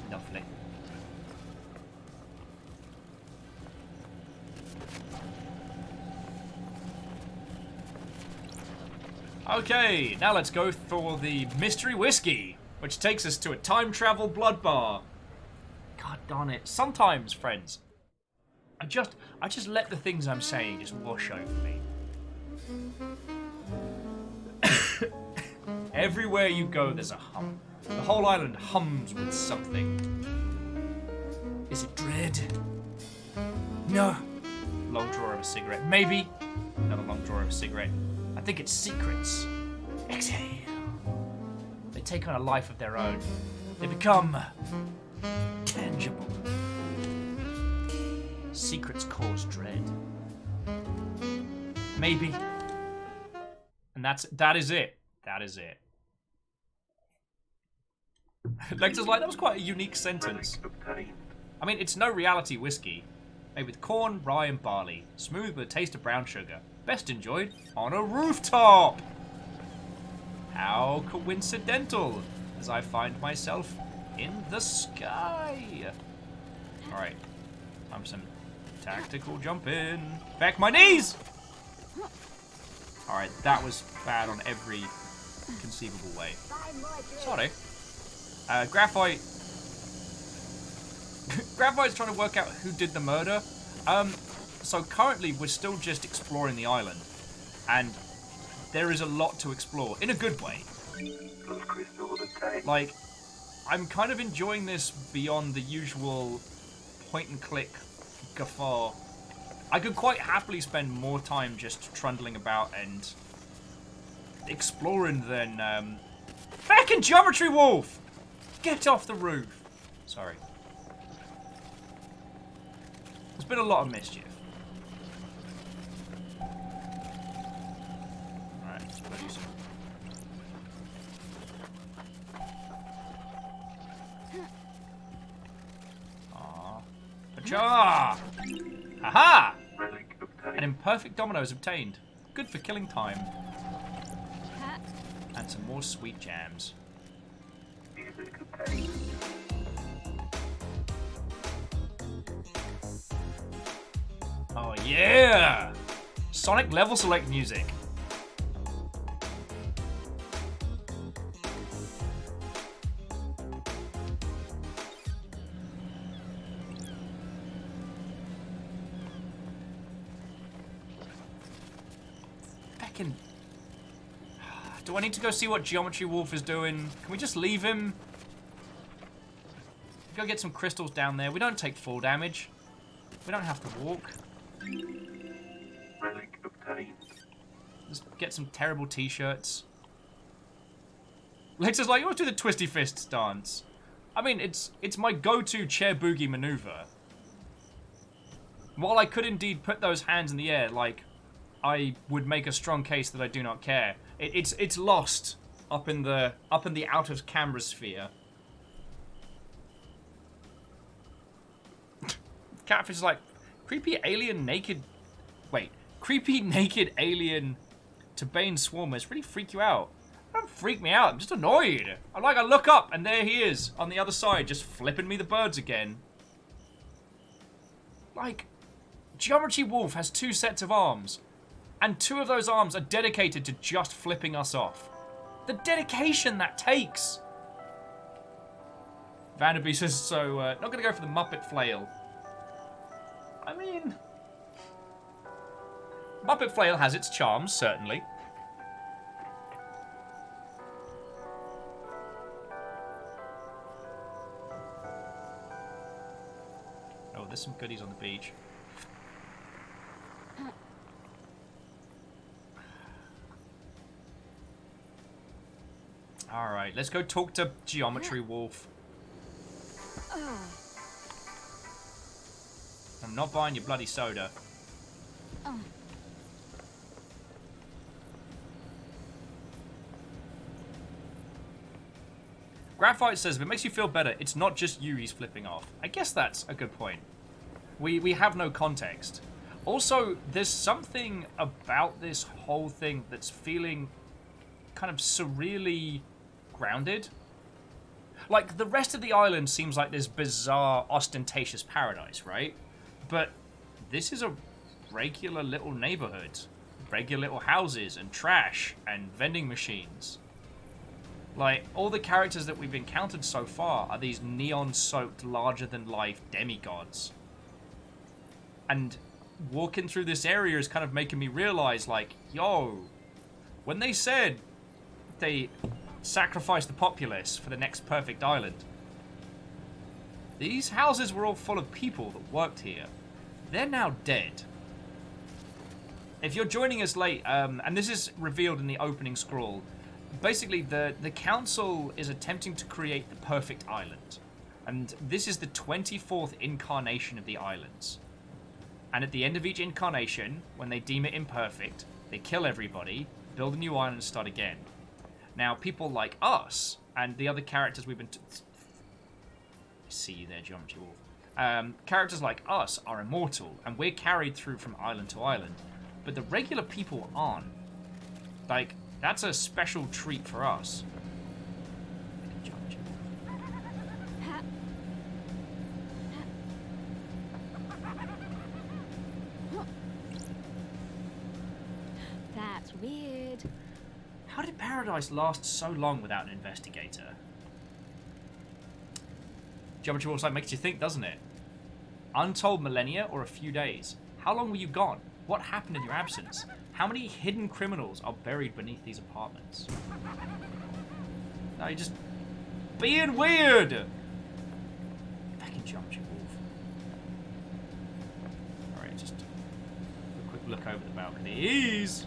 [SPEAKER 1] Lovely. Okay, now let's go for the mystery whiskey, which takes us to a time travel blood bar. God darn it. Sometimes, friends, I just let the things I'm saying just wash over me. Everywhere you go, there's a hum. The whole island hums with something. Is it dread? No. Long drawer of a cigarette. Maybe. Another long drawer of a cigarette. I think it's secrets. Exhale. They take on a life of their own. They become tangible. Secrets cause dread. Maybe. And that is it. That is it. Lecter's like, that was quite a unique sentence. I mean, it's no reality whiskey. Made with corn, rye, and barley. Smooth with a taste of brown sugar. Best enjoyed on a rooftop. How coincidental, as I find myself in the sky. Alright. Time for some tactical jumping. Back my knees! Alright, that was bad on every conceivable way. Sorry. Graphite. Graphite's trying to work out who did the murder. So currently we're still just exploring the island. And there is a lot to explore, in a good way. Like, I'm kind of enjoying this beyond the usual point-and-click guffaw. I could quite happily spend more time just trundling about and exploring than, Feckin' Geometry Wolf! Get off the roof! Sorry. There's been a lot of mischief. Alright, let's go do some. Aww. Pacha! Haha! An imperfect domino is obtained. Good for killing time. And some more sweet jams. Oh yeah! Sonic level select music. Feckin'. Do I need to go see what Geometry Wolf is doing? Can we just leave him? Go get some crystals down there. We don't take full damage. We don't have to walk.
[SPEAKER 4] Relic obtained.
[SPEAKER 1] Just get some terrible t-shirts. Lexa's like, you always do the twisty fists dance. I mean, it's my go-to chair boogie maneuver. While I could indeed put those hands in the air, like, I would make a strong case that I do not care. It's lost up in the out of camera sphere. Catfish is like, creepy alien naked. Wait, creepy naked alien to Bane Swarmers really freak you out? Don't freak me out. I'm just annoyed. I look up and there he is on the other side, just flipping me the birds again. Like, Geometry Wolf has 2 sets of arms. And 2 of those arms are dedicated to just flipping us off. The dedication that takes. Vanderby says, so, not going to go for the Muppet Flail. I mean, Muppet Flail has its charms, certainly. Oh, there's some goodies on the beach. Alright, let's go talk to Geometry Wolf. I'm not buying your bloody soda. Graphite says, if it makes you feel better, it's not just you he's flipping off. I guess that's a good point. We have no context. Also, there's something about this whole thing that's feeling kind of surreally grounded. Like, the rest of the island seems like this bizarre, ostentatious paradise, right? But this is a regular little neighborhood. Regular little houses and trash and vending machines. Like, all the characters that we've encountered so far are these neon-soaked, larger-than-life demigods. And walking through this area is kind of making me realize, like, yo, when they said they sacrificed the populace for the next perfect island, these houses were all full of people that worked here. They're now dead. If you're joining us late, and this is revealed in the opening scroll, basically the council is attempting to create the perfect island. And this is the 24th incarnation of the islands. And at the end of each incarnation, when they deem it imperfect, they kill everybody, build a new island, and start again. Now, people like us, and the other characters we've been... see you there, Geometry Wolf. Characters like us are immortal, and we're carried through from island to island. But the regular people aren't. Like, that's a special treat for us.
[SPEAKER 5] That's weird.
[SPEAKER 1] How did Paradise last so long without an investigator? Geometry Wolf's like, makes you think, doesn't it? Untold millennia or a few days? How long were you gone? What happened in your absence? How many hidden criminals are buried beneath these apartments? No, you just... being weird. Back in jump, you wolf. Alright, just a quick look over the balconies.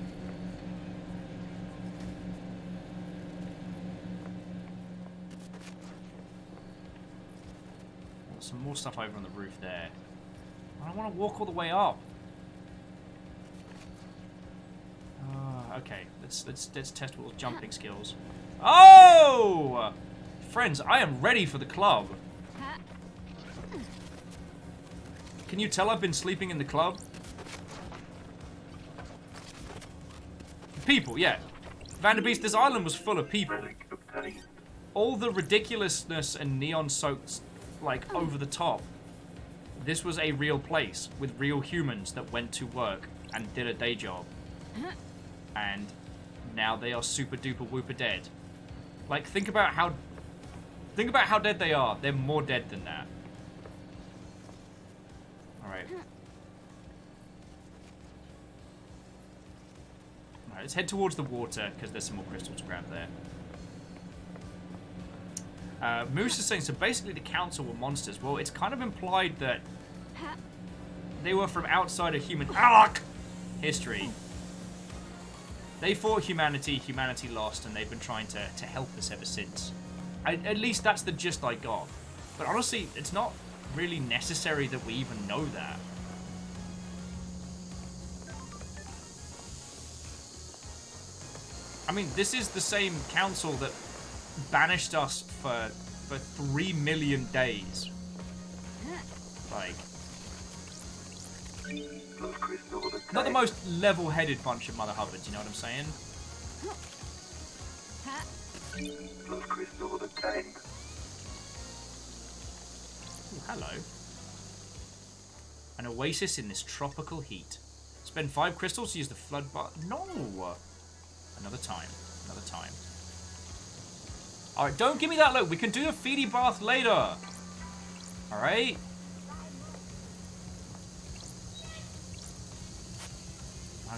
[SPEAKER 1] Some more stuff over on the roof there. I don't want to walk all the way up. Okay, let's test all jumping skills. Oh! Friends, I am ready for the club. Can you tell I've been sleeping in the club? People, yeah. Vanderbeest, this island was full of people. All the ridiculousness and neon-soaked, like, over the top. This was a real place with real humans that went to work and did a day job. And now they are super duper whooper dead. Like, think about how dead they are. They're more dead than that. Alright. Alright, let's head towards the water, because there's some more crystals to grab there. Moose is saying, so basically the council were monsters. Well, it's kind of implied that they were from outside of human history. They fought humanity, humanity lost, and they've been trying to help us ever since. At least that's the gist I got. But honestly, it's not really necessary that we even know that. I mean, this is the same council that banished us for 3 million days. Like, not the most level-headed bunch of Mother Hubbards, you know what I'm saying? Ooh, hello. An oasis in this tropical heat. Spend 5 crystals to use the flood bar. No! Another time. Another time. Alright, don't give me that look. We can do a feedy bath later. Alright?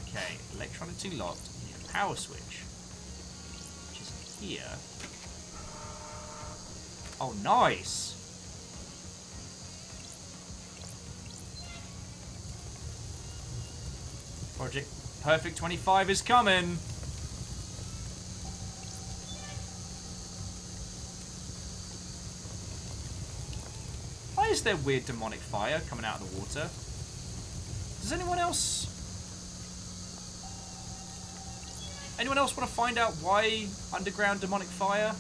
[SPEAKER 1] Okay, electronically locked. We need a power switch. Which is here. Oh, nice! Project Perfect 25 is coming! Why is there weird demonic fire coming out of the water? Does anyone else... Anyone else want to find out why underground demonic fire?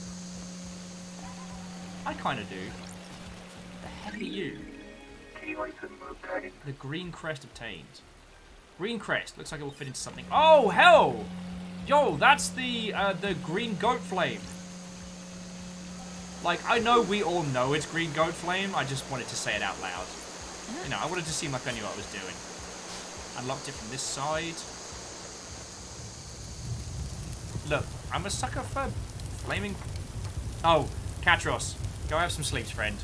[SPEAKER 1] I kind of do. The heck are you? The green crest obtained. Green crest. Looks like it will fit into something. Oh, hell! Yo, that's the green goat flame. Like, I know we all know it's green goat flame. I just wanted to say it out loud. You know, I wanted to seem like I knew what I was doing. Unlocked it from this side. Look, I'm a sucker for flaming... Oh, Katros, go have some sleeps, friend.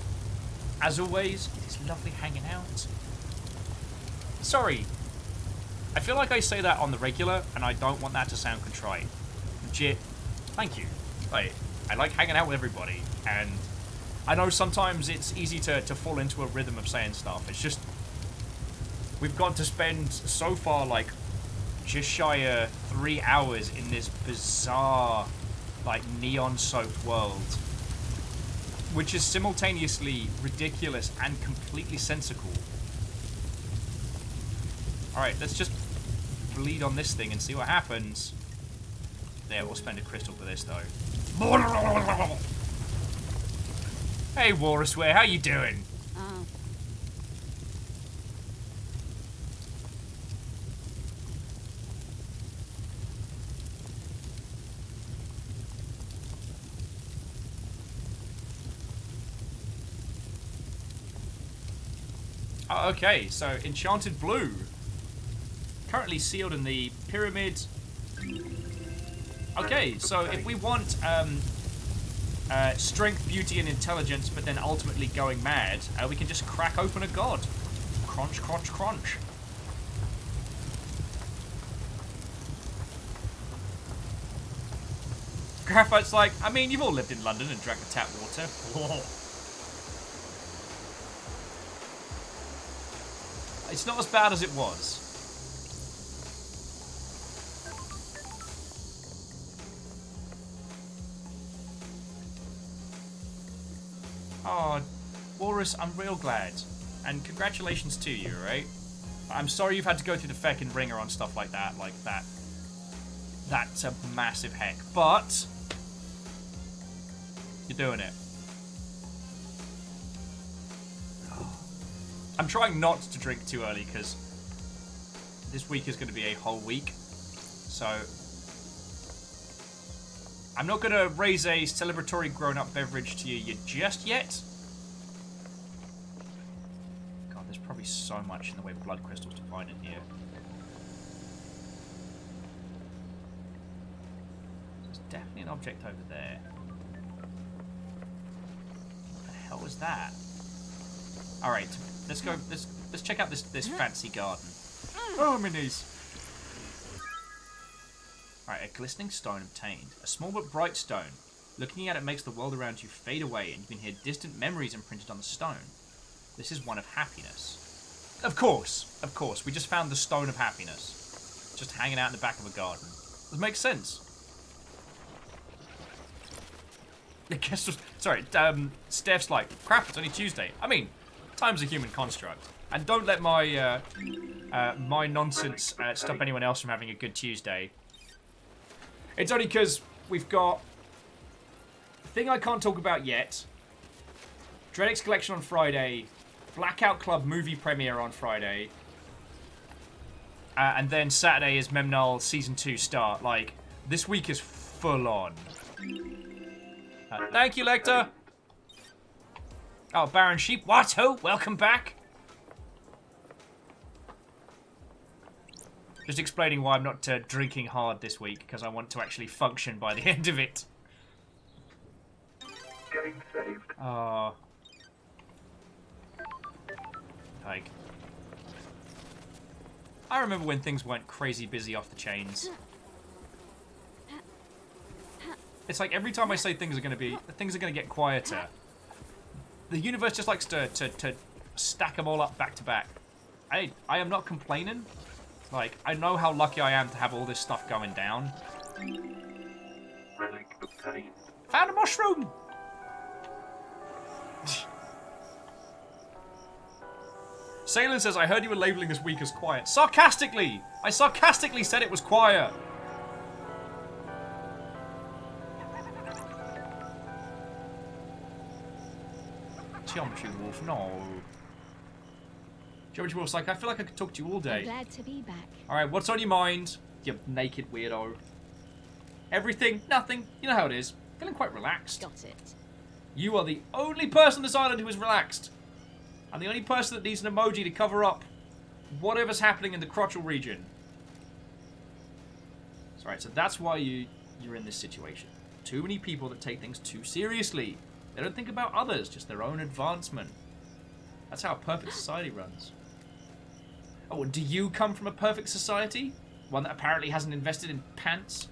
[SPEAKER 1] As always, it is lovely hanging out. Sorry. I feel like I say that on the regular, and I don't want that to sound contrite. Legit, thank you. Like, I like hanging out with everybody, and I know sometimes it's easy to fall into a rhythm of saying stuff. It's just... We've got to spend so far, like... just shy of 3 hours in this bizarre, like, neon-soaked world. Which is simultaneously ridiculous and completely sensical. Alright, let's just bleed on this thing and see what happens. There, we'll spend a crystal for this, though. Hey, Walrusware, how you doing? Okay, so Enchanted Blue. Currently sealed in the pyramid. Okay, so if we want strength, beauty, and intelligence, but then ultimately going mad, we can just crack open a god. Crunch, crunch, crunch. Graphite's like, I mean, you've all lived in London and drank the tap water. It's not as bad as it was. Oh, Walrus, I'm real glad. And congratulations to you, right? I'm sorry you've had to go through the feckin' ringer on stuff like that. That's a massive heck. But you're doing it. I'm trying not to drink too early because this week is going to be a whole week. So I'm not going to raise a celebratory grown-up beverage to you just yet. God, there's probably so much in the way of blood crystals to find in here. There's definitely an object over there. What the hell was that? Alright, let's go. Let's check out this fancy garden. Oh, my knees. Alright, a glistening stone obtained. A small but bright stone. Looking at it makes the world around you fade away, and you can hear distant memories imprinted on the stone. This is one of happiness. Of course. We just found the stone of happiness. Just hanging out in the back of a garden. It makes sense. I guess. Sorry, Steph's like, crap, it's only Tuesday. I mean, time's a human construct. And don't let my my nonsense stop anyone else from having a good Tuesday. It's only because we've got a thing I can't talk about yet. Dreadix Collection on Friday. Blackout Club movie premiere on Friday. And then Saturday is Memnal Season 2 start. Like, this week is full on. Thank you, Lecter. Oh, Baron Sheep. What? Who? Welcome back. Just explaining why I'm not drinking hard this week, because I want to actually function by the end of it.
[SPEAKER 4] Game saved.
[SPEAKER 1] Oh. Like, I remember when things weren't crazy busy off the chains. It's like every time I say things are going to get quieter. The universe just likes to stack them all up back to back. I am not complaining. Like, I know how lucky I am to have all this stuff going down.
[SPEAKER 4] Relic obtained.
[SPEAKER 1] Found a mushroom! Salem says, I heard you were labeling this week as quiet. Sarcastically! I sarcastically said it was quiet. Geometry Wolf, no. Geometry Wolf's like, I feel like I could talk to you all day.
[SPEAKER 5] I'm glad to be back.
[SPEAKER 1] Alright, what's on your mind, you naked weirdo? Everything, nothing. You know how it is. Feeling quite relaxed.
[SPEAKER 5] Got it.
[SPEAKER 1] You are the only person on this island who is relaxed. And the only person that needs an emoji to cover up whatever's happening in the crotchal region. Alright, so that's why you're in this situation. Too many people that take things too seriously. They don't think about others, just their own advancement. That's how a perfect society runs. Oh, do you come from a perfect society? One that apparently hasn't invested in pants?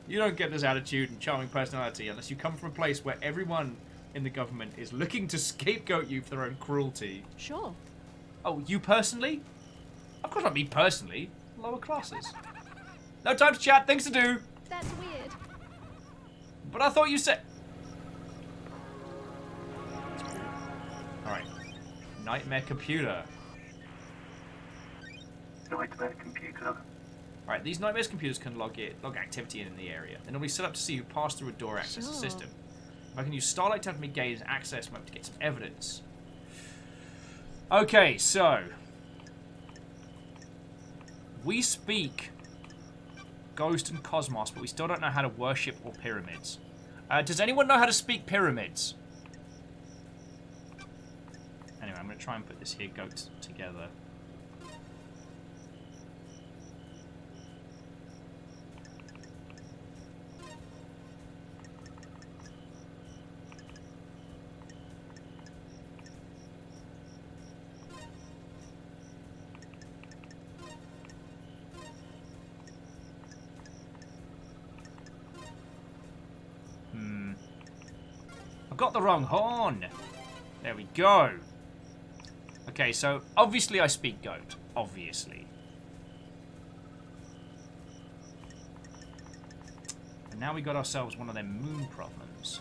[SPEAKER 1] You don't get this attitude and charming personality unless you come from a place where everyone in the government is looking to scapegoat you for their own cruelty.
[SPEAKER 5] Sure.
[SPEAKER 1] Oh, you personally? Of course not me personally. Lower classes. No time to chat, things to do.
[SPEAKER 5] That's weird.
[SPEAKER 1] But I thought you said... Alright. Nightmare computer.
[SPEAKER 4] Nightmare computer.
[SPEAKER 1] Alright, these nightmare computers can log activity in the area. They're normally set up to see who passed through a door access the system. If I can use Starlight to help me gain access mode to get some evidence. Okay, so... we speak Ghost and Cosmos, but we still don't know how to worship or pyramids. Does anyone know how to speak pyramids? Anyway, I'm going to try and put this here goat together. got the wrong horn. There we go. Okay, so obviously I speak goat. Obviously. And now we got ourselves one of them moon problems.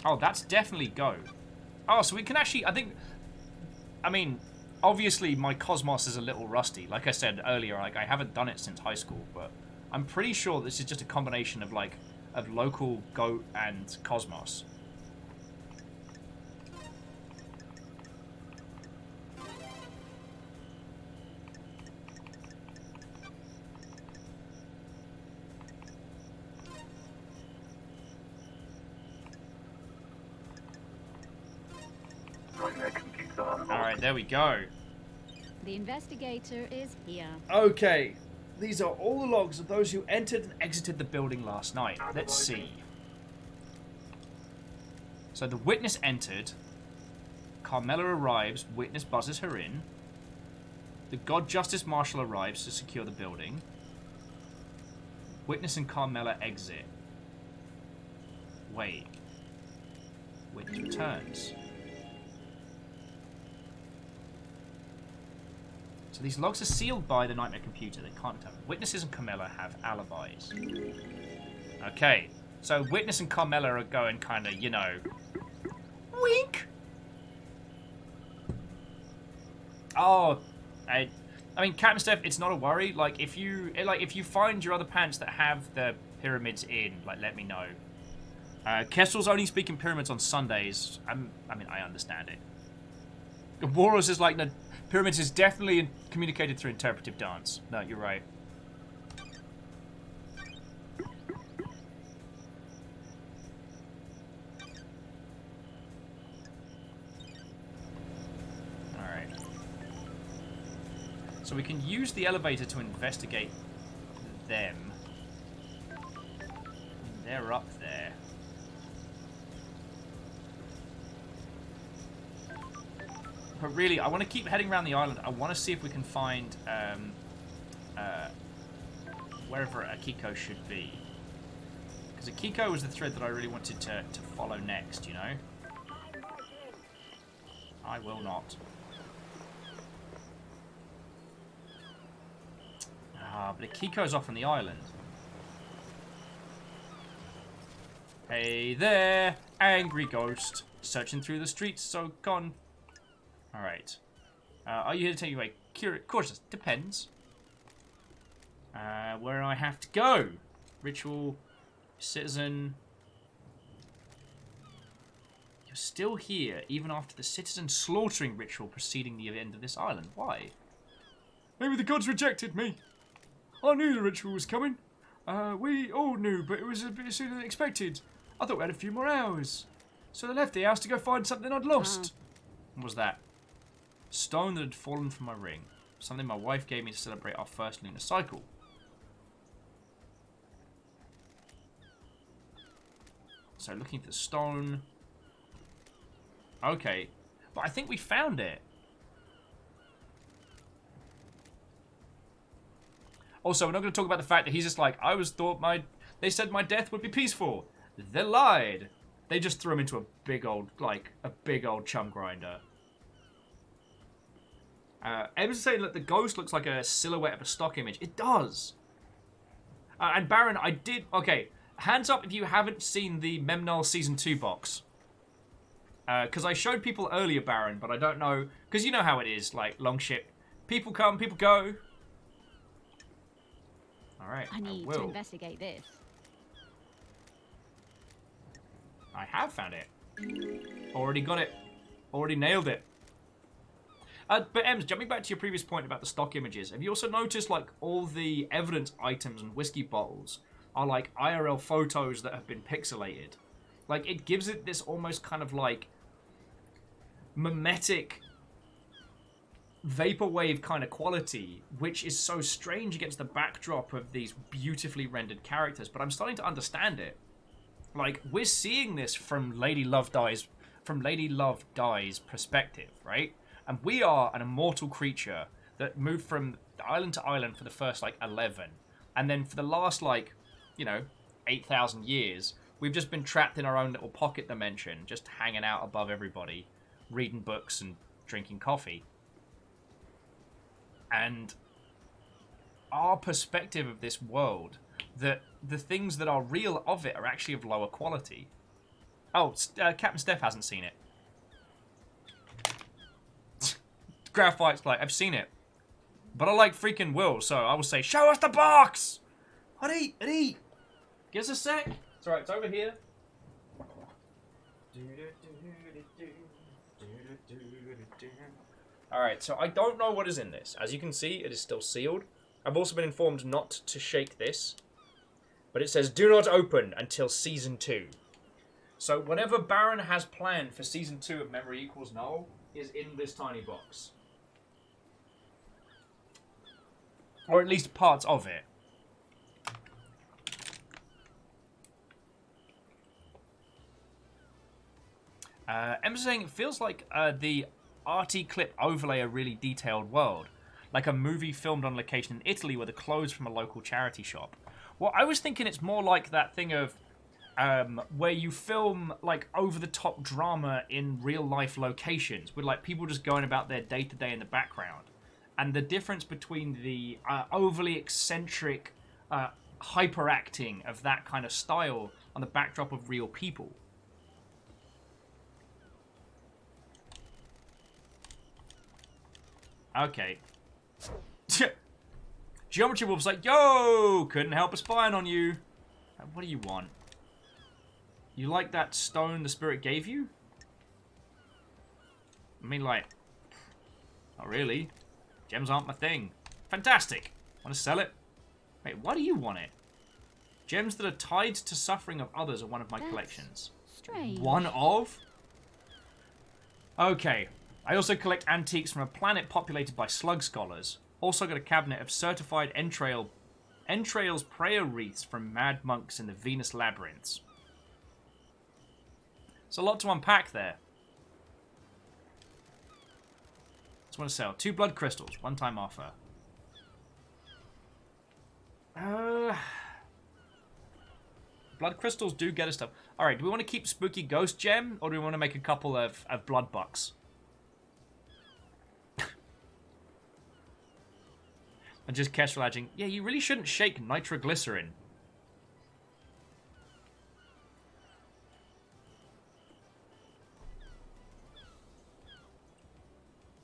[SPEAKER 1] Oh, that's definitely go. Oh, so we can actually, I mean, obviously my Cosmos is a little rusty. Like I said earlier, like I haven't done it since high school, but I'm pretty sure this is just a combination of like, of local goat and Cosmos. Alright, there we go.
[SPEAKER 5] The investigator is here.
[SPEAKER 1] Okay, these are all the logs of those who entered and exited the building last night. Let's see. So the witness entered. Carmela arrives. Witness buzzes her in. The God Justice Marshal arrives to secure the building. Witness and Carmela exit. Wait. Witness returns. So these logs are sealed by the Nightmare computer. They can't determine. Witnesses and Carmela have alibis. Okay. So Witness and Carmela are going kind of, you know... Wink! Oh, I mean, Captain Steph, it's not a worry. Like if you find your other pants that have the pyramids in, like, let me know. Kessel's only speaking pyramids on Sundays. I mean, I understand it. Warros is like, no, pyramids is definitely communicated through interpretive dance. No, you're right. So we can use the elevator to investigate them. They're up there. But really, I want to keep heading around the island. I want to see if we can find wherever Akiko should be. Because Akiko was the thread that I really wanted to follow next, you know? I will not. Ah, but Akiko's off on the island. Hey there, angry ghost. Searching through the streets, so gone. Alright. Are you here to take me away? Cautious. Depends. Where I have to go? Ritual. Citizen. You're still here, even after the citizen slaughtering ritual preceding the end of this island. Why? Maybe the gods rejected me. I knew the ritual was coming. We all knew, but it was a bit sooner than expected. I thought we had a few more hours. So I left the house to go find something I'd lost. What was that? Stone that had fallen from my ring. Something my wife gave me to celebrate our first lunar cycle. So looking for the stone. Okay. But I think we found it. Also, we're not going to talk about the fact that he's just like, they said my death would be peaceful. They lied. They just threw him into a big old chum grinder. Evan's saying that the ghost looks like a silhouette of a stock image. It does. And Baron, okay, hands up if you haven't seen the Memnol Season 2 box. Because I showed people earlier, Baron, but I don't know, because you know how it is, like, long ship. People come, people go. Alright,
[SPEAKER 5] I need to investigate this.
[SPEAKER 1] I have found it. Already got it. Already nailed it. But Ems, jumping back to your previous point about the stock images, have you also noticed, like, all the evidence items and whiskey bottles are, like, IRL photos that have been pixelated? Like, it gives it this almost kind of, like, mimetic vaporwave kind of quality, which is so strange against the backdrop of these beautifully rendered characters, but I'm starting to understand it. Like, we're seeing this from Lady Love Dies perspective, right? And we are an immortal creature that moved from island to island for the first, like, 11. And then for the last, like, 8,000 years, we've just been trapped in our own little pocket dimension, just hanging out above everybody, reading books and drinking coffee. And our perspective of this world, that the things that are real of it are actually of lower quality. Oh, Captain Steph hasn't seen it. Graphite's like, I've seen it. But I like freaking Will, so I will say, show us the box! Hurry! Give us a sec. It's alright, it's over here. Alright, so I don't know what is in this. As you can see, it is still sealed. I've also been informed not to shake this. But it says, do not open until Season 2. So whatever Baron has planned for Season 2 of Memory Equals Null is in this tiny box. Or at least parts of it. Emma's saying it feels like the arty clip overlay a really detailed world. Like a movie filmed on location in Italy with the clothes from a local charity shop. Well, I was thinking it's more like that thing of where you film like over-the-top drama in real-life locations with like people just going about their day-to-day in the background. And the difference between the overly eccentric hyperacting of that kind of style on the backdrop of real people. Okay. Geometry Wolf's like, yo, couldn't help but spying on you. What do you want? You like that stone the spirit gave you? I mean, like, not really. Gems aren't my thing. Fantastic. Want to sell it? Wait, why do you want it? Gems that are tied to suffering of others are one of my collections.
[SPEAKER 5] Strange.
[SPEAKER 1] One of? Okay. I also collect antiques from a planet populated by slug scholars. Also got a cabinet of certified entrails prayer wreaths from mad monks in the Venus labyrinths. It's a lot to unpack there. Just want to sell 2 blood crystals, one-time offer. Blood crystals do get us stuff. Alright, do we want to keep Spooky Ghost Gem, or do we want to make a couple of blood bucks? And just casual edging. Yeah, you really shouldn't shake nitroglycerin.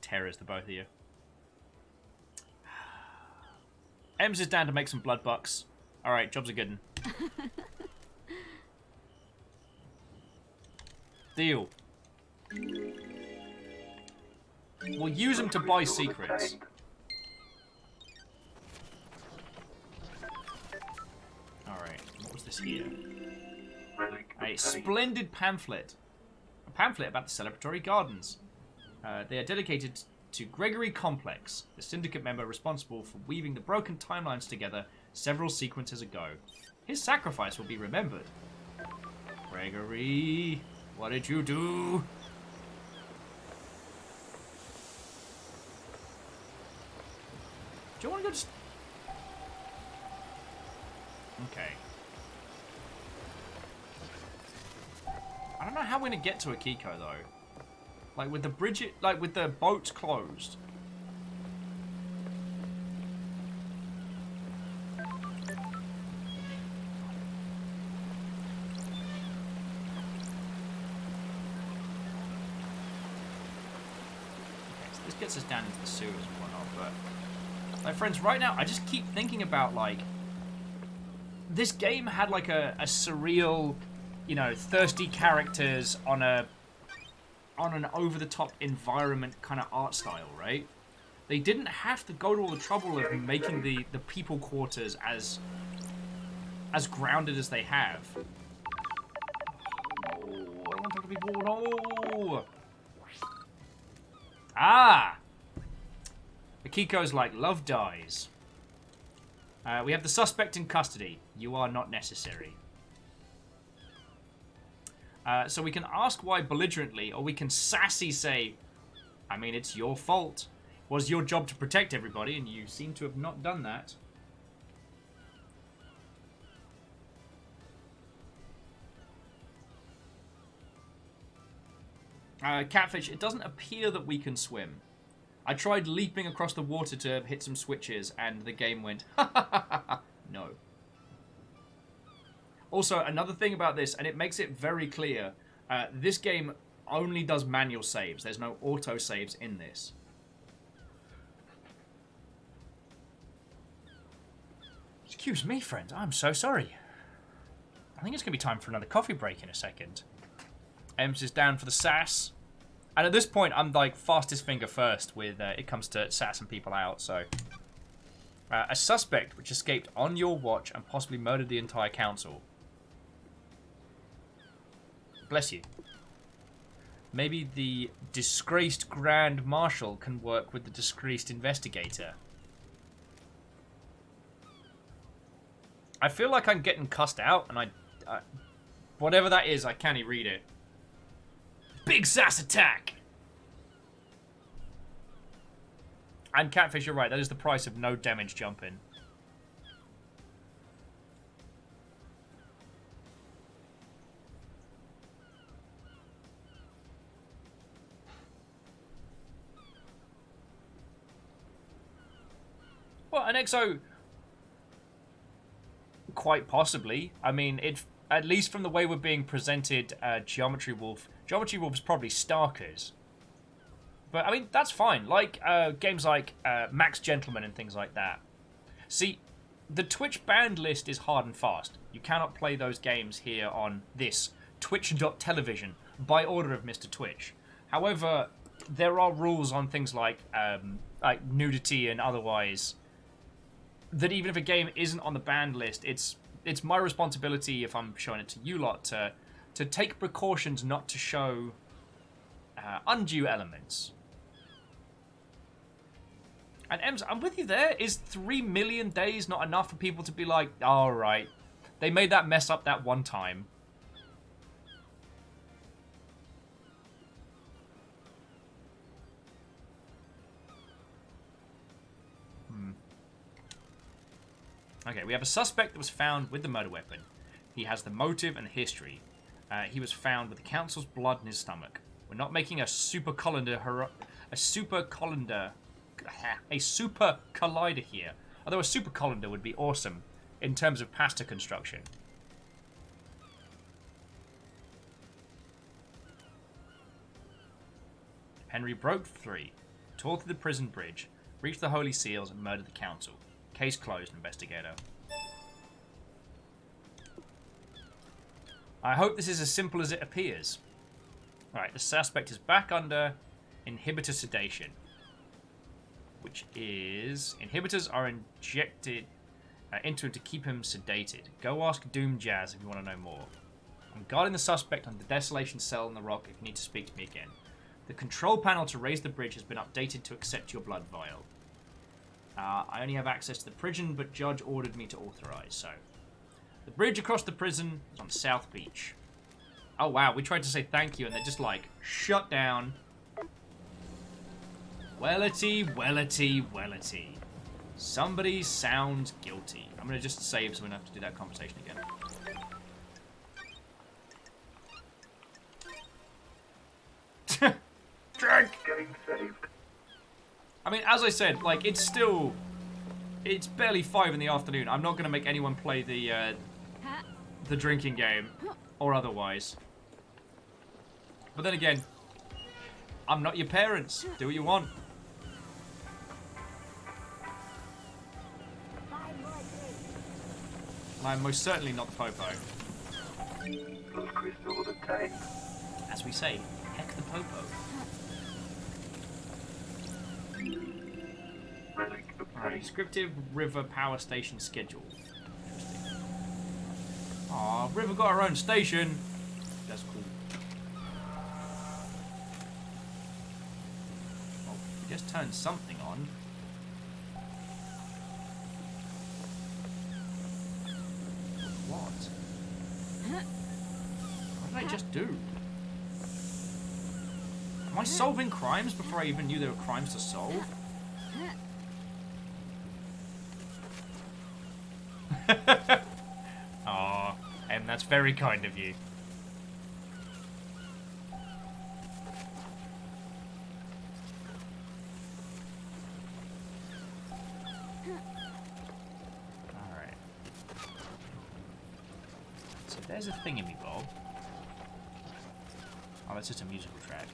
[SPEAKER 1] Terrors, the both of you. Ems is down to make some blood bucks. Alright, job's a good one. Deal. We'll use them to buy secrets. Alright, what was this here? A splendid pamphlet. A pamphlet about the celebratory gardens. They are dedicated to Gregory Complex, the syndicate member responsible for weaving the broken timelines together several sequences ago. His sacrifice will be remembered. Gregory, what did you do? Do you want to go just... Okay. I don't know how we're going to get to Akiko, though. Like, with the bridge... Like, with the boats closed. So this gets us down into the sewers and whatnot, but... Like, friends, right now, I just keep thinking about, like... This game had, like, a surreal, you know, thirsty characters on an over-the-top environment kind of art style, right? They didn't have to go to all the trouble of making the people quarters as grounded as they have. No, I don't want to talk to people, no! Ah! Akiko's like, love dies. We have the suspect in custody. You are not necessary. So we can ask why belligerently, or we can sassy say, I mean, it's your fault. was your job to protect everybody, and you seem to have not done that. Catfish, it doesn't appear that we can swim. I tried leaping across the water to hit some switches, and the game went, ha ha ha ha ha, no. Also, another thing about this, and it makes it very clear, this game only does manual saves. There's no auto saves in this. Excuse me, friend. I'm so sorry. I think it's going to be time for another coffee break in a second. Ems is down for the sass. And at this point, I'm like fastest finger first with it comes to sassing people out. So, a suspect which escaped on your watch and possibly murdered the entire council. Bless you. Maybe the disgraced Grand Marshal can work with the disgraced investigator. I feel like I'm getting cussed out, and I whatever that is, I can't read it. Big sass attack! And Catfish, you're right, that is the price of no damage jumping. Well, an EXO... Quite possibly. I mean, at least from the way we're being presented, Geometry Wolf is probably Starkers. But, I mean, that's fine. Like, games like Max Gentleman and things like that. See, the Twitch banned list is hard and fast. You cannot play those games here on this Twitch.television by order of Mr. Twitch. However, there are rules on things like nudity and otherwise that even if a game isn't on the banned list, it's my responsibility, if I'm showing it to you lot, to take precautions not to show undue elements. And Ems, I'm with you there. Is 3 million days not enough for people to be like, alright, they made that mess up that one time. Okay, we have a suspect that was found with the murder weapon. He has the motive and the history. He was found with the council's blood in his stomach. We're not making a super collider here. Although a super collider would be awesome in terms of pasta construction. Henry broke free, tore through the prison bridge, breached the holy seals, and murdered the council. Case closed, investigator. I hope this is as simple as it appears. Alright, the suspect is back under inhibitor sedation. Which is... Inhibitors are injected into him to keep him sedated. Go ask Doom Jazz if you want to know more. I'm guarding the suspect on the desolation cell in the rock if you need to speak to me again. The control panel to raise the bridge has been updated to accept your blood vial. I only have access to the prison, but Judge ordered me to authorize, so... The bridge across the prison is on South Beach. Oh, wow, we tried to say thank you, and they're just like, shut down. Wellity, wellity, wellity. Somebody sounds guilty. I'm going to just save so we don't have to do that conversation again. Drink!
[SPEAKER 4] Getting saved.
[SPEAKER 1] I mean, as I said, like, it's barely 5 in the afternoon. I'm not going to make anyone play the drinking game, or otherwise. But then again, I'm not your parents. Do what you want. I'm most certainly not the popo. As we say, heck the popo. Alright, descriptive River Power Station schedule. Interesting. Aw, River got her own station. That's cool. Oh, we just turned something on. What? What did I just do? Am I solving crimes before I even knew there were crimes to solve? Aw, Em, that's very kind of you. Alright. So there's a thingamabob. Oh, that's just a musical track.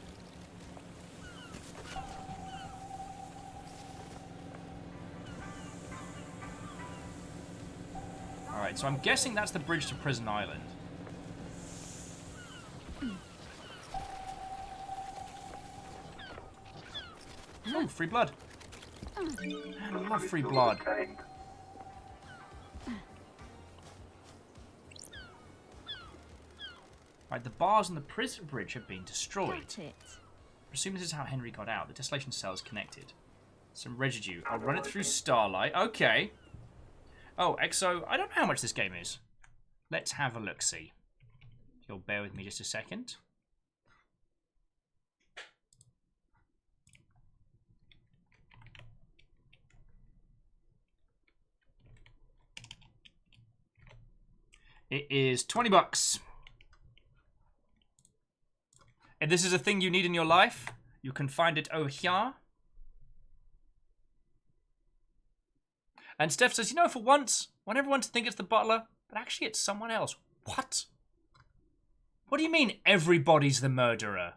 [SPEAKER 1] Alright, so I'm guessing that's the bridge to Prison Island. Oh, free blood. I love free blood. Right, the bars on the prison bridge have been destroyed.
[SPEAKER 5] Got it.
[SPEAKER 1] Presume this is how Henry got out. The desolation cell is connected. Some residue. I'll run it through Starlight. Okay. Oh, EXO, I don't know how much this game is. Let's have a look-see. If you'll bear with me just a second. It is 20 bucks. If this is a thing you need in your life, you can find it over here. And Steph says, you know, for once, I want everyone to think it's the butler, but actually it's someone else. What? What do you mean everybody's the murderer?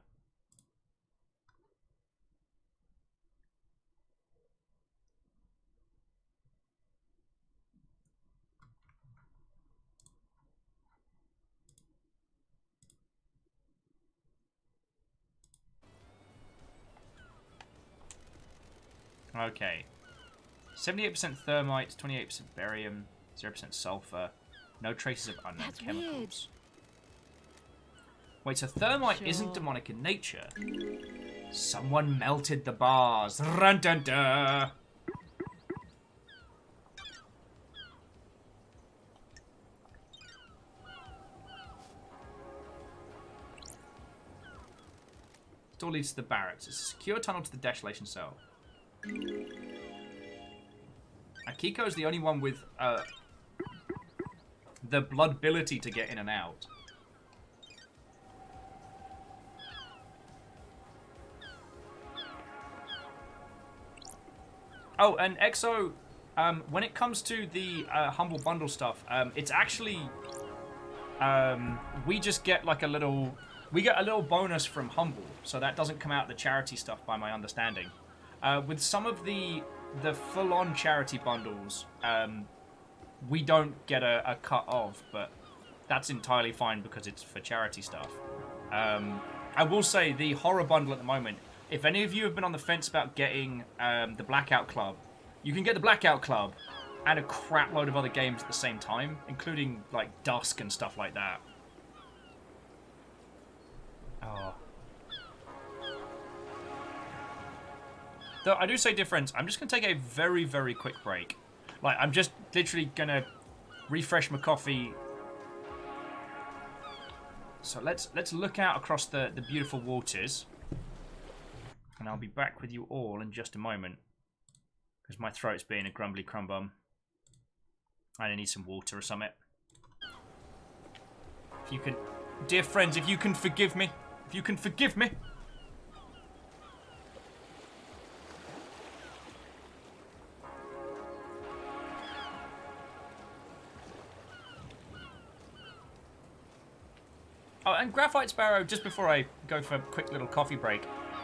[SPEAKER 1] Okay. 78% thermite, 28% barium, 0% sulfur, no traces of unknown
[SPEAKER 5] That's
[SPEAKER 1] chemicals. Wait, so thermite isn't demonic in nature. Someone melted the bars. Run dun dun. Door leads to the barracks. It's a secure tunnel to the desolation cell. Akiko is the only one with the bloodability to get in and out. Oh, and EXO, when it comes to the Humble Bundle stuff, it's actually, we just get like a little, we get a little bonus from Humble, so that doesn't come out of the charity stuff by my understanding. With some of the full-on charity bundles, we don't get a cut of, but that's entirely fine because it's for charity stuff. I will say the horror bundle at the moment, if any of you have been on the fence about getting the Blackout Club, you can get the Blackout Club and a crap load of other games at the same time, including like Dusk and stuff like that. Oh. Though I do say, dear friends, I'm just going to take a very, very quick break. Like, I'm just literally going to refresh my coffee. So let's look out across the beautiful waters. And I'll be back with you all in just a moment. Because my throat's being a grumbly crumbum. I need some water or something. If you can... Dear friends, if you can forgive me. If you can forgive me. Oh, and Graphite Sparrow, just before I go for a quick little coffee break,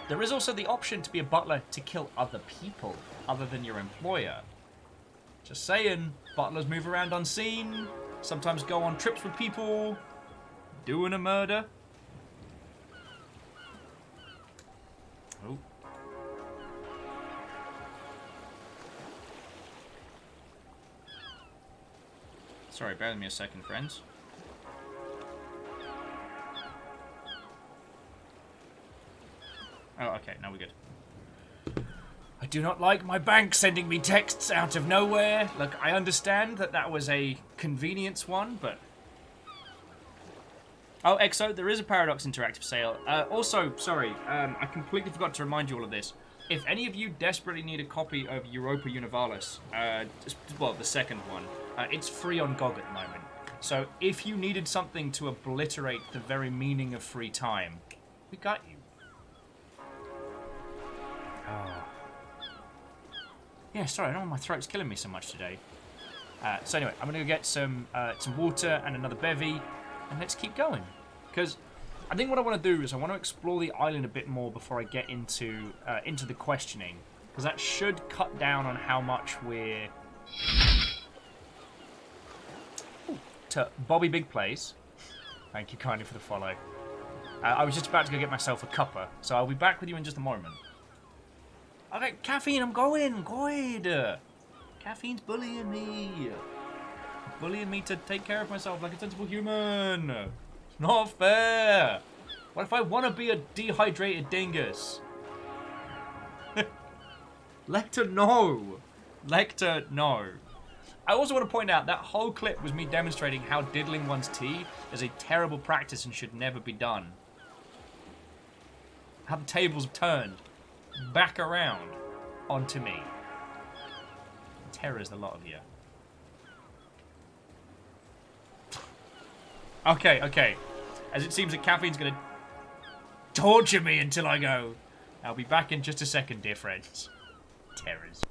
[SPEAKER 1] there is also the option to be a butler to kill other people, other than your employer. Just saying, butlers move around unseen, sometimes go on trips with people, doing a murder. Oh. Sorry, bear with me a second, friends. Oh, okay, now we're good. I do not like my bank sending me texts out of nowhere. Look, I understand that that was a convenience one, but... Oh, Exo, there is a Paradox Interactive sale. Also, sorry, I completely forgot to remind you all of this. If any of you desperately need a copy of Europa Universalis, well, the second one, it's free on GOG at the moment. So if you needed something to obliterate the very meaning of free time, we got you. Oh. Yeah, sorry, I don't know why my throat's killing me so much today. So anyway, I'm going to go get some water and another bevy, and let's keep going. Because I think what I want to do is I want to explore the island a bit more before I get into the questioning. Because that should cut down on how much we're... Ooh, to Bobby Big Plays. Thank you kindly for the follow. I was just about to go get myself a cuppa, so I'll be back with you in just a moment. Okay, caffeine, I'm going. Good. Caffeine's bullying me. Bullying me to take care of myself like a sensible human. It's not fair. What if I want to be a dehydrated dingus? Lecter, no. Lecter, no. I also want to point out that whole clip was me demonstrating how diddling one's tea is a terrible practice and should never be done. How the tables have turned back around onto me. Terrors the lot of you. Okay. As it seems that caffeine's gonna torture me until I go. I'll be back in just a second, dear friends. Terrors.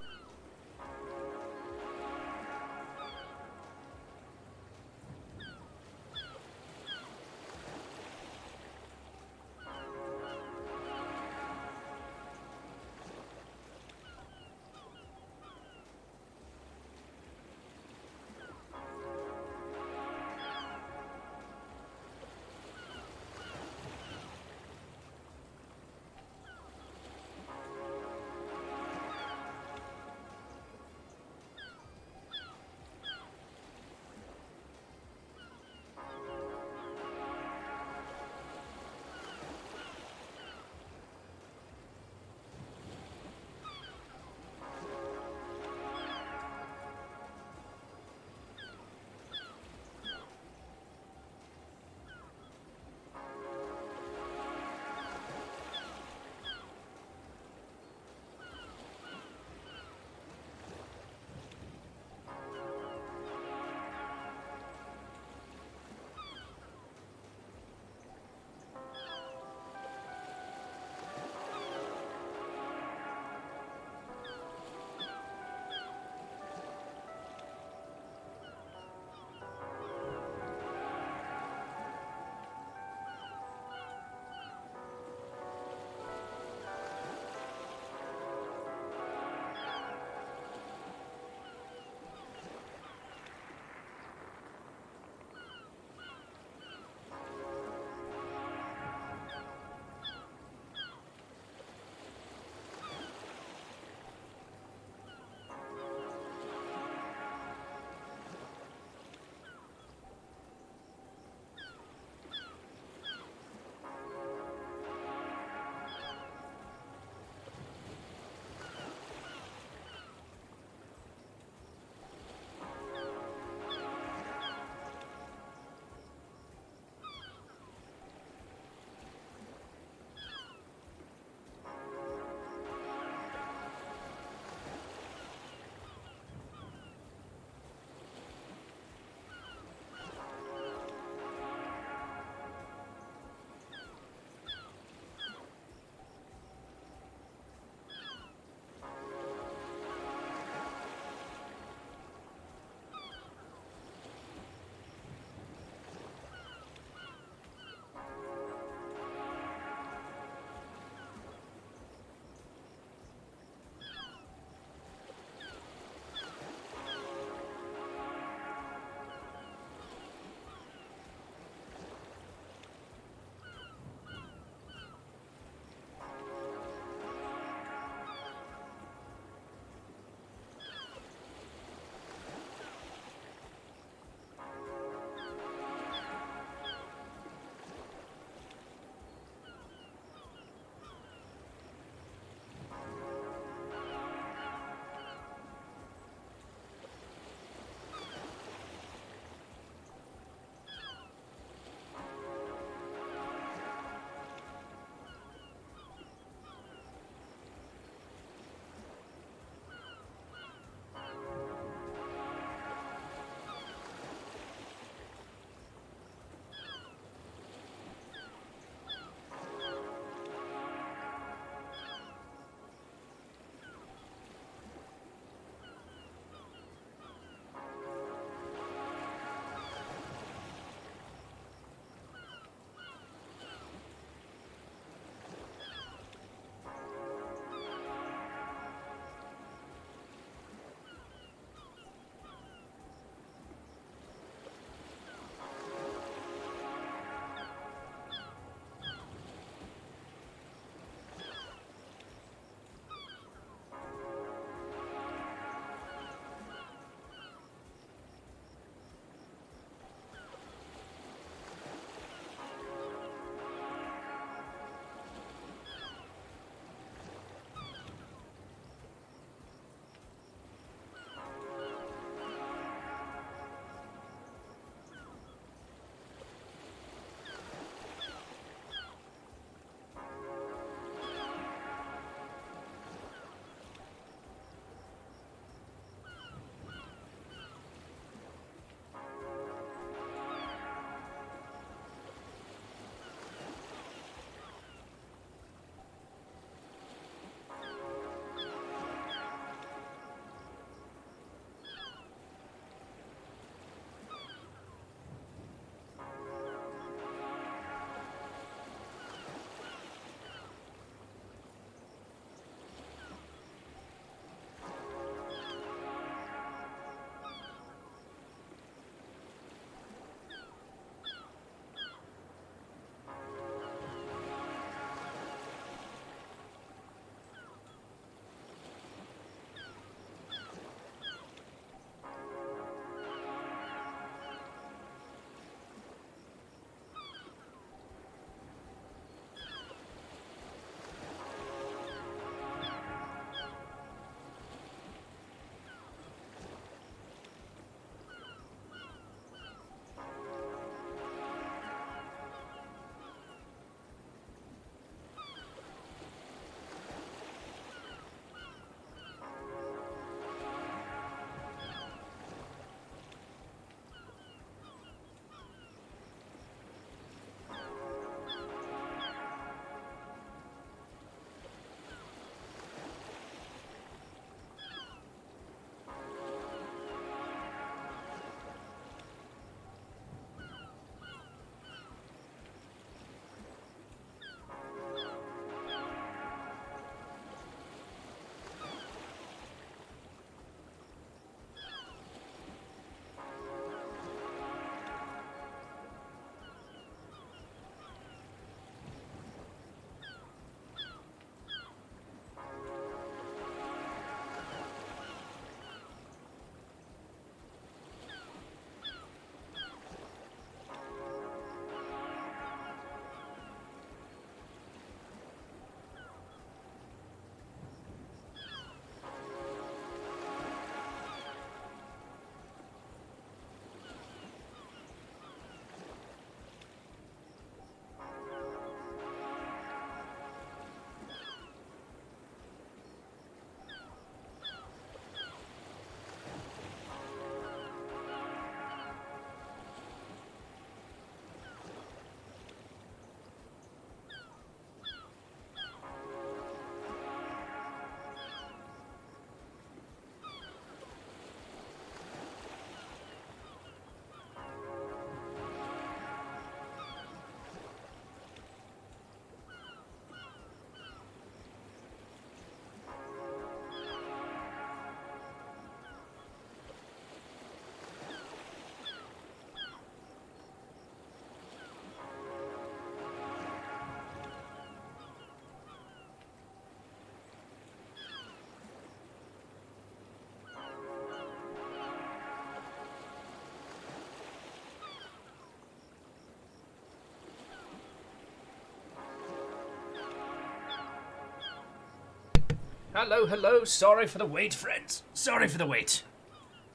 [SPEAKER 1] Hello, hello. Sorry for the wait, friends. Sorry for the wait.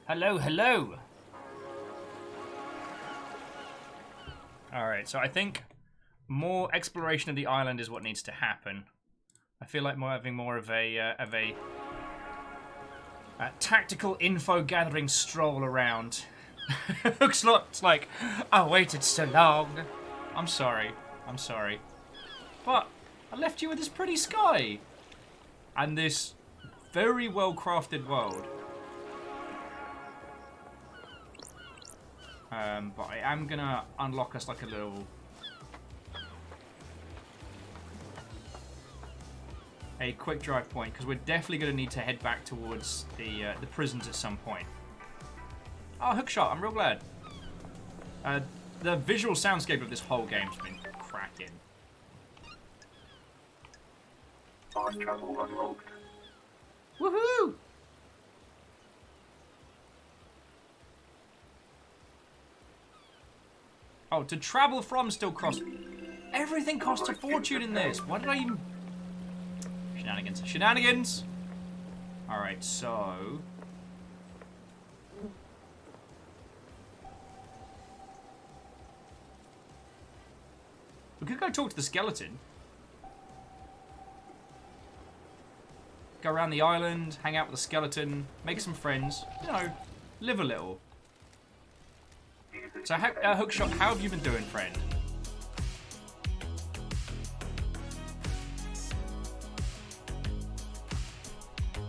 [SPEAKER 1] Hello, hello. Alright, so I think more exploration of the island is what needs to happen. I feel like having more of a tactical info gathering stroll around. Looks like I waited so long. I'm sorry. I'm sorry. But I left you with this pretty sky. And this very well crafted world. But I am gonna unlock us like a little quick drive point, because we're definitely gonna need to head back towards the prisons at some point. Oh, hookshot! I'm real glad. The visual soundscape of this whole game's been cracking.
[SPEAKER 4] Fast travel unlocked.
[SPEAKER 1] Woohoo! Oh, to travel from still costs... Everything costs a fortune in this. Why did I even... Shenanigans. Shenanigans! Alright, so... We could go talk to the skeleton. Go around the island, hang out with the skeleton, make some friends. You know, live a little. So, Hookshot, how have you been doing, friend?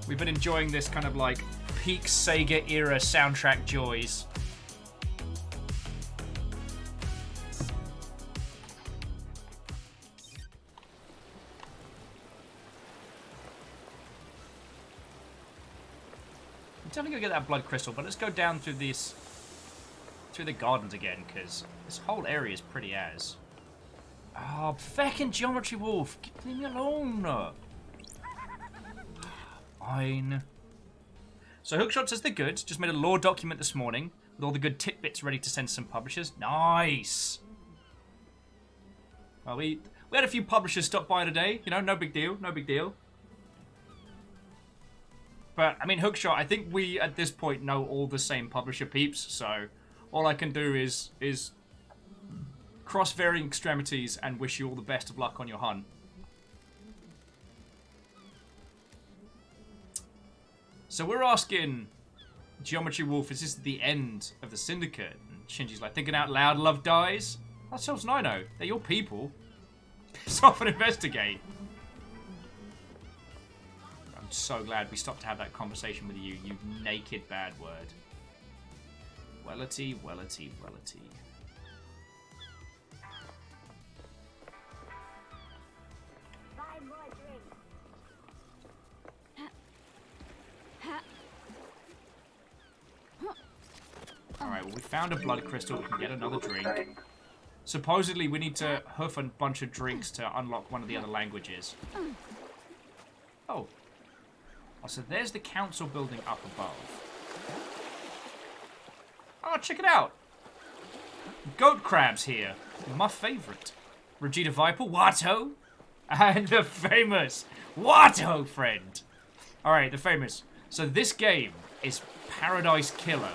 [SPEAKER 1] We've been enjoying this kind of like peak Sega era soundtrack joys. I'm definitely gonna get that blood crystal, but let's go down through this, through the gardens again, because this whole area is pretty as. Oh, feckin' Geometry Wolf, leave me alone. Fine. So Hookshot says they're good. Just made a lore document this morning with all the good tidbits ready to send to some publishers. Nice. Well, we had a few publishers stop by today. You know, no big deal. No big deal. But, I mean, Hookshot, I think we, at this point, know all the same publisher peeps, so all I can do is cross varying extremities and wish you all the best of luck on your hunt. So we're asking Geometry Wolf, is this the end of the Syndicate? And Shinji's like, thinking out loud, love dies? That's Selves Nino. They're your people. Piss off and investigate. I'm so glad we stopped to have that conversation with you, you naked bad word. Wellity, wellity, wellity.
[SPEAKER 10] Buy more drinks.
[SPEAKER 1] Alright, well we found a blood crystal, we can get another drink. Supposedly we need to hoof a bunch of drinks to unlock one of the other languages. Oh. Oh, so there's the council building up above. Oh, check it out! Goat crabs here. My favourite. Regina Viper, Watto, and the famous Watto friend. Alright, the famous. So this game is Paradise Killer.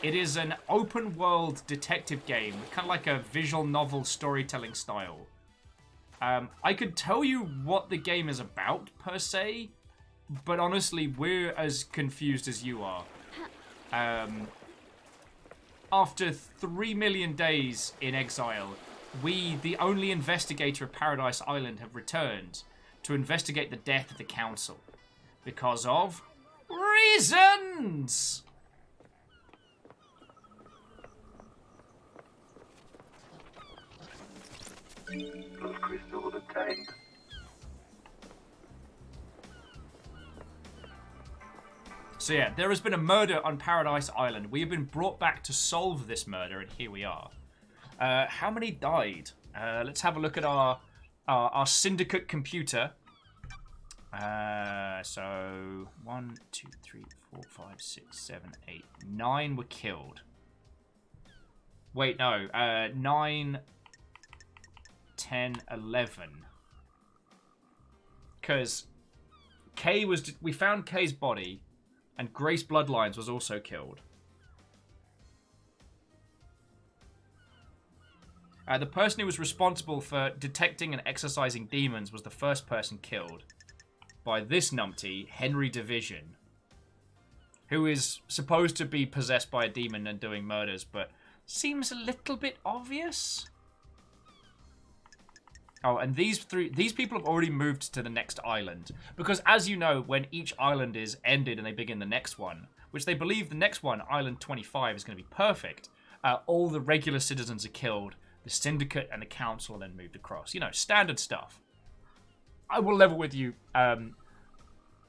[SPEAKER 1] It is an open world detective game, kind of like a visual novel storytelling style. I could tell you what the game is about, per se, but honestly, we're as confused as you are. After 3 million days in exile, we, the only investigator of Paradise Island, have returned to investigate the death of the council. Because of reasons!
[SPEAKER 4] Blood crystal obtained.
[SPEAKER 1] So yeah, there has been a murder on Paradise Island. We have been brought back to solve this murder, and here we are. How many died? Let's have a look at our syndicate computer. So 1, 2, 3, 4, 5, 6, 7, 8, 9 were killed. Wait, no. 9, 10, 11. Because We found Kay's body, and Grace Bloodlines was also killed. The person who was responsible for detecting and exorcising demons was the first person killed by this numpty, Henry Division, who is supposed to be possessed by a demon and doing murders, but seems a little bit obvious. Oh, and these people have already moved to the next island. Because, as you know, when each island is ended and they begin the next one, which they believe the next one, Island 25, is going to be perfect, all the regular citizens are killed, the Syndicate and the Council then moved across. You know, standard stuff. I will level with you.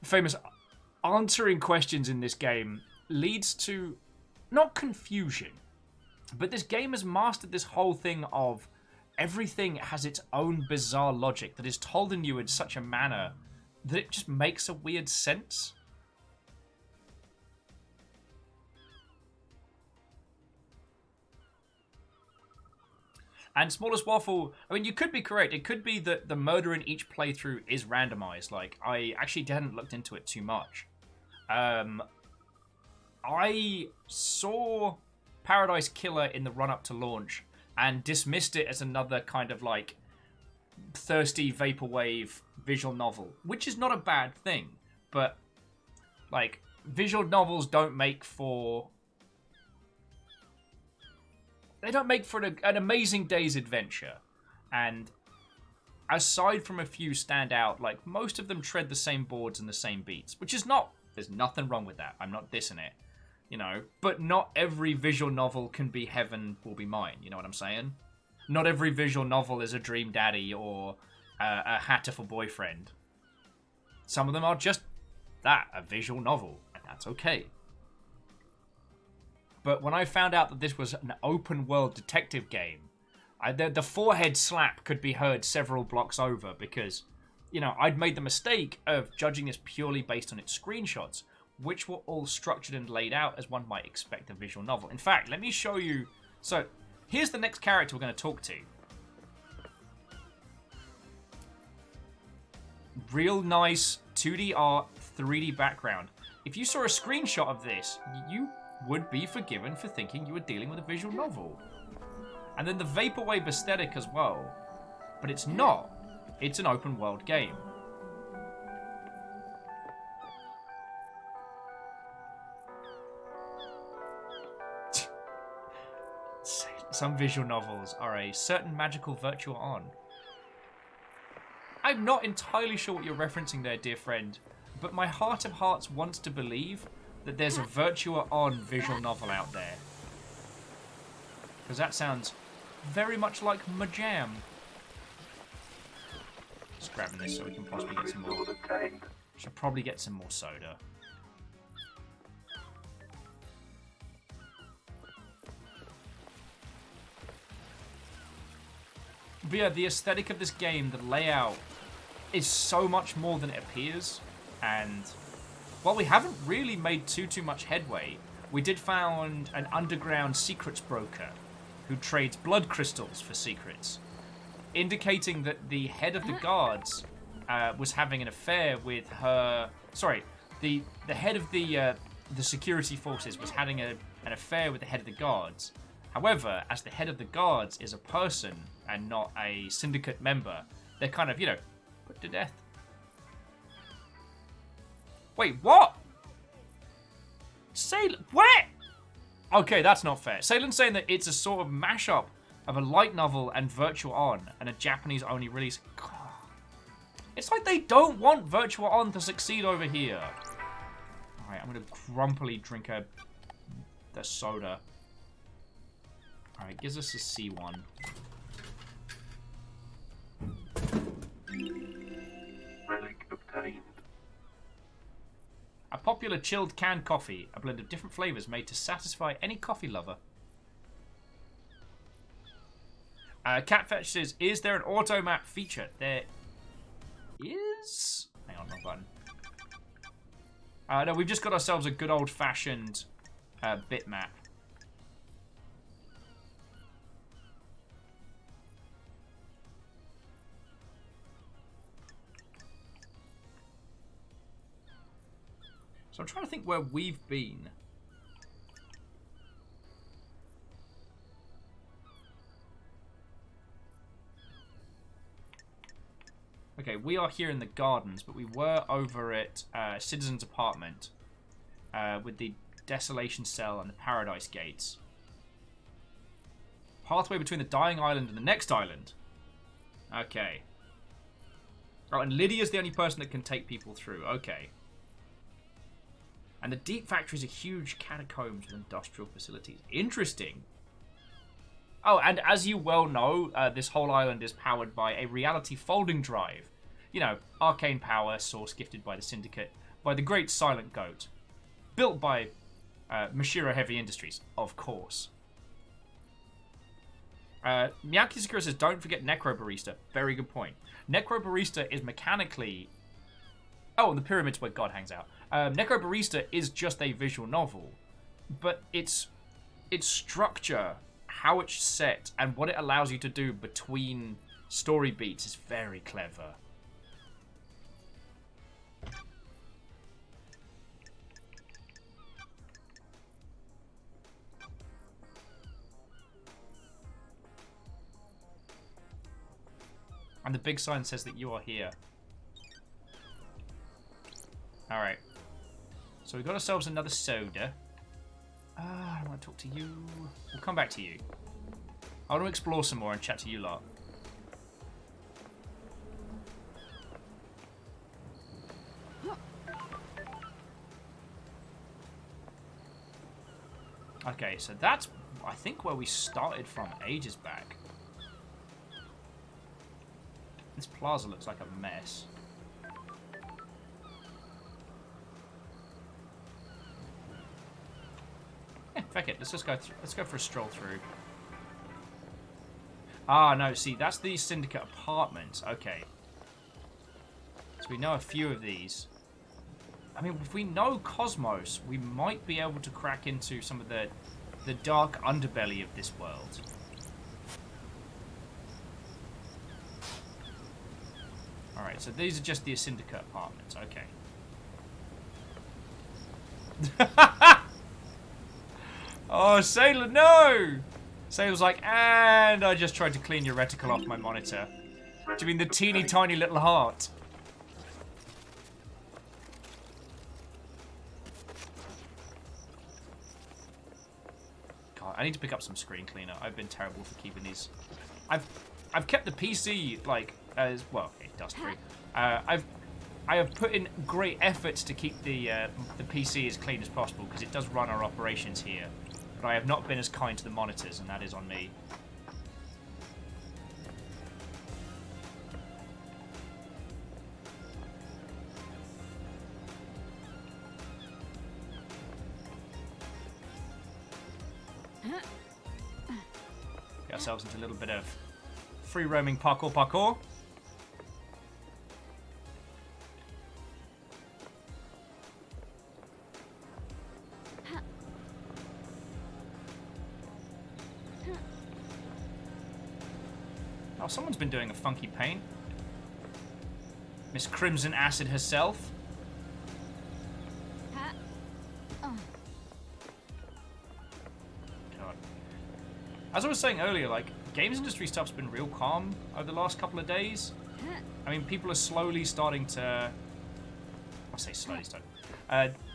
[SPEAKER 1] Famous answering questions in this game leads to, not confusion, but this game has mastered this whole thing of everything has its own bizarre logic that is told in you in such a manner that it just makes a weird sense. And Smallest Waffle, I mean, you could be correct. It could be that the murder in each playthrough is randomized. Like, I actually hadn't looked into it too much. I saw Paradise Killer in the run-up to launch and dismissed it as another kind of, like, thirsty vaporwave visual novel, which is not a bad thing. But, like, visual novels don't make for... They don't make for an amazing day's adventure. And aside from a few stand out, like, most of them tread the same boards and the same beats, which is not... There's nothing wrong with that. I'm not dissing it, you know. But not every visual novel can be Heaven Will Be Mine, you know what I'm saying? Not every visual novel is a Dream Daddy or a Hatterful Boyfriend. Some of them are just that, a visual novel, and that's okay. But when I found out that this was an open-world detective game, the forehead slap could be heard several blocks over because, you know, I'd made the mistake of judging this purely based on its screenshots, which were all structured and laid out as one might expect a visual novel. In fact, let me show you... So, here's the next character we're going to talk to. Real nice 2D art, 3D background. If you saw a screenshot of this, you would be forgiven for thinking you were dealing with a visual novel. And then the vaporwave aesthetic as well. But it's not. It's an open world game. Some visual novels are a certain magical virtue on. I'm not entirely sure what you're referencing there, dear friend, but my heart of hearts wants to believe that there's a Virtua On visual novel out there. Because that sounds very much like my jam. Just grabbing this so we can possibly get some more. Should probably get some more soda. But yeah, the aesthetic of this game, the layout, is so much more than it appears. And while we haven't really made too much headway, we did find an underground secrets broker who trades blood crystals for secrets, indicating that the head of the guards was having an affair with her... Sorry, the head of the security forces was having an affair with the head of the guards. However, as the head of the guards is a person and not a syndicate member, they're kind of, you know, put to death. Wait, what? What? Okay, that's not fair. Saylin's saying that it's a sort of mashup of a light novel and Virtua On, and a Japanese-only release. God. It's like they don't want Virtua On to succeed over here. Alright, I'm going to grumpily drink the soda. Alright, gives us a C1.
[SPEAKER 4] Relic obtained.
[SPEAKER 1] A popular chilled canned coffee, a blend of different flavors made to satisfy any coffee lover. Catfetch says, is there an auto-map feature? There is? Hang on, wrong button. No, we've just got ourselves a good old-fashioned bitmap. So I'm trying to think where we've been. Okay, we are here in the gardens, but we were over at Citizen's apartment with the Desolation Cell and the Paradise Gates. Pathway between the Dying Island and the next island. Okay. Oh, and Lydia's the only person that can take people through. Okay. And the Deep Factory is a huge catacombs with industrial facilities. Interesting. Oh, and as you well know, this whole island is powered by a reality folding drive. You know, arcane power source gifted by the Syndicate, by the Great Silent Goat. Built by Mashiro Heavy Industries, of course. Miyaki Sakura says, don't forget Necro Barista. Very good point. Necro Barista is mechanically... Oh, and the pyramid's where God hangs out. Necro Barista is just a visual novel. But its structure, how it's set, and what it allows you to do between story beats is very clever. And the big sign says that you are here. Alright. So we got ourselves another soda. I want to talk to you. We'll come back to you. I want to explore some more and chat to you lot. Okay, so that's, I think, where we started from ages back. This plaza looks like a mess. Yeah, fuck it. Let's just go. Let's go for a stroll through. Ah, no. See, that's the Syndicate apartments. Okay. So we know a few of these. I mean, if we know Cosmos, we might be able to crack into some of the dark underbelly of this world. Alright, so these are just the Syndicate apartments. Okay. Oh, Sailor, no! Sailor's like, and I just tried to clean your reticle off my monitor. Do you mean the teeny tiny little heart? God, I need to pick up some screen cleaner. I've been terrible for keeping these. I've kept the PC like as well. It dust free. I have put in great efforts to keep the PC as clean as possible because it does run our operations here. But I have not been as kind to the monitors, and that is on me. Get ourselves into a little bit of free roaming parkour. Oh, someone's been doing a funky paint. Miss Crimson Acid herself. God. As I was saying earlier, like, games industry stuff's been real calm over the last couple of days. I mean, people are slowly starting to... I say slowly starting.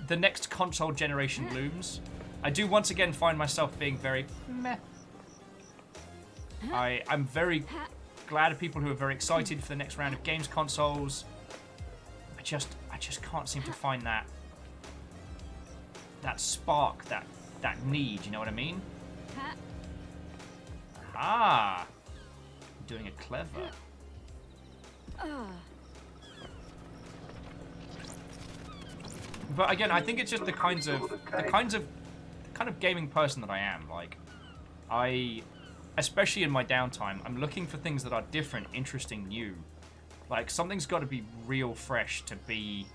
[SPEAKER 1] The next console generation looms. I do once again find myself being very meh. I'm very glad of people who are very excited for the next round of games consoles. I just can't seem to find that spark, that need, you know what I mean? Ah, I'm doing it clever. But again, I think it's just the kind of gaming person that I am. Like, especially in my downtime, I'm looking for things that are different, interesting, new. Like, something's got to be real fresh to be...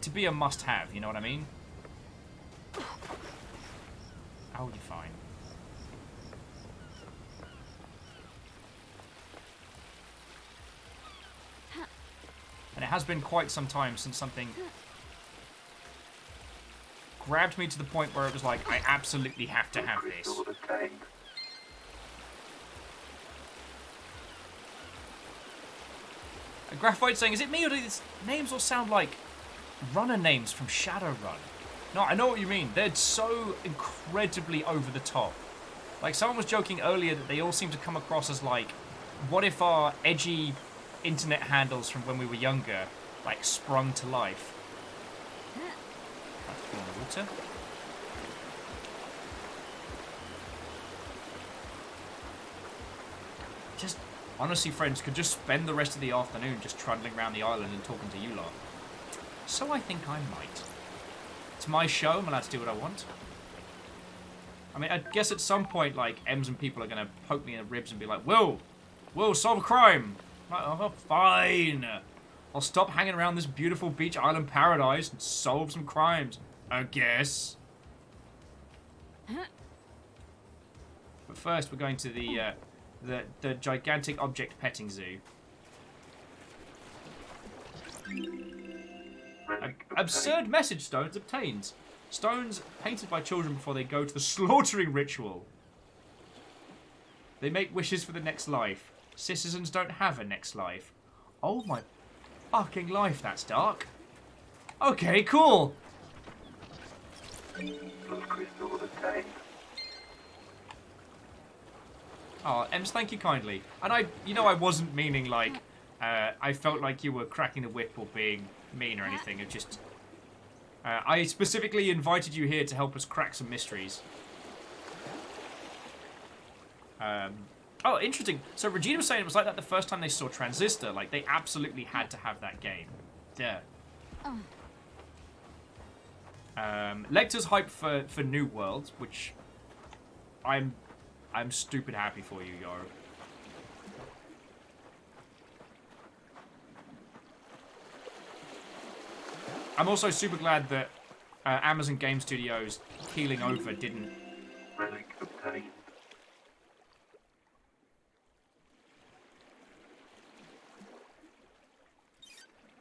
[SPEAKER 1] to be a must-have, you know what I mean? Oh, you're fine. And it has been quite some time since something grabbed me to the point where it was like, I absolutely have to have this. Graphite saying, is it me or do these names all sound like runner names from Shadowrun? No, I know what you mean. They're so incredibly over the top. Like, someone was joking earlier that they all seem to come across as like, what if our edgy internet handles from when we were younger, like, sprung to life? Water. Just, honestly, friends, could just spend the rest of the afternoon just trundling around the island and talking to you lot. So I think I might. It's my show, I'm allowed to do what I want. I mean, I guess at some point, like, M's and people are going to poke me in the ribs and be like, Will, solve a crime. Like, oh, fine. I'll stop hanging around this beautiful beach island paradise and solve some crimes, I guess. But first, we're going to the gigantic object petting zoo. Absurd message stones obtained. Stones painted by children before they go to the slaughtering ritual. They make wishes for the next life. Citizens don't have a next life. Oh my fucking life, that's dark. Okay, cool. Oh, Ems, thank you kindly. And I wasn't meaning like, I felt like you were cracking the whip or being mean or anything. It just, I specifically invited you here to help us crack some mysteries. Oh, interesting. So Regina was saying it was like that the first time they saw Transistor. Like, they absolutely had to have that game. Yeah. Lecter's hype for New World, which I'm stupid happy for you, Yoro. I'm also super glad that Amazon Game Studios keeling over didn't.
[SPEAKER 4] Relic obtained.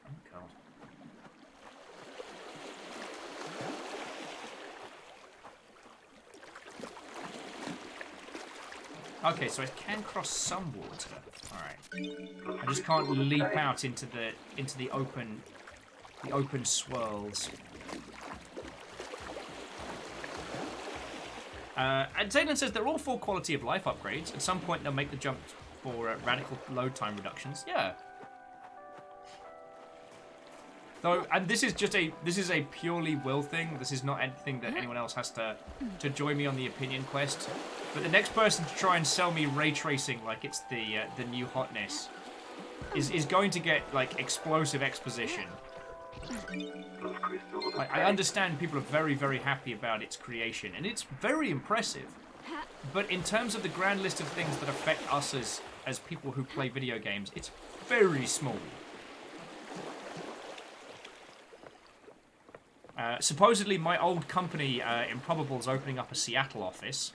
[SPEAKER 1] Oh god. Okay, so it can cross some water. All right. I just can't leap out into the open swirls. And Zayden says they're all for quality of life upgrades. At some point, they'll make the jump for radical load time reductions. Yeah. Though, and this is a purely will thing. This is not anything that anyone else has to join me on the opinion quest. But the next person to try and sell me ray tracing like it's the new hotness is going to get like explosive exposition. I understand people are very, very happy about its creation, and it's very impressive. But in terms of the grand list of things that affect us as people who play video games, it's very small. Supposedly, my old company, Improbable's opening up a Seattle office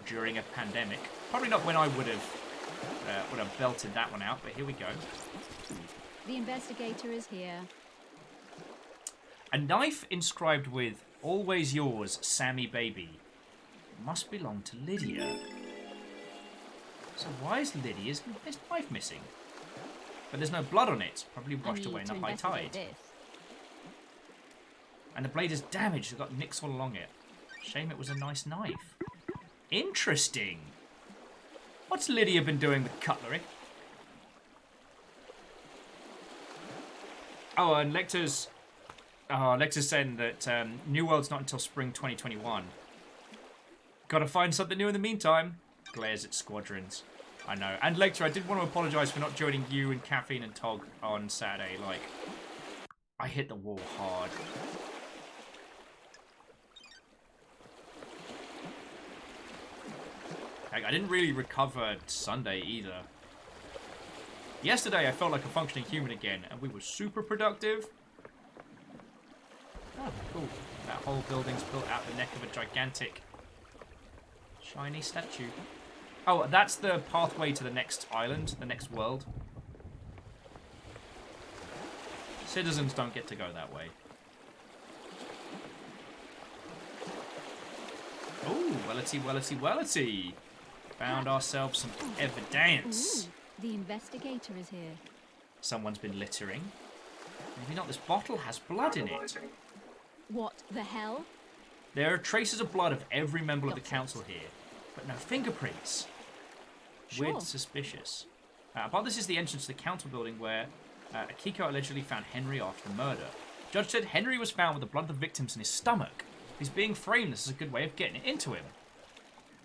[SPEAKER 1] during a pandemic. Probably not when I would have belted that one out, but here we go.
[SPEAKER 5] The investigator is here.
[SPEAKER 1] A knife inscribed with "Always yours, Sammy baby." Must belong to Lydia. So why is Lydia's knife missing? But there's no blood on it. Probably washed away in the high tide.
[SPEAKER 5] This.
[SPEAKER 1] And the blade is damaged. It's got nicks all along it. Shame it was a nice knife. Interesting. What's Lydia been doing with cutlery? Oh, and Lecter's saying that New World's not until spring 2021. Gotta find something new in the meantime. Glares at Squadrons. I know. And Lecter, I did want to apologise for not joining you and Caffeine and Tog on Saturday. Like, I hit the wall hard. Like, I didn't really recover Sunday either. Yesterday, I felt like a functioning human again, and we were super productive. Oh, cool. That whole building's built out the neck of a gigantic, shiny statue. Oh, that's the pathway to the next island, the next world. Citizens don't get to go that way. Oh, wellity. Found ourselves some evidence.
[SPEAKER 5] Ooh, the investigator is here.
[SPEAKER 1] Someone's been littering. Maybe not. This bottle has blood in it.
[SPEAKER 5] What the hell?
[SPEAKER 1] There are traces of blood of every member of the council here, but no fingerprints.
[SPEAKER 5] Sure.
[SPEAKER 1] Weird, suspicious. But this is the entrance to the council building where Akiko allegedly found Henry after the murder. Judge said Henry was found with the blood of the victims in his stomach. He's being framed. This is a good way of getting it into him.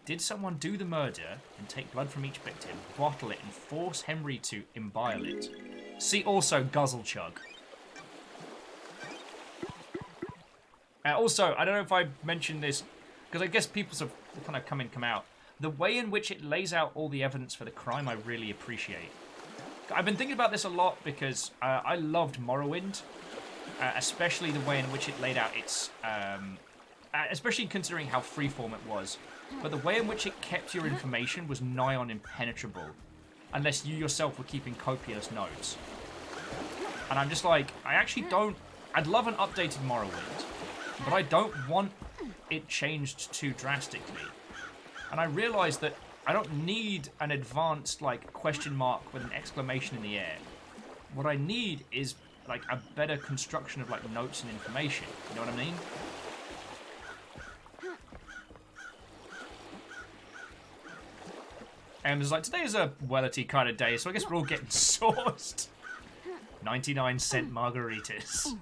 [SPEAKER 1] Did someone do the murder and take blood from each victim, bottle it, and force Henry to imbibe it? See also Guzzle Chug. Also, I don't know if I mentioned this, because I guess people have kind of come in, come out. The way in which it lays out all the evidence for the crime, I really appreciate. I've been thinking about this a lot because I loved Morrowind, especially the way in which it laid out its... especially considering how freeform it was. But the way in which it kept your information was nigh on impenetrable, unless you yourself were keeping copious notes. And I'm just like, I actually don't... I'd love an updated Morrowind, but I don't want it changed too drastically. And I realised that I don't need an advanced, like, question mark with an exclamation in the air. What I need is, like, a better construction of, like, notes and information. You know what I mean? And it's like, today is a wellity kind of day, so I guess we're all getting sauced. 99-cent margaritas.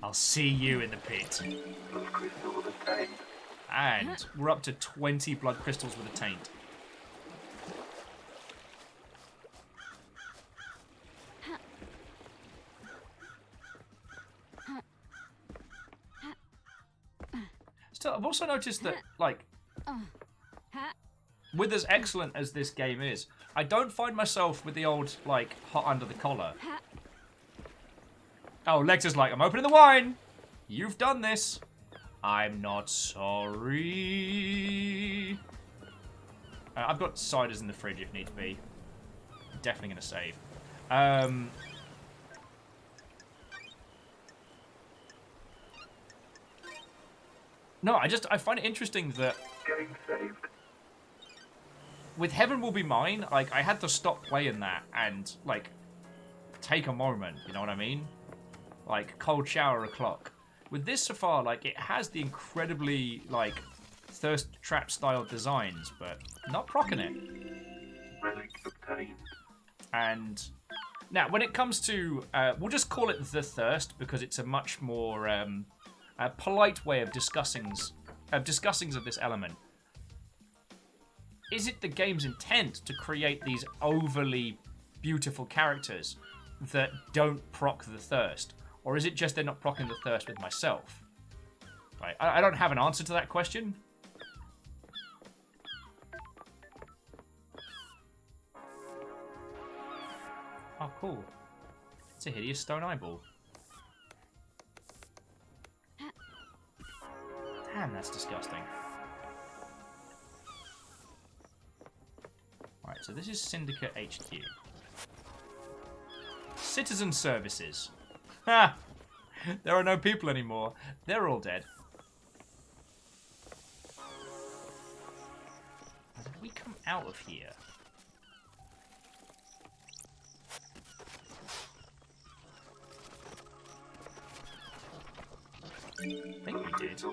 [SPEAKER 1] I'll see you in the pit. And we're up to 20 blood crystals with a taint. Still, I've also noticed that, like, with as excellent as this game is, I don't find myself with the old, like, hot under the collar. Oh, Lex is like, I'm opening the wine! You've done this! I'm not sorry. I've got ciders in the fridge if need to be. Definitely going to save. No, I find it interesting that with Heaven Will Be Mine, like, I had to stop playing that and, like, take a moment, you know what I mean? Like, cold shower o'clock. With this so far, like, it has the incredibly, like, thirst trap style designs, but not procking it. And now, when it comes to, we'll just call it the thirst because it's a much more polite way of discussings of this element. Is it the game's intent to create these overly beautiful characters that don't proc the thirst? Or is it just they're not procking the thirst with myself? Right, I don't have an answer to that question. Oh, cool. It's a hideous stone eyeball. Damn, that's disgusting. Right, so this is Syndicate HQ. Citizen Services. Ha! There are no people anymore. They're all dead. How did we come out of here? I think we did.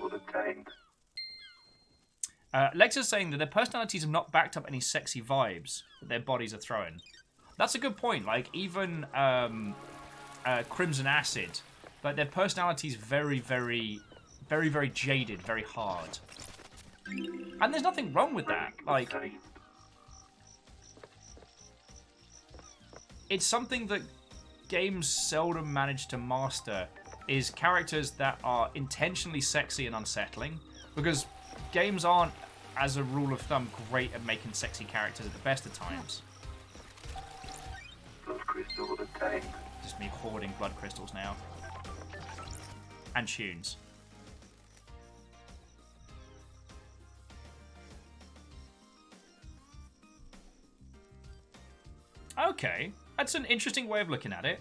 [SPEAKER 1] Lex is saying that their personalities have not backed up any sexy vibes that their bodies are throwing. That's a good point. Like, even Crimson Acid, but their personality's very, very, very, very jaded, very hard. And there's nothing wrong with that. Like, it's something that games seldom manage to master, is characters that are intentionally sexy and unsettling, because games aren't, as a rule of thumb, great at making sexy characters at the best of times. Just me hoarding blood crystals now. And tunes. Okay, that's an interesting way of looking at it.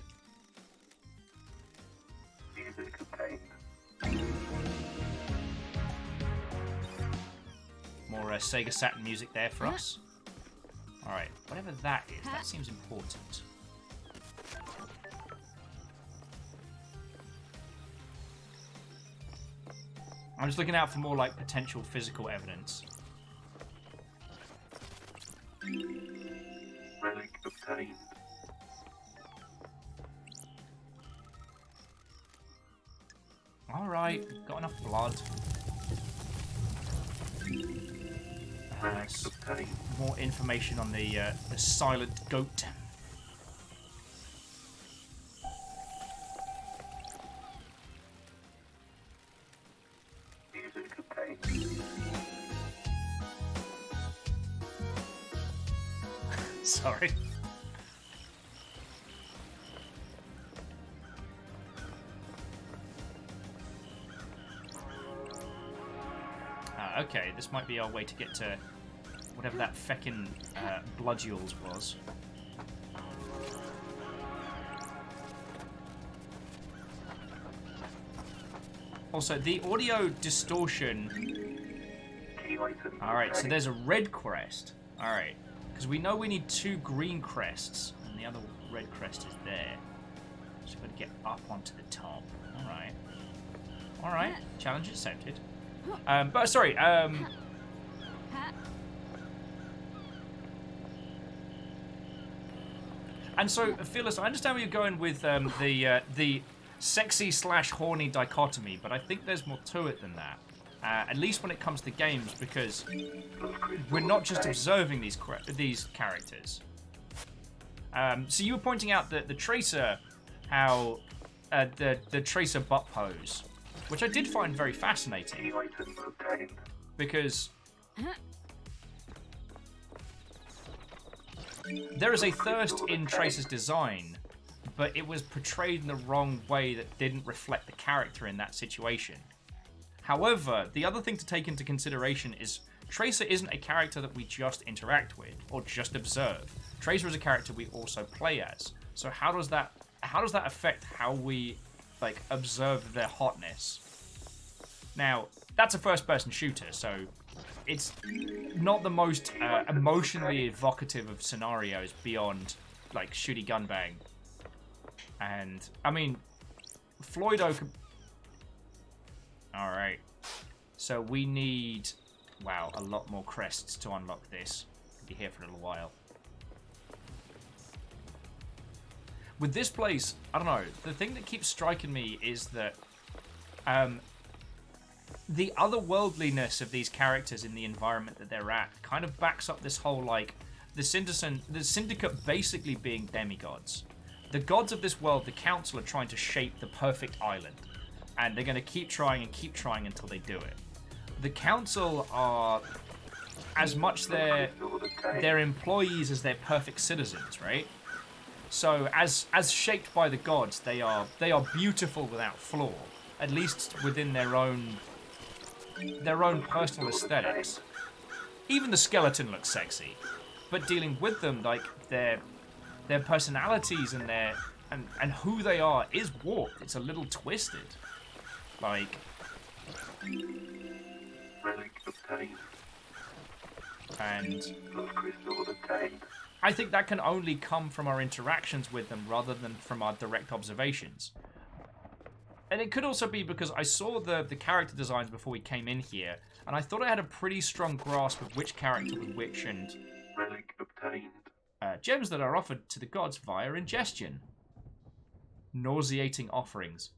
[SPEAKER 1] more Sega Saturn music there for us. Alright, whatever that is, that seems important. I'm just looking out for more, like, potential physical evidence.
[SPEAKER 4] Relic obtained.
[SPEAKER 1] Alright, got enough blood. More information on the silent goat.
[SPEAKER 4] Music obtained.
[SPEAKER 1] Sorry. Okay, this might be our way to get to whatever that feckin' bloodules was. Also, the audio distortion... Alright, so there's a red crest. Alright, because we know we need 2 green crests, and the other red crest is there. So we've got to get up onto the top. Alright. Alright, challenge accepted. But sorry, and so, Phyllis, I understand where you're going with the sexy/horny dichotomy, but I think there's more to it than that. At least when it comes to games, because we're not just observing these characters. So you were pointing out that the Tracer, how the Tracer butt pose, which I did find very fascinating, because there is a thirst in Tracer's design, but it was portrayed in the wrong way that didn't reflect the character in that situation. However, the other thing to take into consideration is Tracer isn't a character that we just interact with or just observe. Tracer is a character we also play as. So how does that affect how we observe their hotness? Now, that's a first-person shooter, so it's not the most emotionally evocative of scenarios beyond shooty gun bang. And I mean, Floydo. All right, so we need a lot more crests to unlock this. We'll be here for a little while. With this place, I don't know. The thing that keeps striking me is that the otherworldliness of these characters in the environment that they're at kind of backs up this whole the Syndicate basically being demigods. The gods of this world, the Council, are trying to shape the perfect island, and they're going to keep trying until they do it. The Council are as much their employees as their perfect citizens, right? So as shaped by the gods, they are beautiful without flaw, at least within their own personal aesthetics. Even the skeleton looks sexy, but dealing with them, their personalities and who they are is warped. It's a little twisted. And I think that can only come from our interactions with them rather than from our direct observations. And it could also be because I saw the character designs before we came in here, and I thought I had a pretty strong grasp of which character was which, and gems that are offered to the gods via ingestion. Nauseating offerings.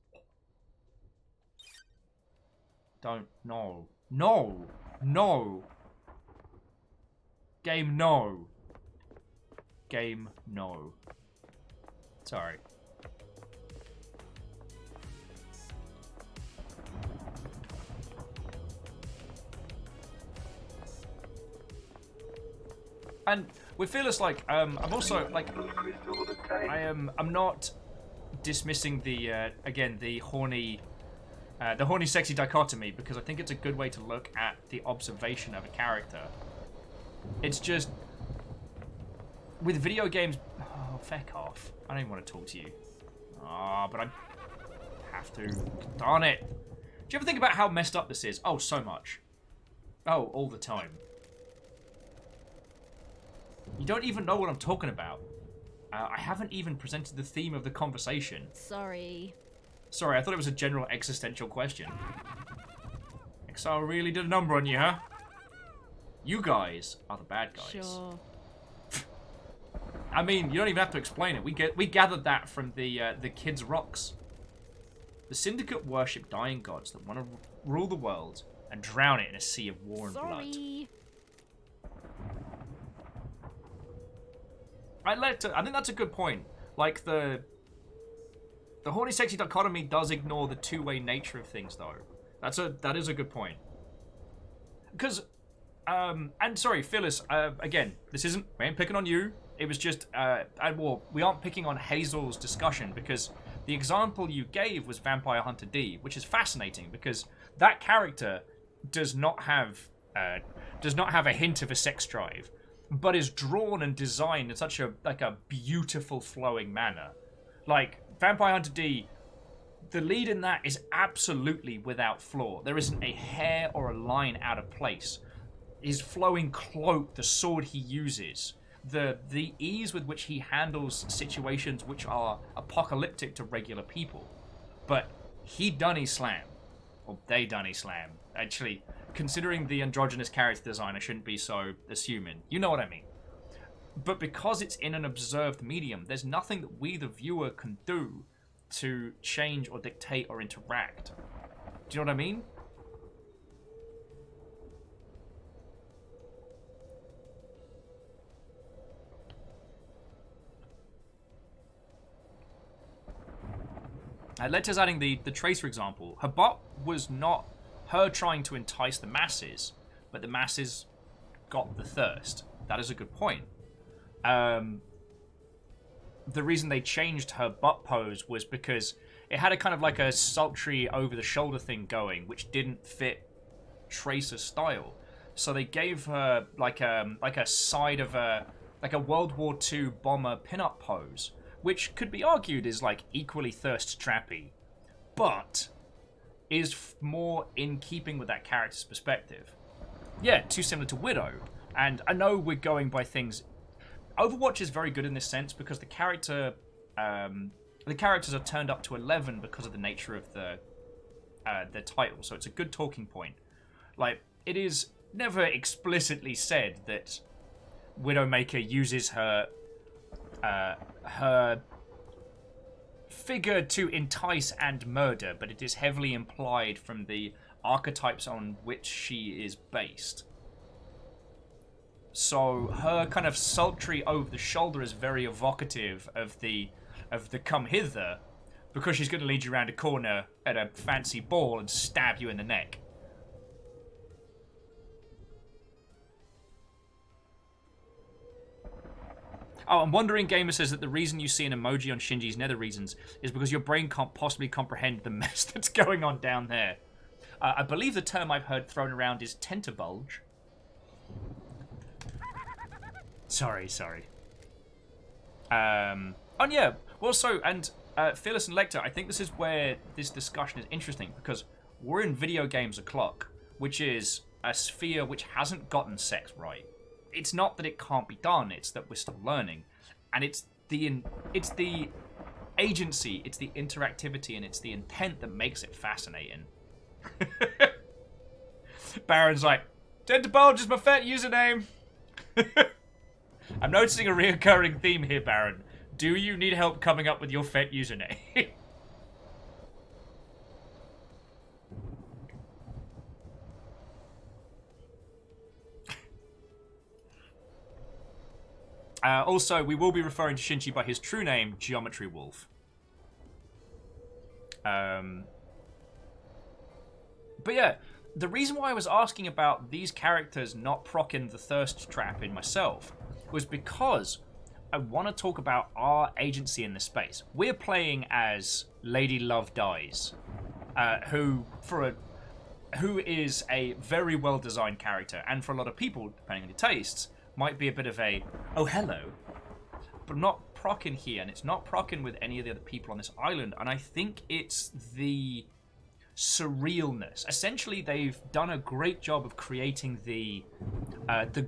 [SPEAKER 1] Don't. No. No! No! Game, no. Game, no. Sorry. And with Fearless, I'm also, I'm not dismissing the, again, the horny, sexy dichotomy, because I think it's a good way to look at the observation of a character. It's just, with video games, oh, feck off. I don't even want to talk to you. Ah, but I have to. Darn it. Do you ever think about how messed up this is? Oh, so much. Oh, all the time. You don't even know what I'm talking about. I haven't even presented the theme of the conversation.
[SPEAKER 5] Sorry.
[SPEAKER 1] Sorry, I thought it was a general existential question. Exile really did a number on you, huh? You guys are the bad guys.
[SPEAKER 5] Sure.
[SPEAKER 1] I mean, you don't even have to explain it. We gathered that from the kids' rocks. The Syndicate worship dying gods that want to rule the world and drown it in a sea of war and blood. I think that's a good point. Like, the horny sexy dichotomy does ignore the two-way nature of things, though. That is a good point. Because, and sorry, Phyllis, again, we ain't picking on you. It was just, we aren't picking on Hazel's discussion, because the example you gave was Vampire Hunter D, which is fascinating, because that character does not have a hint of a sex drive, but is drawn and designed in such a beautiful flowing manner. Like, Vampire Hunter D, the lead in that is absolutely without flaw. There isn't a hair or a line out of place. His flowing cloak, the sword he uses, the ease with which he handles situations which are apocalyptic to regular people. But he done his slam. Or they done his slam. Actually, considering the androgynous character design, I shouldn't be so assuming. You know what I mean. But because it's in an observed medium, there's nothing that we, the viewer, can do to change or dictate or interact. Do you know what I mean? Let's adding the Tracer example. Her bot was not her trying to entice the masses, but the masses got the thirst. That is a good point. The reason they changed her butt pose was because it had a kind of like a sultry over-the-shoulder thing going, which didn't fit Tracer's style. So they gave her like a side of a World War II bomber pin-up pose, which could be argued is like equally thirst trappy, but is more in keeping with that character's perspective. Yeah, too similar to Widow. And I know we're going by things. Overwatch is very good in this sense because the characters are turned up to 11 because of the nature of the title. So it's a good talking point. Like, it is never explicitly said that Widowmaker uses her figure to entice and murder, but it is heavily implied from the archetypes on which she is based. So her kind of sultry over the shoulder is very evocative of the come hither, because she's going to lead you around a corner at a fancy ball and stab you in the neck. Oh, and Wandering Gamer says that the reason you see an emoji on Shinji's nether regions is because your brain can't possibly comprehend the mess that's going on down there. I believe the term I've heard thrown around is tentabulge. Sorry. Oh yeah, well, so, and Phyllis and Lecter, I think this is where this discussion is interesting, because we're in video games o'clock, which is a sphere which hasn't gotten sex right. It's not that it can't be done, it's that we're still learning. And it's the agency, it's the interactivity, and it's the intent that makes it fascinating. Baron's like, Tentabulge is my fet username. I'm noticing a reoccurring theme here, Baron. Do you need help coming up with your fet username? Also, we will be referring to Shinji by his true name, Geometry Wolf. But yeah, the reason why I was asking about these characters not proccing the thirst trap in myself was because I want to talk about our agency in this space. We're playing as Lady Love Dies, who is a very well-designed character, and for a lot of people, depending on your tastes, might be a bit of a, oh, hello, but not proccing here, and it's not proccing with any of the other people on this island, and I think it's the surrealness. Essentially, they've done a great job of creating the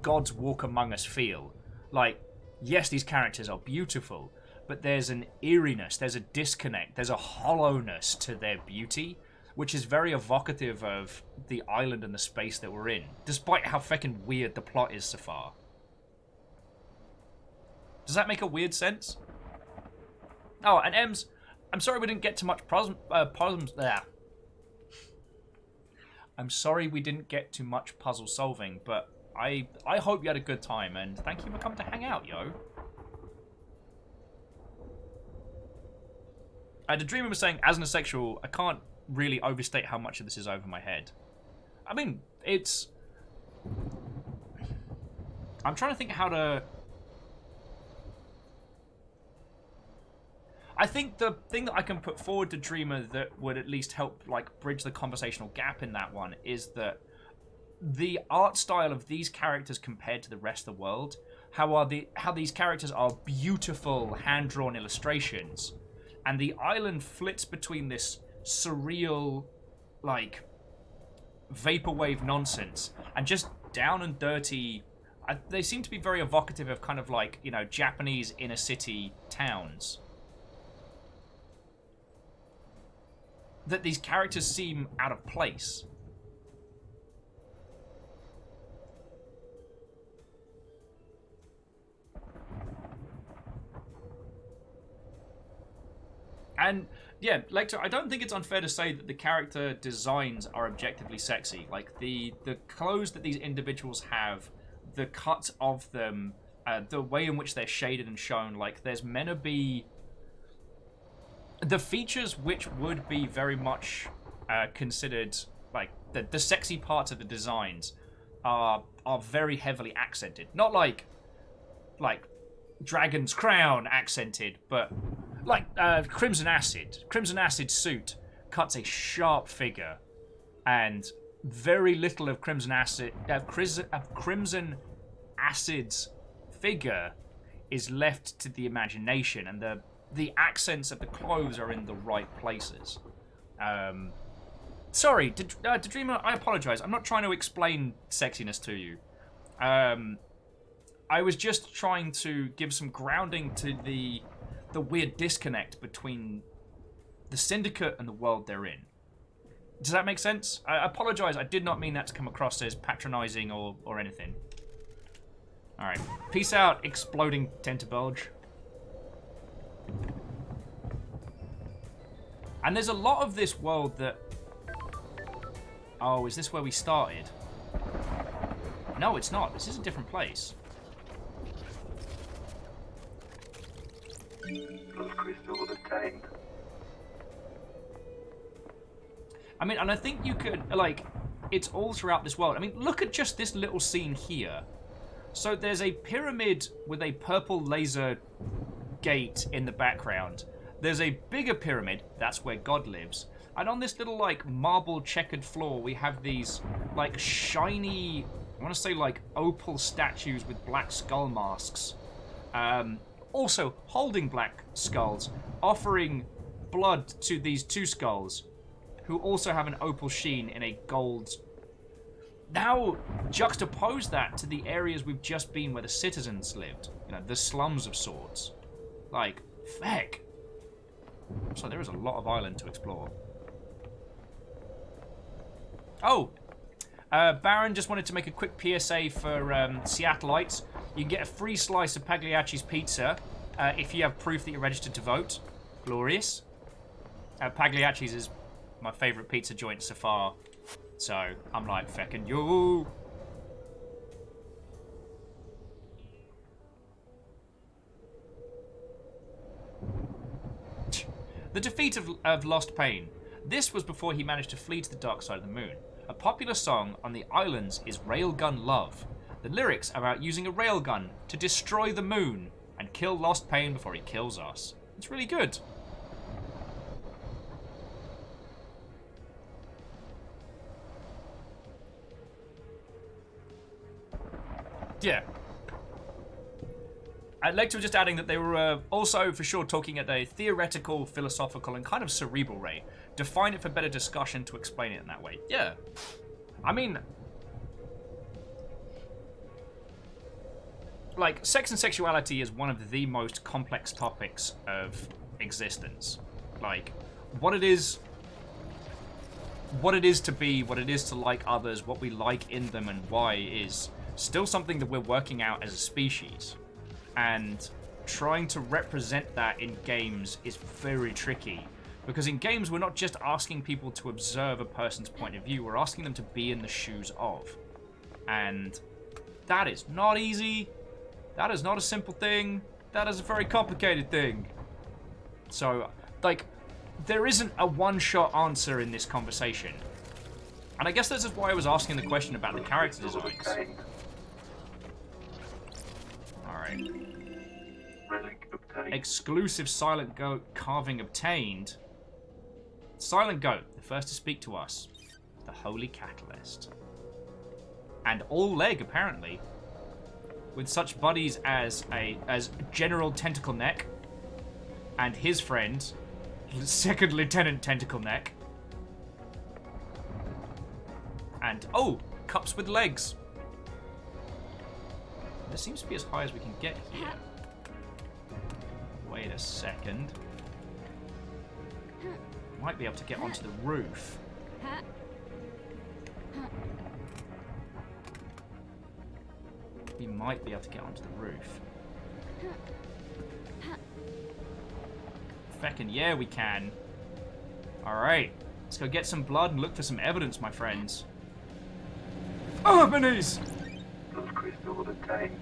[SPEAKER 1] gods walk among us feel. Like, yes, these characters are beautiful, but there's an eeriness, there's a disconnect, there's a hollowness to their beauty, which is very evocative of the island and the space that we're in, despite how fucking weird the plot is so far. Does that make a weird sense? Oh, and Ems, I'm sorry we didn't get to much problems there. I'm sorry we didn't get to much puzzle solving, but I hope you had a good time, and thank you for coming to hang out, yo. The Dreamer was saying, as an asexual, I can't really overstate how much of this is over my head. I mean, it's... I'm trying to think how to... I think the thing that I can put forward to Dreamer that would at least help like bridge the conversational gap in that one is that the art style of these characters compared to the rest of the world, how these characters are beautiful hand-drawn illustrations, and the island flits between this surreal, like, vaporwave nonsense and just down and dirty. They seem to be very evocative of kind of like, you know, Japanese inner city towns. That these characters seem out of place. And yeah, Lecter, I don't think it's unfair to say that the character designs are objectively sexy. Like the clothes that these individuals have, the cut of them, the way in which they're shaded and shown, like there's meant to be the features which would be very much considered like the sexy parts of the designs are very heavily accented. Not like Dragon's Crown accented, but like Crimson Acid. Crimson Acid suit cuts a sharp figure, and very little of Crimson Acid's figure is left to the imagination, and the accents of the clothes are in the right places. Sorry, Dreamer, I apologize. I'm not trying to explain sexiness to you. I was just trying to give some grounding to the weird disconnect between the Syndicate and the world they're in. Does that make sense? I apologize. I did not mean that to come across as patronizing or anything. Alright. Peace out, exploding Tentabulge. And there's a lot of this world that... Oh, is this where we started? No, it's not. This is a different place.
[SPEAKER 4] Blood crystal obtained.
[SPEAKER 1] I mean, and I think you could, like, it's all throughout this world. I mean, look at just this little scene here. So there's a pyramid with a purple laser gate in the background. There's a bigger pyramid, that's where God lives. And on this little, like, marble checkered floor, we have these, like, shiny, I want to say, like, opal statues with black skull masks. Also holding black skulls, offering blood to these two skulls, who also have an opal sheen in a gold. Now, juxtapose that to the areas we've just been where the citizens lived. You know, the slums of sorts. Like, feck. So there is a lot of island to explore. Oh! Baron just wanted to make a quick PSA for Seattleites. You can get a free slice of Pagliacci's pizza if you have proof that you're registered to vote. Glorious. Pagliacci's is my favourite pizza joint so far. So, I'm like, feckin' yo! The defeat of Lost Pain. This was before he managed to flee to the dark side of the moon. A popular song on the islands is Railgun Love. The lyrics are about using a railgun to destroy the moon and kill Lost Pain before he kills us. It's really good. Yeah. Lecter was just adding that they were also, for sure, talking at a theoretical, philosophical, and kind of cerebral rate. Define it for better discussion to explain it in that way. Yeah. I mean... like, sex and sexuality is one of the most complex topics of existence. Like, what it is to be, what it is to like others, what we like in them, and why is still something that we're working out as a species. And trying to represent that in games is very tricky. Because in games, we're not just asking people to observe a person's point of view, we're asking them to be in the shoes of. And that is not easy. That is not a simple thing. That is a very complicated thing. So, like, there isn't a one-shot answer in this conversation. And I guess this is why I was asking the question about the character designs. Alright. Exclusive Silent Goat carving obtained. Silent Goat, the first to speak to us. The Holy Catalyst. And all leg, apparently. With such buddies as General Tentacle Neck and his friend, Second Lieutenant Tentacle Neck. And, oh, cups with legs. This seems to be as high as we can get here. Wait a second. Might be able to get onto the roof. We might be able to get onto the roof. Feckin' yeah, we can. Alright. Let's go get some blood and look for some evidence, my friends. Oh, Benise!
[SPEAKER 4] Crystal obtained.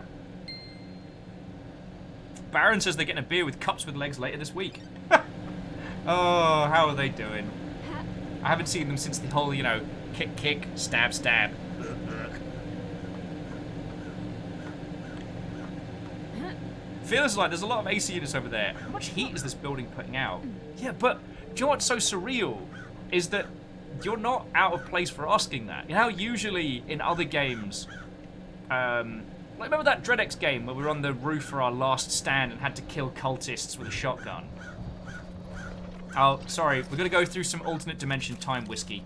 [SPEAKER 1] Baron says they're getting a beer with cups with legs later this week. Oh, how are they doing? I haven't seen them since the whole, you know, kick, kick, stab, stab. Feels like there's a lot of AC units over there. How much heat is this building putting out? Yeah, but do you know what's so surreal? Is that you're not out of place for asking that. You know how usually in other games, like remember that Dreadx game where we were on the roof for our last stand and had to kill cultists with a shotgun? Oh, sorry, we're gonna go through some alternate dimension time whiskey.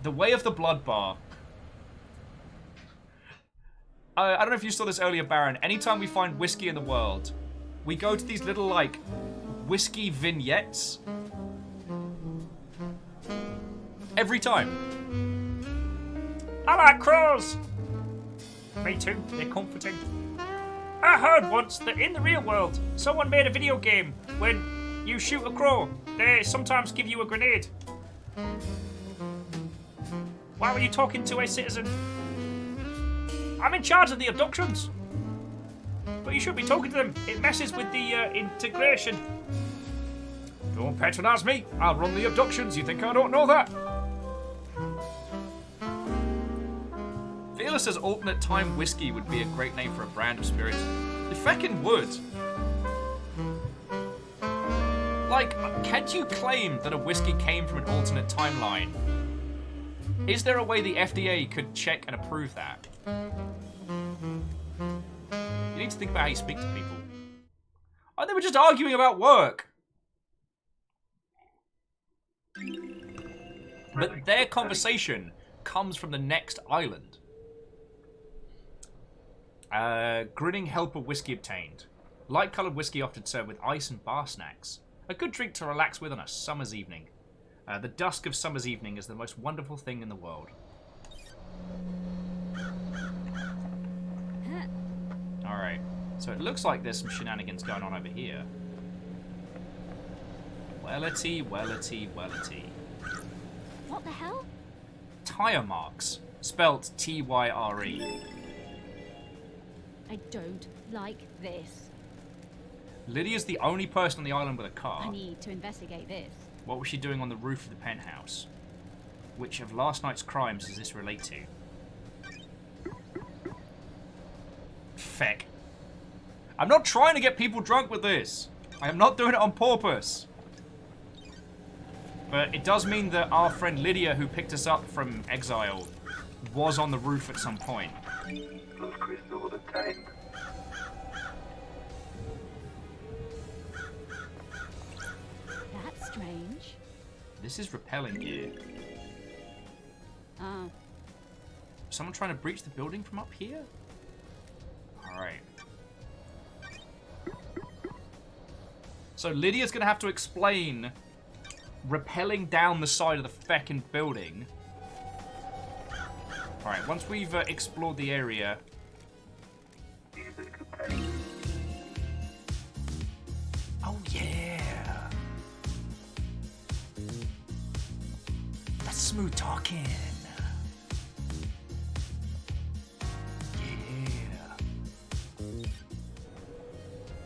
[SPEAKER 1] The Way of the Blood Bar. I don't know if you saw this earlier, Baron. Anytime we find whiskey in the world, we go to these little, like, whiskey vignettes. Every time. I like crows! Me too, they're comforting. I heard once that in the real world, someone made a video game when you shoot a crow, they sometimes give you a grenade. Why were you talking to a citizen? I'm in charge of the abductions. But you should be talking to them. It messes with the integration. Don't patronize me. I'll run the abductions. You think I don't know that? Fearless says alternate time whiskey would be a great name for a brand of spirits. It feckin' would. Like, can't you claim that a whiskey came from an alternate timeline? Is there a way the FDA could check and approve that? You need to think about how you speak to people. Oh, they were just arguing about work. But their conversation comes from the next island. Grinning helper whiskey obtained. Light-coloured whiskey often served with ice and bar snacks. A good drink to relax with on a summer's evening. The dusk of summer's evening is the most wonderful thing in the world. Alright, so it looks like there's some shenanigans going on over here. Wellity, wellity, wellity.
[SPEAKER 5] What the hell?
[SPEAKER 1] Tire marks, spelt T-Y-R-E.
[SPEAKER 5] I don't like this.
[SPEAKER 1] Lydia's the only person on the island with a car.
[SPEAKER 5] I need to investigate this.
[SPEAKER 1] What was she doing on the roof of the penthouse? Which of last night's crimes does this relate to? Feck. I'm not trying to get people drunk with this. I am not doing it on purpose. But it does mean that our friend Lydia, who picked us up from exile, was on the roof at some point.
[SPEAKER 4] Crystal obtained. detained.
[SPEAKER 5] That's strange.
[SPEAKER 1] This is repelling gear.
[SPEAKER 5] Ah.
[SPEAKER 1] Someone trying to breach the building from up here? Alright. So Lydia's gonna have to explain rappelling down the side of the feckin' building. Alright, once we've explored the area. Oh yeah! That's smooth talking.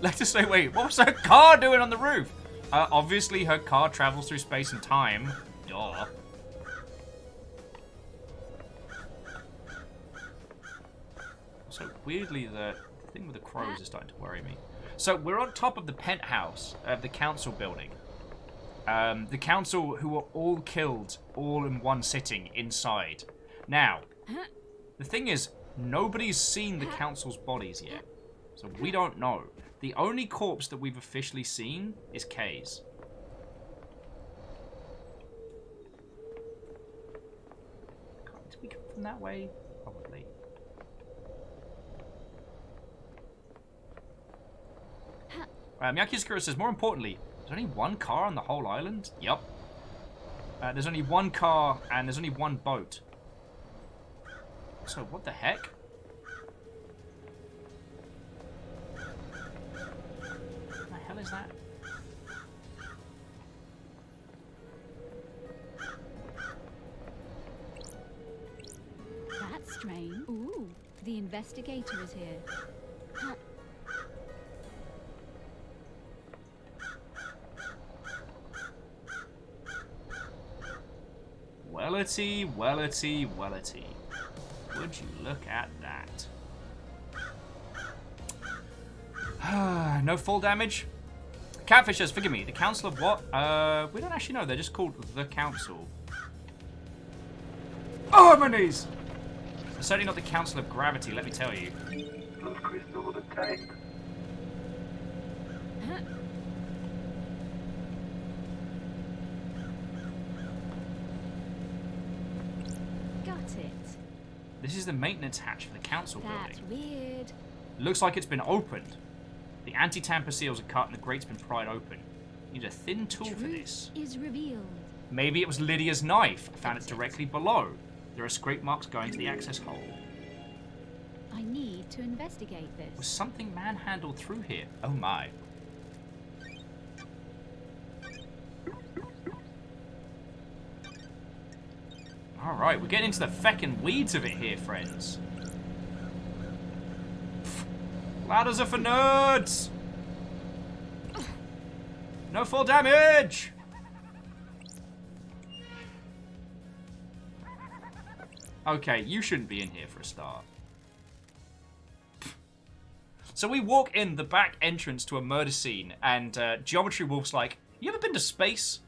[SPEAKER 1] Let's just say, wait, what was her car doing on the roof? Obviously, her car travels through space and time. Duh. So, weirdly, the thing with the crows is starting to worry me. So, we're on top of the penthouse of the council building. The council who were all killed all in one sitting inside. Now, the thing is, nobody's seen the council's bodies yet. So, we don't know. The only corpse that we've officially seen is Kay's. Did we come from that way? Probably. Miyaki says, more importantly, there's only one car on the whole island? Yup. There's only one car and there's only one boat. So, what the heck? What is that?
[SPEAKER 5] That's strange. Ooh, the investigator is here. Huh.
[SPEAKER 1] Wellity, wellity, wellity. Would you look at that? No full damage? Catfishers, forgive me. The Council of what? We don't actually know. They're just called the Council. Oh, my knees! Certainly not the Council of Gravity, let me tell you.
[SPEAKER 4] Those crystals detained.
[SPEAKER 5] Huh. Got it.
[SPEAKER 1] This is the maintenance hatch for the Council
[SPEAKER 5] That's
[SPEAKER 1] building.
[SPEAKER 5] weird.
[SPEAKER 1] Looks like it's been opened. The anti-tamper seals are cut and the grate's been pried open. Need a thin tool for this.
[SPEAKER 5] Is revealed.
[SPEAKER 1] Maybe it was Lydia's knife. I found it directly below. There are scrape marks going to the access hole.
[SPEAKER 5] I need to investigate this.
[SPEAKER 1] Was something manhandled through here? Oh my. Alright, we're getting into the feckin' weeds of it here, friends. Ladders are for nerds! No full damage! Okay, you shouldn't be in here for a start. So we walk in the back entrance to a murder scene, and Geometry Wolf's like, you ever been to space?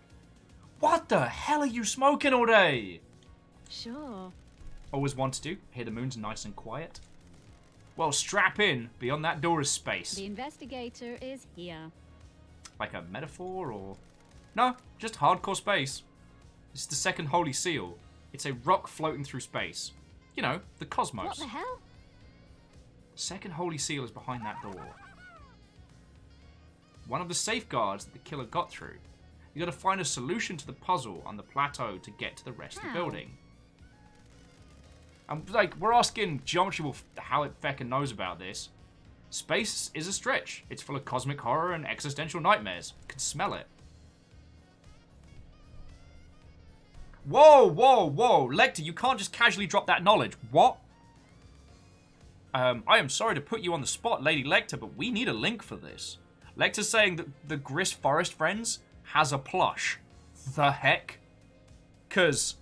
[SPEAKER 1] What the hell are you smoking all day?
[SPEAKER 5] Sure.
[SPEAKER 1] Always wanted to. Here the moon's nice and quiet. Well, strap in. Beyond that door is space.
[SPEAKER 5] The investigator is here.
[SPEAKER 1] Like a metaphor, or... No, just hardcore space. This is the second holy seal. It's a rock floating through space. You know, the cosmos.
[SPEAKER 5] What the hell?
[SPEAKER 1] Second holy seal is behind that door. One of the safeguards that the killer got through. You gotta find a solution to the puzzle on the plateau to get to the rest of the building. I'm like, we're asking Geometry Wolf how it feckin' knows about this. Space is a stretch. It's full of cosmic horror and existential nightmares. You can smell it. Whoa, whoa, whoa. Lecter, you can't just casually drop that knowledge. What? I am sorry to put you on the spot, Lady Lecter, but we need a link for this. Lecter's saying that the Grist Forest Friends has a plush. The heck? 'Cause...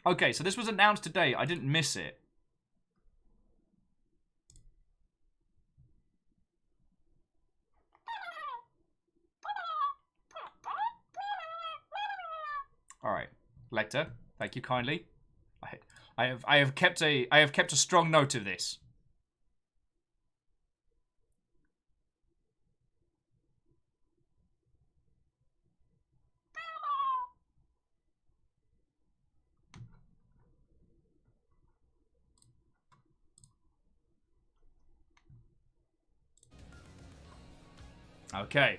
[SPEAKER 1] Okay, so this was announced today. I didn't miss it. All right, Lecter, thank you kindly. I have kept a strong note of this. Okay.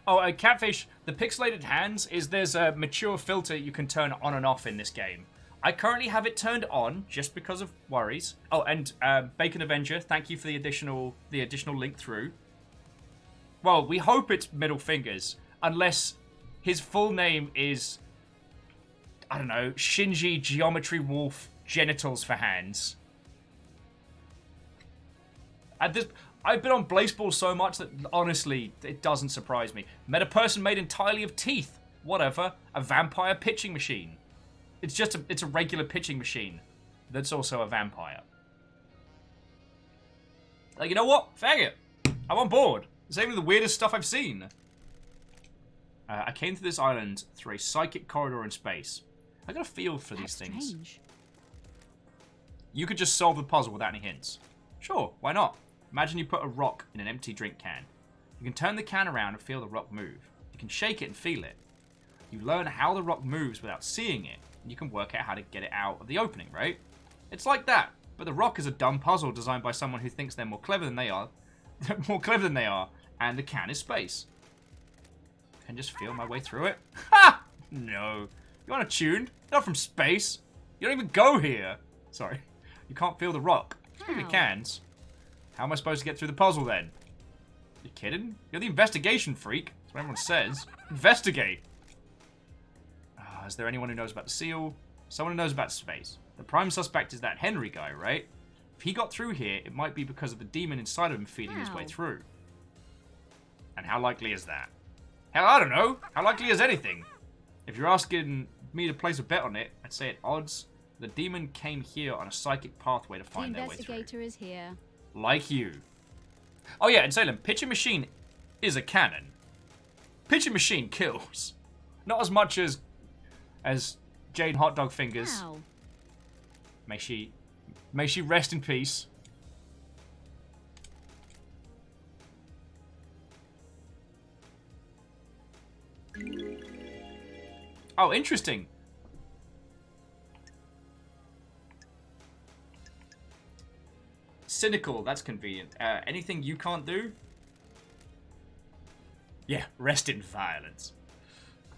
[SPEAKER 1] Oh, Catfish, the pixelated hands is there's a mature filter you can turn on and off in this game. I currently have it turned on just because of worries. Oh, and Bacon Avenger, thank you for the additional link through. Well, we hope it's middle fingers, unless his full name is, I don't know, Shinji Geometry Wolf Genitals for Hands. I've been on Blazeball so much that, honestly, it doesn't surprise me. Met a person made entirely of teeth. Whatever. A vampire pitching machine. It's a regular pitching machine that's also a vampire. Like, you know what? Faggot. I'm on board. It's even the weirdest stuff I've seen. I came to this island through a psychic corridor in space. I got a feel for these things.
[SPEAKER 5] Strange.
[SPEAKER 1] You could just solve the puzzle without any hints. Sure, why not? Imagine you put a rock in an empty drink can. You can turn the can around and feel the rock move. You can shake it and feel it. You learn how the rock moves without seeing it, and you can work out how to get it out of the opening, right? It's like that, but the rock is a dumb puzzle designed by someone who thinks they're more clever than they are, and the can is space. Can just feel my way through it? Ha! No. You aren't tuned. You're not from space. You don't even go here. Sorry. You can't feel the rock. Speaking of cans, how am I supposed to get through the puzzle then? You kidding? You're the investigation freak. That's what everyone says. Investigate. Is there anyone who knows about the seal? Someone who knows about space. The prime suspect is that Henry guy, right? If he got through here, it might be because of the demon inside of him feeding his way through. And how likely is that? Hell, I don't know. How likely is anything? If you're asking me to place a bet on it, I'd say at odds, the demon came here on a psychic pathway to find their way through.
[SPEAKER 5] The investigator is here.
[SPEAKER 1] Like you. Oh yeah, and Salem, Pitching Machine is a cannon. Pitching Machine kills. Not as much as Jane Hotdog Fingers.
[SPEAKER 5] Ow.
[SPEAKER 1] May she rest in peace. Oh, interesting. Cynical, that's convenient. Anything you can't do? Yeah, rest in violence.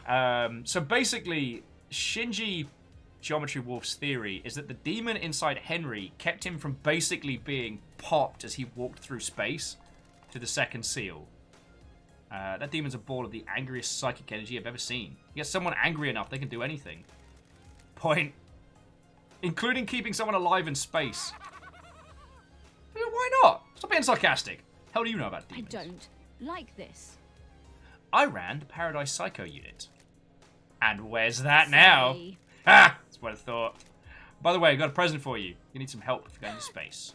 [SPEAKER 1] So basically, Shinji Geometry Wolf's theory is that the demon inside Henry kept him from basically being popped as he walked through space to the second seal. That demon's a ball of the angriest psychic energy I've ever seen. You get someone angry enough, they can do anything. Point. Including keeping someone alive in space. Why not? Stop being sarcastic. Hell do you know about demons?
[SPEAKER 5] I don't like this.
[SPEAKER 1] I ran the Paradise Psycho unit. And where's that now? Ha! That's what I thought. By the way, I got a present for you. You need some help if you're going to space.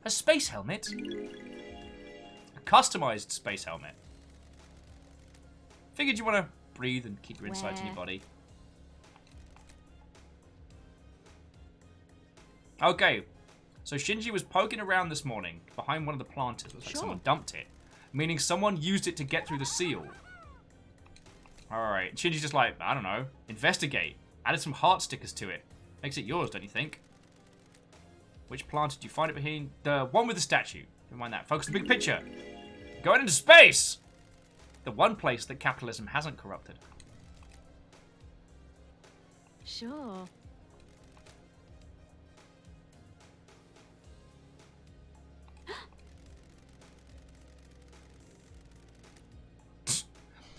[SPEAKER 1] A space helmet? A customized space helmet. Figured you want to breathe and keep your insides in your body. Okay. So Shinji was poking around this morning behind one of the planters. Looks like someone dumped it. Meaning someone used it to get through the seal. Alright. Shinji's just like, I don't know. Investigate. Added some heart stickers to it. Makes it yours, don't you think? Which planter did you find it behind? The one with the statue. Never mind that. Focus on the big picture. Going into space! The one place that capitalism hasn't corrupted.
[SPEAKER 5] Sure.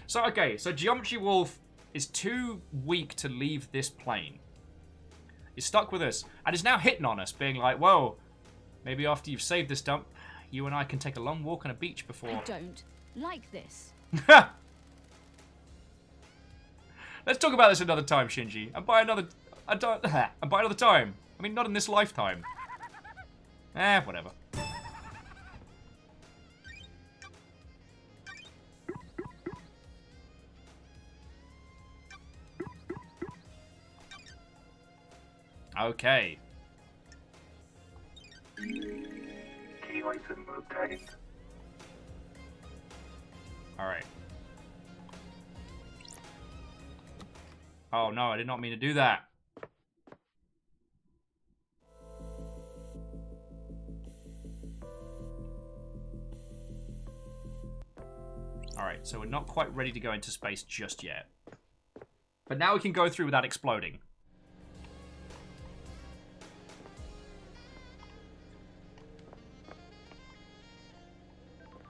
[SPEAKER 1] So, okay, so Geometry Wolf is too weak to leave this plane. He's stuck with us, and is now hitting on us, being like, whoa, maybe after you've saved this dump, you and I can take a long walk on a beach before...
[SPEAKER 5] I don't like this.
[SPEAKER 1] Let's talk about this another time, Shinji. And by another time. I mean, not in this lifetime. Whatever. Okay.
[SPEAKER 4] Key item obtained.
[SPEAKER 1] Alright. Oh no, I did not mean to do that. Alright, so we're not quite ready to go into space just yet. But now we can go through without exploding.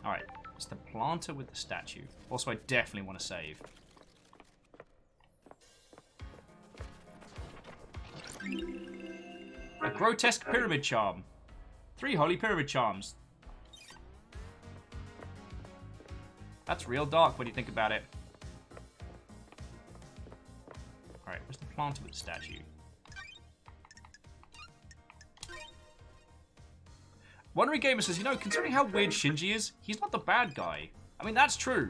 [SPEAKER 1] Alright, it's the planter with the statue. Also, I definitely want to save. A grotesque pyramid charm. 3 holy pyramid charms. That's real dark when you think about it. Alright, where's the planter with the statue? Wondery Gamer says, you know, considering how weird Shinji is, he's not the bad guy. I mean, that's true.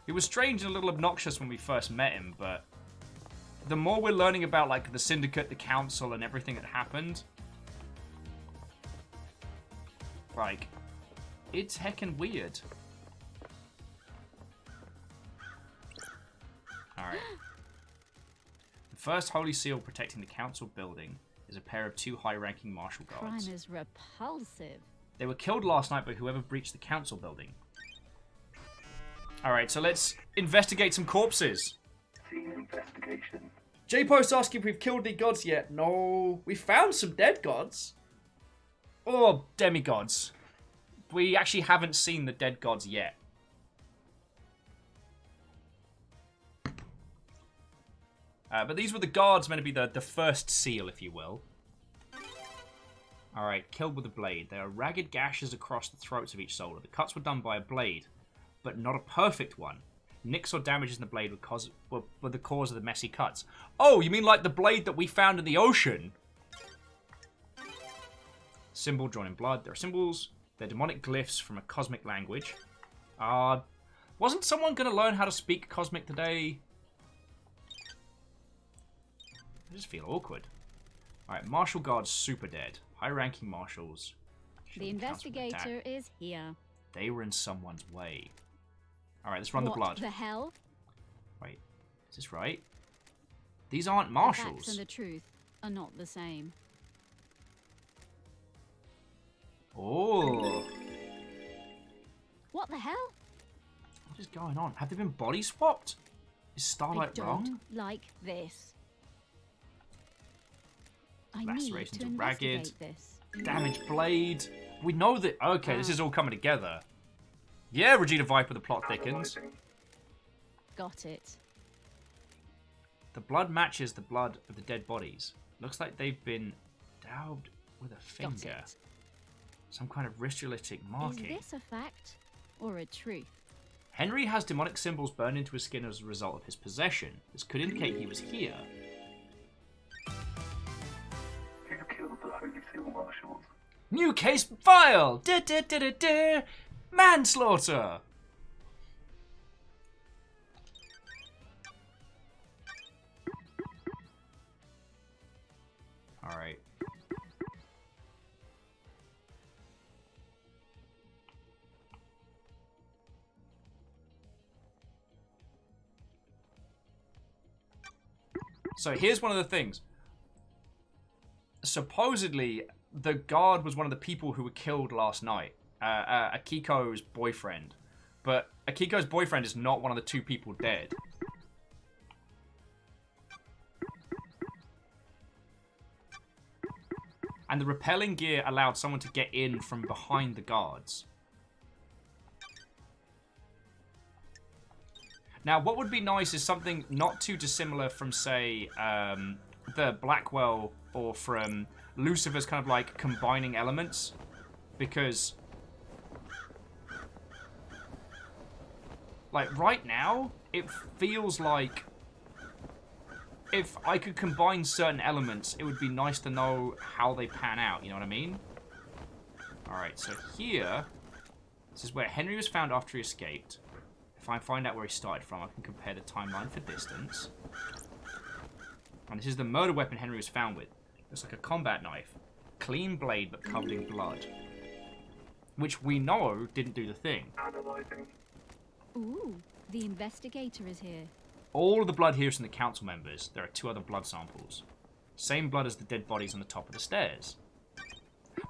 [SPEAKER 1] He was strange and a little obnoxious when we first met him, but the more we're learning about, like, the Syndicate, the Council, and everything that happened, like, it's heckin' weird. Alright. The first Holy Seal protecting the Council building is a pair of 2 high-ranking martial guards.
[SPEAKER 5] Crime is repulsive.
[SPEAKER 1] They were killed last night by whoever breached the Council building. Alright, so let's investigate some corpses.
[SPEAKER 4] Scene investigation.
[SPEAKER 1] J-Post asking if we've killed any gods yet. No. We found some dead gods. Or demigods. We actually haven't seen the dead gods yet. But these were the guards meant to be the first seal, if you will. Alright, killed with a blade. There are ragged gashes across the throats of each soldier. The cuts were done by a blade, but not a perfect one. Nicks or damages in the blade were the cause of the messy cuts. Oh, you mean like the blade that we found in the ocean? Symbol drawn in blood. There are symbols. They're demonic glyphs from a cosmic language. Wasn't someone going to learn how to speak cosmic today? I just feel awkward. Alright, martial guards super dead. High-ranking marshals.
[SPEAKER 5] The investigator is here.
[SPEAKER 1] They were in someone's way. Alright, let's run the blood.
[SPEAKER 5] What the hell?
[SPEAKER 1] Wait, is this right? These aren't marshals.
[SPEAKER 5] The facts and the truth are not the same.
[SPEAKER 1] Oh.
[SPEAKER 5] What the hell?
[SPEAKER 1] What is going on? Have they been body swapped? Is Starlight
[SPEAKER 5] I don't
[SPEAKER 1] wrong?
[SPEAKER 5] like this. I need
[SPEAKER 1] Lacerations
[SPEAKER 5] to
[SPEAKER 1] are ragged.
[SPEAKER 5] investigate this.
[SPEAKER 1] Damaged blade. We know that. Okay, this is all coming together. Yeah, Regina Viper, the plot thickens.
[SPEAKER 5] Got it.
[SPEAKER 1] The blood matches the blood of the dead bodies. Looks like they've been daubed with a finger. Some kind of ritualistic marking.
[SPEAKER 5] Is this a fact or a truth?
[SPEAKER 1] Henry has demonic symbols burned into his skin as a result of his possession. This could indicate he was here.
[SPEAKER 4] Who killed the Holy Seal Marshals?
[SPEAKER 1] New case file! Manslaughter! Alright. So here's one of the things. Supposedly, the guard was one of the people who were killed last night. Akiko's boyfriend. But Akiko's boyfriend is not one of the 2 people dead. And the repelling gear allowed someone to get in from behind the guards. Now, what would be nice is something not too dissimilar from, say, the Blackwell or from Lucifer's kind of like combining elements. Because, like, right now, it feels like if I could combine certain elements, it would be nice to know how they pan out, you know what I mean? Alright, so here, this is where Henry was found after he escaped. If I find out where he started from, I can compare the timeline for distance. And this is the murder weapon Henry was found with. It's like a combat knife. Clean blade, but covered in blood. Which we know didn't do the thing.
[SPEAKER 4] Analyzing.
[SPEAKER 5] Ooh, the investigator is here.
[SPEAKER 1] All of the blood here is from the council members. There are 2 other blood samples. Same blood as the dead bodies on the top of the stairs.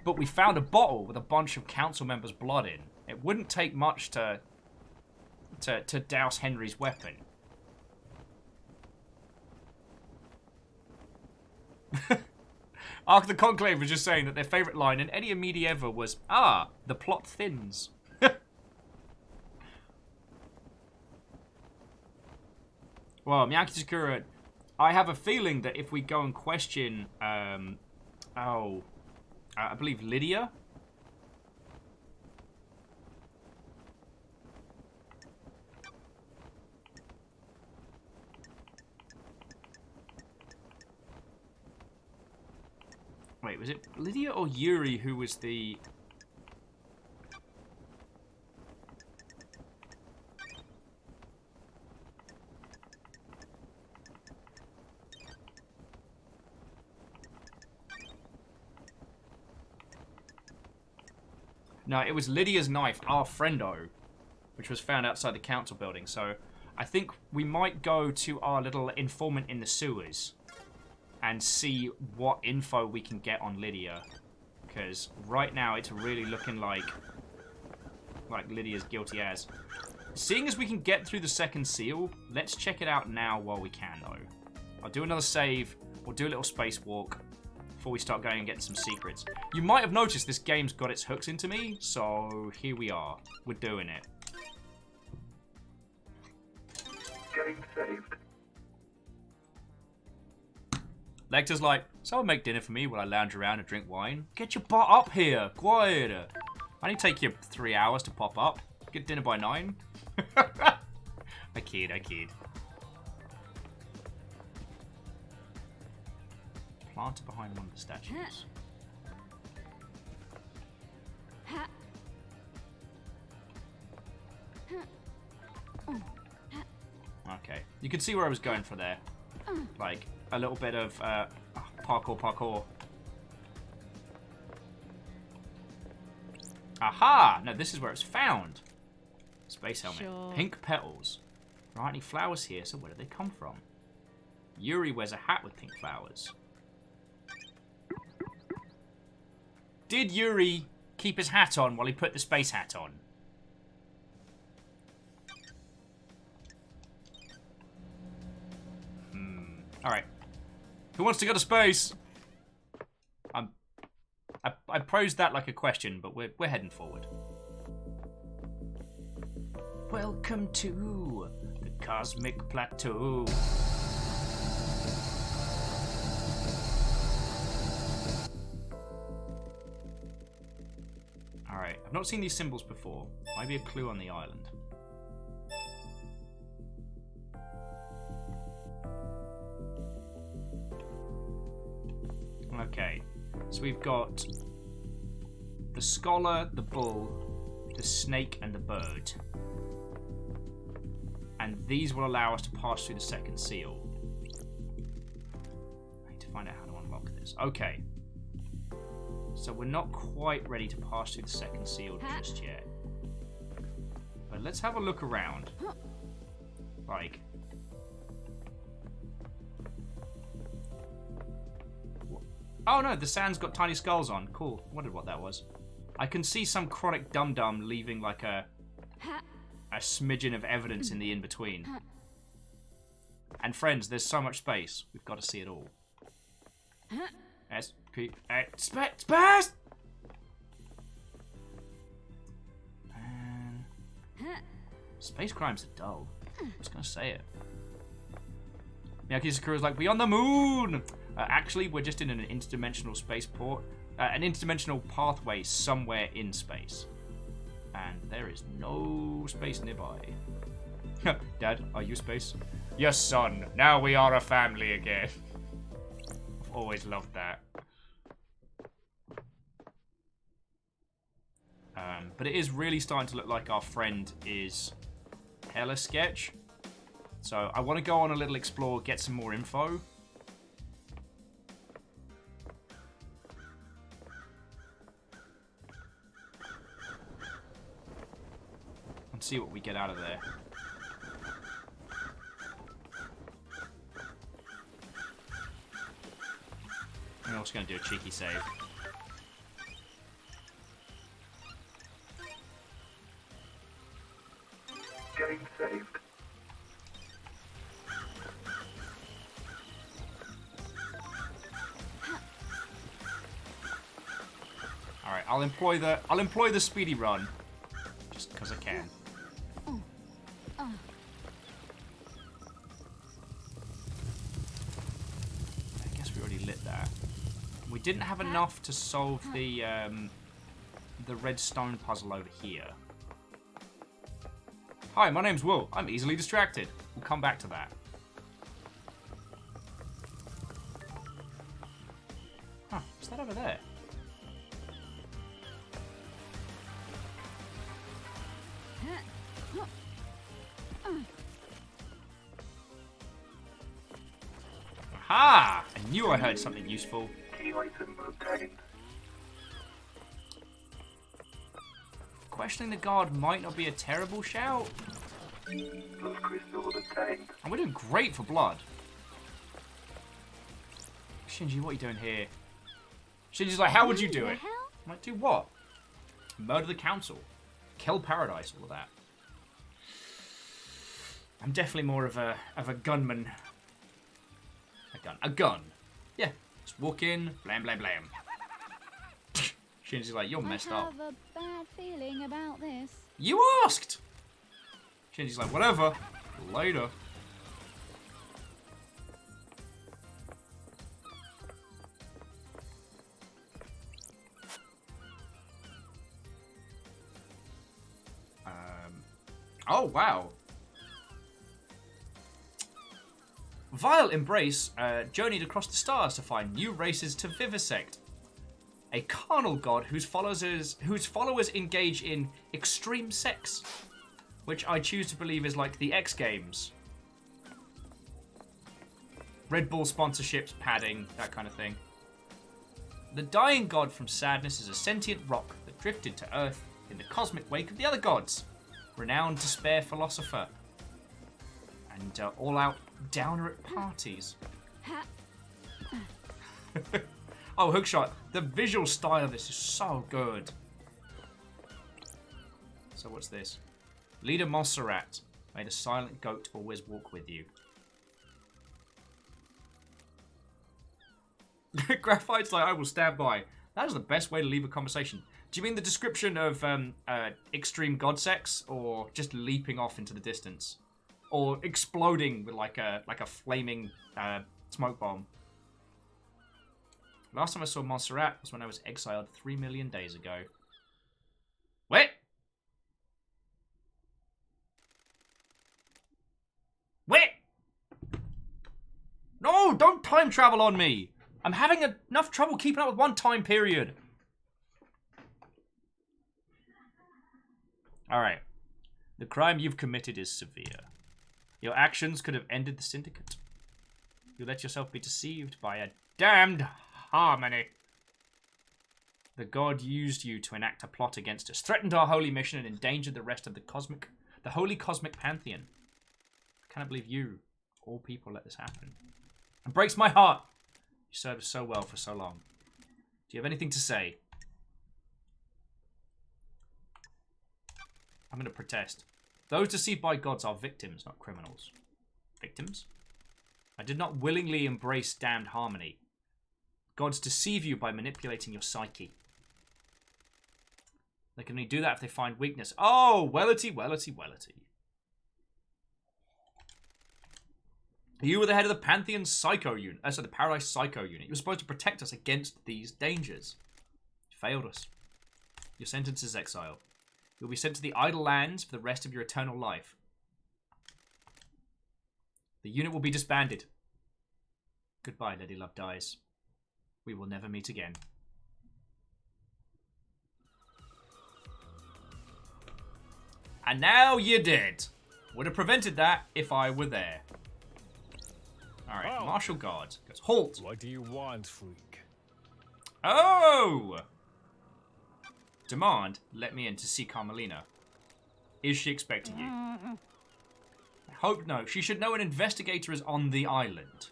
[SPEAKER 1] But we found a bottle with a bunch of council members' blood in. It wouldn't take much to douse Henry's weapon. Ark of the Conclave was just saying that their favourite line in any media ever was, "Ah, the plot thins." Well, Miyaki Sakura, I have a feeling that if we go and question, I believe Lydia. Wait, was it Lydia or Yuri who was the... No, it was Lydia's knife, our friendo, which was found outside the council building. So I think we might go to our little informant in the sewers and see what info we can get on Lydia. Because right now it's really looking like Lydia's guilty as. Seeing as we can get through the second seal, let's check it out now while we can, though. I'll do another save. We'll do a little spacewalk before we start going and getting some secrets. You might have noticed this game's got its hooks into me, so here we are. We're doing it.
[SPEAKER 4] Getting saved.
[SPEAKER 1] Lecter's like, someone make dinner for me while I lounge around and drink wine. Get your butt up here, quieter. Only take you 3 hours to pop up. Get dinner by 9. I kid. Planted behind one of the statues. Okay, you can see where I was going for there. Like, a little bit of parkour. Aha! No, this is where it's found. Space helmet.
[SPEAKER 5] Sure.
[SPEAKER 1] Pink petals. There aren't any flowers here, so where did they come from? Yuri wears a hat with pink flowers. Did Yuri keep his hat on while he put the space hat on? Alright. Who wants to go to space? I posed that like a question, but we're heading forward. Welcome to the Cosmic Plateau. Alright, I've not seen these symbols before. Might be a clue on the island. Okay, so we've got the scholar, the bull, the snake, and the bird. And these will allow us to pass through the second seal. I need to find out how to unlock this. Okay. So we're not quite ready to pass through the second seal just yet. But let's have a look around. Like... Oh no, the sand's got tiny skulls on. Cool. Wondered what that was. I can see some chronic dum-dum leaving like a smidgen of evidence in the in-between. And friends, there's so much space. We've got to see it all. Space! Man. Space crimes are dull. I'm just gonna say it. Miyaki Sakura's like, we on the moon! Actually, we're just in an interdimensional spaceport. An interdimensional pathway somewhere in space. And there is no space nearby. Dad, are you space? Yes, son. Now we are a family again. I've always loved that. But it is really starting to look like our friend is hella sketch. So I want to go on a little explore, get some more info. see what we get out of there. I'm also going to do a cheeky save.
[SPEAKER 4] Getting saved.
[SPEAKER 1] Alright, I'll employ the speedy run. Just because I can. I guess we already lit that. We didn't have enough to solve the red stone puzzle over here. Hi, my name's Will. I'm easily distracted. We'll come back to that. Huh, what's that over there? Aha! I knew I heard something useful.
[SPEAKER 4] Key item obtained.
[SPEAKER 1] Questioning the guard might not be a terrible shout.
[SPEAKER 4] Blood crystal obtained.
[SPEAKER 1] And we're doing great for blood. Shinji, what are you doing here? Shinji's like, how would you do it? I'm like, do what? Murder the council. Kill paradise, all of that. I'm definitely more of a gunman. A gun. Yeah. Just walk in, blam, blam, blam. Shinji's like, you're messed up.
[SPEAKER 5] I have a bad feeling about this.
[SPEAKER 1] You asked! Shinji's like, whatever. Later. Oh, wow. Vile Embrace journeyed across the stars to find new races to vivisect. A carnal god whose followers engage in extreme sex, which I choose to believe is like the X Games. Red Bull sponsorships, padding, that kind of thing. The dying god from Sadness is a sentient rock that drifted to Earth in the cosmic wake of the other gods. Renowned despair philosopher. And all-out downer at parties. Oh, hookshot. The visual style of this is so good. So what's this? Leader Montserrat. May the silent goat always walk with you. Graphite's like, I will stand by. That is the best way to leave a conversation. Do you mean the description of extreme god sex, or just leaping off into the distance? Or exploding with like a flaming smoke bomb? Last time I saw Montserrat was when I was exiled 3 million days ago. Wait! Wait! No, don't time travel on me! I'm having enough trouble keeping up with one time period. Alright. The crime you've committed is severe. Your actions could have ended the syndicate. You let yourself be deceived by a damned harmony. The god used you to enact a plot against us, threatened our holy mission, and endangered the rest of the holy cosmic pantheon. I cannot believe you, all people, let this happen. It breaks my heart. You served us so well for so long. Do you have anything to say? I'm going to protest. Those deceived by gods are victims, not criminals. Victims? I did not willingly embrace damned harmony. Gods deceive you by manipulating your psyche. They can only do that if they find weakness. Oh, wellity, wellity, wellity. You were the head of the Pantheon Psycho Unit. The Paradise Psycho Unit. You were supposed to protect us against these dangers. You failed us. Your sentence is exile. You'll be sent to the idle lands for the rest of your eternal life. The unit will be disbanded. Goodbye, Lady Love Dies. We will never meet again. And now you're dead. Would have prevented that if I were there. Alright, Martial Guard goes, halt!
[SPEAKER 12] What do you want, freak?
[SPEAKER 1] Oh! Demand, let me in to see Carmelina. Is she expecting you? I hope no. She should know an investigator is on the island.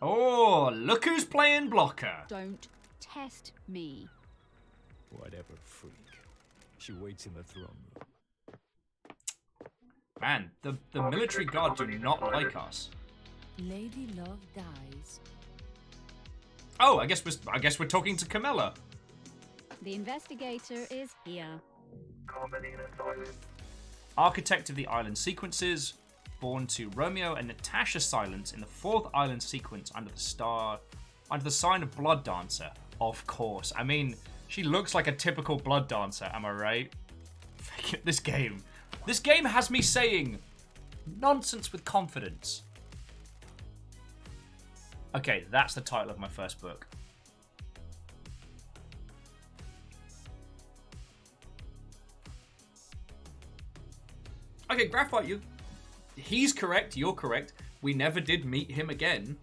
[SPEAKER 1] Oh, look who's playing blocker.
[SPEAKER 5] Don't test me.
[SPEAKER 7] Whatever, freak. She waits in the throne room.
[SPEAKER 1] Man, the military guard do not like us.
[SPEAKER 12] Lady Love dies.
[SPEAKER 1] Oh, I guess we're talking to Camilla.
[SPEAKER 5] The investigator is here.
[SPEAKER 4] Carmelina Silence.
[SPEAKER 1] Architect of the island sequences, born to Romeo and Natasha Silence in the 4th island sequence under the sign of Blood Dancer. Of course. I mean, she looks like a typical Blood Dancer, am I right? This game has me saying nonsense with confidence. Okay, that's the title of my first book. Okay, Graphite, he's correct, you're correct. We never did meet him again.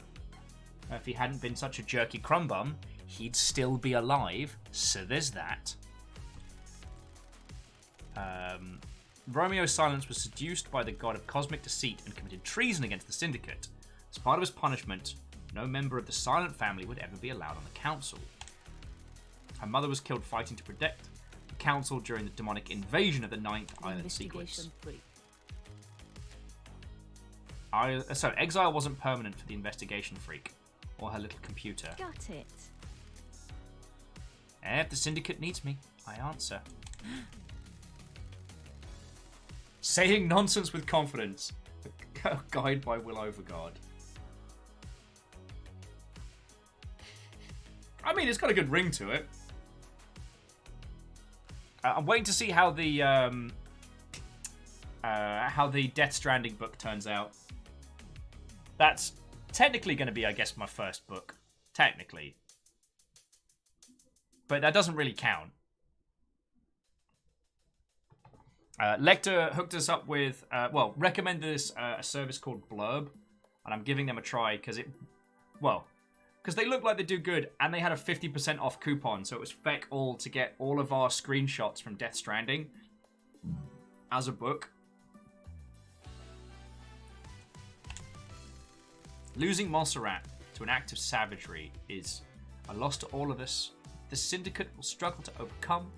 [SPEAKER 1] If he hadn't been such a jerky crumbum, he'd still be alive, so there's that. Romeo Silence was seduced by the god of cosmic deceit and committed treason against the Syndicate. As part of his punishment, no member of the Silent family would ever be allowed on the council. Her mother was killed fighting to protect the council during the demonic invasion of the 9th island sequence. So, exile wasn't permanent for the investigation freak, or her little computer.
[SPEAKER 5] Got it.
[SPEAKER 1] If the Syndicate needs me, I answer. Saying nonsense with confidence. A guide by Will Overguard. I mean, it's got a good ring to it. I'm waiting to see how the Death Stranding book turns out. That's technically going to be, I guess, my first book. Technically. But that doesn't really count. Lecter hooked us up with, recommended us a service called Blurb. And I'm giving them a try because they look like they do good, and they had a 50% off coupon, so it was feck all to get all of our screenshots from Death Stranding as a book. Losing Montserrat to an act of savagery is a loss to all of us. The Syndicate will struggle to overcome.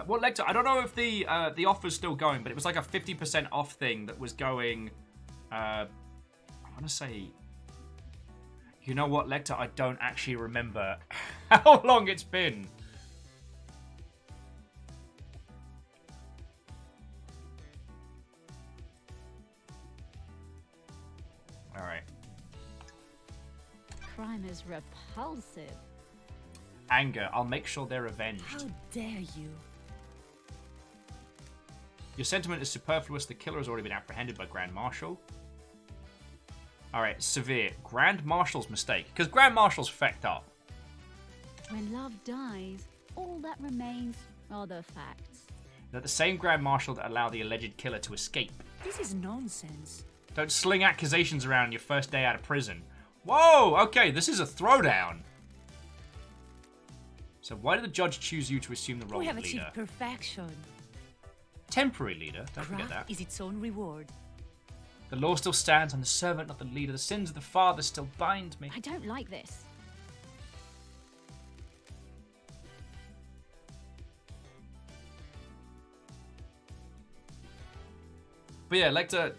[SPEAKER 1] Lecter, I don't know if the offer's still going, but it was like a 50% off thing that was going, I want to say, you know what, Lecter, I don't actually remember how long it's been. Alright.
[SPEAKER 5] Crime is repulsive.
[SPEAKER 1] Anger, I'll make sure they're avenged.
[SPEAKER 12] How dare you?
[SPEAKER 1] Your sentiment is superfluous. The killer has already been apprehended by Grand Marshal. Alright, severe. Grand Marshal's mistake. Because Grand Marshal's fecked up.
[SPEAKER 5] When love dies, all that remains are the facts.
[SPEAKER 1] That the same Grand Marshal that allowed the alleged killer to escape.
[SPEAKER 12] This is nonsense.
[SPEAKER 1] Don't sling accusations around your first day out of prison. Whoa! Okay, this is a throwdown. So why did the judge choose you to assume the role
[SPEAKER 12] We
[SPEAKER 1] of
[SPEAKER 12] have
[SPEAKER 1] leader?
[SPEAKER 12] achieved perfection.
[SPEAKER 1] Temporary leader, don't forget
[SPEAKER 12] Craft
[SPEAKER 1] that.
[SPEAKER 12] is its own reward.
[SPEAKER 1] The law still stands. I'm the servant, not the leader. The sins of the father still bind me.
[SPEAKER 5] I don't like this.
[SPEAKER 1] But yeah, Lecter,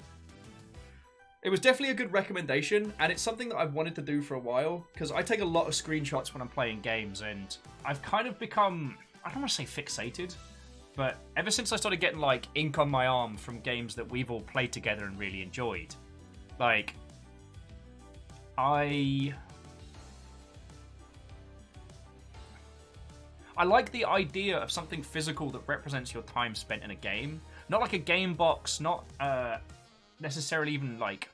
[SPEAKER 1] it was definitely a good recommendation, and it's something that I've wanted to do for a while, because I take a lot of screenshots when I'm playing games, and I've kind of become, I don't want to say fixated, but ever since I started getting, like, ink on my arm from games that we've all played together and really enjoyed, like, I like the idea of something physical that represents your time spent in a game. Not like a game box, not necessarily even like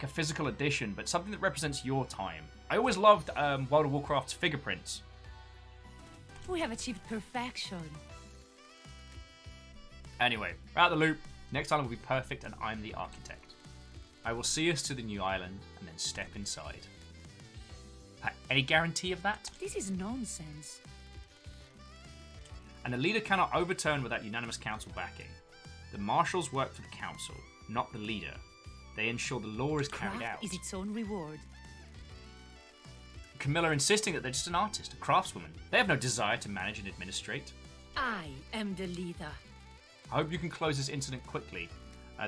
[SPEAKER 1] a physical edition, but something that represents your time. I always loved World of Warcraft's fingerprints.
[SPEAKER 12] We have achieved perfection.
[SPEAKER 1] Anyway, we're out of the loop. Next island will be perfect, and I'm the architect. I will see us to the new island and then step inside. Any guarantee of that?
[SPEAKER 12] This is nonsense.
[SPEAKER 1] And the leader cannot overturn without unanimous council backing. The marshals work for the council, not the leader. They ensure the law is carried
[SPEAKER 12] Craft
[SPEAKER 1] out.
[SPEAKER 12] is its own reward.
[SPEAKER 1] Camilla insisting that they're just an artist, a craftswoman. They have no desire to manage and administrate.
[SPEAKER 12] I am the leader.
[SPEAKER 1] I hope you can close this incident quickly.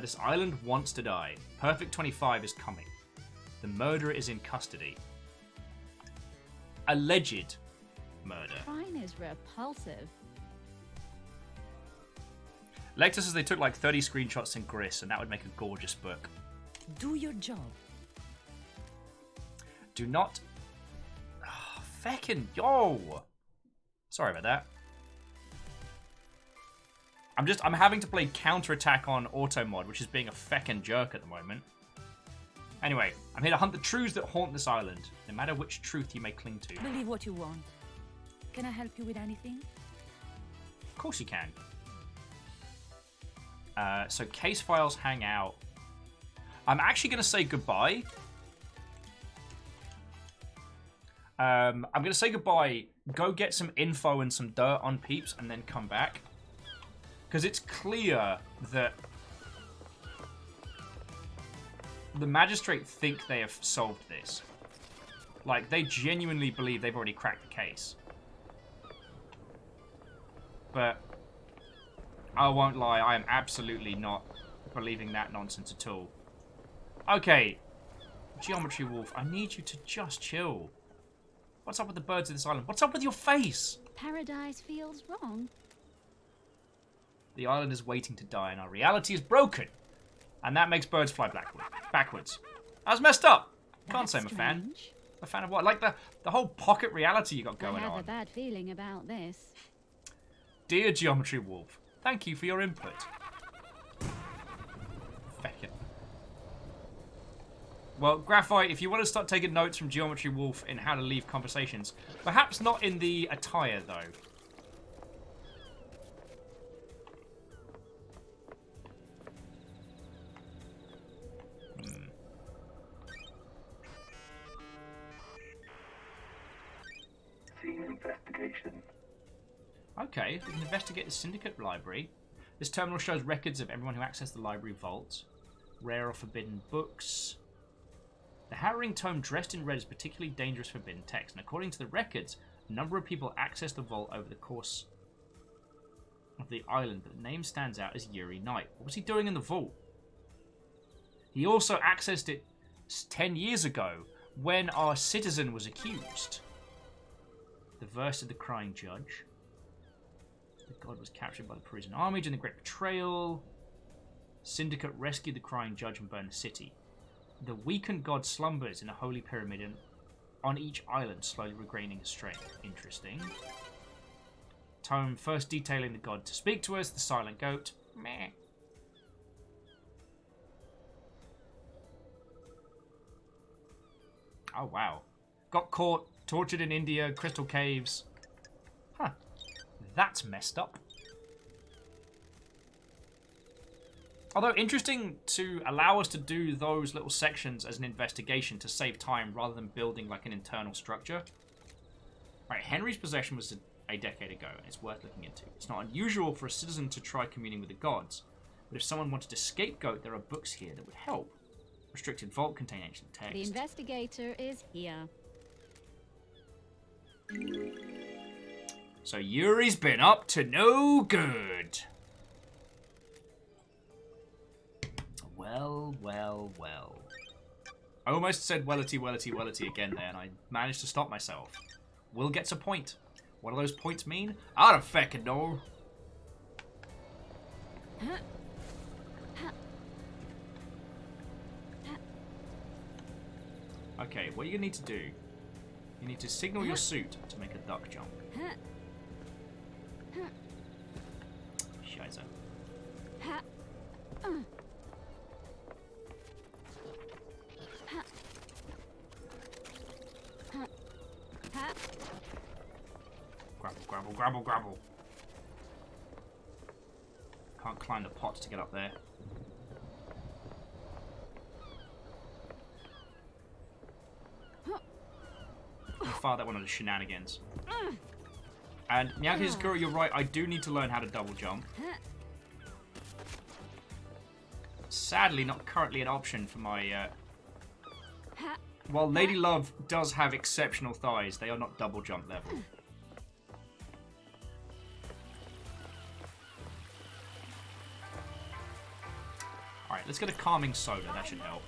[SPEAKER 1] This island wants to die. Perfect 25 is coming. The murderer is in custody. Alleged murder.
[SPEAKER 5] Crime is repulsive.
[SPEAKER 1] Lecter says they took like 30 screenshots in Gris, and that would make a gorgeous book.
[SPEAKER 12] Do your job.
[SPEAKER 1] Do not... Oh, feckin' yo! Sorry about that. I'm having to play counterattack on auto mod, which is being a feckin' jerk at the moment. Anyway, I'm here to hunt the truths that haunt this island, no matter which truth you may cling to.
[SPEAKER 12] Believe what you want. Can I help you with anything?
[SPEAKER 1] Of course you can. So case files hang out. I'm actually going to say goodbye. I'm going to say goodbye, go get some info and some dirt on peeps, and then come back. Because it's clear that the magistrate think they have solved this. Like, they genuinely believe they've already cracked the case. But I won't lie, I am absolutely not believing that nonsense at all. Okay, Geometry Wolf, I need you to just chill. What's up with the birds of this island? What's up with your face?
[SPEAKER 5] Paradise feels wrong.
[SPEAKER 1] The island is waiting to die and our reality is broken. And that makes birds fly backwards. That's messed up. Can't say I'm a fan. A fan of what? Like the whole pocket reality you got going
[SPEAKER 5] I have
[SPEAKER 1] on.
[SPEAKER 5] a bad feeling about this.
[SPEAKER 1] Dear Geometry Wolf, thank you for your input. Feckin'. Well, Graphite, if you want to start taking notes from Geometry Wolf in how to leave conversations, perhaps not in the attire, though.
[SPEAKER 4] Investigation.
[SPEAKER 1] Okay, we can investigate the Syndicate library. This terminal shows records of everyone who accessed the library vault. Rare or forbidden books. The harrowing tome dressed in red is particularly dangerous forbidden text, and according to the records, a number of people accessed the vault over the course of the island, but the name stands out as Yuri Knight. What was he doing in the vault? He also accessed it 10 years ago, when our citizen was accused. The verse of the crying judge. The god was captured by the Parisian army during the Great Betrayal. Syndicate rescued the crying judge and burned the city. The weakened god slumbers in a holy pyramid on each island, slowly regaining his strength. Interesting. Tome first detailing the god to speak to us, the silent goat. Meh. Oh, wow. Got caught, tortured in India, crystal caves. Huh. That's messed up. Although interesting to allow us to do those little sections as an investigation to save time rather than building like an internal structure. Right, Henry's possession was a decade ago, and it's worth looking into. It's not unusual for a citizen to try communing with the gods, but if someone wanted to scapegoat, there are books here that would help. Restricted vault contain ancient text.
[SPEAKER 5] The investigator is here.
[SPEAKER 1] So Yuri's been up to no good. Well, well, well. I almost said wellity, wellity, wellity again there, and I managed to stop myself. Will gets a point. What do those points mean? I don't feckin' know. Okay, what you need to do, you need to signal your suit to make a duck jump. Scheiße. Grapple, grapple, grapple, grapple. Can't climb the pots to get up there. fire that one on the shenanigans. And Miyake Sakura, you're right. I do need to learn how to double jump. Sadly, not currently an option for my... While Lady Love does have exceptional thighs, they are not double jump level. Alright, let's get a calming soda. That should help.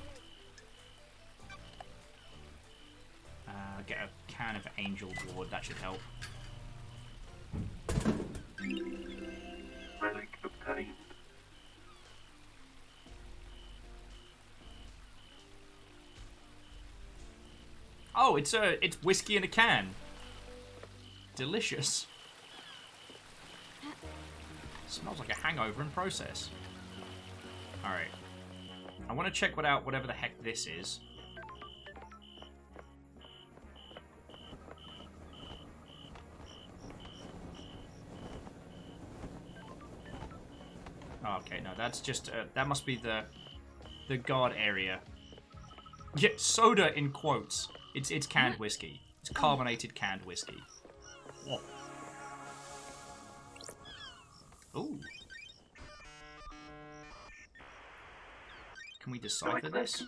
[SPEAKER 1] Get a can of Angel Ward. That should help.
[SPEAKER 4] Relic obtained.
[SPEAKER 1] Oh, it's whiskey in a can. Delicious. Smells like a hangover in process. Alright. I want to check whatever the heck this is. Oh, okay, no, that's just that must be the guard area. Yeah, soda in quotes. It's canned whiskey. It's carbonated canned whiskey. Ooh. Can we decipher this?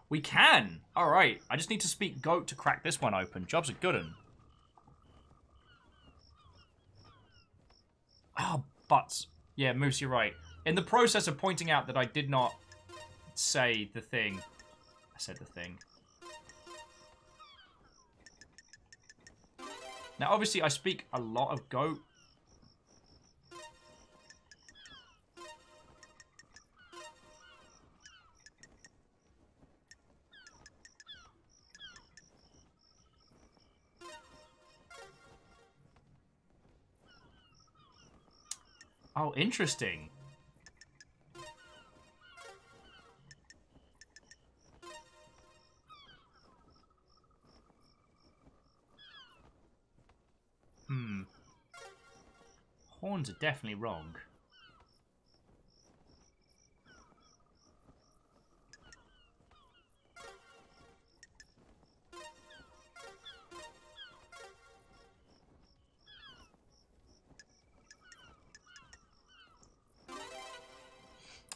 [SPEAKER 1] We can! Alright, I just need to speak goat to crack this one open. Job's a good un. Oh, butts. Yeah, Moose, you're right. In the process of pointing out that I did not say the thing. I said the thing. Now, obviously, I speak a lot of goat. Oh, interesting. Horns are definitely wrong.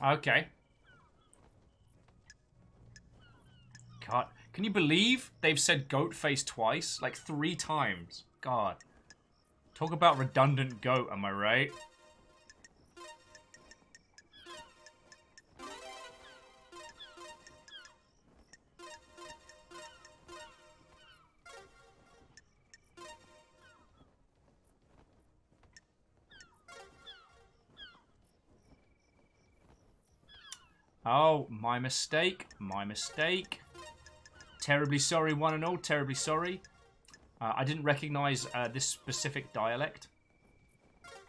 [SPEAKER 1] Okay. God, can you believe they've said goat face twice? Like 3 times. God. Talk about redundant goat, am I right? Oh, my mistake. My mistake. Terribly sorry, one and all. Terribly sorry. I didn't recognise this specific dialect.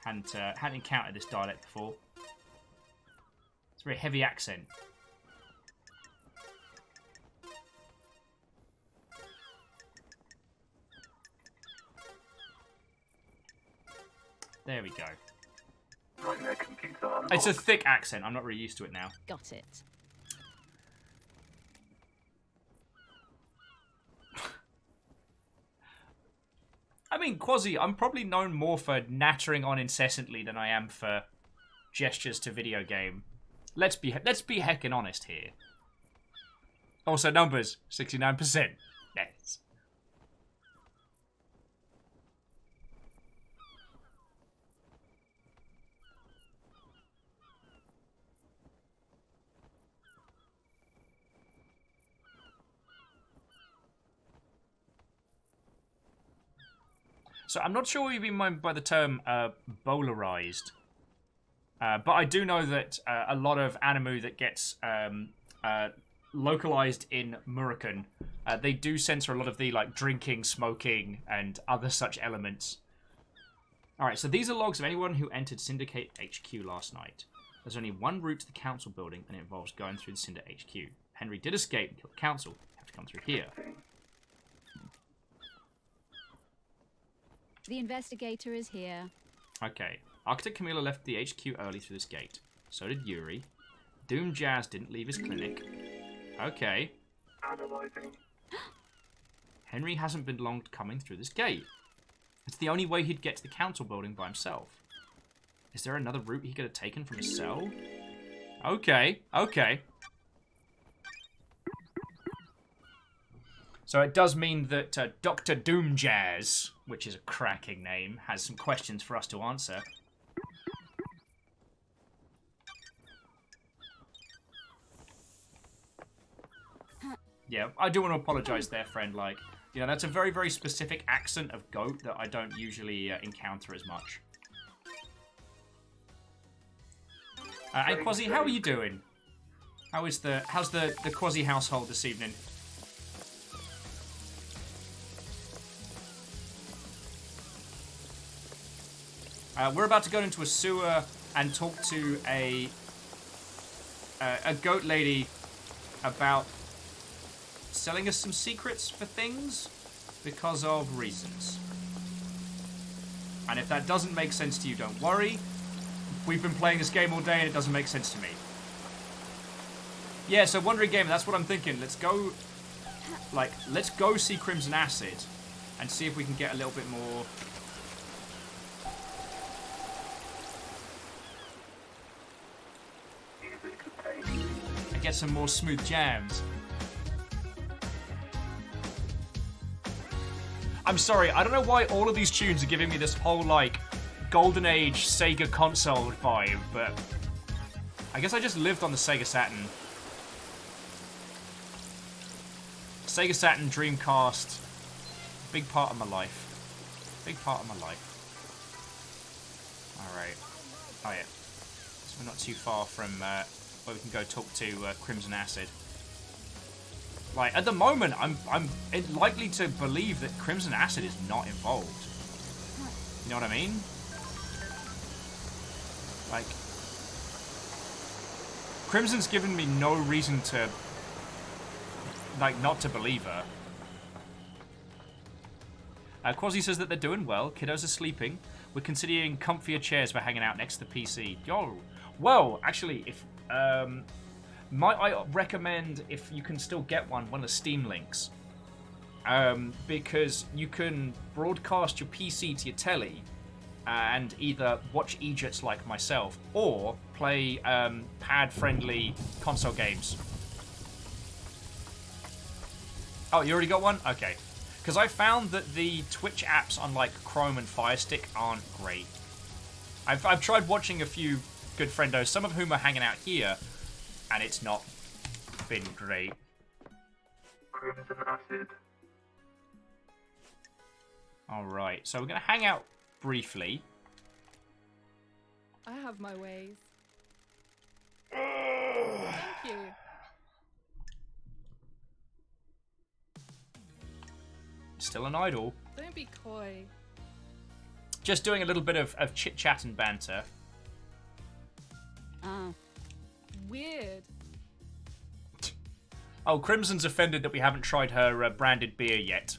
[SPEAKER 1] Hadn't encountered this dialect before. It's a very heavy accent. There we go. It's a thick accent. I'm not really used to it now.
[SPEAKER 5] Got it.
[SPEAKER 1] I mean, Quasi, I'm probably known more for nattering on incessantly than I am for gestures to video game. Let's be heckin' honest here. Also, numbers 69%. Yes. So I'm not sure what you mean by the term bowlerized. But I do know that a lot of anime that gets localized in Murokan, they do censor a lot of the like drinking, smoking, and other such elements. Alright, so these are logs of anyone who entered Syndicate HQ last night. There's only one route to the council building, and it involves going through the Cinder HQ. Henry did escape and kill the council. You have to come through here.
[SPEAKER 5] The investigator is here.
[SPEAKER 1] Okay. Architect Camila left the HQ early through this gate. So did Yuri. Doom Jazz didn't leave his clinic. Okay. Henry hasn't been long coming through this gate. It's the only way he'd get to the council building by himself. Is there another route he could have taken from his cell? Okay, okay. So it does mean that Dr. Doomjazz, which is a cracking name, has some questions for us to answer. Yeah, I do want to apologize there, friend. Like, you know, that's a very, very specific accent of goat that I don't usually encounter as much. And Quasi, how are you doing? How's the Quasi household this evening? We're about to go into a sewer and talk to a goat lady about selling us some secrets for things because of reasons. And if that doesn't make sense to you, don't worry. We've been playing this game all day and it doesn't make sense to me. Yeah, so Wandering Gamer, that's what I'm thinking. Let's go see Crimson Acid and see if we can get a little bit more. And get some more smooth jams. I'm sorry, I don't know why all of these tunes are giving me this whole, like, Golden Age Sega console vibe, but I guess I just lived on the Sega Saturn. Sega Saturn, Dreamcast, big part of my life. Big part of my life. Alright. Oh yeah. So we're not too far from where we can go talk to Crimson Acid. Like, at the moment, I'm likely to believe that Crimson Acid is not involved. You know what I mean? Like, Crimson's given me no reason to, like, not to believe her. Quasi says that they're doing well. Kiddos are sleeping. We're considering comfier chairs for hanging out next to the PC. Yo, well, actually, if might I recommend, if you can still get one of the Steam links, because you can broadcast your PC to your telly and either watch ejits like myself or play pad-friendly console games. Oh, you already got one? Okay. Because I found that the Twitch apps on like Chrome and Fire Stick aren't great. I've tried watching a few good friendos, some of whom are hanging out here, and it's not been great.
[SPEAKER 4] Crimson Acid.
[SPEAKER 1] Alright, so we're going to hang out briefly.
[SPEAKER 11] I have my ways. Thank you.
[SPEAKER 1] Still an idol.
[SPEAKER 11] Don't be coy.
[SPEAKER 1] Just doing a little bit of chit-chat and banter.
[SPEAKER 11] Weird.
[SPEAKER 1] Oh, Crimson's offended that we haven't tried her branded beer yet.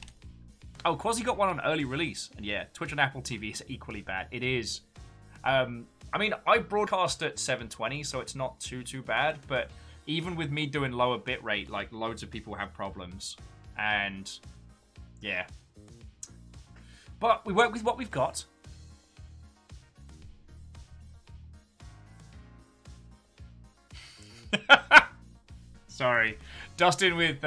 [SPEAKER 1] Oh, Quasi got one on early release. And yeah, Twitch and Apple TV is equally bad. It is. I mean, I broadcast at 720, so it's not too bad. But even with me doing lower bitrate, like, loads of people have problems. And yeah. But we work with what we've got. Sorry. Dustin with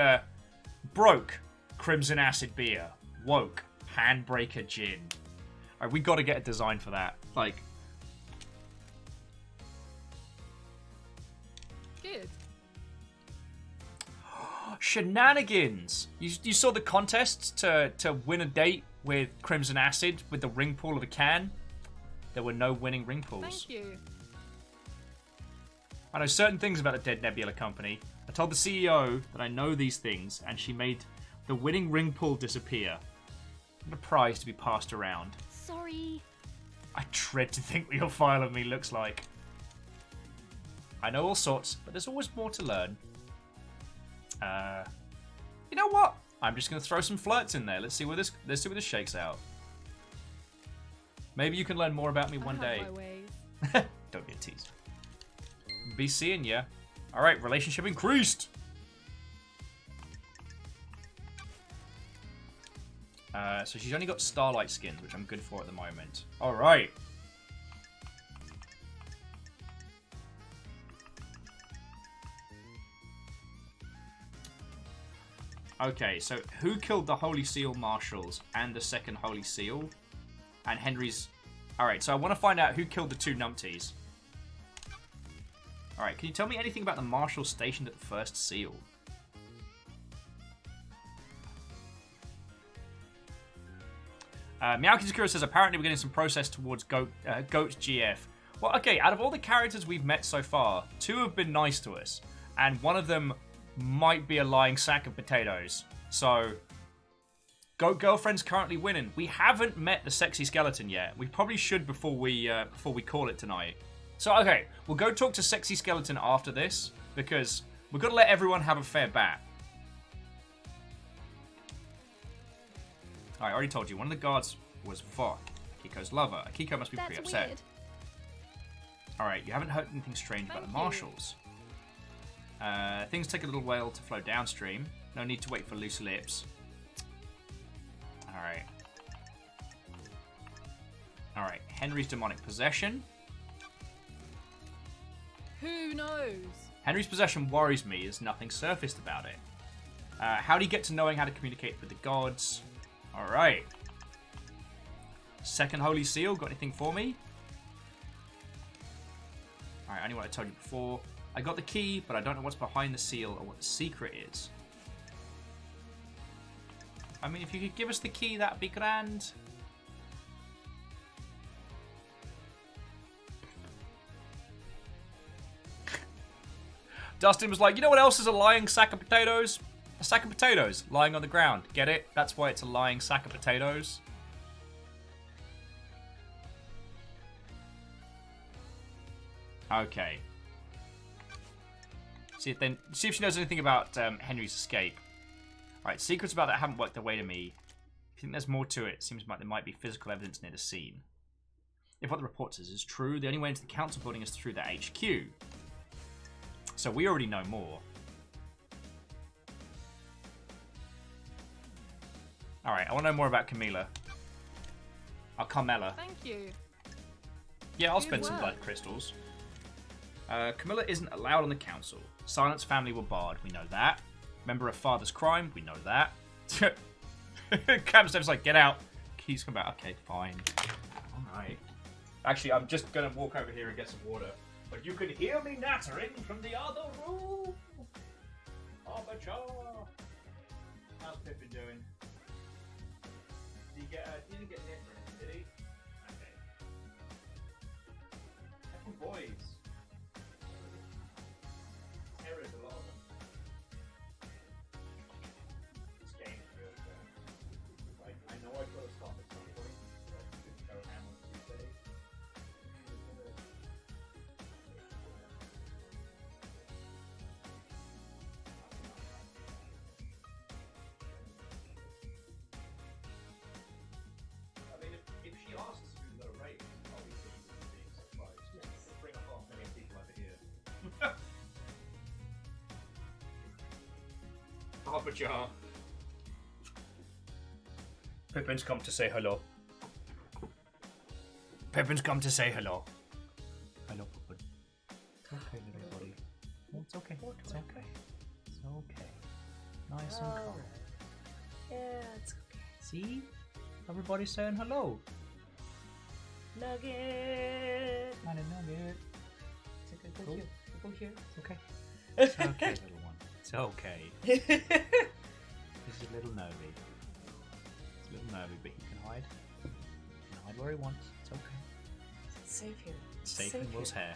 [SPEAKER 1] broke Crimson Acid beer. Woke Handbreaker gin. Alright, we gotta get a design for that. Like.
[SPEAKER 11] Good.
[SPEAKER 1] Shenanigans! You saw the contest to win a date with Crimson Acid with the ring pull of a can? There were no winning ring pulls.
[SPEAKER 11] Thank you.
[SPEAKER 1] I know certain things about the Dead Nebula Company. I told the CEO that I know these things, and she made the winning ring pull disappear. What a prize to be passed around.
[SPEAKER 5] Sorry.
[SPEAKER 1] I dread to think what your file of me looks like. I know all sorts, but there's always more to learn. You know what? I'm just gonna throw some flirts in there. Let's see where this shakes out. Maybe you can learn more about me one day.
[SPEAKER 11] My ways.
[SPEAKER 1] Don't be a tease. Be seeing ya. Alright, relationship increased. So she's only got Starlight skins, which I'm good for at the moment. Alright. Okay, so who killed the Holy Seal Marshals and the second Holy Seal? And Henry's... Alright, so I want to find out who killed the two numpties. Alright, can you tell me anything about the Marshal stationed at the first seal? Meowkizakura says, apparently we're getting some process towards Goat's GF. Well, okay, out of all the characters we've met so far, 2 have been nice to us. And one of them might be a lying sack of potatoes. So, Goat Girlfriend's currently winning. We haven't met the sexy skeleton yet. We probably should before we call it tonight. So, okay, we'll go talk to Sexy Skeleton after this, because we've got to let everyone have a fair bat. I already told you, one of the guards was Vok, Akiko's lover. Akiko must be pretty upset.
[SPEAKER 11] Weird.
[SPEAKER 1] Alright, you haven't heard anything strange about the marshals. Things take a little while to flow downstream. No need to wait for loose lips. Alright. Alright, Henry's demonic possession.
[SPEAKER 11] Who knows?
[SPEAKER 1] Henry's possession worries me, there's nothing surfaced about it. How do you get to knowing how to communicate with the gods? Alright. Second Holy Seal, got anything for me? Alright, I knew what I told you before. I got the key, but I don't know what's behind the seal or what the secret is. I mean, if you could give us the key, that'd be grand. Dustin was like, you know what else is a lying sack of potatoes? A sack of potatoes lying on the ground. Get it? That's why it's a lying sack of potatoes. Okay. See if she knows anything about Henry's escape. Alright, secrets about that haven't worked their way to me. I think there's more to it. Seems like there might be physical evidence near the scene. If what the report says is true, the only way into the council building is through the HQ. So we already know more. Alright, I want to know more about Camilla. Carmella.
[SPEAKER 11] Thank you.
[SPEAKER 1] Yeah, I'll spend some blood crystals. Camilla isn't allowed on the council. Silence family were barred, we know that. Remember her father's crime, we know that. Camstev's like, get out. Keys come back, okay, fine. Alright. Actually, I'm just gonna walk over here and get some water. But you can hear me nattering from the other room. Arbiter. How's Pippin doing? He didn't get hit or anything, did he? Okay. Fucking boys. Terror's a lot of them. This game's really good. Like, I know I could have stopped at some point, but I couldn't go ham on Tuesday. I mean, if she asks who's got a raise, obviously you would be surprised. Yes. Bring up half a million people over here. Arbiter. Pippin's come to say hello. Pippin's come to say hello. Hello, Pippin. It's okay, little buddy. Oh, it's okay. It's okay. It's okay. Nice and calm.
[SPEAKER 8] Yeah, it's okay.
[SPEAKER 1] See? Everybody's saying hello.
[SPEAKER 8] Nugget.
[SPEAKER 1] Not a nugget.
[SPEAKER 8] It's okay. Go here. Go here.
[SPEAKER 1] It's okay. It's okay, little one. It's okay. He's a little nervy. He's a little nervy, but he can hide. He can hide where he wants. It's okay.
[SPEAKER 8] It's safe here.
[SPEAKER 1] It's safe in Will's hair.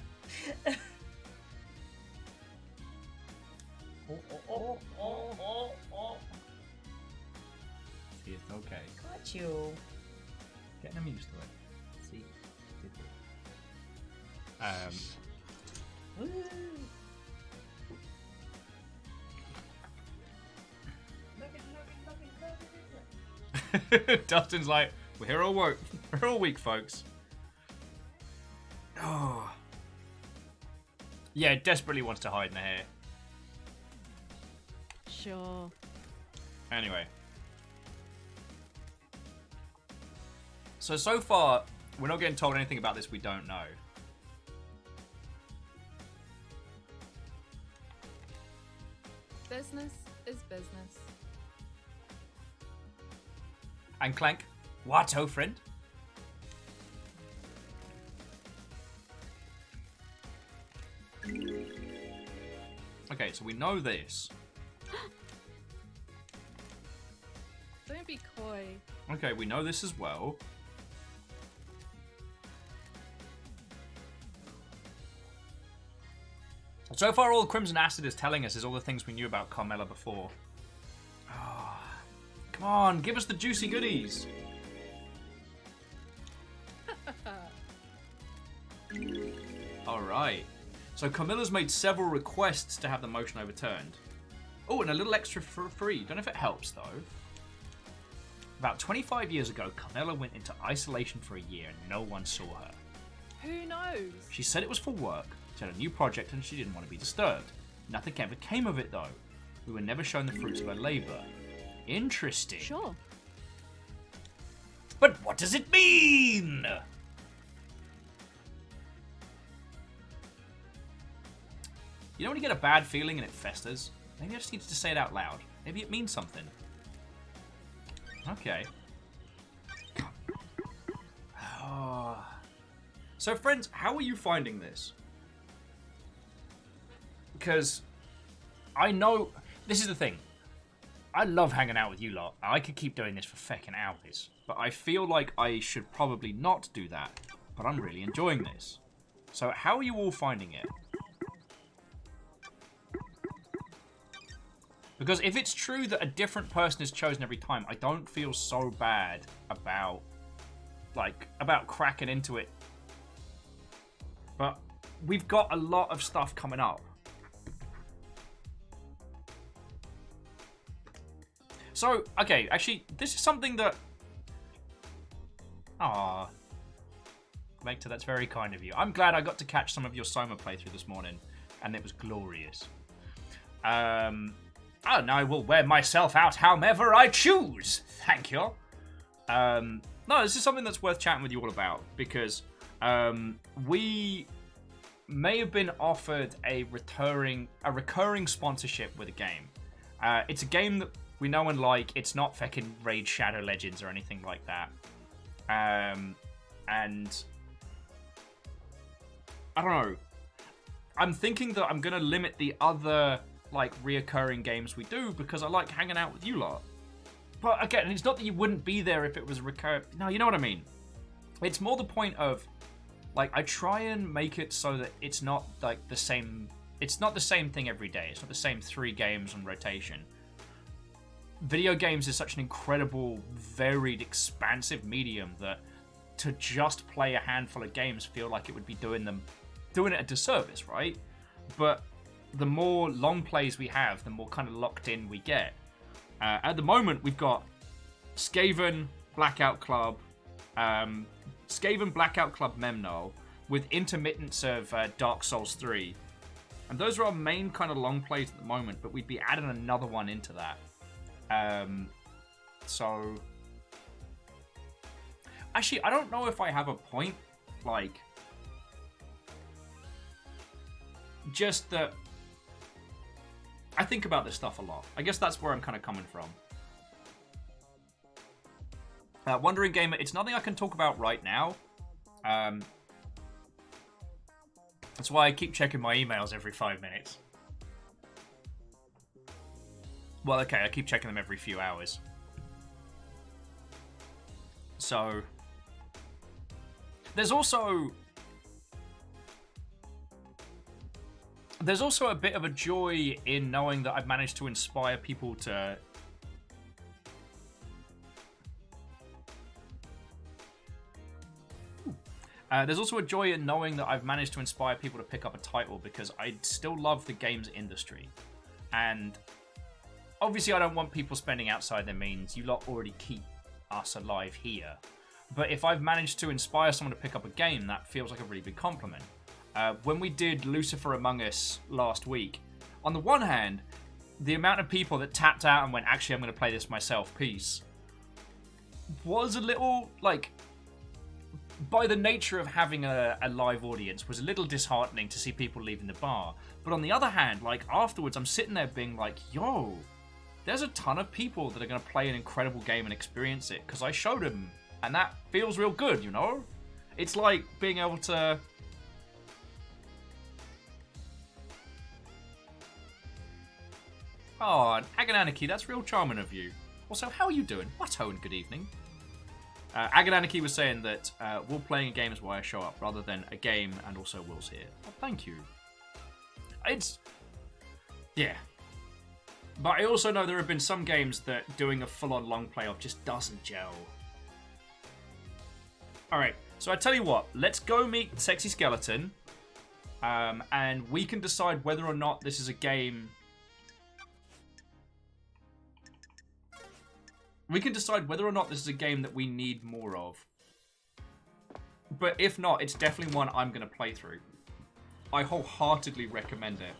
[SPEAKER 1] Oh. See, it's okay.
[SPEAKER 8] Got you.
[SPEAKER 1] Getting him used to it. See?
[SPEAKER 8] Woo.
[SPEAKER 1] Dustin's like, we're here all week. We're all week, folks. Oh. Yeah, desperately wants to hide in the hair.
[SPEAKER 5] Sure.
[SPEAKER 1] Anyway. So far, we're not getting told anything about this we don't know.
[SPEAKER 11] Business is business.
[SPEAKER 1] And Clank, Watto, friend? Okay, so we know this.
[SPEAKER 11] Don't be coy.
[SPEAKER 1] Okay, we know this as well. So far, all Crimson Acid is telling us is all the things we knew about Carmella before. Oh, come on, give us the juicy goodies. Alright. So Carmella's made several requests to have the motion overturned. Oh, and a little extra for free. Don't know if it helps, though. About 25 years ago, Carmella went into isolation for a year and no one saw her.
[SPEAKER 11] Who knows?
[SPEAKER 1] She said it was for work. She had a new project and she didn't want to be disturbed. Nothing ever came of it, though. We were never shown the fruits of her labor. Interesting.
[SPEAKER 5] Sure.
[SPEAKER 1] But what does it mean? You know when you get a bad feeling and it festers? Maybe I just needed to say it out loud. Maybe it means something. Okay. So friends, how are you finding this? Because I know... This is the thing. I love hanging out with you lot. I could keep doing this for feckin' hours. But I feel like I should probably not do that. But I'm really enjoying this. So how are you all finding it? Because if it's true that a different person is chosen every time, I don't feel so bad about, about cracking into it. But we've got a lot of stuff coming up. So, okay, actually, this is something that... Aww. Vector, that's very kind of you. I'm glad I got to catch some of your Soma playthrough this morning, and it was glorious. And I will wear myself out however I choose. Thank you. No, this is something that's worth chatting with you all about, because we may have been offered a recurring sponsorship with a game. It's a game that we know and like. It's not feckin' Raid Shadow Legends or anything like that. And I don't know. I'm thinking that I'm gonna limit the other reoccurring games we do because I like hanging out with you lot. But again, it's not that you wouldn't be there if it was recurring. No, you know what I mean. It's more the point of I try and make it so that it's not the same. It's not the same thing every day. It's not the same 3 games on rotation. Video games is such an incredible, varied, expansive medium that to just play a handful of games feel like it would be doing it a disservice, right? But the more long plays we have, the more kind of locked in we get. At the moment, we've got Skaven, Blackout Club, Memnol, with intermittents of Dark Souls 3. And those are our main kind of long plays at the moment, but we'd be adding another one into that. So... Actually, I don't know if I have a point, just that... I think about this stuff a lot. I guess that's where I'm kind of coming from. Wandering Gamer, it's nothing I can talk about right now. That's why I keep checking my emails every 5 minutes. Well, okay, I keep checking them every few hours. So... There's also a bit of a joy in knowing that I've managed to inspire people to... there's also a joy in knowing that I've managed to inspire people to pick up a title, because I still love the games industry. And obviously I don't want people spending outside their means. You lot already keep us alive here. But if I've managed to inspire someone to pick up a game, that feels like a really big compliment. When we did Lucifer Among Us last week, on the one hand, the amount of people that tapped out and went, actually, I'm going to play this myself, peace, was a little, by the nature of having a live audience, was a little disheartening to see people leaving the bar. But on the other hand, like, afterwards, I'm sitting there being like, yo, there's a ton of people that are going to play an incredible game and experience it, because I showed them, and that feels real good, you know? It's like being able to... Oh, Agananiki, that's real charming of you. Also, how are you doing? Watto, and good evening. Agananiki was saying that Will playing a game is why I show up, rather than a game and also Will's here. Well, thank you. It's... yeah. But I also know there have been some games that doing a full-on long playoff just doesn't gel. Alright, so I tell you what, let's go meet Sexy Skeleton, and we can decide whether or not this is a game... We can decide whether or not this is a game that we need more of. But if not, it's definitely one I'm going to play through. I wholeheartedly recommend it.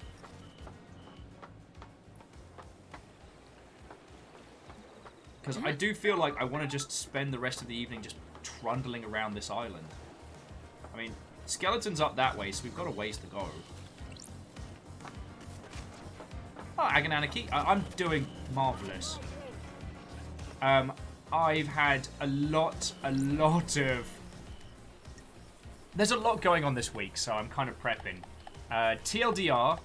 [SPEAKER 1] Because I do feel like I want to just spend the rest of the evening just trundling around this island. I mean, Skeleton's up that way, so we've got a ways to go. Oh, Agananiki, I'm doing marvellous. I've had a lot of... There's a lot going on this week, so I'm kind of prepping. TLDR,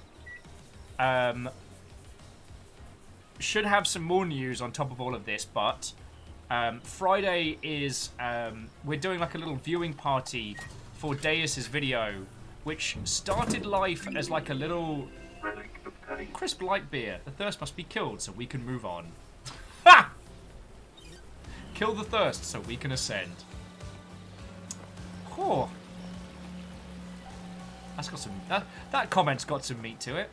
[SPEAKER 1] should have some more news on top of all of this, but Friday is... we're doing like a little viewing party for Deus's video, which started life as like a little crisp light beer. The thirst must be killed so we can move on. Ha! Kill the thirst so we can ascend. Oh. That's got some... That comment's got some meat to it.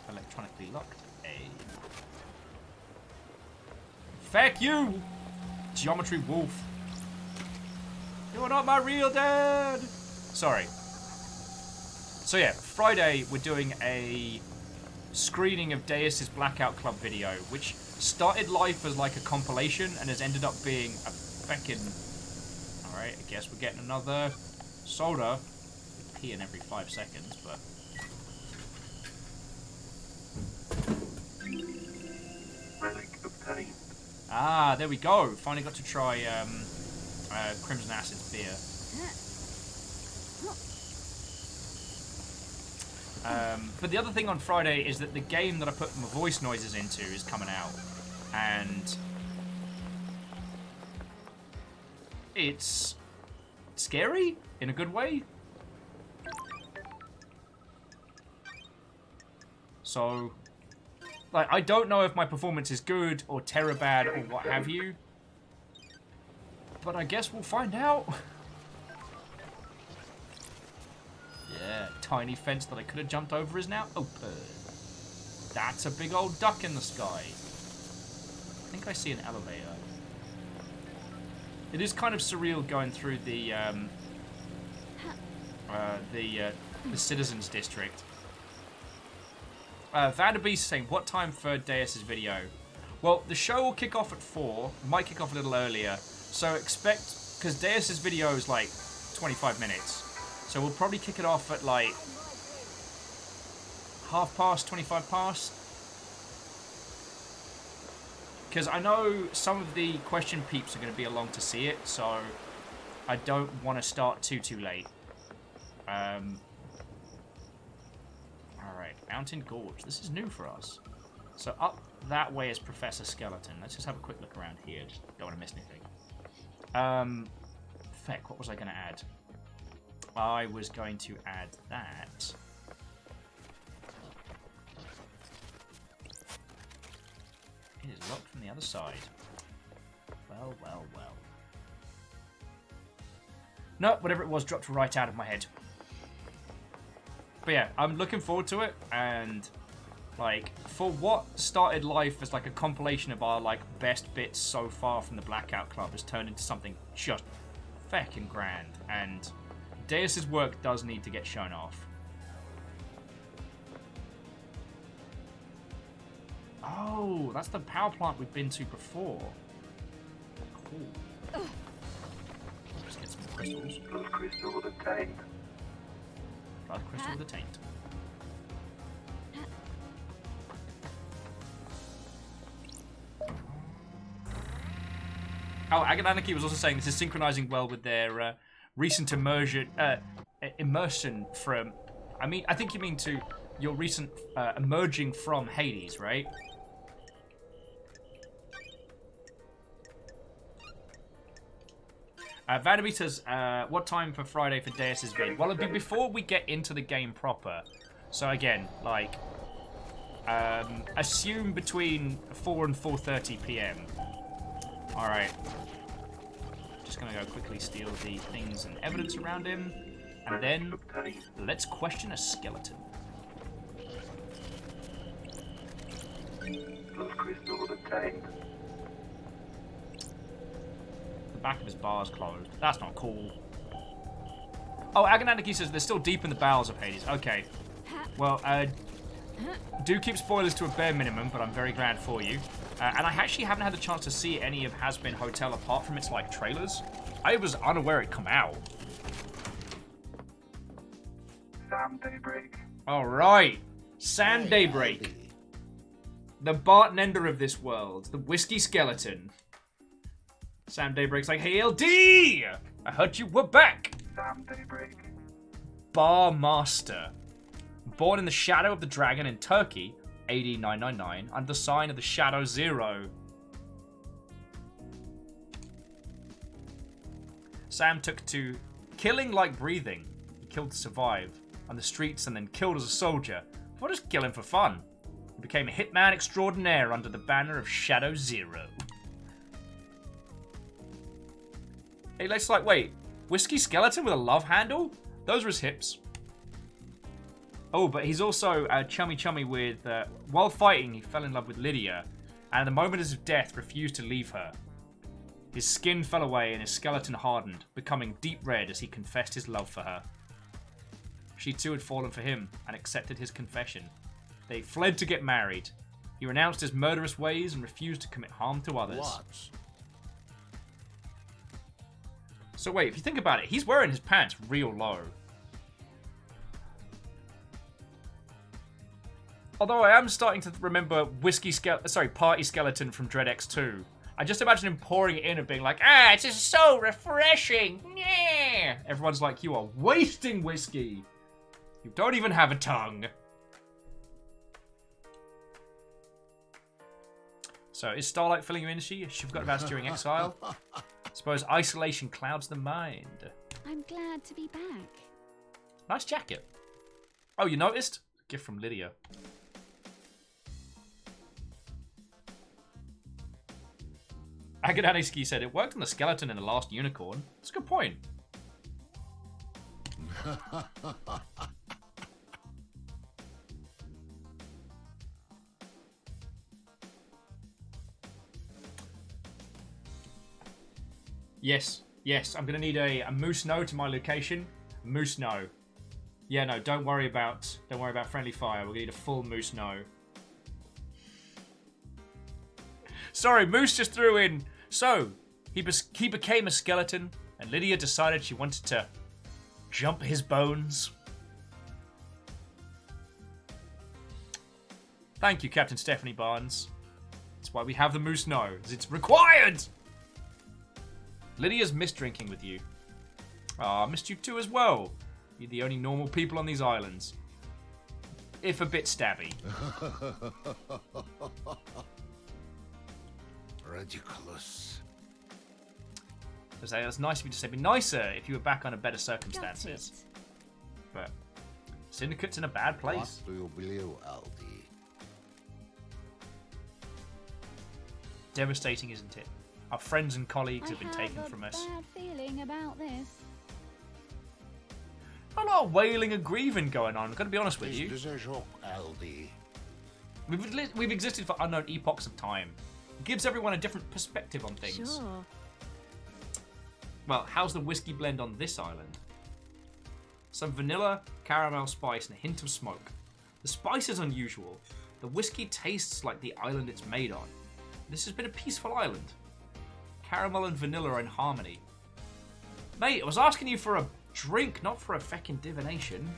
[SPEAKER 1] Electronically locked. Feck you! Geometry Wolf. You're not my real dad! Sorry. So yeah, Friday we're doing a screening of Deus's Blackout Club video, which started life as like a compilation and has ended up being a feckin'... Alright, I guess we're getting another soda. We pee in every 5 seconds, but... Ah, there we go. Finally got to try Crimson Acid's beer. But the other thing on Friday is that the game that I put my voice noises into is coming out. And it's scary in a good way. So, like, I don't know if my performance is good or bad or what have you. But I guess we'll find out. Yeah, tiny fence that I could have jumped over is now open. That's a big old duck in the sky. I think I see an elevator. It is kind of surreal going through the citizens district. Vanderbeest saying, what time for Deus's video? Well, the show will kick off at 4. Might kick off a little earlier. So expect, because Deus's video is like 25 minutes. So we'll probably kick it off at like 1/2 past, 25 past. Because I know some of the question peeps are going to be along to see it, so I don't want to start too late. Alright, Mountain Gorge. This is new for us. So up that way is Professor Skeleton. Let's just have a quick look around here. Just don't want to miss anything. Feck, what was I going to add? I was going to add that. It is locked from the other side. Well, well, well. No, whatever it was dropped right out of my head. But yeah, I'm looking forward to it, and like, for what started life as like a compilation of our like best bits so far from the Blackout Club has turned into something just feckin' grand, and Deus's work does need to get shown off. Oh, that's the power plant we've been to before. Ooh. Let's get some crystals.
[SPEAKER 4] Blood crystal with a taint.
[SPEAKER 1] Blood crystal with a taint. Oh, Agananaki was also saying this is synchronizing well with their recent immersion from... I think you mean to your recent emerging from Hades, right? Vanderbeat says, what time for Friday for Deus's vid? Well, it'll be before we get into the game proper. So again, like, assume between 4 and 4:30 p.m. Alright. Just gonna go quickly steal the things and evidence around him. And then, let's question a skeleton.
[SPEAKER 4] Blood crystal with a taint.
[SPEAKER 1] The back of his bar's closed. That's not cool. Oh, Agananaki says they're still deep in the bowels of Hades. Okay. Well, do keep spoilers to a bare minimum, but I'm very glad for you. And I actually haven't had the chance to see any of Has Been Hotel apart from its, like, trailers. I was unaware it come out.
[SPEAKER 4] Sam Daybreak.
[SPEAKER 1] Alright. Sam Daybreak. The bartender of this world. The whiskey skeleton. Sam Daybreak's like, hey, LD! I heard you were back!
[SPEAKER 4] Sam Daybreak.
[SPEAKER 1] Bar Master. Born in the shadow of the dragon in Turkey, AD 999, under the sign of the Shadow Zero. Sam took to killing like breathing. He killed to survive on the streets and then killed as a soldier. Or just killing for fun. He became a hitman extraordinaire under the banner of Shadow Zero. Hey, let's like, wait. Whiskey skeleton with a love handle? Those are his hips. Oh, but he's also chummy with... while fighting, he fell in love with Lydia. And at the moment of his death, refused to leave her. His skin fell away and his skeleton hardened, becoming deep red as he confessed his love for her. She too had fallen for him and accepted his confession. They fled to get married. He renounced his murderous ways and refused to commit harm to others.
[SPEAKER 7] What?
[SPEAKER 1] So wait, if you think about it, he's wearing his pants real low. Although I am starting to remember Party Skeleton from Dread X2. I just imagine him pouring it in and being like, ah, it's just so refreshing. Yeah. Everyone's like, you are wasting whiskey. You don't even have a tongue. So is Starlight filling you in? She forgot about us during exile. Suppose isolation clouds the mind.
[SPEAKER 5] I'm glad to be back.
[SPEAKER 1] Nice jacket. Oh, you noticed? Gift from Lydia. Agadaniski said it worked on the skeleton in The Last Unicorn. That's a good point. Yes, I'm gonna need a moose no to my location. Moose no. Yeah, no, don't worry about friendly fire. We're gonna need a full moose no. Sorry, Moose just threw in. So, he became a skeleton, and Lydia decided she wanted to jump his bones. Thank you, Captain Stephanie Barnes. That's why we have the Moose no, as it's required! Lydia's missed drinking with you. Ah, I missed you too as well. You're the only normal people on these islands. If a bit stabby.
[SPEAKER 7] Ridiculous.
[SPEAKER 1] That's nice of you to say. It'd be nicer if you were back under better circumstances. But Syndicate's in a bad place.
[SPEAKER 7] What do you believe, LD?
[SPEAKER 1] Devastating, isn't it? Our friends and colleagues have been taken from us.
[SPEAKER 5] I have a bad feeling about this.
[SPEAKER 1] A lot of wailing and grieving going on. I've got to be honest with you.
[SPEAKER 7] This is a joke, LD.
[SPEAKER 1] We've existed for unknown epochs of time. It gives everyone a different perspective on things.
[SPEAKER 5] Sure.
[SPEAKER 1] Well, how's the whiskey blend on this island? Some vanilla, caramel spice, and a hint of smoke. The spice is unusual. The whiskey tastes like the island it's made on. This has been a peaceful island. Caramel and vanilla are in harmony. Mate, I was asking you for a drink, not for a feckin' divination.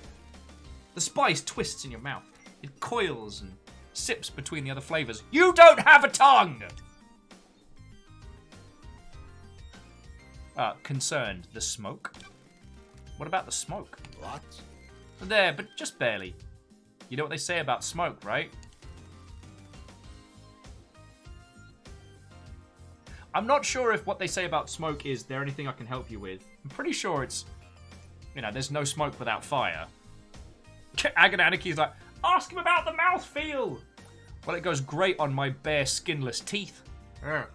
[SPEAKER 1] The spice twists in your mouth. It coils and sips between the other flavors. You don't have a tongue! Concerned. The smoke? What about the smoke?
[SPEAKER 13] What?
[SPEAKER 1] There, but just barely. You know what they say about smoke, right? I'm not sure if what they say about smoke is there anything I can help you with. I'm pretty sure it's, you know, there's no smoke without fire. Agonaniki's like, ask him about the mouthfeel! Well, it goes great on my bare skinless teeth. I'm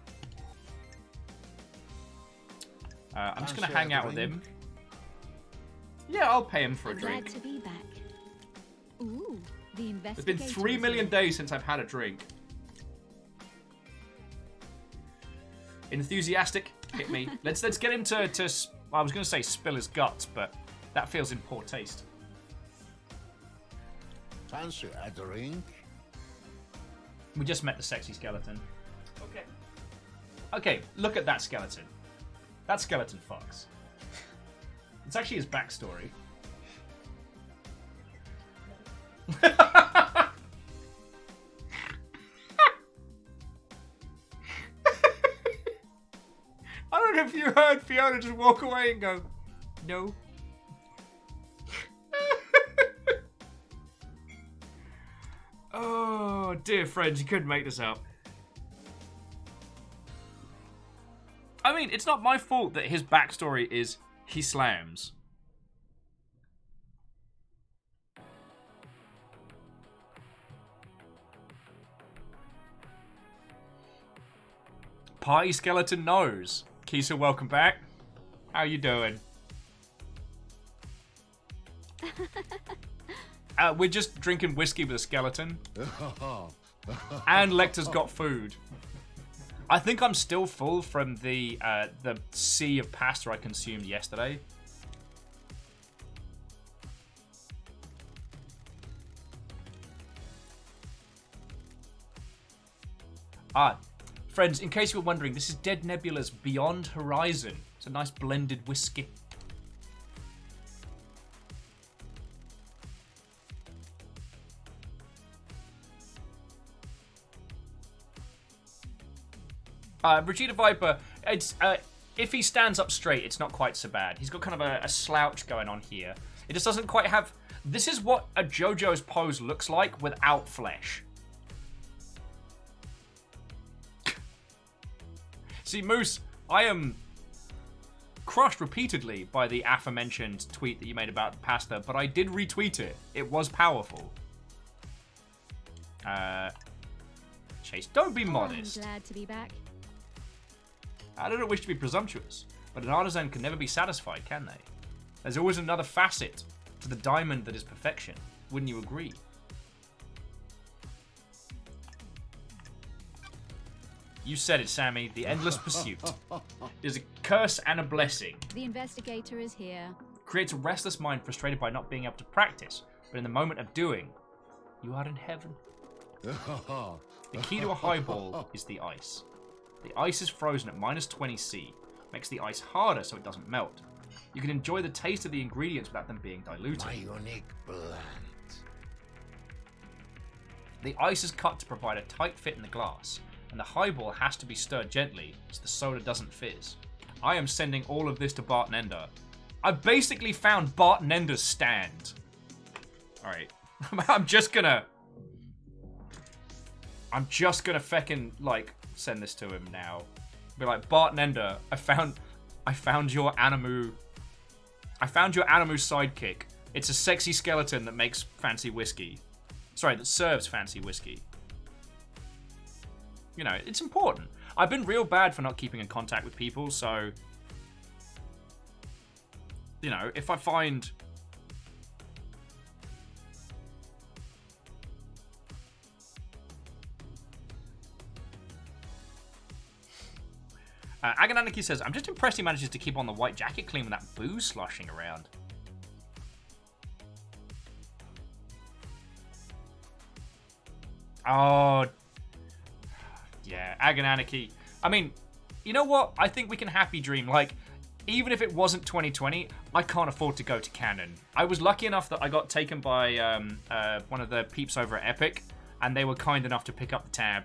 [SPEAKER 1] just going to hang out with him. Yeah, I'll pay him for a drink.
[SPEAKER 5] Glad to be back. Ooh, the
[SPEAKER 1] It's been
[SPEAKER 5] investigator
[SPEAKER 1] 3
[SPEAKER 5] is
[SPEAKER 1] million
[SPEAKER 5] here.
[SPEAKER 1] days since I've had a drink. Enthusiastic, hit me. let's get him to I was going to say spill his guts, but that feels in poor taste.
[SPEAKER 13] Fancy a drink?
[SPEAKER 1] We just met the sexy skeleton.
[SPEAKER 9] Okay.
[SPEAKER 1] Okay, look at that skeleton. That skeleton fucks. It's actually his backstory. I don't know if you heard Fiona just walk away and go, no. Oh, dear friends, you couldn't make this up. I mean, it's not my fault that his backstory is he slams. Party skeleton knows. Kisa, welcome back. How you doing? We're just drinking whiskey with a skeleton. And Lecter's got food. I think I'm still full from the sea of pasta I consumed yesterday. Friends, in case you were wondering, this is Dead Nebula's Beyond Horizon. It's a nice blended whiskey. Regina Viper, it's if he stands up straight, it's not quite so bad. He's got kind of a slouch going on here. It just doesn't quite have... This is what a JoJo's pose looks like without flesh. See, Moose, I am crushed repeatedly by the aforementioned tweet that you made about the pasta, but I did retweet it. It was powerful. Chase, don't be modest.
[SPEAKER 5] I'm glad to be back.
[SPEAKER 1] I don't wish to be presumptuous, but an artisan can never be satisfied, can they? There's always another facet to the diamond that is perfection. Wouldn't you agree? You said it, Sammy. The endless pursuit is a curse and a blessing.
[SPEAKER 5] The investigator is here.
[SPEAKER 1] Creates a restless mind frustrated by not being able to practice, but in the moment of doing, you are in heaven. The key to a highball is the ice. The ice is frozen at -20°C, makes the ice harder so it doesn't melt. You can enjoy the taste of the ingredients without them being diluted.
[SPEAKER 13] My unique blend.
[SPEAKER 1] The ice is cut to provide a tight fit in the glass, and the highball has to be stirred gently so the soda doesn't fizz. I am sending all of this to Bart Nender. I basically found Bart Nender's stand. Alright. I'm just gonna feckin' like send this to him now. Be like, Bart Nender, I found your Animu sidekick. It's a sexy skeleton that makes fancy whiskey. Sorry, that serves fancy whiskey. You know, it's important. I've been real bad for not keeping in contact with people, so... You know, if I find... Agonaniki says, I'm just impressed he manages to keep on the white jacket clean with that booze sloshing around. Oh... Yeah, Agonaniki. I mean, you know what? I think we can happy dream. Like, even if it wasn't 2020, I can't afford to go to Canon. I was lucky enough that I got taken by one of the peeps over at Epic, and they were kind enough to pick up the tab.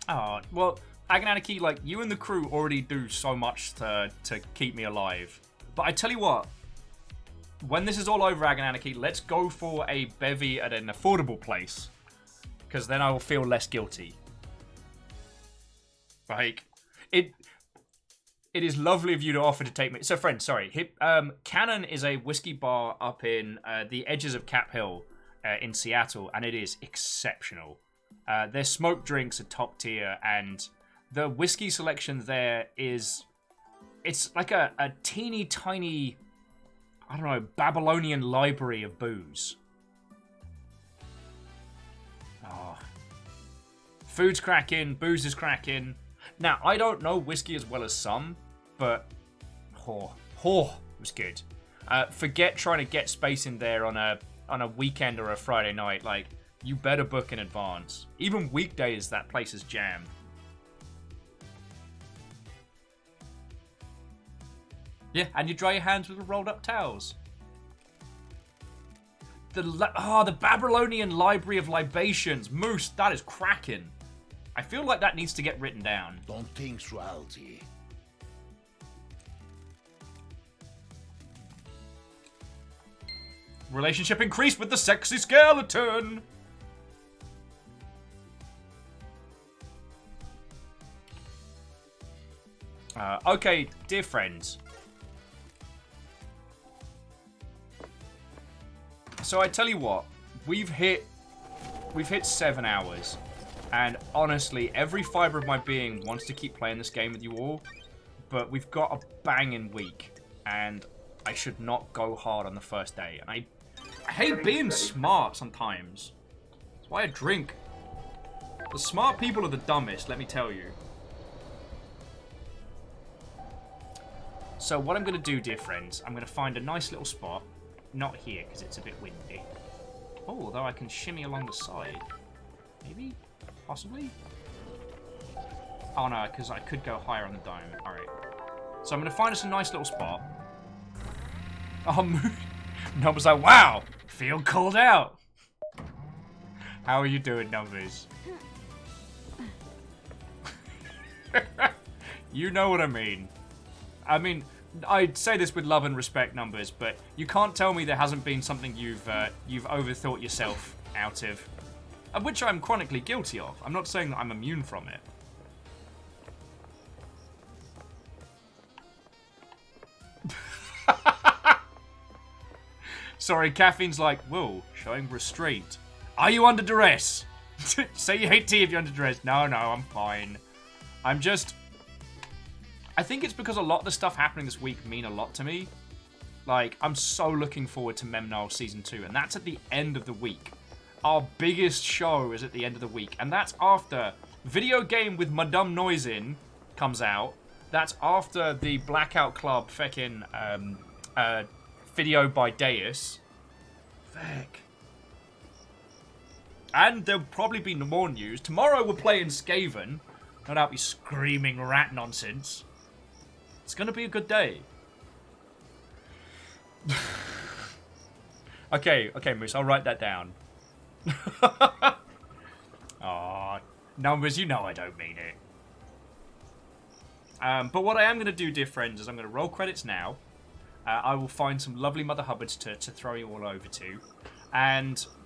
[SPEAKER 1] Oh, well, Agananaki, like, you and the crew already do so much to keep me alive. But I tell you what, when this is all over, Agananaki, let's go for a bevy at an affordable place. Because then I will feel less guilty. Like, it is lovely of you to offer to take me. So, friend, sorry. Cannon is a whiskey bar up in the edges of Cap Hill in Seattle, and it is exceptional. Their smoked drinks are top tier, and the whiskey selection there is... It's like a teeny tiny, I don't know, Babylonian library of booze. Oh. Food's cracking, booze is cracking. Now, I don't know whiskey as well as some, but... it was good. Forget trying to get space in there on a weekend or a Friday night, like... You better book in advance. Even weekdays, that place is jammed. Yeah, and you dry your hands with rolled up towels. The Babylonian Library of Libations. Moose, that is cracking. I feel like that needs to get written down.
[SPEAKER 13] Don't think so, Alti.
[SPEAKER 1] Relationship increased with the sexy skeleton. Okay, dear friends. So I tell you what, we've hit 7 hours, and honestly, every fiber of my being wants to keep playing this game with you all, but we've got a banging week, and I should not go hard on the first day. And I hate being smart sometimes. That's why I drink. The smart people are the dumbest, let me tell you. So what I'm going to do, dear friends, I'm going to find a nice little spot. Not here, because it's a bit windy. Oh, although I can shimmy along the side. Maybe? Possibly? Oh no, because I could go higher on the dome. Alright. So I'm going to find us a nice little spot. Oh, Numbers like, wow! Feel called out! How are you doing, Numbers? You know what I mean. I mean, I'd say this with love and respect, Numbers, but you can't tell me there hasn't been something you've overthought yourself out of which I'm chronically guilty of. I'm not saying that I'm immune from it. Sorry, Caffeine's like, whoa, showing restraint. Are you under duress? Say you hate tea if you're under duress. No, I'm fine. I'm just... I think it's because a lot of the stuff happening this week mean a lot to me. Like, I'm so looking forward to Memnal Season 2, and that's at the end of the week. Our biggest show is at the end of the week, and that's after Video Game with Madame Noisin comes out. That's after the Blackout Club feckin' video by Deus. Feck. And there'll probably be more news. Tomorrow we're playing Skaven. No doubt be screaming rat nonsense. It's going to be a good day. Okay, Moose, I'll write that down. Aw, Numbers, you know I don't mean it. But what I am going to do, dear friends, is I'm going to roll credits now. I will find some lovely Mother Hubbards to throw you all over to.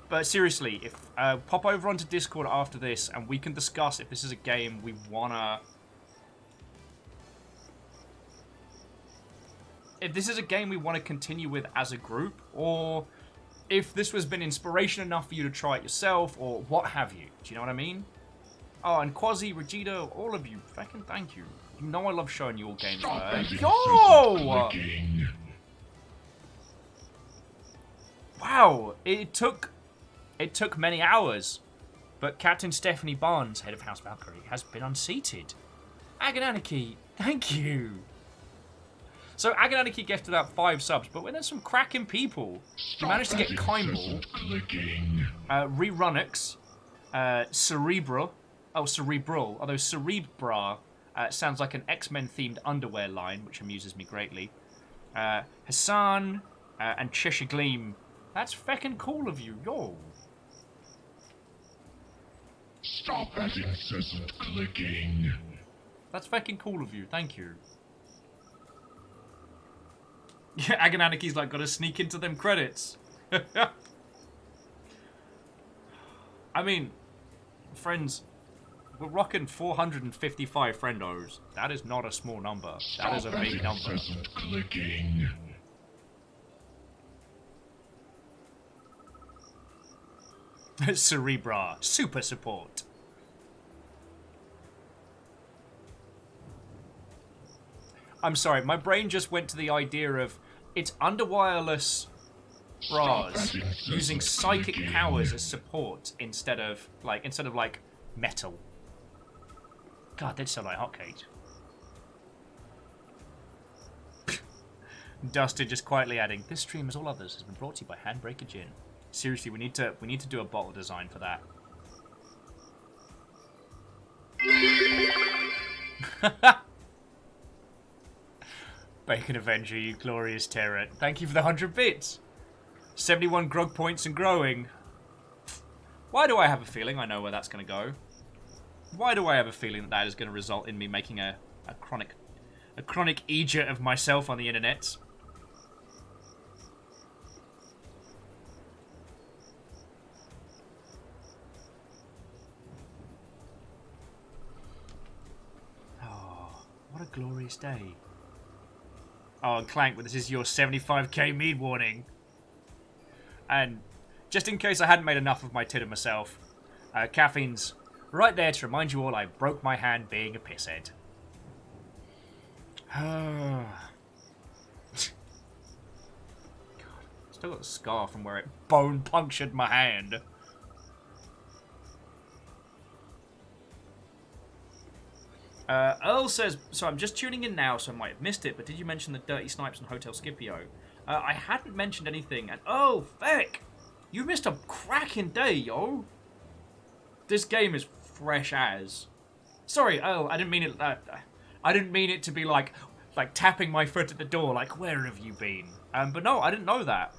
[SPEAKER 1] But seriously, if pop over onto Discord after this, and we can discuss if this is a game we wanna... If this is a game we want to continue with as a group, or if this has been inspiration enough for you to try it yourself, or what have you. Do you know what I mean? Oh, and Quasi, Regita, all of you, fucking thank you. You know I love showing you all games. Yo! Wow, it took many hours. But Captain Stephanie Barnes, head of House Valkyrie, has been unseated. Agananiki, thank you. So Agananiki gifted out 5 subs, but when there's some cracking people, you managed to get Kymel, Rerunix, Cerebral, although Cerebra sounds like an X-Men themed underwear line, which amuses me greatly. Hassan, and Cheshire Gleam. That's feckin' cool of you, yo.
[SPEAKER 14] Stop that incessant clicking.
[SPEAKER 1] That's feckin' cool of you, thank you. Yeah, Agananiki's like, gotta sneak into them credits. I mean, friends, we're rocking 455 friendos. That is not a small number. That is a big number.
[SPEAKER 14] Clicking.
[SPEAKER 1] Cerebra, super support. I'm sorry, my brain just went to the idea of it's under-wireless bras using psychic powers as support instead of like metal. God, they'd sound like hotcakes. Dustin just quietly adding, this stream, as all others, has been brought to you by Handbreaker Gin. Seriously, we need to do a bottle design for that. Bacon Avenger, you glorious terror. Thank you for the 100 bits. 71 grog points and growing. Why do I have a feeling I know where that's going to go? Why do I have a feeling that that is going to result in me making a chronic eejit of myself on the internet? Oh, what a glorious day. Oh, and Clank, but this is your 75k mead warning. And just in case I hadn't made enough of my tit of myself, Caffeine's right there to remind you all I broke my hand being a pisshead. God, still got a scar from where it bone punctured my hand. Earl says, so I'm just tuning in now, so I might have missed it, but did you mention the Dirty Snipes and Hotel Scipio? I hadn't mentioned anything, and oh, feck! You missed a cracking day, yo! This game is fresh as. Sorry, Earl, I didn't mean it, I didn't mean it to be like tapping my foot at the door, like, where have you been? But no, I didn't know that.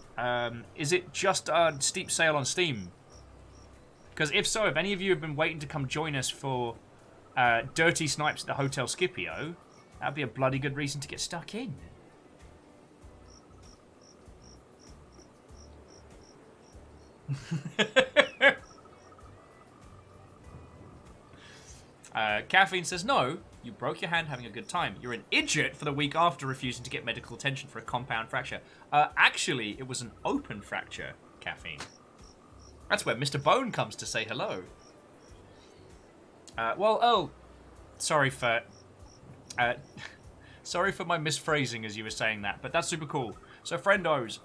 [SPEAKER 1] Is it just a steep sale on Steam? Because if so, if any of you have been waiting to come join us for Dirty Snipes at the Hotel Scipio, that'd be a bloody good reason to get stuck in. Caffeine says, no, you broke your hand having a good time. You're an idiot for the week after refusing to get medical attention for a compound fracture. Actually, it was an open fracture, Caffeine. That's where Mr. Bone comes to say hello. Sorry for my misphrasing as you were saying that, but that's super cool. So, friendos,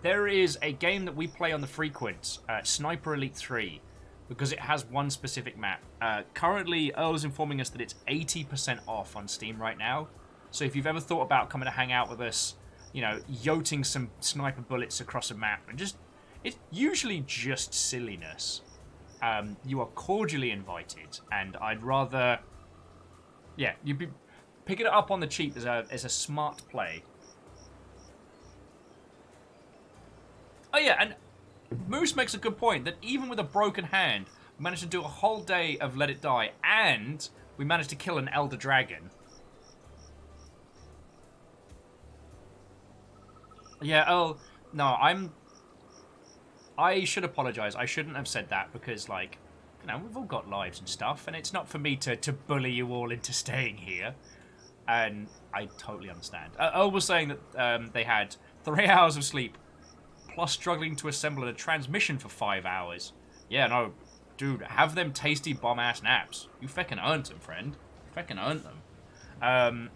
[SPEAKER 1] there is a game that we play on the frequent, Sniper Elite 3, because it has one specific map. Currently, Earl is informing us that it's 80% off on Steam right now. So if you've ever thought about coming to hang out with us, you know, yoting some sniper bullets across a map, and it's usually just silliness. You are cordially invited, and I'd rather, yeah, you'd be picking it up on the cheap as a smart play. Oh yeah, and Moose makes a good point that even with a broken hand, we managed to do a whole day of Let It Die, and we managed to kill an Elder Dragon. Yeah, oh, no, I should apologise. I shouldn't have said that because, like, you know, we've all got lives and stuff, and it's not for me to bully you all into staying here. And I totally understand. Earl was saying that they had 3 hours of sleep, plus struggling to assemble a transmission for 5 hours. Yeah, no, dude, have them tasty bomb-ass naps. You feckin' earned them, friend. You feckin' earned them.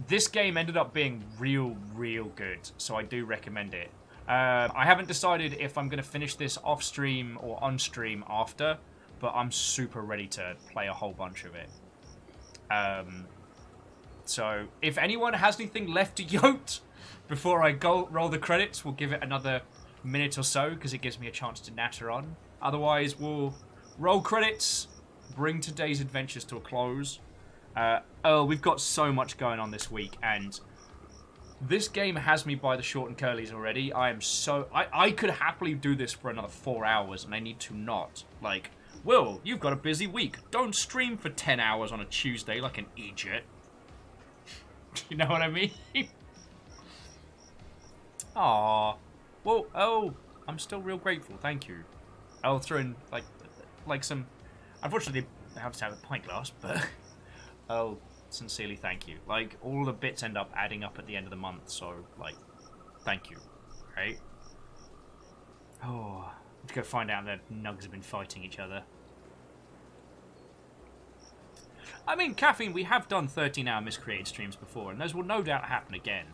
[SPEAKER 1] This game ended up being real good, so I do recommend it. I haven't decided if I'm going to finish this off-stream or on-stream after, but I'm super ready to play a whole bunch of it. So if anyone has anything left to yote before I go roll the credits, we'll give it another minute or so because it gives me a chance to natter on. Otherwise, we'll roll credits, bring today's adventures to a close. We've got so much going on this week, and this game has me by the short and curlies already. I could happily do this for another 4 hours, and I need to not. Like, Will, you've got a busy week. Don't stream for 10 hours on a Tuesday like an idiot. You know what I mean? Aww. Well, I'm still real grateful. Thank you. I'll throw in, like some... Unfortunately, I have to have a pint glass, but... I'll sincerely thank you. Like, all the bits end up adding up at the end of the month, so, like, thank you. Right? Oh, let's go find out that Nugs have been fighting each other. I mean, Caffeine, we have done 13-hour miscreated streams before, and those will no doubt happen again.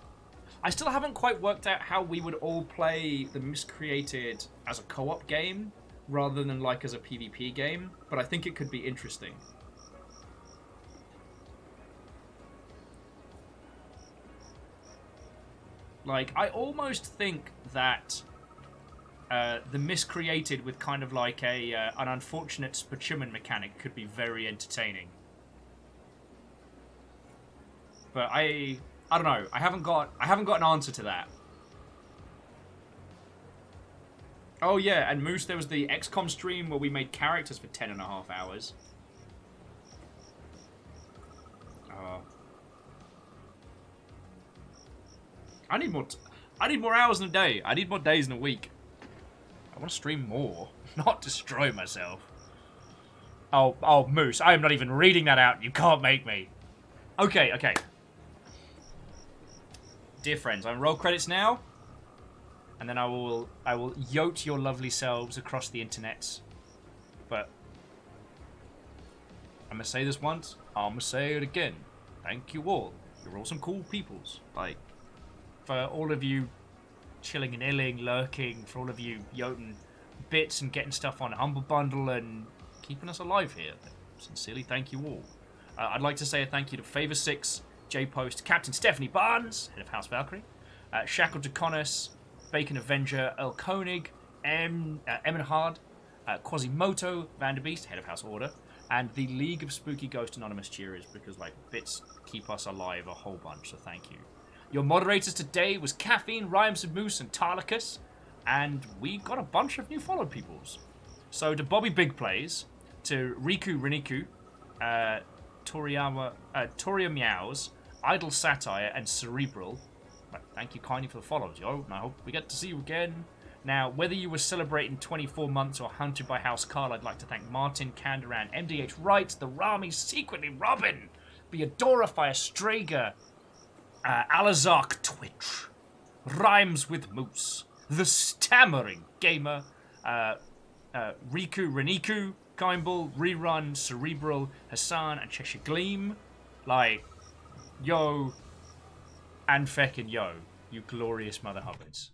[SPEAKER 1] I still haven't quite worked out how we would all play the miscreated as a co-op game, rather than, like, as a PvP game, but I think it could be interesting. Like, I almost think that the miscreated with kind of like an unfortunate Spachuman mechanic could be very entertaining. But I don't know. I haven't got an answer to that. Oh yeah, and Moose, there was the XCOM stream where we made characters for 10.5 hours. I need more hours in a day. I need more days in a week. I want to stream more, not destroy myself. Oh, Moose, I am not even reading that out. You can't make me. Okay. Dear friends, I'm roll credits now, and then I will yote your lovely selves across the internet. But I'm gonna say this once. I'm gonna say it again. Thank you all. You're all some cool peoples. Like, for all of you chilling and illing, lurking, for all of you yoting bits and getting stuff on Humble Bundle and keeping us alive here. Sincerely, thank you all. I'd like to say a thank you to Favor6, J-Post, Captain Stephanie Barnes, head of House Valkyrie, Shackle Deconis, Bacon Avenger, Earl Koenig, Emenhard, Quasimoto, Vanderbeest, head of House Order, and the League of Spooky Ghost Anonymous cheerers, because, like, bits keep us alive a whole bunch, so thank you. Your moderators today was Caffeine, Rhymes of Moose, and Tarlicus, and we got a bunch of new followed peoples. So to Bobby Big Plays, to Riku Reniku, Toria Meows, Idle Satire, and Cerebral, thank you kindly for the follows, yo, and I hope we get to see you again. Now, whether you were celebrating 24 months or hunted by House Carl, I'd like to thank Martin, Candoran, MDH Wright, the Rami, Secretly Robin, Beadora Fire Strager, Alazark Twitch, Rhymes with Moose, The Stammering Gamer, Riku Reniku, Kimball, Rerun, Cerebral, Hassan, and Cheshire Gleam. Like, yo, and feckin' yo, you glorious mother hubbards.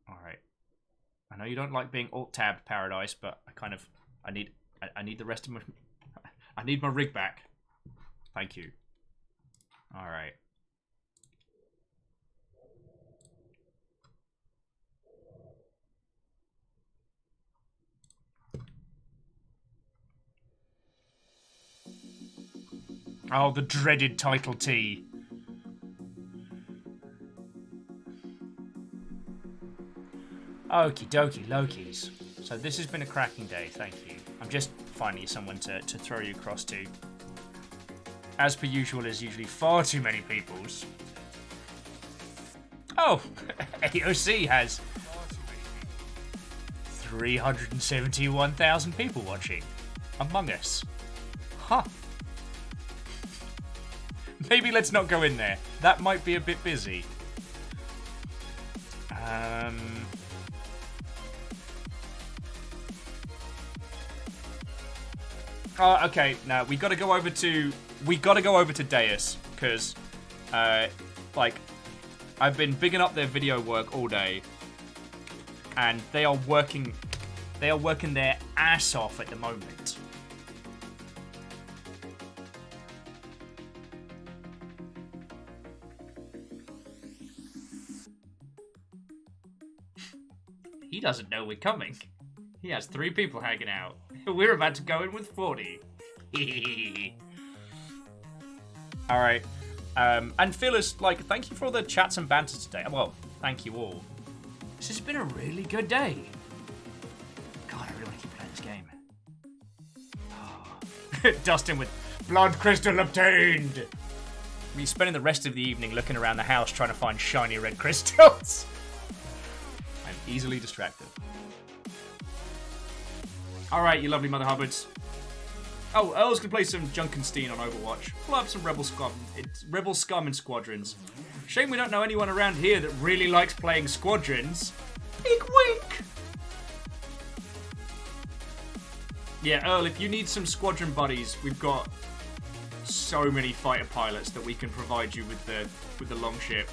[SPEAKER 1] Alright. I know you don't like being alt-tabbed, Paradise, but I need the rest of my... I need my rig back. Thank you. Alright. Oh, the dreaded title T. Okie dokie Lokis. So this has been a cracking day, thank you. I'm just finding you someone to throw you across to. As per usual, there's usually far too many peoples. Oh, AOC has 371,000 people watching. Among Us. Huh. Maybe let's not go in there. That might be a bit busy. Oh, okay. Now we got to go over to Deus because, like, I've been bigging up their video work all day, and they are working their ass off at the moment. He doesn't know we're coming. He has 3 people hanging out. We're about to go in with 40. Alright. And Phyllis, like, thank you for all the chats and banter today. Well, thank you all. This has been a really good day. God, I really want to keep playing this game. Dustin with blood crystal obtained. We're spending the rest of the evening looking around the house trying to find shiny red crystals. I'm easily distracted. Alright, you lovely Mother Hubbards. Oh, Earl's gonna play some Junkenstein on Overwatch. Pull up some Rebel Scum and Squadrons. Shame we don't know anyone around here that really likes playing Squadrons. Big wink! Yeah, Earl, if you need some Squadron buddies, we've got so many fighter pilots that we can provide you with the long ship.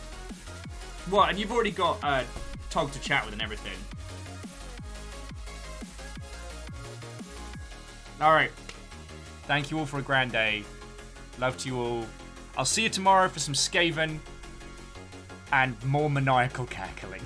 [SPEAKER 1] What, and you've already got Tog to chat with and everything. Alright. Thank you all for a grand day. Love to you all. I'll see you tomorrow for some Skaven and more maniacal cackling.